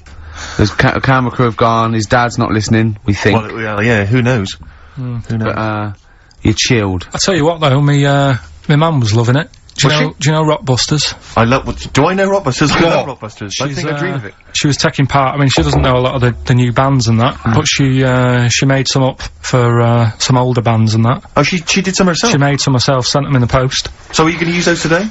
Speaker 14: There's a camera crew have gone, his dad's not listening, we think.
Speaker 7: Well, yeah, who knows? Who knows?
Speaker 14: But, you're chilled.
Speaker 3: I tell you what though, my mum was loving it. Do you know Rockbusters?
Speaker 7: Do I know Rockbusters? I love Rockbusters. I think I dream of it.
Speaker 3: She was taking part. I mean, she doesn't know a lot of the new bands and that, but she made some up for some older bands and that.
Speaker 7: Oh, she did some herself?
Speaker 3: She made some herself, sent them in the post.
Speaker 7: So are you going to use those today?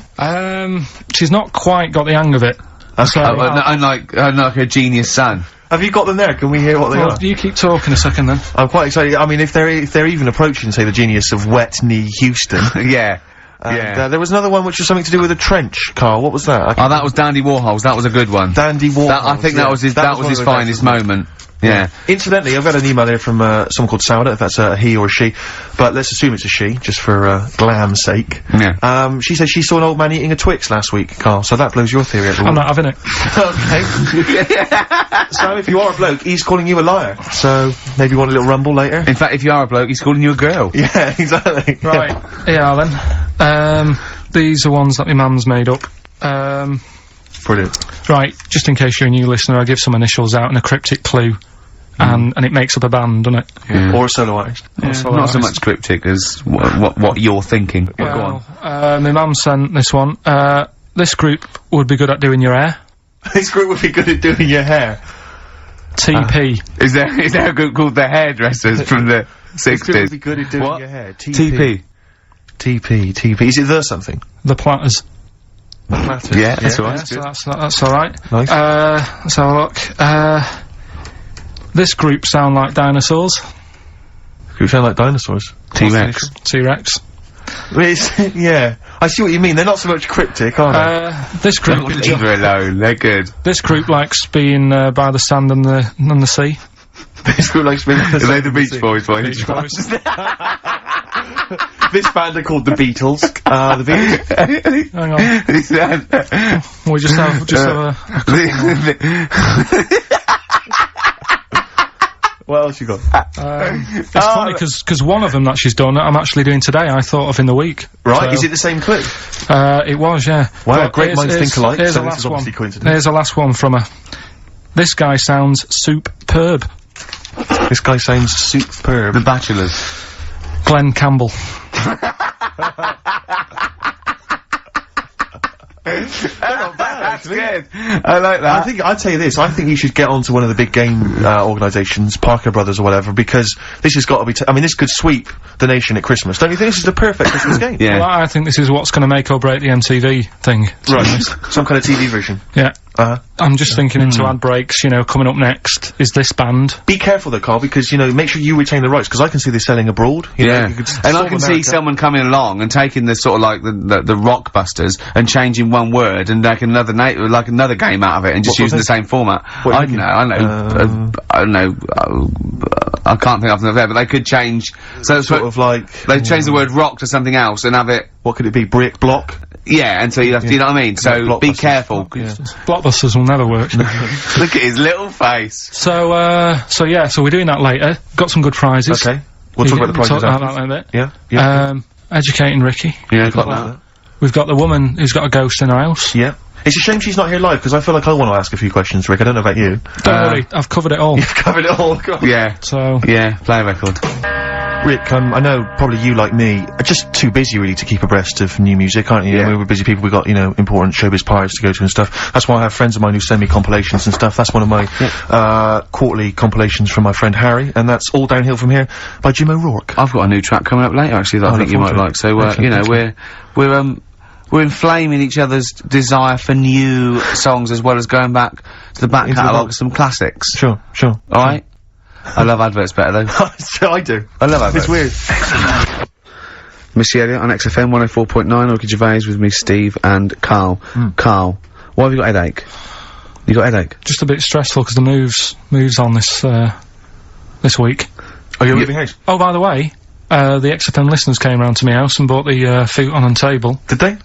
Speaker 3: She's not quite got the hang of it.
Speaker 14: Okay. So, unlike her genius son.
Speaker 7: Have you got them there? Can we hear what they are?
Speaker 3: You keep talking a second then.
Speaker 7: I'm quite excited. I mean, if they're even approaching, say, the genius of Wet Knee Houston.
Speaker 14: Yeah.
Speaker 7: There was another one which was something to do with a trench, Carl. What was that?
Speaker 14: Oh, that was Dandy Warhols. That was a good one.
Speaker 7: Dandy Warhols.
Speaker 14: I think that was his finest moment. Yeah.
Speaker 7: Incidentally, I've got an email here from someone called Sauda, if that's a he or a she, but let's assume it's a she, just for glam's sake.
Speaker 14: Yeah.
Speaker 7: She says she saw an old man eating a Twix last week, Carl, so that blows your theory out the
Speaker 3: I'm not having it.
Speaker 7: Okay. So if you are a bloke, he's calling you a liar, so maybe you want a little rumble later?
Speaker 14: In fact, if you are a bloke, he's calling you a girl.
Speaker 7: Yeah, exactly.
Speaker 3: Right. Yeah, then. These are ones that my mum's made up.
Speaker 7: Brilliant.
Speaker 3: Right, just in case you're a new listener, I'll give some initials out and a cryptic clue. and it makes up a band, doesn't it?
Speaker 14: Yeah.
Speaker 7: Or a solo artist.
Speaker 14: Not so much cryptic as what you're thinking. Go on.
Speaker 3: My mum sent this one. This group would be good at doing your hair.
Speaker 7: This group would be good at doing your hair.
Speaker 3: TP.
Speaker 14: Is there a group called the Hairdressers from the 60s?
Speaker 7: This group would be good at doing your hair.
Speaker 14: TP.
Speaker 7: TP. Is it the something?
Speaker 3: The Platters.
Speaker 7: The Platters.
Speaker 14: Yeah, that's all right.
Speaker 3: Yeah, so that's alright.
Speaker 7: Nice.
Speaker 3: Let's have a look. This group sound like dinosaurs.
Speaker 7: Group sound like dinosaurs.
Speaker 14: T-Rex.
Speaker 3: T-Rex.
Speaker 7: Yeah. I see what you mean. They're not so much cryptic, are they?
Speaker 3: This group.
Speaker 14: Leave her alone. They're good.
Speaker 3: This group likes being by the sand and the sea.
Speaker 7: This group likes being.
Speaker 14: Are they the Beach Boys?
Speaker 3: Beach Boys.
Speaker 7: This band are called the Beatles. The Beatles.
Speaker 3: Hang on. We just have
Speaker 7: What else you got?
Speaker 3: It's funny because one of them that she's done, I'm actually doing today. I thought of in the week.
Speaker 7: Right?
Speaker 3: So,
Speaker 7: is it the same clue?
Speaker 3: It was, yeah.
Speaker 7: Wow,
Speaker 3: But
Speaker 7: great minds think alike.
Speaker 3: Here's
Speaker 7: So
Speaker 3: the
Speaker 7: this
Speaker 3: last
Speaker 7: is obviously
Speaker 3: one.
Speaker 7: coincidence.
Speaker 3: Here's the last one from her. This guy sounds superb.
Speaker 7: This guy sounds superb.
Speaker 14: The Bachelors.
Speaker 3: Glenn Campbell.
Speaker 14: That's good. I like that.
Speaker 7: I'd tell you this, I think you should get onto one of the big game, organisations, Parker Brothers or whatever, because this has got to be, I mean, this could sweep the nation at Christmas. Don't you think this is the perfect Christmas game?
Speaker 14: Yeah.
Speaker 3: Well, I think this is what's going to make or break the MTV thing.
Speaker 7: Right. Some kind of TV version.
Speaker 3: Yeah.
Speaker 7: Uh-huh.
Speaker 3: I'm just thinking into ad breaks, you know, coming up next is this band.
Speaker 7: Be careful though, Carl, because, you know, make sure you retain the rights, because I can see this selling abroad. You know, you could
Speaker 14: and I
Speaker 7: solve
Speaker 14: can see
Speaker 7: America.
Speaker 14: someone coming along and taking the sort of like the Rockbusters and changing one word and like another game out of it and just using the same format. I don't know. I can't think of anything, but they could change. So
Speaker 7: sort of like
Speaker 14: they change the word rock to something else and have it.
Speaker 7: What could it be? Brick block.
Speaker 14: Yeah, and so you have to, you know what I mean? So be careful.
Speaker 3: Blockbusters will never work.
Speaker 14: Look at his little face.
Speaker 3: So we're doing that later. Got some good prizes.
Speaker 7: Okay. We'll talk about the prizes
Speaker 3: about
Speaker 7: after.
Speaker 3: that in a bit.
Speaker 7: Yeah.
Speaker 3: Educating Ricky.
Speaker 14: Yeah, got that.
Speaker 3: We've got the woman who's got a ghost in her house.
Speaker 7: Yeah. It's a shame she's not here live, because I feel like I want to ask a few questions, Rick. I don't know about you.
Speaker 3: Don't worry, I've covered it all.
Speaker 7: You've covered it all.
Speaker 14: Yeah.
Speaker 3: So.
Speaker 14: Yeah, play a record.
Speaker 7: Rick, I know probably you, like me, are just too busy really to keep abreast of new music, aren't you?
Speaker 14: Yeah.
Speaker 7: We're busy people, we've got, you know, important showbiz parties to go to and stuff. That's why I have friends of mine who send me compilations and stuff. That's one of my, quarterly compilations from my friend Harry, and that's All Downhill From Here by Jim O'Rourke.
Speaker 14: I've got a new track coming up later, actually, that I think you might like. So, you know, we're inflaming each other's desire for new songs as well as going back to the back catalogue, some classics.
Speaker 7: Sure.
Speaker 14: Alright? I love adverts better though.
Speaker 7: I do.
Speaker 14: I love adverts.
Speaker 7: It's weird.
Speaker 14: Missy Elliott on XFM 104.9, Ricky Gervais with me, Steve and Karl. Karl, why have you got a headache? You got a headache?
Speaker 3: Just a bit stressful because the moves on this week.
Speaker 7: Oh, you're leaving house?
Speaker 3: Oh, by the way, the XFM listeners came round to my house and bought the futon and table.
Speaker 7: Did they?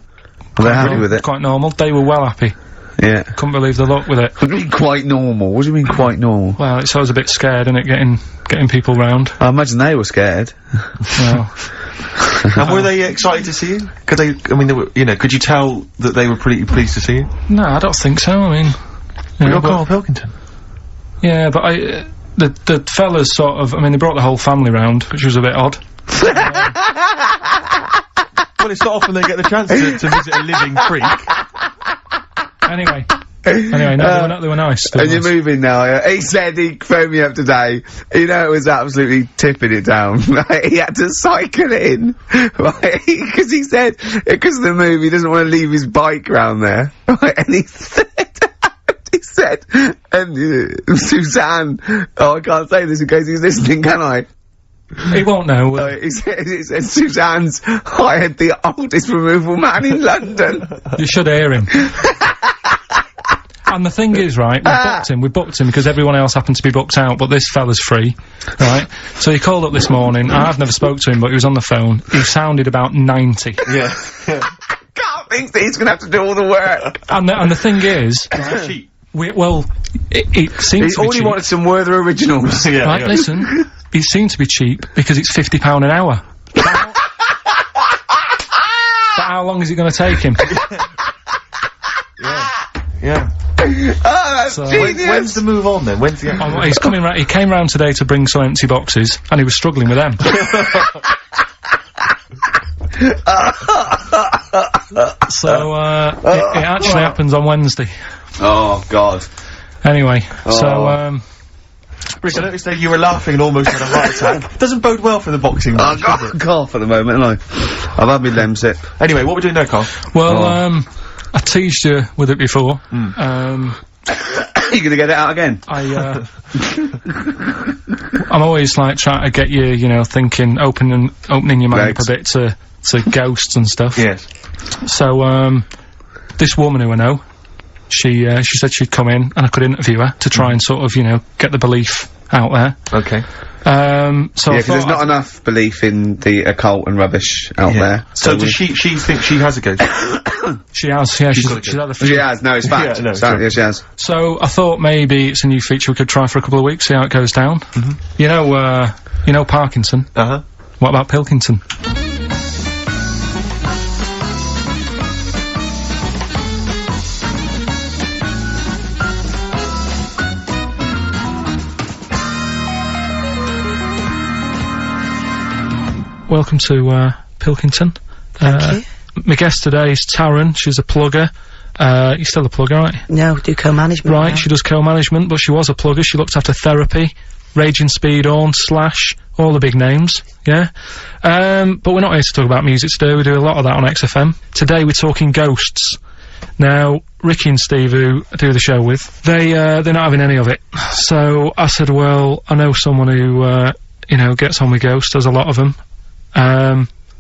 Speaker 14: Were they happy with it?
Speaker 3: Quite normal. They were well happy.
Speaker 14: Yeah.
Speaker 3: Couldn't believe the luck with it.
Speaker 14: What do you mean quite normal? What do you mean quite normal?
Speaker 3: Well, it's always a bit scared, isn't it, getting people round.
Speaker 14: I imagine they were scared.
Speaker 3: Well.
Speaker 7: And were they excited to see you? Could they, I mean, they were, you know, could you tell that they were pretty pleased to see you?
Speaker 3: No, I don't think so, I mean...
Speaker 7: You're Karl Pilkington.
Speaker 3: Yeah, but the fellas sort of, I mean, they brought the whole family round, which was a bit odd.
Speaker 7: Well, it's not often they get the chance to visit a living freak.
Speaker 3: Anyway, no, they were nice.
Speaker 14: And you're moving now, yeah? He said he phoned me up today. You know, it was absolutely tipping it down. Right? He had to cycle in. Right? Because he said, because of the move, he doesn't want to leave his bike round there. Right? And he said, and Suzanne, oh, I can't say this in case he's listening, can I?
Speaker 3: He won't know.
Speaker 14: He said Suzanne's hired the oldest removal man in London.
Speaker 3: You should hear him. And the thing is, right, we booked him because everyone else happened to be booked out, but this fella's free, right? So he called up this morning, I've never spoke to him, but he was on the phone, he sounded about 90.
Speaker 7: Yeah.
Speaker 14: Can't think that he's gonna have to do all the work.
Speaker 3: And the thing is, right, it seems to be
Speaker 14: all he wanted some Werther originals.
Speaker 3: Yeah, right, listen, it seemed to be cheap because it's £50 an hour. But how long is it gonna take him?
Speaker 7: Yeah.
Speaker 1: that's
Speaker 3: So-
Speaker 1: genius!
Speaker 7: When's the move on then? When's the
Speaker 3: Oh, he's coming round. He came round today to bring some empty boxes, and he was struggling with them. So, it actually happens on Wednesday.
Speaker 1: Oh, God.
Speaker 3: Anyway,
Speaker 1: Oh.
Speaker 3: so,
Speaker 7: Rick, I noticed that you were laughing and almost had a heart attack. Doesn't bode well for the boxing match, does it?
Speaker 1: Cough at the moment, haven't I? I've had my Lemsip.
Speaker 7: Anyway, what we're doing now, Carl?
Speaker 3: well, I teased you with it before.
Speaker 1: You gonna get it out again?
Speaker 3: I'm always like trying to get you, you know, thinking, opening your mind up a bit to ghosts and stuff.
Speaker 7: Yes.
Speaker 3: So, this woman who I know, she said she'd come in and I could interview her to try and sort of, you know, get the belief out there.
Speaker 7: Okay.
Speaker 3: So
Speaker 1: Yeah,
Speaker 3: I
Speaker 1: because there's
Speaker 3: thought
Speaker 1: not enough belief in the occult and rubbish out there.
Speaker 7: So does she think she has a ghost?
Speaker 3: she has, yeah, she's
Speaker 7: got a
Speaker 3: had a
Speaker 1: She
Speaker 3: few.
Speaker 1: has, no, it's fact.
Speaker 7: Yeah, no,
Speaker 1: It's fact,
Speaker 7: sure.
Speaker 1: yeah, she has.
Speaker 3: So I thought maybe it's a new feature we could try for a couple of weeks, see how it goes down. You know Parkinson.
Speaker 7: Uh-huh.
Speaker 3: What about Pilkington? Welcome to Pilkington.
Speaker 16: Thank you.
Speaker 3: My guest today is Taryn. She's a plugger. You're still a plugger, right?
Speaker 16: No, do co-management.
Speaker 3: Right,
Speaker 16: now.
Speaker 3: she does co-management, but she was a plugger. She looked after Therapy, Raging Speedhorn, Slash, all the big names, yeah? But we're not here to talk about music today. We do a lot of that on XFM. Today we're talking ghosts. Now, Ricky and Steve, who I do the show with, they're not having any of it. So I said, well, I know someone who, you know, gets on with ghosts. There's a lot of them.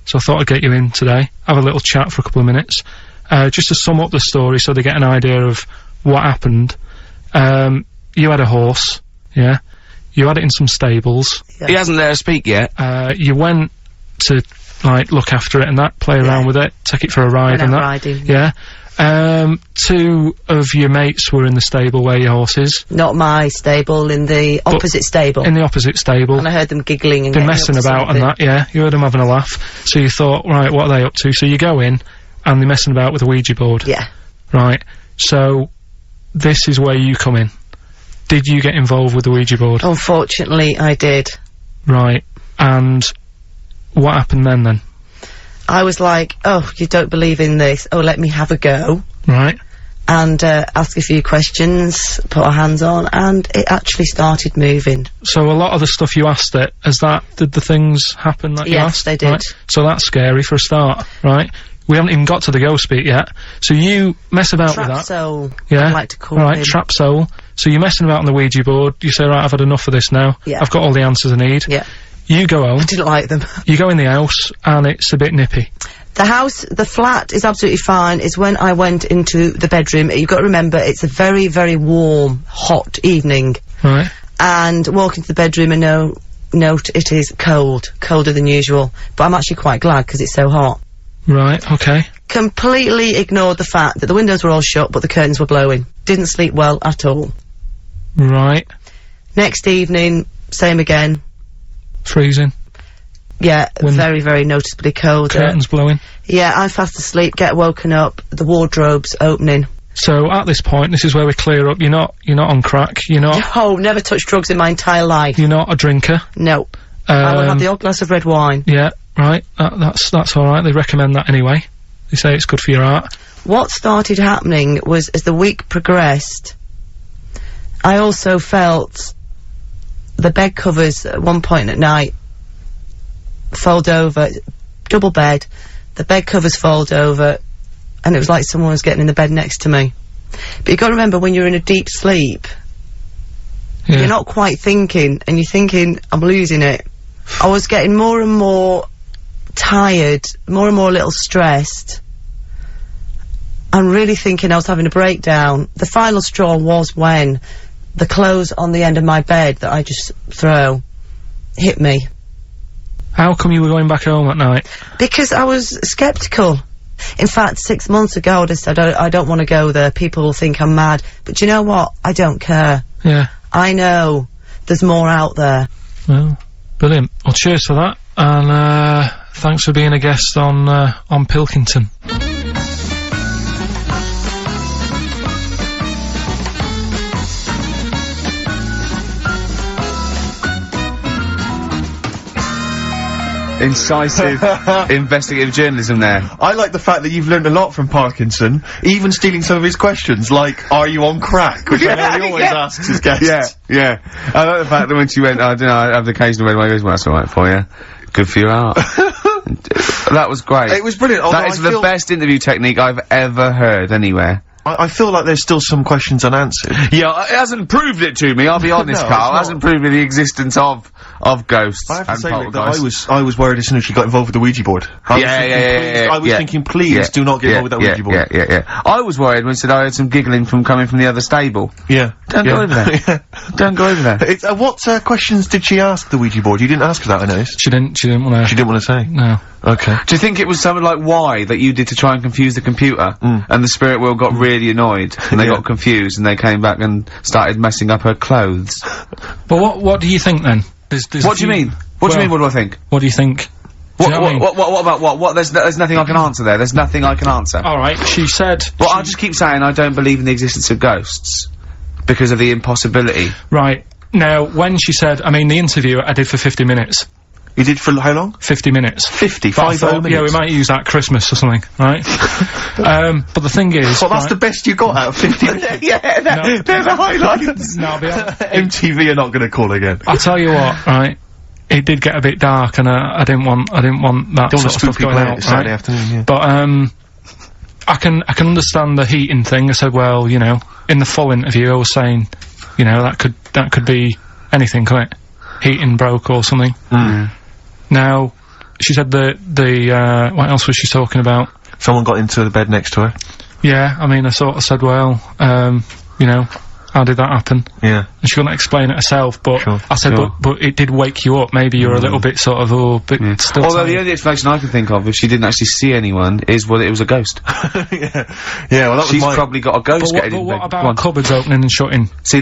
Speaker 3: So I thought I'd get you in today, have a little chat for a couple of minutes, just to sum up the story so they get an idea of what happened. You had a horse, yeah? You had it in some stables.
Speaker 6: He hasn't let her speak yet.
Speaker 3: You went to, like, look after it and that, play around with it, take it for a ride
Speaker 16: Went
Speaker 3: and
Speaker 16: out
Speaker 3: that.
Speaker 16: riding,
Speaker 3: Yeah. Two of your mates were in the stable where your horse is.
Speaker 16: Not my stable, in the opposite stable.
Speaker 3: In the opposite stable.
Speaker 16: And I heard them giggling and
Speaker 3: They're
Speaker 16: getting
Speaker 3: messing
Speaker 16: up to
Speaker 3: about and
Speaker 16: something.
Speaker 3: that, yeah. You heard them having a laugh. So you thought, right, what are they up to? So you go in, and they're messing about with a Ouija board.
Speaker 16: Yeah.
Speaker 3: Right. So, this is where you come in. Did you get involved with the Ouija board?
Speaker 16: Unfortunately, I did.
Speaker 3: Right. And what happened then?
Speaker 16: I was like, oh, you don't believe in this? Oh, let me have a go.
Speaker 3: Right.
Speaker 16: And, ask a few questions, put our hands on, and it actually started moving.
Speaker 3: So a lot of the stuff you asked it, did the things happen that you
Speaker 16: Yes,
Speaker 3: asked?
Speaker 16: they did.
Speaker 3: Right? So that's scary for a start, right? We haven't even got to the ghost bit yet. So you mess about with
Speaker 16: Trap
Speaker 3: that.
Speaker 16: soul,
Speaker 3: Yeah.
Speaker 16: I like to call
Speaker 3: Right,
Speaker 16: him.
Speaker 3: trap soul. So you're messing about on the Ouija board, you say, right, I've had enough of this now.
Speaker 16: Yeah.
Speaker 3: I've got all the answers I need.
Speaker 16: Yeah.
Speaker 3: You go home.
Speaker 16: I didn't like them.
Speaker 3: You go in the house, and it's a bit nippy.
Speaker 16: The flat is absolutely fine. It's when I went into the bedroom. You've got to remember, it's a very, very warm, hot evening.
Speaker 3: Right.
Speaker 16: And walk into the bedroom and note it is cold. Colder than usual. But I'm actually quite glad because it's so hot.
Speaker 3: Right, okay.
Speaker 16: Completely ignored the fact that the windows were all shut but the curtains were blowing. Didn't sleep well at all.
Speaker 3: Right.
Speaker 16: Next evening, same again.
Speaker 3: Freezing.
Speaker 16: Yeah, very, very noticeably colder.
Speaker 3: Curtains blowing.
Speaker 16: Yeah, I'm fast asleep, get woken up, the wardrobe's opening.
Speaker 3: So at this point, this is where we clear up. You're not on crack. You're not.
Speaker 16: Oh, never touched drugs in my entire life.
Speaker 3: You're not a drinker.
Speaker 16: No. I will have the odd glass of red wine.
Speaker 3: Yeah, right. That's all right. They recommend that anyway. They say it's good for your heart.
Speaker 16: What started happening was, as the week progressed, I also felt the bed covers at one point at night fold over, double bed, the bed covers fold over, and it was like someone was getting in the bed next to me. But you've got to remember, when you're in a deep sleep, you're not quite thinking, and you're thinking, I'm losing it. I was getting more and more tired, more and more a little stressed. I'm really thinking I was having a breakdown. The final straw was when the clothes on the end of my bed that I just throw hit me.
Speaker 3: How come you were going back home at night?
Speaker 16: Because I was sceptical. In fact, 6 months ago, I just said, I don't want to go there. People will think I'm mad. But you know what? I don't care.
Speaker 3: Yeah.
Speaker 16: I know there's more out there.
Speaker 3: Well, brilliant. Well, cheers for that. And, thanks for being a guest on Pilkington.
Speaker 14: incisive investigative journalism there.
Speaker 7: I like the fact that you've learned a lot from Parkinson, even stealing some of his questions, like, are you on crack? Which I know he always asks his guests.
Speaker 14: Yeah. I like the fact that when she went, I don't know, I have the occasional red wave, well, that's alright for you. Good for your art. That was great.
Speaker 7: It was brilliant.
Speaker 14: That is the best interview technique I've ever heard anywhere.
Speaker 7: I feel like there's still some questions unanswered.
Speaker 14: Yeah, it hasn't proved it to me, I'll be honest,
Speaker 7: No,
Speaker 14: Carl. It
Speaker 7: it's
Speaker 14: hasn't proved me the existence of ghosts
Speaker 7: I have to
Speaker 14: and
Speaker 7: say, Rick, that
Speaker 14: poltergeists.
Speaker 7: I was worried as soon as she got involved with the Ouija board. I was thinking, please do not get involved with that Ouija board.
Speaker 14: Yeah. I was worried when she said I heard some giggling coming from the other stable.
Speaker 7: Yeah.
Speaker 14: Don't go over there. Don't go over there.
Speaker 7: It's, what questions did she ask the Ouija board? You didn't ask her that, I noticed.
Speaker 3: She didn't wanna...
Speaker 7: She didn't want to say?
Speaker 3: No.
Speaker 7: Okay.
Speaker 14: Do you think it was something like why that you did to try and confuse the computer, and the spirit world got really annoyed, and they got confused, and they came back and started messing up her clothes?
Speaker 3: But what do you think then?
Speaker 14: What do you mean? What do you mean, what do I think?
Speaker 3: What do you think?
Speaker 14: What about what? There's nothing I can answer there. There's nothing I can answer.
Speaker 3: Alright, she said...
Speaker 14: Well, I'll just keep saying I don't believe in the existence of ghosts. Because of the impossibility.
Speaker 3: Right. Now, when she said... I mean, the interview I did for 50 minutes.
Speaker 7: You did for how long?
Speaker 3: 50 minutes.
Speaker 7: 50?
Speaker 3: But I thought,
Speaker 7: minutes?
Speaker 3: yeah, we might use that at Christmas or something, right? But the thing is...
Speaker 7: Well, that's the best you got out of 50 minutes? Yeah, they're the highlights.
Speaker 3: No, I'll be honest.
Speaker 7: MTV are not going to call again.
Speaker 3: I'll tell you what, right? It did get a bit dark, and I didn't want that sort of stuff going out,
Speaker 7: Saturday
Speaker 3: right?
Speaker 7: afternoon, yeah.
Speaker 3: But I can understand the heating thing. I said, well, you know, in the full interview, I was saying, you know, that could be anything, couldn't it? Heating broke or something. Now, she said what else was she talking about?
Speaker 7: Someone got into the bed next to her.
Speaker 3: Yeah, I mean, I sort of said, well, you know, how did that happen?
Speaker 7: Yeah.
Speaker 3: And she couldn't explain it herself, but I said, but it did wake you up. Maybe you're a little bit sort of, still
Speaker 14: Although
Speaker 3: tired.
Speaker 14: the only explanation I can think of, if she didn't actually see anyone, is well, it was a ghost.
Speaker 7: Yeah, well, that
Speaker 14: She's probably got a ghost getting in
Speaker 3: But
Speaker 14: bed.
Speaker 3: what about cupboards opening and shutting?
Speaker 14: See,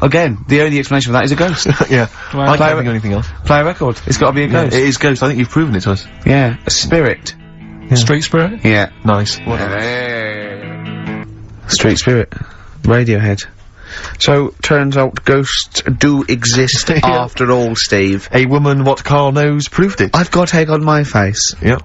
Speaker 14: again, the only explanation for that is a ghost.
Speaker 7: Yeah.
Speaker 3: Well,
Speaker 7: I can't think of anything else.
Speaker 14: Play a record. It's got to be a ghost.
Speaker 7: It is ghost. I think you've proven it to us.
Speaker 14: Yeah. A spirit.
Speaker 3: Yeah. Street spirit?
Speaker 14: Yeah.
Speaker 7: Nice.
Speaker 14: Street spirit. Radiohead. So, turns out ghosts do exist after all, Steve.
Speaker 7: A woman what Carl knows proved it.
Speaker 14: I've got egg on my face.
Speaker 7: Yep.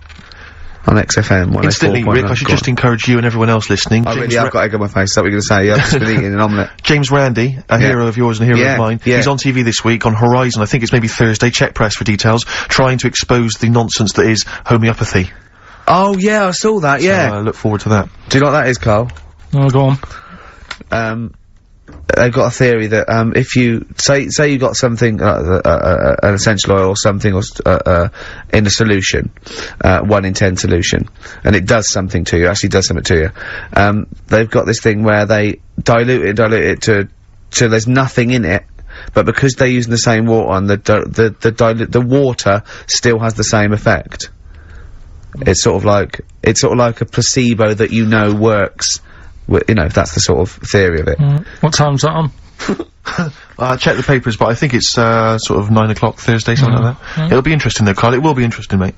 Speaker 14: On XFM.
Speaker 7: Instantly, Rick, I should just encourage you and everyone else listening.
Speaker 14: I really have got egg on my face, is that what you're going to say? Yeah, I've just been eating an omelette.
Speaker 7: James Randi, a hero of yours and a hero of mine. He's on TV this week on Horizon, I think it's maybe Thursday, check press for details, trying to expose the nonsense that is homeopathy.
Speaker 14: Oh, yeah, I saw that, yeah.
Speaker 7: So, I look forward to that.
Speaker 14: Do you know what that is, Carl?
Speaker 3: Oh, go
Speaker 14: on. They've got a theory that, if you, say you got something, an essential oil or something, in a solution, 1 in 10 solution, and it does something to you, actually does something to you, they've got this thing where they dilute it till there's nothing in it, but because they're using the same water, and the water still has the same effect. It's sort of like a placebo that you know works. You know, that's the sort of theory of it.
Speaker 3: What time's that on?
Speaker 7: Check the papers, but I think it's, sort of 9 o'clock Thursday, something like that. It'll be interesting though, Carl. It will be interesting, mate.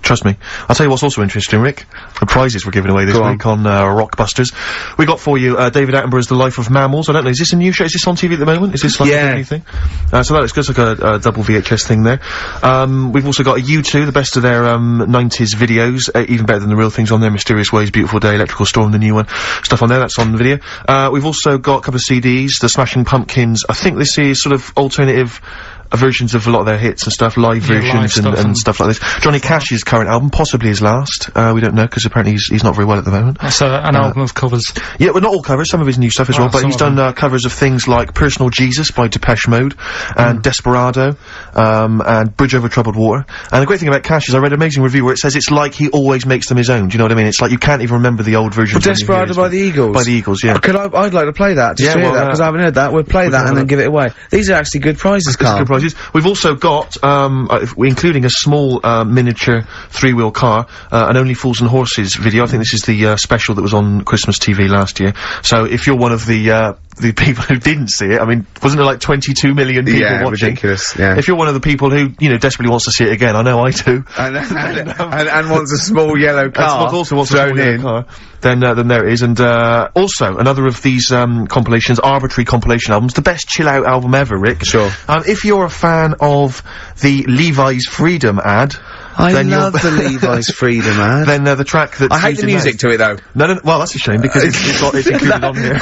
Speaker 7: Trust me. I'll tell you what's also interesting, Rick. The prizes we're giving away this week on Rockbusters. We got for you David Attenborough's The Life of Mammals. I don't know, is this a new show? Is this on TV at the moment? Is this like anything? So that looks just like a double VHS thing there. We've also got a U2, the best of their 90s videos, even better than the real things on there. Mysterious Ways, Beautiful Day, Electrical Storm, the new one. Stuff on there, that's on the video. We've also got a couple of CDs, The Smashing Pumpkins. I think this is sort of alternative versions of a lot of their hits and stuff, live versions and stuff like this. Johnny Cash's current album, possibly his last, we don't know, because apparently he's not very well at the moment.
Speaker 3: That's an album of covers.
Speaker 7: Yeah, well, not all covers, some of his new stuff as well, but he's done covers of things like Personal Jesus by Depeche Mode, and Desperado, and Bridge Over Troubled Water. And the great thing about Cash is I read an amazing review where it says it's like he always makes them his own, do you know what I mean? It's like you can't even remember the old versions.
Speaker 14: But Desperado by the Eagles?
Speaker 7: By the Eagles, yeah.
Speaker 14: I'd like to play that, just to hear that, because I haven't heard that. We'll play that and then give it away. These are actually good prizes, Carl.
Speaker 7: Good prizes. We've also got, including a small, miniature 3-wheel car, an Only Fools and Horses video. I think this is the, special that was on Christmas TV last year. So if you're one of the the people who didn't see it. I mean, wasn't there like 22 million people watching?
Speaker 6: Ridiculous, yeah.
Speaker 7: If you're one of the people who, you know, desperately wants to see it again, I know I do.
Speaker 6: And wants a small yellow car
Speaker 7: also wants a small yellow car. Then there it is. And, also, another of these, compilations, arbitrary compilation albums, the best chill-out album ever, Rick.
Speaker 6: Sure.
Speaker 7: If you're a fan of the Levi's Freedom ad,
Speaker 6: I love the Levi's Freedom ad.
Speaker 7: Then the track that
Speaker 6: I hate the music to it though.
Speaker 7: No, well that's a shame because it's included on here.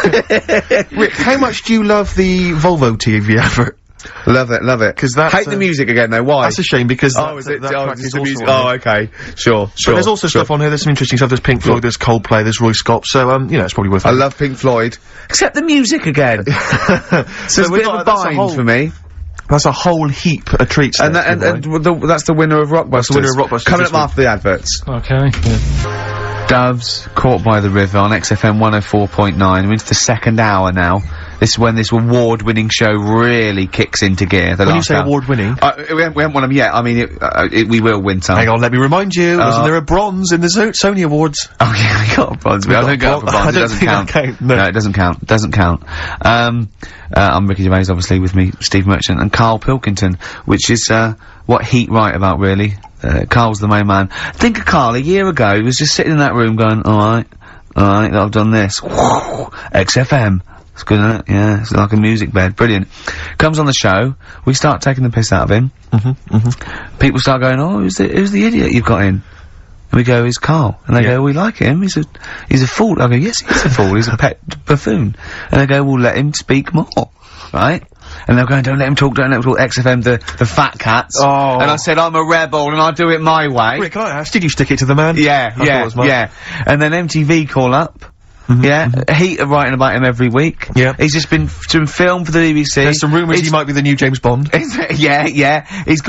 Speaker 7: Rick, how much do you love the Volvo TV advert?
Speaker 6: Love it.
Speaker 7: Because that's
Speaker 6: hate the music again though. Why?
Speaker 7: That's a shame because
Speaker 6: is it the music? Oh, okay. Sure.
Speaker 7: But there's also stuff on here. There's some interesting stuff. There's Pink Floyd. There's Coldplay. There's Roy Scott. So you know, it's probably worth it.
Speaker 6: I love Pink Floyd, except the music again. So it's a bit of a bind for me.
Speaker 7: That's a whole heap of treats.
Speaker 6: And that's the winner of Rockbusters.
Speaker 7: That's the winner of Rockbusters.
Speaker 6: Coming up after the adverts.
Speaker 3: Okay.
Speaker 14: Doves, Caught by the River on XFM 104.9. We're into the second hour now. This is when this award-winning show really kicks into gear.
Speaker 7: When you say award-winning?
Speaker 14: We haven't won them yet. I mean, we will win some.
Speaker 7: Hang on, let me remind you. Wasn't there a bronze in the Sony Awards?
Speaker 14: Oh yeah, we got a bronze. I don't go for bronze. It doesn't count. No, it doesn't count. It doesn't count. I'm Ricky Gervais, obviously, with me, Steve Merchant, and Karl Pilkington, which is, what Heat write about, really. Karl's the main man. Think of Karl, a year ago, he was just sitting in that room going, alright, I've done this. XFM. It's good, isn't it? Yeah, it's like a music bed. Brilliant. Comes on the show, we start taking the piss out of him. People start going, oh, who's the idiot you've got in? And we go, he's Karl. And they go, we like him, he's a fool. I go, yes, he's a fool, he's a pet buffoon. And they go, well, let him speak more. Right? And they're going, don't let him talk, XFM, the fat cats.
Speaker 7: Oh.
Speaker 14: And I said, I'm a rebel and I do it my way.
Speaker 7: Rick, can I ask, did you stick it to the man?
Speaker 14: Yeah. And then MTV call up. Heat are writing about him every week.
Speaker 7: Yeah.
Speaker 14: He's just been filmed for the BBC.
Speaker 7: There's some rumours he might be the new James Bond.
Speaker 14: Yeah. He's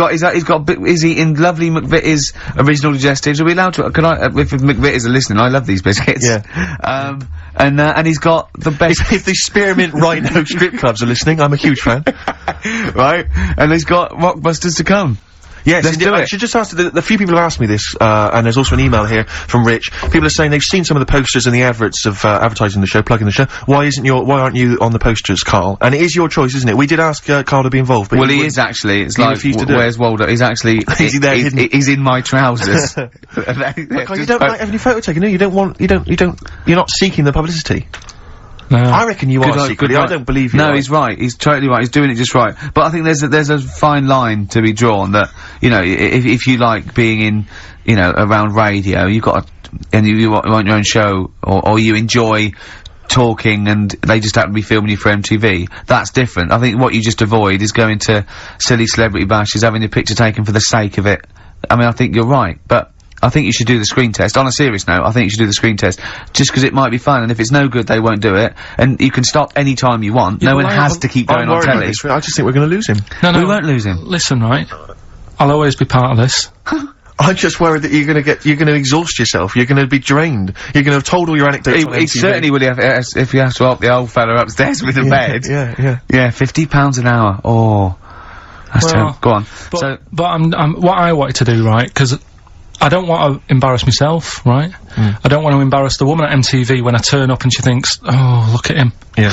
Speaker 14: eating lovely McVitie's original digestives. Are we allowed to, if McVitie's are listening, I love these biscuits.
Speaker 7: Yeah.
Speaker 14: And he's got the best.
Speaker 7: If the Spearmint Rhino strip clubs are listening, I'm a huge fan.
Speaker 14: Right? And he's got Rockbusters to come.
Speaker 7: Yes,
Speaker 14: let's do it.
Speaker 7: I should just ask, the few people have asked me this, and there's also an email here from Rich. People are saying they've seen some of the posters and the adverts of, advertising the show, plugging the show. Why aren't you on the posters, Karl? And it is your choice, isn't it? We did ask, Karl to be involved, but
Speaker 14: he is actually. It's like, where's Waldo? He's actually,
Speaker 7: is he there hidden?
Speaker 14: He's in my trousers.
Speaker 7: Look, you don't like having your photo taken, no? You're not seeking the publicity.
Speaker 3: No.
Speaker 7: I reckon you are secretly. I don't believe you.
Speaker 14: No, he's right. He's totally right. He's doing it just right. But I think there's a fine line to be drawn that, you know, if you like being in, you know, around radio, you've got and you want your own show, or you enjoy talking and they just happen to be filming you for MTV, that's different. I think what you just avoid is going to silly celebrity bashes, having your picture taken for the sake of it. I mean, I think you're right, but I think you should do the screen test. On a serious note, I think you should do the screen test, just because it might be fun, and if it's no good, they won't do it, and you can stop any time you want. No one has to keep going on telly.
Speaker 7: I just think we're gonna lose him.
Speaker 3: No,
Speaker 14: we won't lose him.
Speaker 3: Listen, right, I'll always be part of this.
Speaker 7: I'm just worried that you're gonna exhaust yourself, you're gonna be drained, you're gonna have told all your anecdotes on MTV.
Speaker 14: He certainly will if you have to help the old fella upstairs with the bed.
Speaker 7: Yeah,
Speaker 14: £50 an hour. Oh. That's terrible. Go on.
Speaker 3: But I'm what I wanted to do, right, because I don't want to embarrass myself, right? I don't want to embarrass the woman at MTV when I turn up and she thinks, oh, look at him.
Speaker 7: Yeah.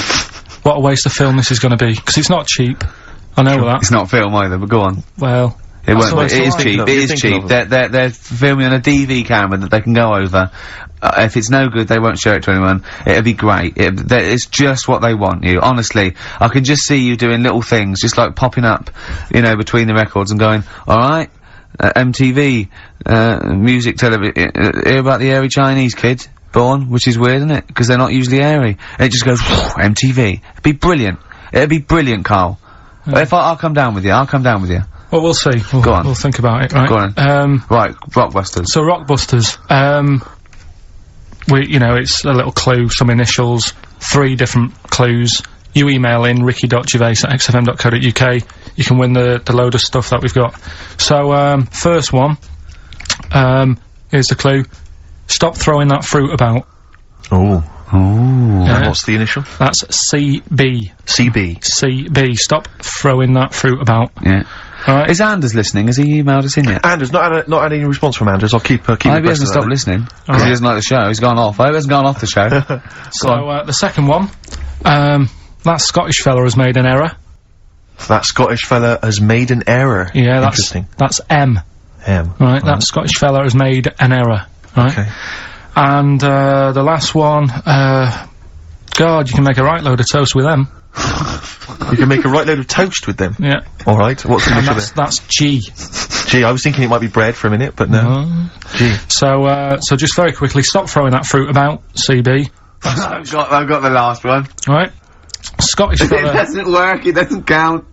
Speaker 3: What a waste of film this is going to be. Because it's not cheap. I know that.
Speaker 14: It's not film either, but go on.
Speaker 3: Well.
Speaker 14: It won't. It is cheap. It is cheap. They're filming on a DV camera that they can go over. If it's no good, they won't show it to anyone. It'll be great. It's just what they want you. Honestly, I can just see you doing little things, just like popping up, you know, between the records and going, alright, MTV, music, television, hear about the airy Chinese kid born, which is weird, isn't it? Because they're not usually airy. And it just goes, MTV. It'd be brilliant. It'd be brilliant, Karl. If I'll come down with you,
Speaker 3: Well, we'll see.
Speaker 14: Go on.
Speaker 3: We'll think about it, right?
Speaker 14: Go on. Right, Rockbusters.
Speaker 3: So, Rockbusters, you know, it's a little clue, some initials, 3 different clues. You email in ricky.gervais@xfm.co.uk. You can win the load of stuff that we've got. So, first one, here's the clue. Stop throwing that fruit about.
Speaker 7: Oh.
Speaker 3: Yeah.
Speaker 7: What's the initial?
Speaker 3: That's CB. CB. Stop throwing that fruit about.
Speaker 14: Yeah. Alright. Is Anders listening? Has he emailed us in yet?
Speaker 7: Anders, not had any response from Anders. I'll keep
Speaker 14: I hope he hasn't stopped listening. Because he doesn't like the show. He's gone off. I hope he hasn't gone off the show.
Speaker 3: So, the second one, That Scottish fella has made an error.
Speaker 7: That Scottish fella has made an error.
Speaker 3: Yeah, that's
Speaker 7: Interesting.
Speaker 3: That's M.
Speaker 7: M.
Speaker 3: Right, that Scottish fella has made an error. Right.
Speaker 7: Okay.
Speaker 3: And the last one, God, you can make a right load of toast with them.
Speaker 7: You can make a right load of toast with them.
Speaker 3: Yeah.
Speaker 7: All right. What's the initial there?
Speaker 3: That's G.
Speaker 7: G. I was thinking it might be bread for a minute, but no. G.
Speaker 3: So just very quickly, stop throwing that fruit about, CB.
Speaker 6: I've got the last one.
Speaker 3: Right. Scottish
Speaker 6: It
Speaker 3: fella.
Speaker 6: doesn't work, it doesn't count.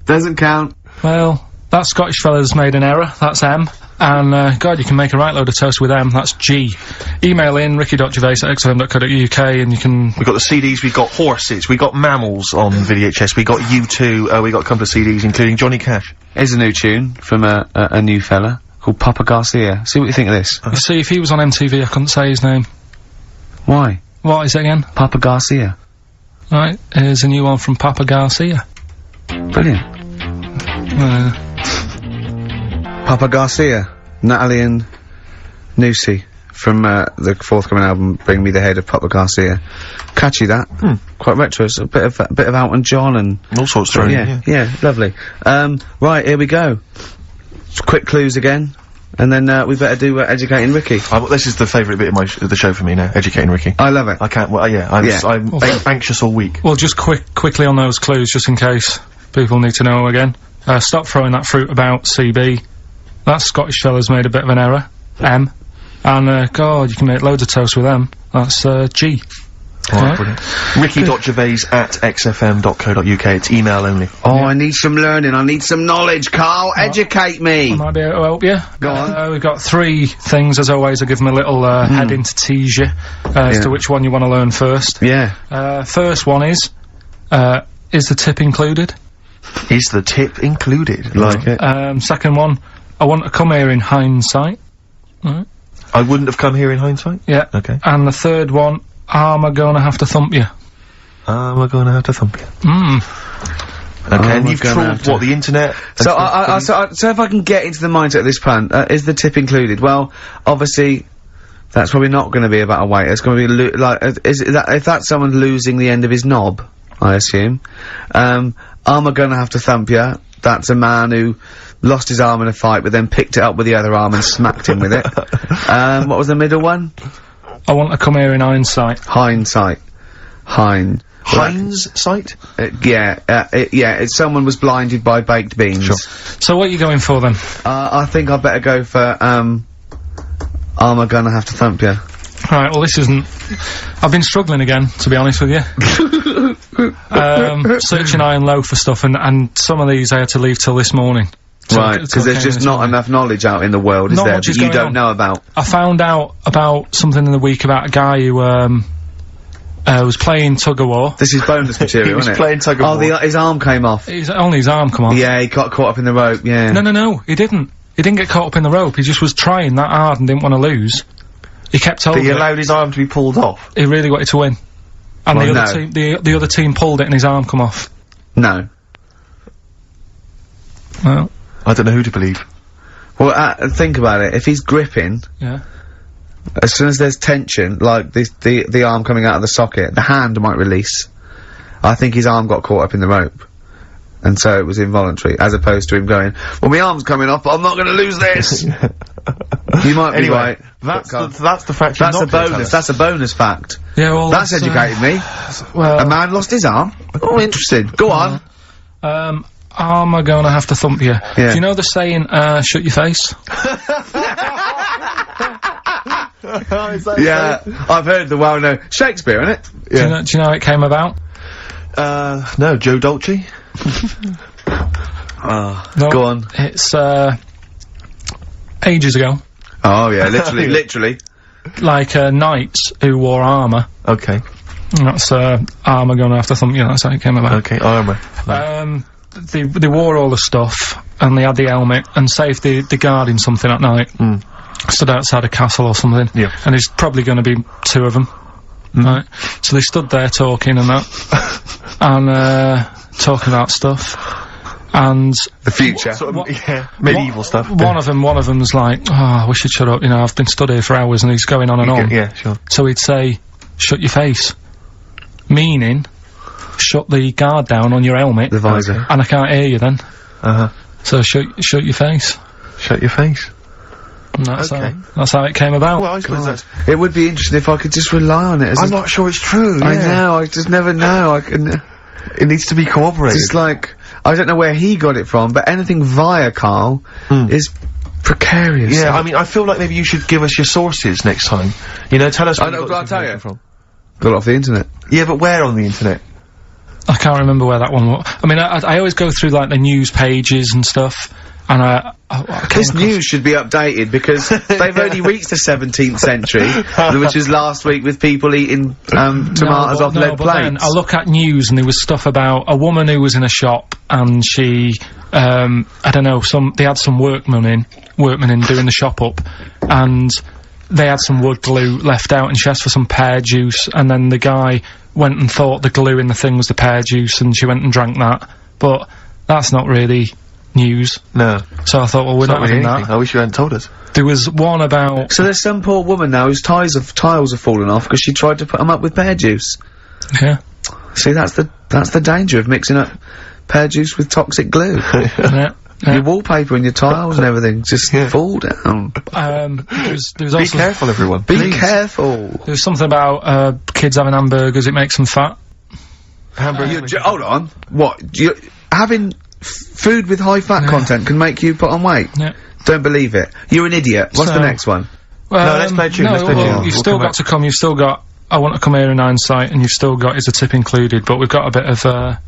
Speaker 6: Doesn't count.
Speaker 3: Well, that Scottish fella's made an error. That's M. And, God, you can make a right load of toast with M. That's G. Email in ricky.gervais@xfm.co.uk and you can...
Speaker 7: We got the CDs, we got horses, we got mammals on VHS, we got U2, we got a couple of CDs, including Johnny Cash.
Speaker 6: Here's a new tune from a new fella called Papa Garcia. See what you think of this.
Speaker 3: You see, if he was on MTV, I couldn't say his name.
Speaker 6: Why?
Speaker 3: What is it again?
Speaker 6: Papa Garcia.
Speaker 3: Right, here's a new one from Papa Garcia.
Speaker 6: Brilliant. Papa Garcia, Natalie and Nusi from the forthcoming album Bring Me the Head of Papa Garcia. Catchy that. Quite retro. It's a bit of Elton John and
Speaker 7: all sorts thrown in,
Speaker 6: yeah, lovely. Right, here we go. Quick clues again. And then we better do Educating Ricky.
Speaker 7: This is the favourite bit of the show for me now, Educating Ricky.
Speaker 6: I love it.
Speaker 7: I can't, I'm anxious all week.
Speaker 3: Well, just quickly on those clues, just in case people need to know again. Stop throwing that fruit about, CB. That Scottish fella's made a bit of an error, M. And, God, you can make loads of toast with M. That's, G.
Speaker 7: Alright, brilliant. Ricky.gervais@xfm.co.uk, it's email only.
Speaker 6: Oh, I need some learning, I need some knowledge, Carl, educate me!
Speaker 3: I might be able to help you.
Speaker 6: Go on.
Speaker 3: We've got 3 things, as always. I'll give them a little, heading to tease you, as to which one you want to learn first.
Speaker 6: Yeah.
Speaker 3: First one is the tip included?
Speaker 7: Is the tip included?
Speaker 6: Like it.
Speaker 3: Second one, I want to come here in hindsight. Right.
Speaker 7: I wouldn't have come here in hindsight?
Speaker 3: Yeah.
Speaker 7: Okay.
Speaker 3: And the third one, am I gonna have to thump you?
Speaker 7: Am I gonna have to thump you? Okay, and you've trawled, the internet?
Speaker 6: So if I can get into the mindset of this plan, is the tip included? Well, obviously, that's probably not gonna be about a waiter, it's gonna be if that's someone losing the end of his knob, I assume. Am I gonna have to thump you? That's a man who lost his arm in a fight, but then picked it up with the other arm and smacked him with it. What was the middle one?
Speaker 3: I want to come here in hindsight.
Speaker 6: Hindsight.
Speaker 7: Hindsight?
Speaker 6: Yeah, it's someone was blinded by baked beans.
Speaker 3: Sure. So what are you going for then?
Speaker 6: I think I better go for, am I gonna have to thump you?
Speaker 3: Right, well this isn't... I've been struggling again, to be honest with you. Searching high and low for stuff, and some of these I had to leave till this morning.
Speaker 6: Right, because there's just not enough knowledge out in the world, is there, that you don't know about?
Speaker 3: I found out about something in the week about a guy who, was playing tug-of-war.
Speaker 6: This is bonus material, isn't it?
Speaker 7: He was playing tug-of-war.
Speaker 6: Oh, his arm came off.
Speaker 3: Only his arm come off.
Speaker 6: Yeah, he got caught up in the rope, yeah.
Speaker 3: No, he didn't. He didn't get caught up in the rope, he just was trying that hard and didn't want to lose. He kept holding it.
Speaker 7: But he allowed his arm to be pulled off?
Speaker 3: He really wanted to win. And the other team pulled it and his arm come off.
Speaker 6: No.
Speaker 3: Well...
Speaker 7: I don't know who to believe.
Speaker 6: Well, think about it. If he's gripping...
Speaker 3: Yeah.
Speaker 6: As soon as there's tension, like the arm coming out of the socket, the hand might release. I think his arm got caught up in the rope. And so it was involuntary, as opposed to him going, well, my arm's coming off, but I'm not gonna lose this! You might be right.
Speaker 7: That's the fact
Speaker 6: That's a bonus, that's a bonus fact.
Speaker 3: Yeah, well,
Speaker 6: that's educated me.
Speaker 3: Well...
Speaker 6: A man lost his arm? Oh, interesting. Go on.
Speaker 3: Am I gonna have to thump you? Yeah. Do you know the saying, shut your face?
Speaker 6: Yeah, I've heard the well-known Shakespeare, innit?
Speaker 3: Yeah. Do you know how it came about?
Speaker 7: No, Joe Dolce?
Speaker 3: No,
Speaker 6: go on.
Speaker 3: It's, ages ago.
Speaker 6: Oh, yeah, literally.
Speaker 3: Like, knights who wore armour.
Speaker 7: Okay.
Speaker 3: That's, armour gonna have to thump you, that's how it came about.
Speaker 7: Okay, armour.
Speaker 3: They wore all the stuff, and they had the helmet, and say if they're guarding something at night, stood outside a castle or something, and there's probably gonna be 2 of them, right? So they stood there talking and that, and, talking about stuff, and...
Speaker 6: The future.
Speaker 7: Medieval stuff.
Speaker 3: One of them's like, oh, we should shut up, you know, I've been stood here for hours, and he's going on and on.
Speaker 7: Yeah, sure.
Speaker 3: So he'd say, shut your face. Meaning, shut the guard down on your helmet.
Speaker 14: The visor.
Speaker 3: And I can't hear you then.
Speaker 7: Uh-huh.
Speaker 3: So shut your face.
Speaker 7: Shut your face.
Speaker 3: And that's
Speaker 7: Okay.
Speaker 3: that's how it came about.
Speaker 7: Well, I suppose that's...
Speaker 14: It would be interesting if I could just rely on it as
Speaker 7: I'm not sure it's true,
Speaker 14: I
Speaker 7: yeah.
Speaker 14: know, I just never know, I can...
Speaker 7: It needs to be corroborated.
Speaker 14: Just like, I don't know where he got it from, but anything via Karl is precarious.
Speaker 7: Yeah, I mean, I feel like maybe you should give us your sources next time. You know, tell us where
Speaker 14: I know,
Speaker 7: you got
Speaker 14: I'll
Speaker 7: this
Speaker 14: tell you.
Speaker 7: information from.
Speaker 14: Got it off the internet.
Speaker 7: Yeah, but where on the internet?
Speaker 3: I can't remember where that one was. I mean, I always go through like the news pages and stuff, and I
Speaker 14: This news should be updated because they've only reached the 17th century, which is last week with people eating tomatoes off lead
Speaker 3: but
Speaker 14: plates.
Speaker 3: then I look at news and there was stuff about a woman who was in a shop and she, I don't know, they had some workmen in doing the shop up, and they had some wood glue left out and she asked for some pear juice, and then the guy went and thought the glue in the thing was the pear juice and she went and drank that. But that's not really news.
Speaker 7: No.
Speaker 3: So I thought, well, we're not having that.
Speaker 7: I wish you hadn't told us.
Speaker 3: There was one about...
Speaker 14: So there's some poor woman now whose tiles have fallen off because she tried to put them up with pear juice.
Speaker 3: Yeah.
Speaker 14: See, that's the danger of mixing up pear juice with toxic glue.
Speaker 3: Yeah.
Speaker 14: Your wallpaper and your tiles and everything just fall down.
Speaker 3: There was
Speaker 7: Be
Speaker 3: also...
Speaker 7: careful, everyone.
Speaker 14: Be careful.
Speaker 3: There was something about, kids having hamburgers, it makes them fat.
Speaker 14: Hold on. What? Having food with high fat content can make you put on weight?
Speaker 3: Yeah.
Speaker 14: Don't believe it. You're an idiot. What's the next one?
Speaker 3: Well,
Speaker 7: No, let's play a tune, let's play a tune.
Speaker 3: You've
Speaker 7: We'll
Speaker 3: still
Speaker 7: come
Speaker 3: got
Speaker 7: back.
Speaker 3: to come, you've still got I Want to Come Here in Hindsight, and you've still got Is the Tip Included, but we've got a bit of,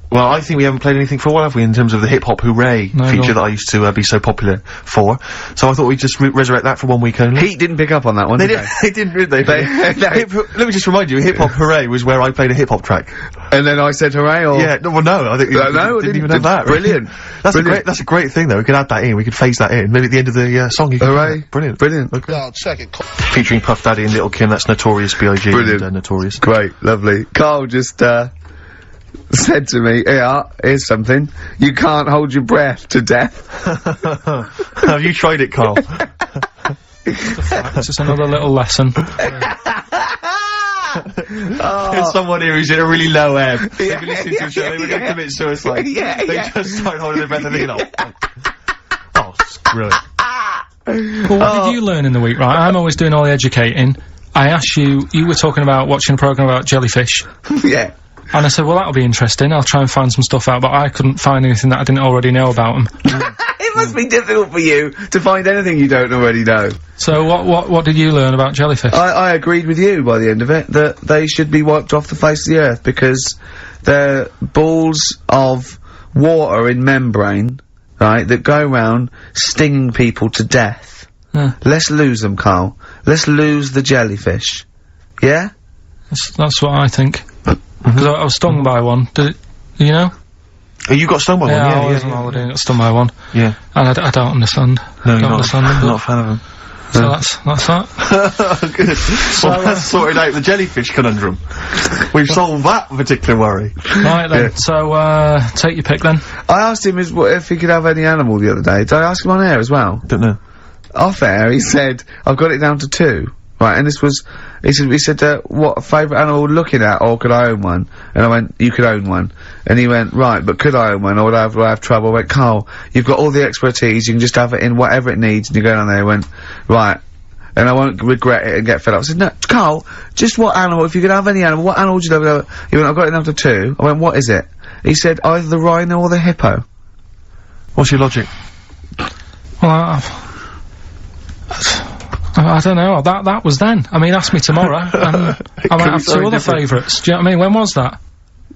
Speaker 7: Well, I think we haven't played anything for a while, have we, in terms of the hip-hop hooray
Speaker 3: No,
Speaker 7: feature
Speaker 3: no.
Speaker 7: that I used to be so popular for. So I thought we'd just resurrect that for 1 week only.
Speaker 14: Heat didn't pick up on that one,
Speaker 7: They
Speaker 14: did
Speaker 7: didn't, they didn't, did they? Let me just remind you, hip-hop hooray was where I played a hip-hop track.
Speaker 14: And then I said hooray, or...
Speaker 7: Yeah, no, well, no, I think
Speaker 14: No,
Speaker 7: didn't even have that.
Speaker 14: Brilliant.
Speaker 7: That's
Speaker 14: Brilliant.
Speaker 7: that's a great thing, though. We could add that in, we could phase that in. Maybe at the end of the song you could...
Speaker 14: Hooray.
Speaker 7: Brilliant.
Speaker 14: Brilliant.
Speaker 7: Okay. Featuring Puff Daddy and Little Kim, that's Notorious B.I.G.
Speaker 14: Brilliant.
Speaker 7: and Notorious.
Speaker 14: Great, lovely. Karl just, said to me, here's something. You can't hold your breath to death.
Speaker 7: Have you tried it, Karl?
Speaker 3: it's just another little lesson.
Speaker 7: There's someone here who's in a really low ebb. They've been listening to the show, they were going to commit suicide. They just started holding their breath and thinking, oh, screw it.
Speaker 3: Well, what did you learn in the week, right? I'm always doing all the educating. I asked you were talking about watching a programme about jellyfish.
Speaker 14: Yeah.
Speaker 3: And I said, well, that'll be interesting, I'll try and find some stuff out, but I couldn't find anything that I didn't already know about them.
Speaker 14: It must be difficult for you to find anything you don't already know.
Speaker 3: So what did you learn about jellyfish?
Speaker 14: I agreed with you by the end of it, that they should be wiped off the face of the earth because they're balls of water in membrane, right, that go around stinging people to death.
Speaker 3: Yeah.
Speaker 14: Let's lose them, Karl. Let's lose the jellyfish. Yeah?
Speaker 3: That's what I think. Because I was stung by one. Did it, you know?
Speaker 7: Oh, you got stung by one?
Speaker 3: Yeah, I was on holiday and got stung by one.
Speaker 7: Yeah.
Speaker 3: And I don't understand.
Speaker 7: No,
Speaker 3: don't
Speaker 7: you're
Speaker 3: understand them.
Speaker 7: not
Speaker 3: but-
Speaker 7: a fan of them.
Speaker 3: So that's that.
Speaker 7: Good. Well, that's sorted out the jellyfish conundrum. We've solved that particular worry.
Speaker 3: Right then,
Speaker 14: Yeah.
Speaker 3: so, take your pick then.
Speaker 14: I asked him if he could have any animal the other day. Did I ask him on air as well?
Speaker 7: Don't know.
Speaker 14: Off air, he said, I've got it down to 2. Right, and this was, he said, what favourite animal looking at, or could I own one? And I went, you could own one. And he went, right, but could I own one, or would I have trouble? I went, Karl, you've got all the expertise, you can just have it in whatever it needs, and you go down there, he went, right, and I won't regret it and get fed up. I said, no, Karl, just what animal, if you could have any animal, what animal would you love? He went, I've got it down to 2. I went, what is it? He said, either the rhino or the hippo.
Speaker 7: What's your logic?
Speaker 3: Well, I don't know, that was then. I mean, ask me tomorrow, and I might have 2 other favourites. Do you know what I mean? When was that?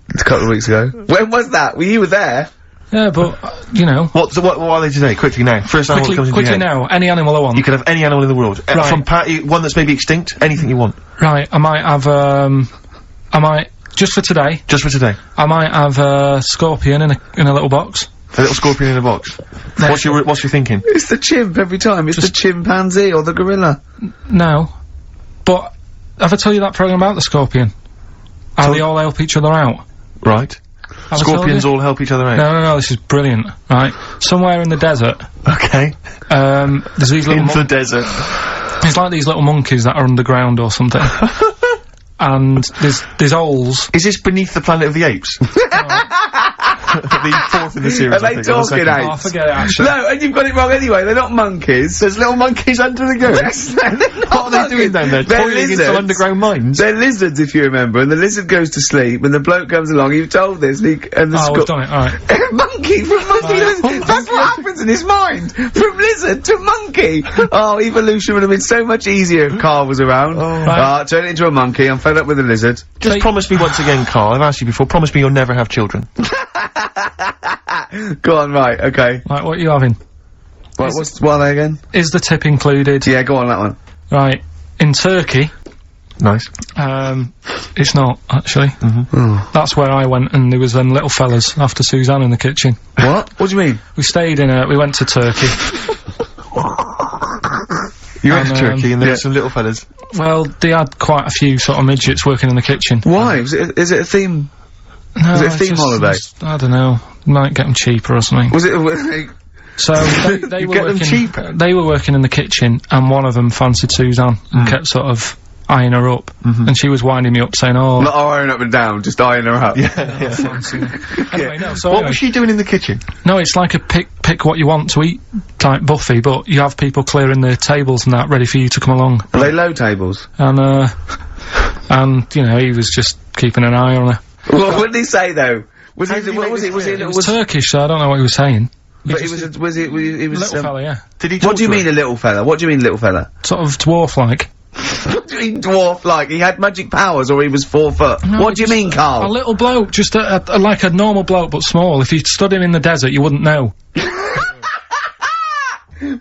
Speaker 14: A couple of weeks ago. When was that? Well, you were there.
Speaker 3: Yeah, but, you know.
Speaker 7: What are they today? Quickly now. First animal that comes into your
Speaker 3: Quickly
Speaker 7: head.
Speaker 3: now, any animal I want.
Speaker 7: You could have any animal in the world.
Speaker 3: Right.
Speaker 7: From one that's maybe extinct, anything you want.
Speaker 3: Right, I might have, just for today.
Speaker 7: Just for today.
Speaker 3: I might have a scorpion in a little box.
Speaker 7: A little scorpion in a box. What's your thinking?
Speaker 14: It's the chimp every time. It's the chimpanzee or the gorilla.
Speaker 3: No. But, have I told you that programme about the scorpion? How they all help each other out?
Speaker 7: Right.
Speaker 3: Have I told
Speaker 7: Scorpions
Speaker 3: you?
Speaker 7: all help each other out?
Speaker 3: No, this is brilliant, right? Somewhere in the desert,
Speaker 7: Okay.
Speaker 3: there's these little
Speaker 7: In the desert.
Speaker 3: It's like these little monkeys that are underground or something. and there's holes.
Speaker 7: Is this Beneath the Planet of the Apes? The fourth in the series.
Speaker 6: Are they talking apes?
Speaker 3: Oh, forget it, actually.
Speaker 6: No, and you've got it wrong anyway. They're not monkeys.
Speaker 7: There's little monkeys under the goose. What are they doing down there? Toiling in some underground mines?
Speaker 6: They're lizards, if you remember, and the lizard goes to sleep, and the bloke comes along, you've told this, and the
Speaker 3: we've done it, alright.
Speaker 6: Monkey from monkey lizard. That's what happens in his mind. From lizard to monkey. Oh, evolution would have been so much easier if Carl was around. Turn it into a monkey. I'm fed up with the lizard.
Speaker 7: Just promise me once again, Carl, I've asked you before, promise me you'll never have children.
Speaker 6: Go on, right, okay.
Speaker 3: Right, what are you having?
Speaker 6: What are they again?
Speaker 3: Is the tip included?
Speaker 6: Yeah, go on, that one.
Speaker 3: Right, in Turkey.
Speaker 7: Nice.
Speaker 3: It's not, actually. That's where I went, and there was them little fellas after Suzanne in the kitchen.
Speaker 6: What? What do you mean?
Speaker 3: We stayed we went to Turkey.
Speaker 7: You went to Turkey and there were some little fellas?
Speaker 3: Well, they had quite a few sort of midgets working in the kitchen.
Speaker 6: Why? Is it a theme?
Speaker 3: No,
Speaker 6: is it a theme holiday?
Speaker 3: I don't know. Might get them cheaper or something.
Speaker 6: Was it?
Speaker 3: So they were working. Cheaper? They were working in the kitchen, and one of them fancied Suzanne and kept sort of eyeing her up, and she was winding me up, saying, "Oh,
Speaker 6: not eyeing up and down, just eyeing her up."
Speaker 3: Anyway, no. So
Speaker 7: what was she doing in the kitchen?
Speaker 3: No, it's like a pick what you want to eat type buffet, but you have people clearing the tables and that ready for you to come along.
Speaker 6: Are they low tables?
Speaker 3: And you know, he was just keeping an eye on her.
Speaker 6: What did he say though? Was it
Speaker 3: Turkish, so I don't know what he was saying.
Speaker 6: But he was a
Speaker 3: little fella, yeah.
Speaker 6: Did he? What do you mean a little fella? What do you mean little fella?
Speaker 3: Sort of dwarf-like.
Speaker 6: What do you mean dwarf-like? He had magic powers, or he was 4 foot? No, what do you mean, Carl?
Speaker 3: A little bloke, just like a normal bloke, but small. If you stood him in the desert, you wouldn't know.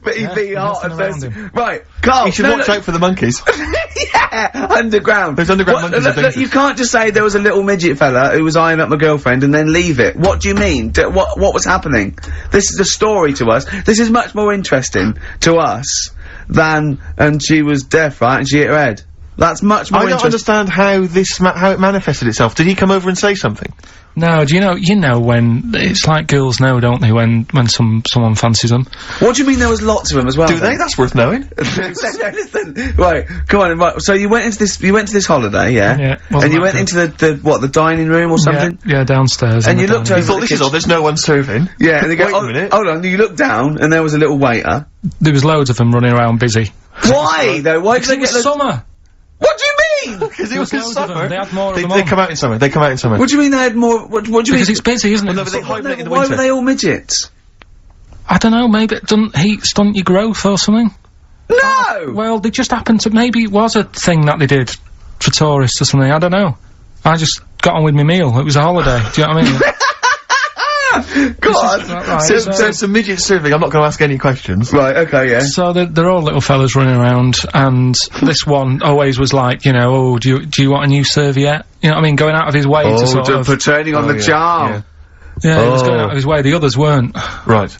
Speaker 6: But he'd be hot and thirsty. Right, Carl.
Speaker 7: You should watch out for the monkeys.
Speaker 6: Yeah, underground.
Speaker 7: There's underground monkeys.
Speaker 6: Look, you can't just say there was a little midget fella who was eyeing up my girlfriend and then leave it. What do you mean? What was happening? This is a story to us. This is much more interesting to us than, and she was deaf, right, and she hit her head. That's much more interesting.
Speaker 7: I don't understand how it manifested itself. Did he come over and say something?
Speaker 3: No, do you know when, it's like girls know, don't they, when someone fancies them.
Speaker 6: What do you mean there was lots of them as well?
Speaker 7: Do they? That's worth knowing.
Speaker 6: Listen, right, come on, right, so you went to this holiday, yeah?
Speaker 3: Yeah.
Speaker 6: And you went into the dining room or something?
Speaker 3: Yeah, downstairs.
Speaker 6: And you looked over.
Speaker 7: You thought, this is odd, there's no one serving.
Speaker 6: Yeah, and they go,
Speaker 7: wait a minute.
Speaker 6: Hold on, you looked down, and there was a little waiter.
Speaker 3: There was loads of them running around busy.
Speaker 6: Why, though? Why did they get
Speaker 3: summer?
Speaker 6: What do you mean?
Speaker 7: Because it was in summer.
Speaker 3: They had more of them
Speaker 7: They come out in summer. They come out in summer.
Speaker 6: What do you mean they had more? What do you mean?
Speaker 3: Because it's busy, isn't it?
Speaker 7: No, but they hibernate in the
Speaker 6: Why
Speaker 7: winter.
Speaker 6: were they all midgets?
Speaker 3: I don't know, maybe it doesn't heat stunt your growth or something?
Speaker 6: No!
Speaker 3: Well, they just happened to, maybe it was a thing that they did for tourists or something, I don't know. I just got on with my meal, it was a holiday, do you know what I mean?
Speaker 6: God!
Speaker 3: Right,
Speaker 7: so some midget serving, I'm not gonna ask any questions.
Speaker 6: Right, okay, yeah.
Speaker 3: So they're all little fellas running around, and this one always was like, you know, oh, do you want a new serviette? You know what I mean, going out of his way to sort of...
Speaker 6: turning on the charm.
Speaker 3: Yeah, he was going out of his way, the others weren't.
Speaker 7: Right.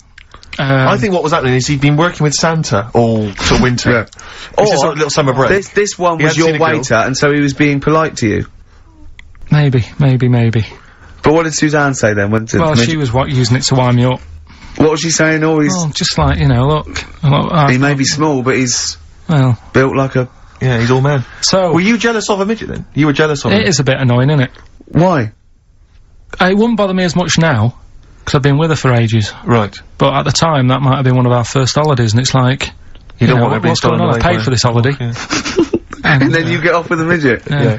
Speaker 7: I think what was happening is he'd been working with Santa all till winter.
Speaker 6: Yeah.
Speaker 7: Or a little summer break.
Speaker 6: This one was your waiter, and so he was being polite to you.
Speaker 3: Maybe.
Speaker 6: But what did Suzanne say then?
Speaker 3: Well, she was using it to wind me up.
Speaker 6: What was she saying?
Speaker 3: Oh, just like, you know, look.
Speaker 6: He may be small, but he's...
Speaker 3: Well...
Speaker 6: built like a...
Speaker 7: Yeah, he's all man.
Speaker 3: So...
Speaker 7: Were you jealous of a midget then? You were jealous of him?
Speaker 3: It is a bit annoying, isn't it?
Speaker 6: Why?
Speaker 3: It wouldn't bother me as much now, because I've been with her for ages.
Speaker 7: Right.
Speaker 3: But at the time, that might have been one of our first holidays, and it's like...
Speaker 7: You don't want
Speaker 3: what's going on? I paid for this holiday.
Speaker 7: Yeah.
Speaker 6: and then you get off with a midget?
Speaker 3: Yeah.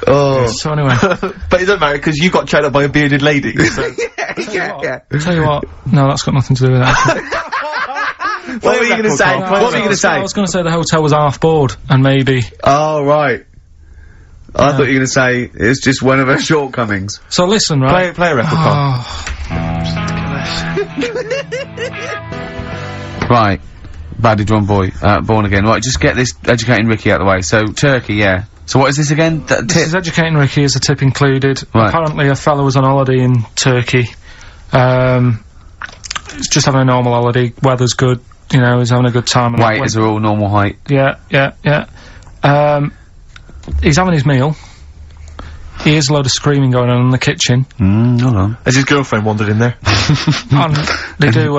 Speaker 6: Oh.
Speaker 3: So anyway.
Speaker 7: But it doesn't matter, because you got chatted up by a bearded lady, so...
Speaker 6: yeah.
Speaker 3: Tell you what, no, that's got nothing to do with that.
Speaker 6: What were you going to say? What were you going to say?
Speaker 3: I was going to say the hotel was half board, and maybe...
Speaker 6: Oh, right. I thought you were going to say it's just one of her shortcomings.
Speaker 3: So listen, right?
Speaker 7: Play a record, Carl.
Speaker 14: Right. Badly drawn boy, born again. Right, just get this educating Ricky out of the way. So, Turkey, yeah. So what is this again?
Speaker 3: This is educating Ricky, is a tip included.
Speaker 14: Right.
Speaker 3: Apparently a fella was on holiday in Turkey. He's just having a normal holiday, weather's good, you know, he's having a good time.
Speaker 14: Waiters are all normal height.
Speaker 3: Yeah. He's having his meal. He hears a load of screaming going on in the kitchen.
Speaker 14: Hold on.
Speaker 7: Has his girlfriend wandered in there?
Speaker 3: And they do,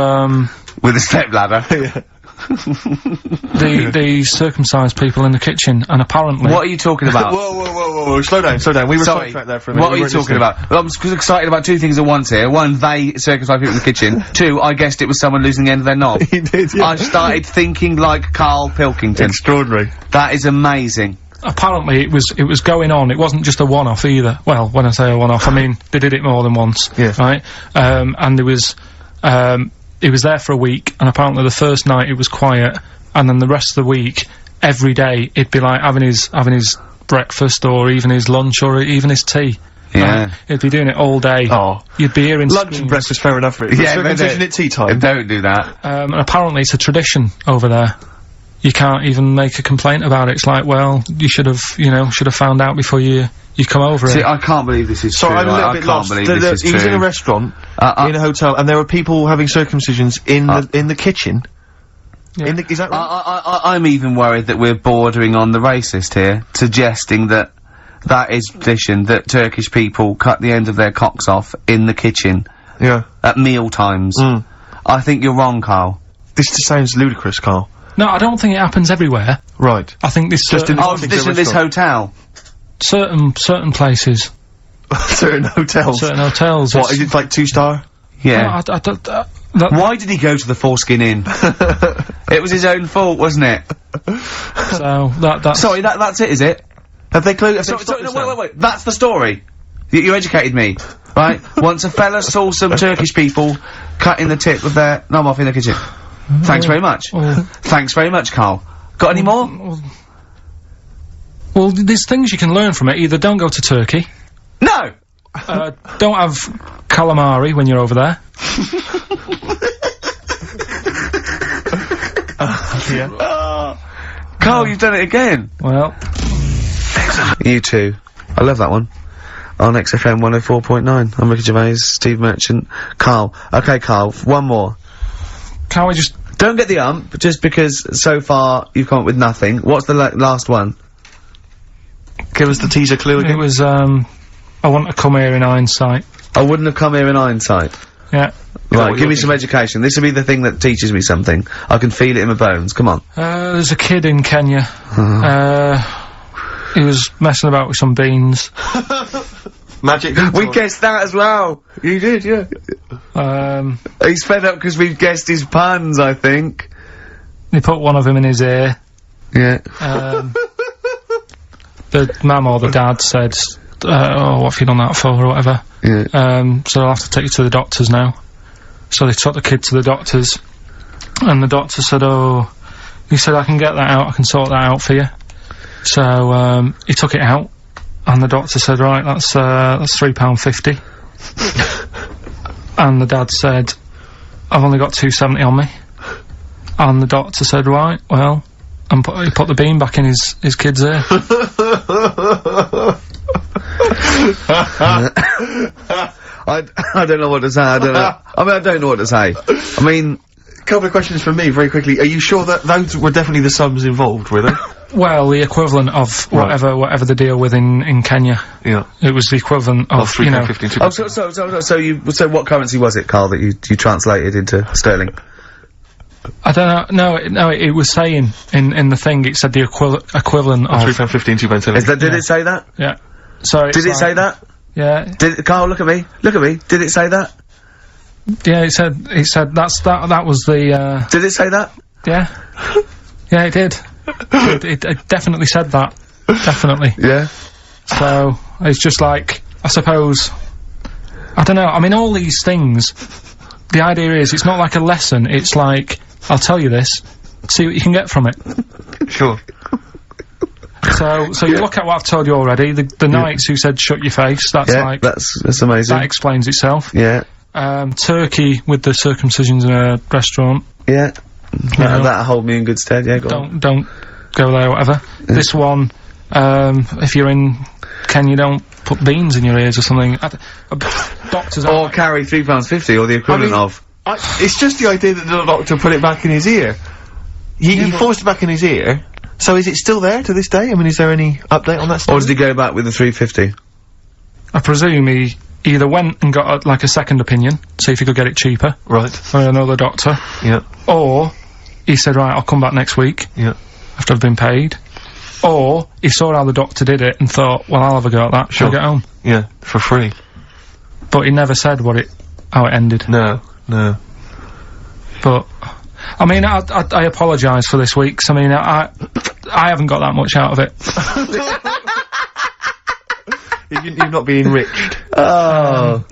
Speaker 14: with a stepladder.
Speaker 7: Yeah.
Speaker 3: the circumcised people in the kitchen, and apparently...
Speaker 14: What are you talking about?
Speaker 7: Whoa, slow down. We were sidetracked there for a minute.
Speaker 14: What are you talking about? Well, I'm excited about two things at once here. One, they circumcised people in the kitchen. Two, I guessed it was someone losing the end of their knob.
Speaker 7: You did, yeah.
Speaker 14: I started thinking like Karl Pilkington.
Speaker 7: Extraordinary.
Speaker 14: That is amazing.
Speaker 3: Apparently it was going on, it wasn't just a one-off either. Well, when I say a one-off, I mean, they did it more than once.
Speaker 7: Yeah.
Speaker 3: Right? And there was, it was there for a week, and apparently the first night it was quiet, and then the rest of the week, every day, it'd be like having his breakfast, or even his lunch, or even his tea.
Speaker 14: Yeah.
Speaker 3: He'd be doing it all day.
Speaker 7: Oh.
Speaker 3: You'd be hearing
Speaker 7: lunch
Speaker 3: screams.
Speaker 7: and breakfast, fair enough for it.
Speaker 14: Yeah,
Speaker 7: circumcision at tea time.
Speaker 14: Don't do that.
Speaker 3: And apparently it's a tradition over there. You can't even make a complaint about it. It's like, well, you should have found out before you come over
Speaker 14: See,
Speaker 3: it.
Speaker 14: I can't believe this is
Speaker 7: So
Speaker 14: true.
Speaker 7: I'm a little bit
Speaker 14: I can't
Speaker 7: lost.
Speaker 14: believe this is
Speaker 7: He was
Speaker 14: true.
Speaker 7: in a restaurant, in a hotel, and there were people having circumcisions in the kitchen.
Speaker 3: Yeah.
Speaker 7: Is that right?
Speaker 14: I'm even worried that we're bordering on the racist here, suggesting that is tradition, that Turkish people cut the end of their cocks off in the kitchen.
Speaker 7: Yeah.
Speaker 14: At meal times. I think you're wrong, Karl.
Speaker 7: This just sounds ludicrous, Karl.
Speaker 3: No, I don't think it happens everywhere.
Speaker 7: Right.
Speaker 3: I think this
Speaker 7: Just in
Speaker 14: this hotel.
Speaker 3: certain places.
Speaker 7: Certain hotels.
Speaker 3: Certain hotels.
Speaker 7: What, is it like 2-star?
Speaker 14: Yeah.
Speaker 3: No, I don't,
Speaker 14: Why did he go to the Foreskin Inn? It was his own fault, wasn't it?
Speaker 3: So, that's...
Speaker 14: Sorry, that's it, is it?
Speaker 7: Have they closed?
Speaker 14: Wait. That's the story. You educated me. Right? Once a fella saw some Turkish people cutting the tip of their knob off in the kitchen. Thanks very much. Thanks very much, Karl. Got any more?
Speaker 3: Well, there's things you can learn from it. Either don't go to Turkey.
Speaker 14: No!
Speaker 3: Don't have calamari when you're over there.
Speaker 14: Karl, you've done it again.
Speaker 3: Well.
Speaker 14: You too. I love that one. On XFM 104.9. I'm Ricky Gervais, Steve Merchant, Karl. Okay, Karl, one more.
Speaker 3: Can't we just...
Speaker 14: Don't get the ump, just because so far you've come up with nothing. What's the last one?
Speaker 7: Give us the teaser clue again.
Speaker 3: It was, I want to come here in hindsight.
Speaker 14: I wouldn't have come here in hindsight.
Speaker 3: Yeah.
Speaker 14: Right, give me some education. This will be the thing that teaches me something. I can feel it in my bones. Come on.
Speaker 3: There's a kid in Kenya. He was messing about with some beans.
Speaker 7: Magic.
Speaker 14: We guessed that as well. You did, yeah. He's fed up because we've guessed his puns, I think.
Speaker 3: He put one of them in his ear.
Speaker 14: Yeah.
Speaker 3: The mum or the dad said, oh, what have you done that for, or whatever.
Speaker 14: Yeah.
Speaker 3: So I'll have to take you to the doctors now. So they took the kid to the doctors, and the doctor said, oh, he said, I can get that out, I can sort that out for you. So, he took it out, and the doctor said, right, that's £3.50. And the dad said, I've only got £2.70 on me. And the doctor said, right, well, and he put the bean back in his kid's ear.
Speaker 14: I don't know what to say, I don't know. I mean, I don't know what to say. I mean...
Speaker 7: A couple of questions from me, very quickly. Are you sure that those were definitely the sums involved, were they?
Speaker 3: Well, the equivalent of whatever they deal with in Kenya.
Speaker 7: Yeah.
Speaker 3: It was the equivalent of, you know...
Speaker 14: Oh, so what currency was it, Karl, that you translated into sterling?
Speaker 3: I don't know, no, it was saying, in the thing, it said the equivalent of...
Speaker 7: £3.15, £2.70.
Speaker 14: Did it say that?
Speaker 3: Yeah. So
Speaker 14: did it say that?
Speaker 3: Yeah.
Speaker 14: Karl, look at me. Did it say that?
Speaker 3: Yeah, it said, that was the,
Speaker 14: Did it say that?
Speaker 3: Yeah. Yeah, it did. it definitely said that. Definitely.
Speaker 14: Yeah.
Speaker 3: So, it's just like, I suppose, I don't know, I mean, all these things, the idea is, it's not like a lesson, it's like, I'll tell you this, see what you can get from it.
Speaker 7: Sure.
Speaker 3: So you look at what I've told you already, the knights who said shut your face, that's like...
Speaker 14: that's amazing.
Speaker 3: That explains itself.
Speaker 14: Yeah.
Speaker 3: Turkey with the circumcisions in a restaurant.
Speaker 14: Yeah. That'll hold me in good stead, yeah, go on.
Speaker 3: Don't go there, whatever. Yeah. This one, if you're in Kenya, don't put beans in your ears or something. Doctors
Speaker 14: or carry £3.50 or the equivalent of.
Speaker 7: It's just the idea that the doctor put it back in his ear. He forced it back in his ear. So is it still there to this day? I mean, is there any update on that story?
Speaker 14: Or did he go back with the £3.50?
Speaker 3: I presume he either went and got like a second opinion, see if he could get it cheaper.
Speaker 7: Right.
Speaker 3: From another doctor.
Speaker 7: Yeah.
Speaker 3: Or he said, right, I'll come back next week.
Speaker 7: Yeah.
Speaker 3: After I've been paid. Or, he saw how the doctor did it and thought, well, I'll have a go at that.
Speaker 7: Sure.
Speaker 3: I'll get home.
Speaker 7: Yeah, for free.
Speaker 3: But he never said how it ended.
Speaker 7: No.
Speaker 3: But, I mean, I apologise for this week, 'cause I mean, I haven't got that much out of it.
Speaker 7: You've not been enriched.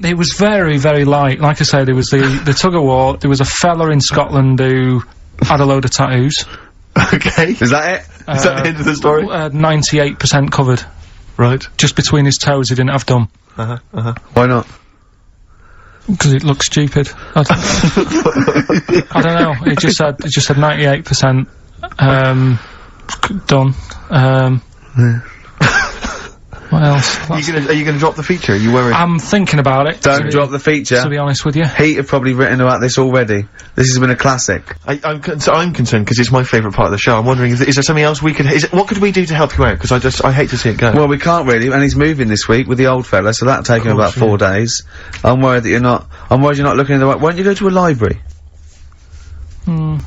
Speaker 3: It was very, very light. Like I said, there was the tug of war. There was a fella in Scotland who had a load of tattoos.
Speaker 7: Okay. Is that it? Is that the end of the story?
Speaker 3: 98% covered.
Speaker 7: Right.
Speaker 3: Just between his toes, he didn't have done.
Speaker 14: Why not?
Speaker 3: Because it looked stupid. I don't know. It just said 98% done. What else?
Speaker 7: Are you gonna drop the feature? Are you worried?
Speaker 3: I'm thinking about it.
Speaker 14: Don't drop the feature.
Speaker 3: To be honest with you.
Speaker 14: Heat have probably written about this already. This has been a classic.
Speaker 7: I'm concerned because it's my favourite part of the show. I'm wondering, is there something else we could? What could we do to help you out? Because I hate to see it go.
Speaker 14: Well, we can't really, and he's moving this week with the old fella, so that'll take him about 4 days. I'm worried that you're not. I'm worried you're not looking in the right. Why don't you go to a library?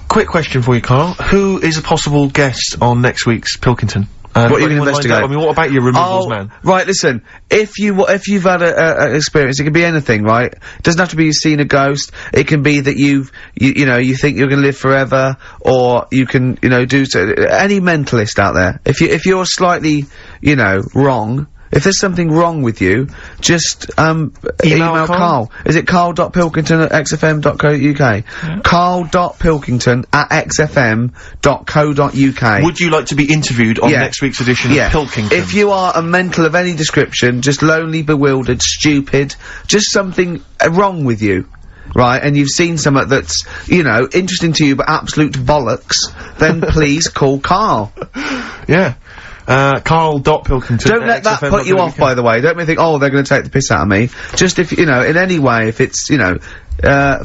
Speaker 7: Quick question for you, Carl. Who is a possible guest on next week's Pilkington?
Speaker 14: What are you going to investigate?
Speaker 7: I mean, what about your removals, man?
Speaker 14: Right, listen. If you've had a experience, it can be anything, right? It doesn't have to be you've seen a ghost. It can be that you think you're going to live forever, or you can, do any mentalist out there. If you're slightly, wrong. If there's something wrong with you, just, email Carl. Is it carl.pilkington@xfm.co.uk? Yeah. carl.pilkington@xfm.co.uk.
Speaker 7: Would you like to be interviewed on next week's edition of Pilkington?
Speaker 14: If you are a mental of any description, just lonely, bewildered, stupid, just something wrong with you, right, and you've seen something that's, interesting to you but absolute bollocks, then please call Carl.
Speaker 7: Yeah. Carl.Pilkington.
Speaker 14: Don't let that put you off, by the way. Don't think, oh, they're going to take the piss out of me. Just if, in any way, if it's,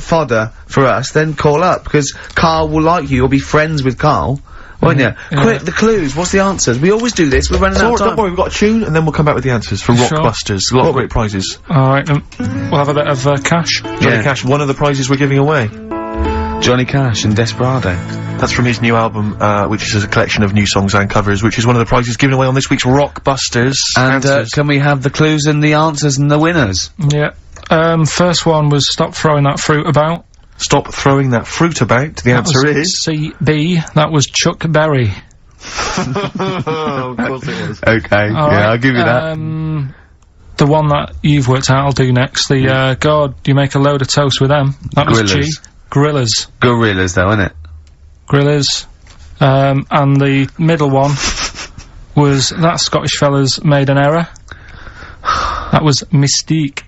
Speaker 14: fodder for us, then call up, because Carl will like you. You'll be friends with Carl, won't you? Quick, the clues. What's the answers? We always do this. We're running out of time.
Speaker 7: Don't worry, we've got a tune, and then we'll come back with the answers for Rockbusters. A lot of great prizes.
Speaker 3: Alright, we'll have a bit of, cash.
Speaker 7: Johnny Cash, one of the prizes we're giving away.
Speaker 14: Johnny Cash and Desperado.
Speaker 7: That's from his new album, which is a collection of new songs and covers, which is one of the prizes given away on this week's Rockbusters.
Speaker 14: And, can we have the clues and the answers and the winners?
Speaker 3: Yeah. First one was stop throwing that fruit about.
Speaker 7: Stop throwing that fruit about. The answer is
Speaker 3: C.B. That was Chuck Berry.
Speaker 7: Oh, of course it was.
Speaker 14: Okay, I'll give you that.
Speaker 3: The one that you've worked out, I'll do next. The, God, you make a load of toast with them. That was G. Gorillas.
Speaker 14: Gorillas, though, isn't it?
Speaker 3: Gorillas. And the middle one was that Scottish fella's made an error. That was Mystique.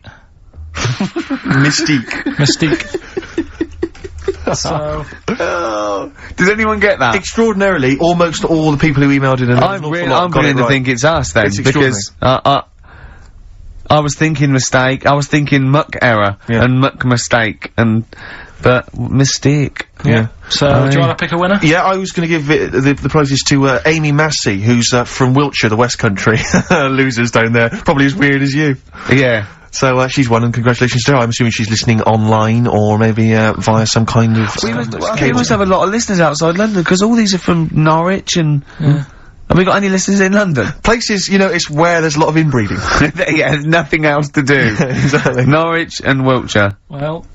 Speaker 3: Mystique. So.
Speaker 14: Did anyone get that?
Speaker 7: Extraordinarily, almost all the people who emailed in.
Speaker 14: I'm beginning to think it's us then, because I was thinking mistake. I was thinking muck error and muck mistake but mistake.
Speaker 3: Yeah. So, do you want to pick a winner?
Speaker 7: Yeah, I was going to give the prizes to Amy Massey, who's from Wiltshire, the West Country. Losers down there, probably as weird as you.
Speaker 14: Yeah.
Speaker 7: So she's won, and congratulations to her. I'm assuming she's listening online, or maybe via some kind of.
Speaker 14: We must have a lot of listeners outside London, because all these are from Norwich and. Yeah. Have we got any listeners in London?
Speaker 7: Places, it's where there's a lot of inbreeding.
Speaker 14: Yeah, there's nothing else to do.
Speaker 7: Exactly.
Speaker 14: Norwich and Wiltshire.
Speaker 3: Well,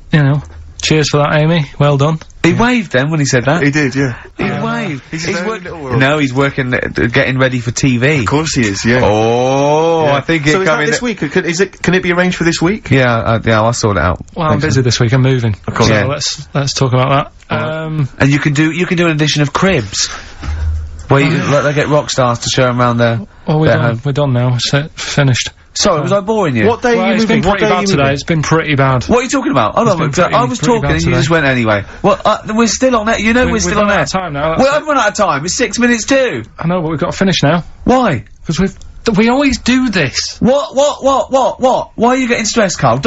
Speaker 3: cheers for that, Amy. Well done.
Speaker 14: He waved then when he said that.
Speaker 7: He did, yeah.
Speaker 14: He waved. He's working, getting ready for TV.
Speaker 7: Of course he is, yeah.
Speaker 14: Oh, I think
Speaker 7: so. Is that this week? Can it be arranged for this week?
Speaker 14: Yeah, I'll sort it out.
Speaker 3: Well, I'm busy this week. I'm moving.
Speaker 7: Of course.
Speaker 3: So let's talk about that.
Speaker 14: And you can do an edition of Cribs. Where they get rock stars to show them around their home.
Speaker 3: We're done now. Finished.
Speaker 14: Sorry, was I boring you?
Speaker 7: What day are you moving?
Speaker 3: It's been pretty bad today. It's been pretty bad.
Speaker 14: What are you talking about? Hold on, I was talking and you just went anyway. Well, we're still on air. We're still on air.
Speaker 3: We're out of time now.
Speaker 14: We haven't run out of time. It's 6 minutes to.
Speaker 3: I know, but we've got to finish now.
Speaker 14: Why?
Speaker 3: Because we always do this.
Speaker 14: What? Why are you getting stressed, Carl?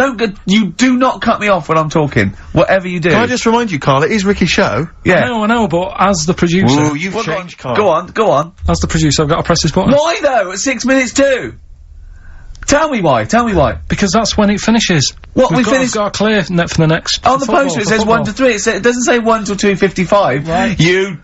Speaker 14: You do not cut me off when I'm talking. Whatever you do.
Speaker 7: Can I just remind you, Carl, it is Ricky's show.
Speaker 14: Yeah.
Speaker 3: I know, but as the producer.
Speaker 7: Ooh, you've changed, Carl.
Speaker 14: Go on.
Speaker 3: As the producer, I've got to press this button.
Speaker 14: Why though? At 6 minutes to.
Speaker 1: Tell me why.
Speaker 3: Because that's when it finishes.
Speaker 1: What,
Speaker 3: we've got a clear net for the next.
Speaker 1: On the poster it says 1 to 3. It doesn't say 1 till 2:55.
Speaker 3: Right.
Speaker 1: You